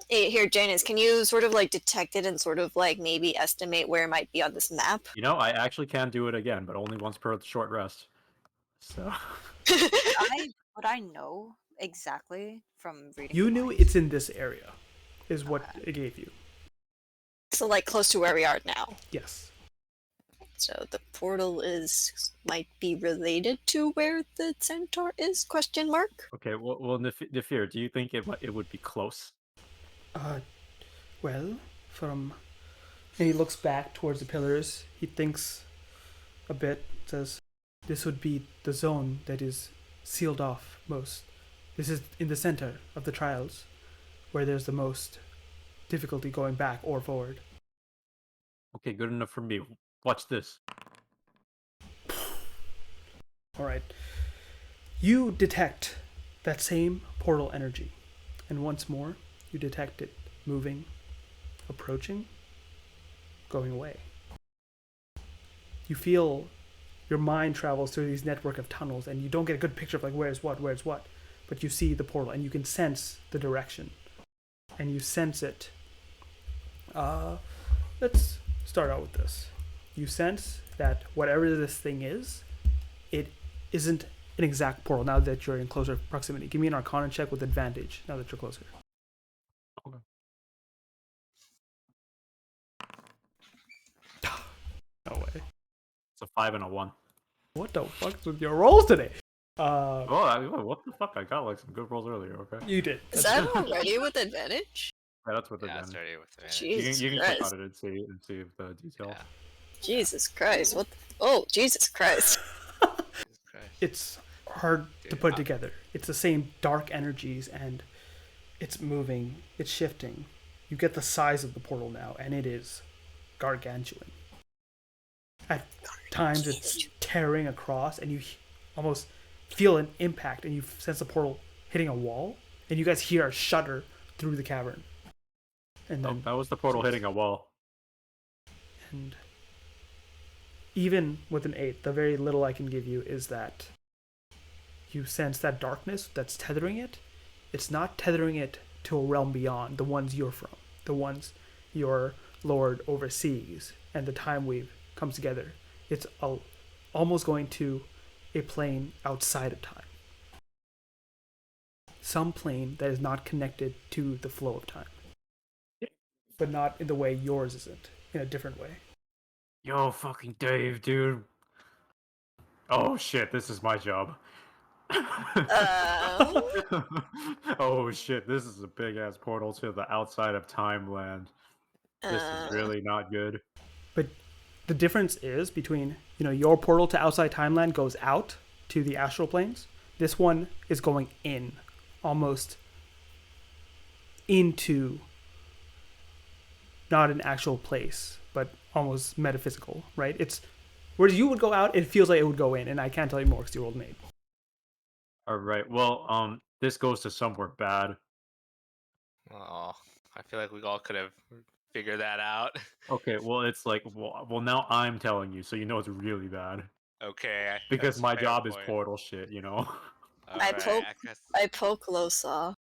Hey, here, Janus, can you sort of like detect it and sort of like maybe estimate where it might be on this map? You know, I actually can do it again, but only once per short rest. So Would I know exactly from reading? You the knew minds? it's in this area, is what it gave you. So like close to where we are now. Yes. So the portal might be related to where the centaur is? Question mark. okay, well, Nefir, do you think it would be close? Well, and he looks back towards the pillars. He thinks a bit, says, this would be the zone that is sealed off most. This is in the center of the trials, where there's the most difficulty going back or forward. Okay, good enough for me. Watch this. Alright. You detect that same portal energy, and once more, you detect it moving, approaching, going away. You feel your mind travels through these network of tunnels, and you don't get a good picture of like where's what, but you see the portal, and you can sense the direction, and you sense it. Let's start out with this. You sense that whatever this thing is, it isn't an exact portal now that you're in closer proximity. Give me an Arcana check with advantage now that you're closer. Okay. No way. It's a 5 and a 1. What the fuck's with your rolls today? What the fuck? I got like some good rolls earlier. Okay. You did. Is that already with advantage? Yeah, that's what Yeah, they're it's doing. already with advantage. Jesus You can click Christ. on it and see if the detail. Yeah. Jesus Christ. What? Oh, Jesus Christ. Jesus Christ. It's hard to Dude, put together. It's the same dark energies, and it's moving, it's shifting. You get the size of the portal now, and it is gargantuan. At times, it's tearing across, and you almost feel an impact, and you sense the portal hitting a wall, and you guys hear a shudder through the cavern. And Oh, then, that was the portal hitting a wall. and even with an 8, the very little I can give you is that you sense that darkness that's tethering it. It's not tethering it to a realm beyond, the ones you're from, the ones your lord oversees, and the time weave comes together. It's almost going to a plane outside of time. some plane that is not connected to the flow of time, but not in the way yours isn't, in a different way. Yo, fucking Dave, dude. Oh shit, this is my job. Oh shit, this is a big ass portal to the outside of Timeland. This is really not good. But the difference is between, your portal to outside Timeland goes out to the astral planes. This one is going in, almost into not an actual place, but almost metaphysical, right? It's whereas you would go out, it feels like it would go in, and I can't tell you more because you rolled an 8. All right. Well, this goes to somewhere bad. Oh, I feel like we all could have figured that out. Okay. Well, it's like, well, now I'm telling you, so you know it's really bad. Okay. Because that's a my fair job is point. portal shit, you know. Alright, I poke Losa.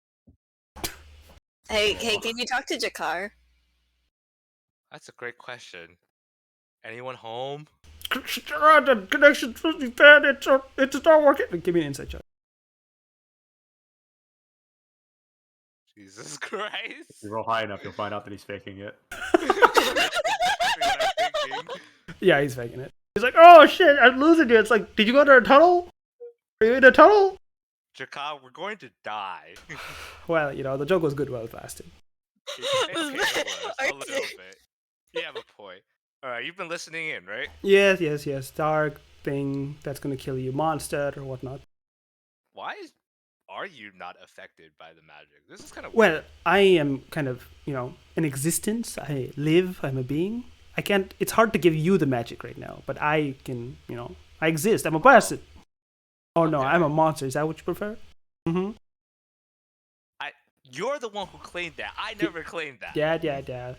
Hey, can you talk to Jakar? That's a great question. Anyone home? The connection's supposed to be bad. It's not working. Give me an insight check. Jesus Christ. If you roll high enough, you'll find out that he's faking it. Yeah, he's faking it. He's like, oh shit, I'm losing you. It's like, did you go to a tunnel? Are you in a tunnel? Jakar, we're going to die. Well, the joke was good while it lasted. Okay, it was a little bit. You have a point. Alright, you've been listening in, right? Yes. Dark thing that's gonna kill you, monster or whatnot. Why are you not affected by the magic? This is kind of Well, weird. I am kind of, an existence. I live. I'm a being. I can't. It's hard to give you the magic right now, but I can. I exist. I'm a person. Oh no, Okay. I'm a monster. Is that what you prefer? Mm-hmm. You're the one who claimed that. I never claimed that. Yeah.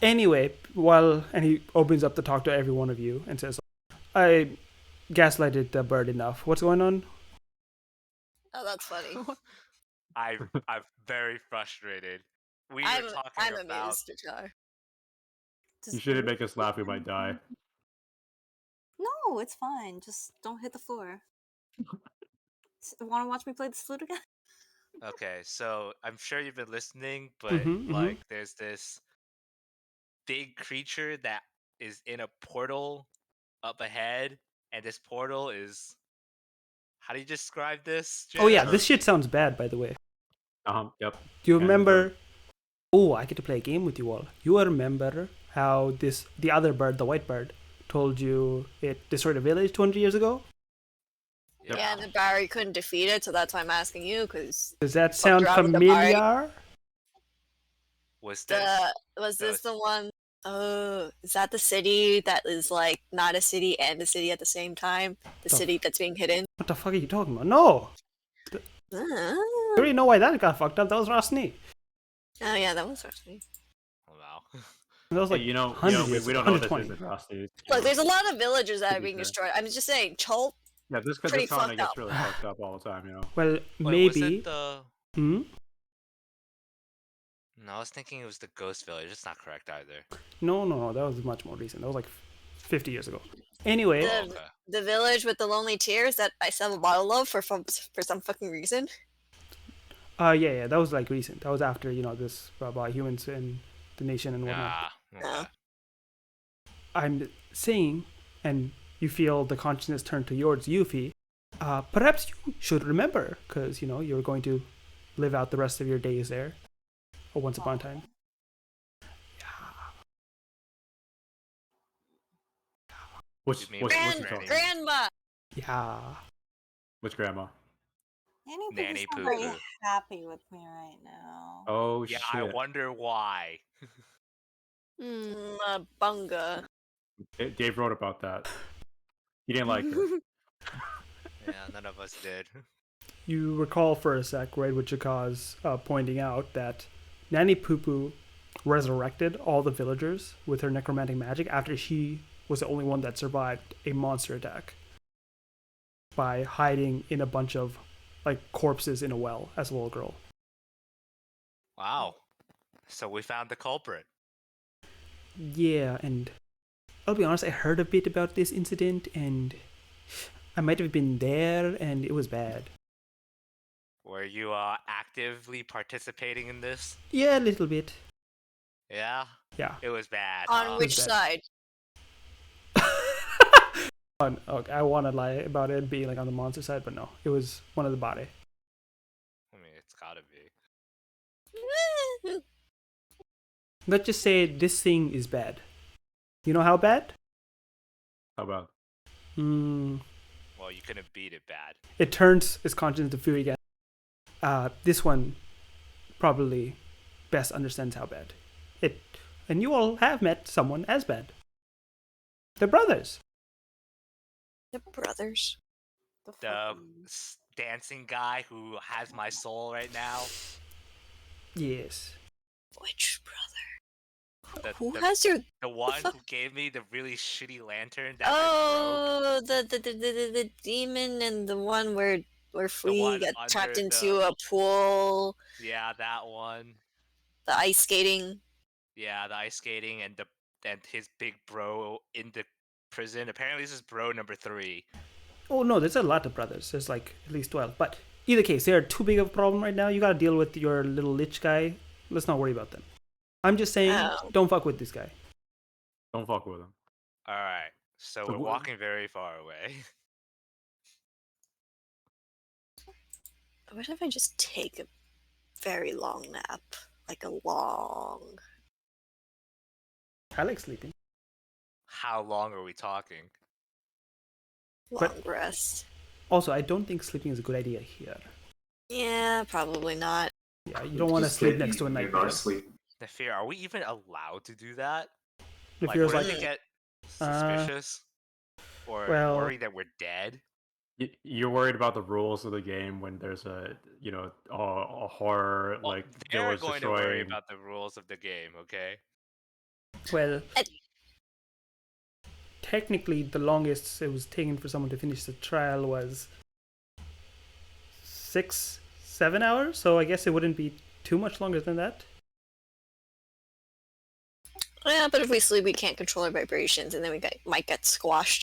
Anyway, and he opens up to talk to every one of you and says, I gaslighted the bird enough. What's going on? Oh, that's funny. I'm very frustrated. We I'm were talking about. amused, Jakar. You shouldn't make us laugh. We might die. No, it's fine. Just don't hit the floor. Want to watch me play the flute again? Okay, so I'm sure you've been listening, but there's this big creature that is in a portal up ahead, and this portal is. How do you describe this, Jim? Oh yeah, this shit sounds bad, by the way. Yep. Do you remember? Oh, I get to play a game with you all. You remember how the other bird, the white bird, told you it destroyed a village 200 years ago? Yep. Yeah, and Barry couldn't defeat it, so that's why I'm asking you, because... Does that sound familiar? Was this? Was this the one... Oh, is that the city that is, like, not a city and a city at the same time? The city that's being hidden? What the fuck are you talking about? No! You already know why that got fucked up. That was Rosny. Oh yeah, that was Rosny. Oh, wow. That was like we don't 120. know this isn't Rusty. Look, there's a lot of villagers that are being destroyed. I'm just saying, Chult. Yeah, this because Pretty this kind fucked gets up. really fucked up all the time, Well, Wait, maybe. Was it the... Hmm? No, I was thinking it was the ghost village. It's not correct either. No. That was much more recent. That was like 50 years ago. Anyway. The village with the lonely tears that I sell a bottle of for some fucking reason. Yeah, that was like recent. That was after, this about humans and the nation and whatnot. Okay. I'm saying, and you feel the consciousness turn towards Yuffie, perhaps you should remember, because, you're going to live out the rest of your days there. Or once upon a time. What's Grandma! Yeah. Which grandma? Nanny Poo's not very happy with me right now. Oh, yeah, shit. I wonder why. Bunga. Dave wrote about that. He didn't like her. Yeah, none of us did. You recall for a sec, right, with Jakaz pointing out that Nanny Poo resurrected all the villagers with her necromantic magic after she was the only one that survived a monster attack by hiding in a bunch of corpses in a well as a little girl. Wow. So we found the culprit. Yeah, and I'll be honest, I heard a bit about this incident and I might have been there and it was bad. Were you actively participating in this? Yeah, a little bit. Yeah. Yeah. It was bad. On huh? which bad. side? Okay, I want to lie about it being like on the monster side, but no, it was one of the body. I mean, it's gotta be. Let's just say this thing is bad. You know how bad? How about? Well, you couldn't beat it bad. It turns its conscience into fury again. This one probably best understands how bad it. And you all have met someone as bad. They're brothers. The brothers. The dancing guy who has my soul right now. Yes. Which brother? The, Who the, has your? the one fuck? who gave me the really shitty lantern that I broke. Oh, the demon and the one where Flea one got trapped under into the- a pool. Yeah, that one. The ice skating. Yeah, the ice skating and his big bro in the prison. Apparently, this is bro number 3. Oh no, there's a lot of brothers. There's like at least 12. But either case, they are too big of a problem right now. You gotta deal with your little lich guy. Let's not worry about them. I'm just saying, don't fuck with this guy. Don't fuck with him. All right, so So we're wh- walking very far away. What if I just take a very long nap? Like a long. I like sleeping. How long are we talking? Long rest. Also, I don't think sleeping is a good idea here. Yeah, probably not. Yeah, you don't want to Just sleep get next to a eaten in nightmare. our sleep. Nefir, are we even allowed to do that? If Like, you're wouldn't like, they get suspicious? Or well- worry that we're dead? You're worried about the rules of the game when there's a horror Well, like they're village going to worry destroying. about the rules of the game, okay? well, technically, the longest it was taken for someone to finish the trial was 6-7 hours. So I guess it wouldn't be too much longer than that. Yeah, but if we sleep, we can't control our vibrations, and then we might get squashed.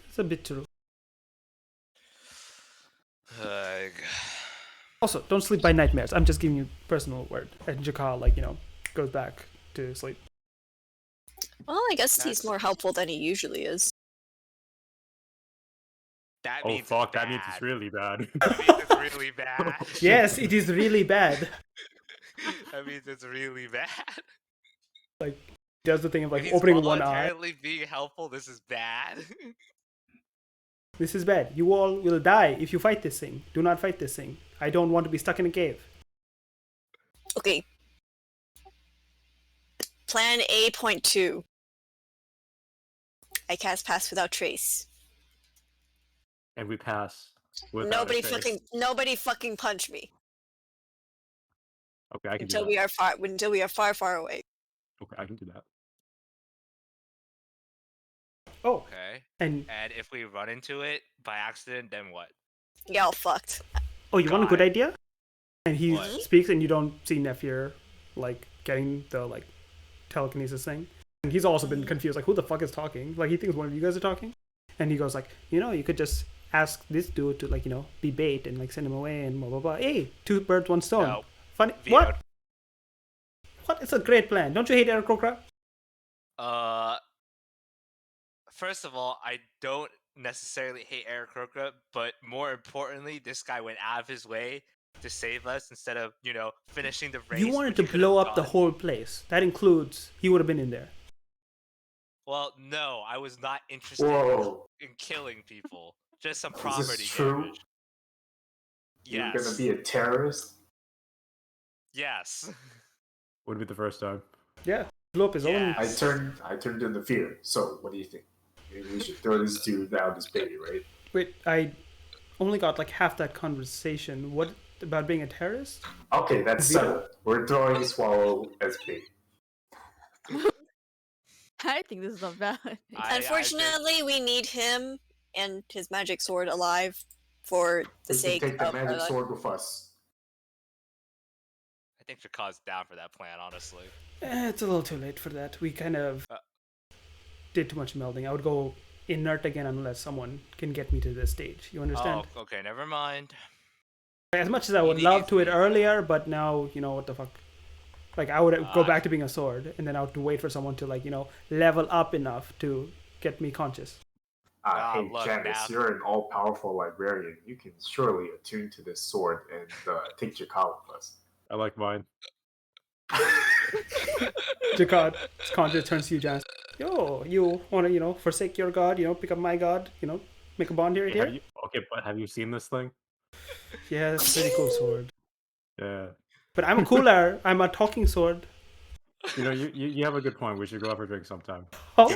It's a bit true. Ugh. Also, don't sleep by nightmares. I'm just giving you personal word. And Jakal, goes back to sleep. Well, I guess he's That's- more helpful than he usually is. That Oh means fuck! it's That means it's bad. really bad. That means it's really bad. Yes, it is really bad. That means it's really bad. Does the thing of If he's opening one eye. voluntarily being helpful, this is bad. This is bad. You all will die if you fight this thing. Do not fight this thing. I don't want to be stuck in a cave. Okay. Plan A.2. I cast Pass Without Trace. And we pass. Without Nobody a trace. nobody fucking punch me Okay, I can until do we that. are far away. Okay, I can do that. Oh, Okay. and And if we run into it by accident, then what? Y'all fucked. oh, you want a good God. idea? And he What? speaks, and you don't see Nefir getting the telekinesis thing. And he's also been confused, who the fuck is talking? He thinks one of you guys are talking. And he goes you could just ask this dude to be bait and send him away and blah blah blah. Hey, 2 birds, 1 stone. No. Funny. Vetoed. What? What? It's a great plan. Don't you hate Eric Krokra? First of all, I don't necessarily hate Eric Krokra, but more importantly, this guy went out of his way to save us instead of, finishing the race. You wanted which to he could've blow up the done. whole place. That includes he would have been in there. Well, no, I was not interested Whoa. in killing people. Just some Is property this true? damage. You're Yes. gonna be a terrorist? Yes. Would be the first time. Yeah, blew up his own. Yeah. I turned into fear. So what do you think? Maybe we should throw this dude down this baby, right? Wait, I only got half that conversation. What about being a terrorist? Okay, that's Veto? settled. We're throwing Swallow as bait. I think this is not bad. Unfortunately, we need him and his magic sword alive for the We can sake take the of magic sword with us. I think Shaka's down for that plan, honestly. It's a little too late for that. We kind of did too much melding. I would go inert again unless someone can get me to this stage. You understand? Oh, okay, never mind. As much as I would love to it earlier, but now, what the fuck. Like, I would go back to being a sword, and then I would have to wait for someone to, like, level up enough to get me conscious. Hey, look, Janice, now- you're an all-powerful librarian. You can surely attune to this sword and take Jakal with us. I like mine. Jakad, conscious turns to you, Janice. Yo, you want to, forsake your god, pick up my god, make a bond here? Hey, but have you seen this thing? Yeah, it's a pretty cool sword. Yeah. But I'm cooler. I'm a talking sword. You have a good point. We should go have a drink sometime. Oh!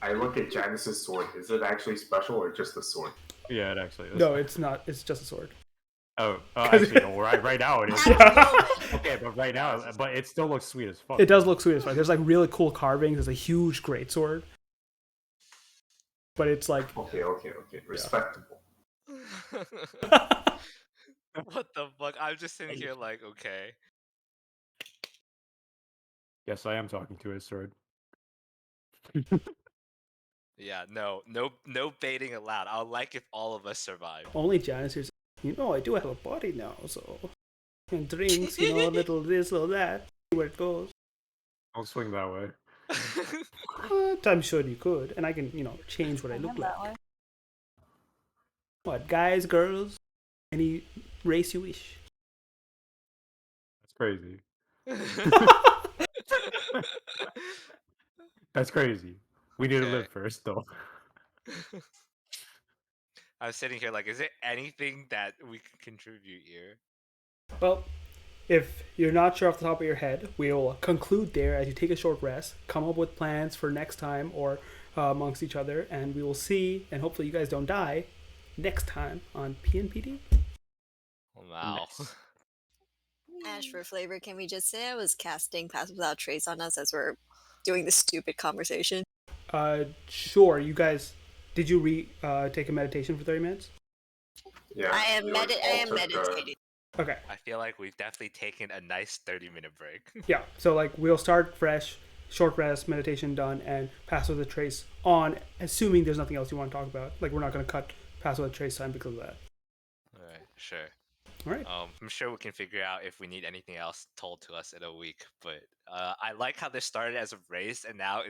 I look at Janice's sword. Is it actually special or just a sword? Yeah, it actually is. No, it's not. It's just a sword. Actually, no. Right now it is. Yeah. Okay, but right now, but it still looks sweet as fuck. It does look sweet as fuck. There's like really cool carvings. There's a huge greatsword. But it's like... Okay. Respectable. What the fuck? I'm just sitting here like, okay. Yes, I am talking to his sword. Yeah, no baiting allowed. I'll like if all of us survive. Only Janice here's... I do have a body now, so... And drinks, a little this, little that. See where it goes. I'll swing that way. But I'm sure you could. And I can, change what I look like. What, guys, girls? Any race you wish. That's crazy. That's crazy. We need to live first, though. I'm sitting here like, is there anything that we can contribute here? Well, if you're not sure off the top of your head, we'll conclude there as you take a short rest, come up with plans for next time or amongst each other, and we will see, and hopefully you guys don't die, next time on PNPD. Wow. Ash, for flavor, can we just say I was casting Pass Without Trace on us as we're doing this stupid conversation? Sure. You guys, did you take a meditation for 30 minutes? Yeah. I am meditating. Okay. I feel like we've definitely taken a nice 30-minute break. Yeah. So like we'll start fresh, short rest, meditation done, and Pass Without a Trace on, assuming there's nothing else you want to talk about. Like we're not going to cut Pass Without a Trace time because of that. Alright, sure. All right. I'm sure we can figure out if we need anything else told to us in a week. But I like how this started as a race, and now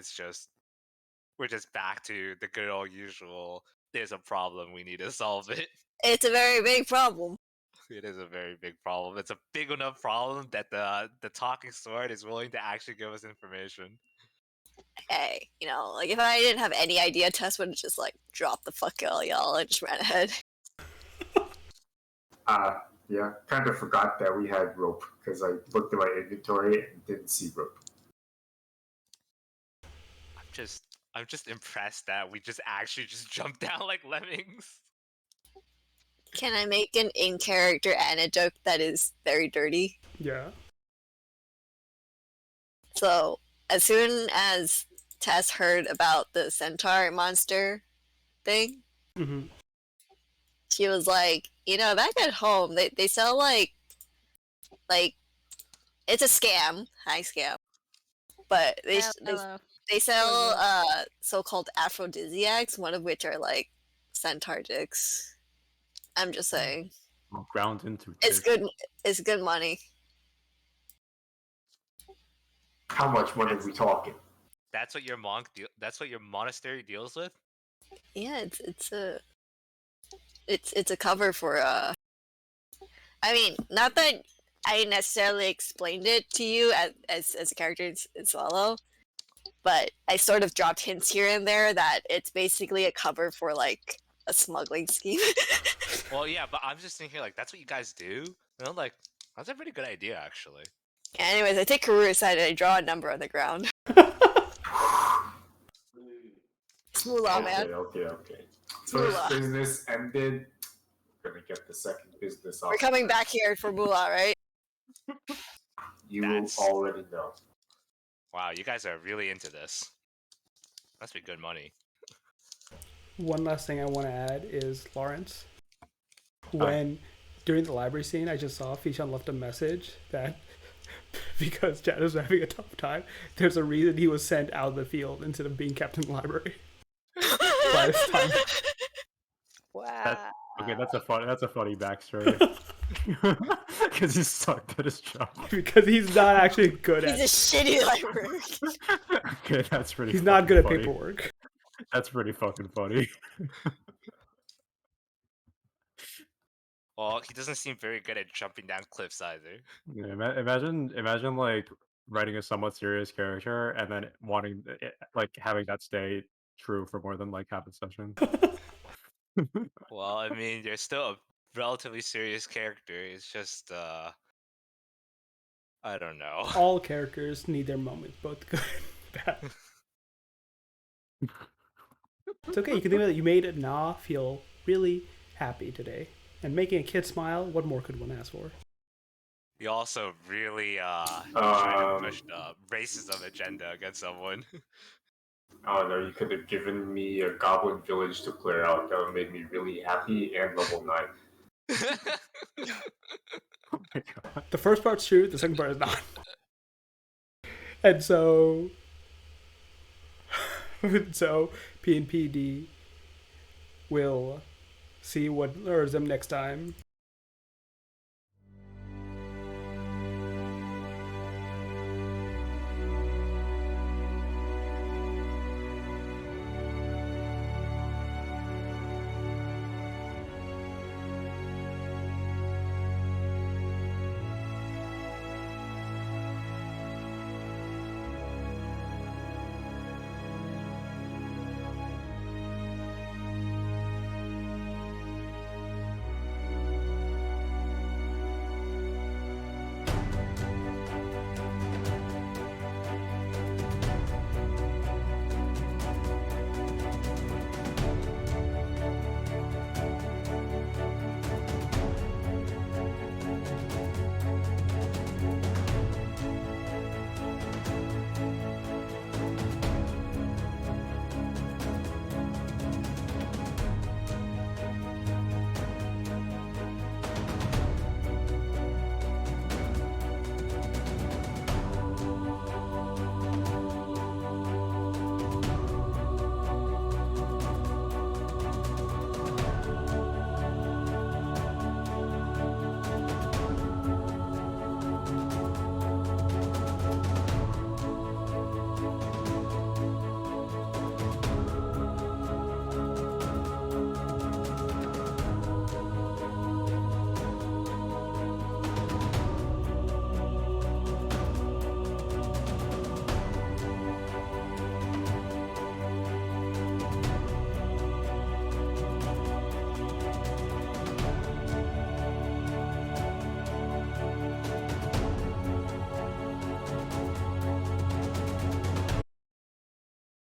we're just back to the good old usual. There's a problem. We need to solve it. It's a very big problem. It is a very big problem. It's a big enough problem that the talking sword is willing to actually give us information. Hey, like if I didn't have any idea, Tess would have just like dropped the fuck out, y'all, and just ran ahead. Yeah, kind of forgot that we had rope because I looked at my inventory and didn't see rope. I'm just impressed that we just actually just jumped down like lemmings. Can I make an in-character anecdote that is very dirty? Yeah. So, as soon as Tess heard about the centaur monster thing, Mm-hmm. she was like, back at home, they sell like, it's a scam, high scam, but they sell so-called aphrodisiacs, one of which are like centaur dicks. I'm just saying. Ground into It's good. It's good money. How much money are we talking? That's what your that's what your monastery deals with? Yeah, it's a cover for I mean, not that I necessarily explained it to you as a character in Solo, but I sort of dropped hints here and there that it's basically a cover for like a smuggling scheme. Well, yeah, but I'm just thinking like that's what you guys do. Like that's a pretty good idea actually. Anyways, I take Karu's side and I draw a number on the ground. Smoolah, man. Okay. First business ended. We're gonna get the second business off. We're coming back here for Moolah, right? You will already know. Wow, you guys are really into this. Must be good money. One last thing I want to add is Lawrence. When during the library scene, I just saw Fishan left a message that because Chad was having a tough time, there's a reason he was sent out of the field instead of being kept in the library. by this time. Wow. Okay, that's a funny backstory. Because he's sucked at his job. Because he's not actually good He's at a shitty librarian. Okay, that's pretty. He's not good at funny. paperwork. That's pretty fucking funny. Well, he doesn't seem very good at jumping down cliffs either. Yeah, imagine like writing a somewhat serious character and then wanting like having that stay true for more than like half a session. Well, I mean, you're still a relatively serious character. It's just, I don't know. All characters need their moments, both good and bad. It's okay. You can think about it. You made Na feel really happy today, and making a kid smile. What more could one ask for? You also really try to push the racism agenda against someone. Oh no, you could have given me a goblin village to clear out. That would make me really happy and level 9. Oh my god. The first part's true. The second part is not. And so PNPD will see what lures them next time.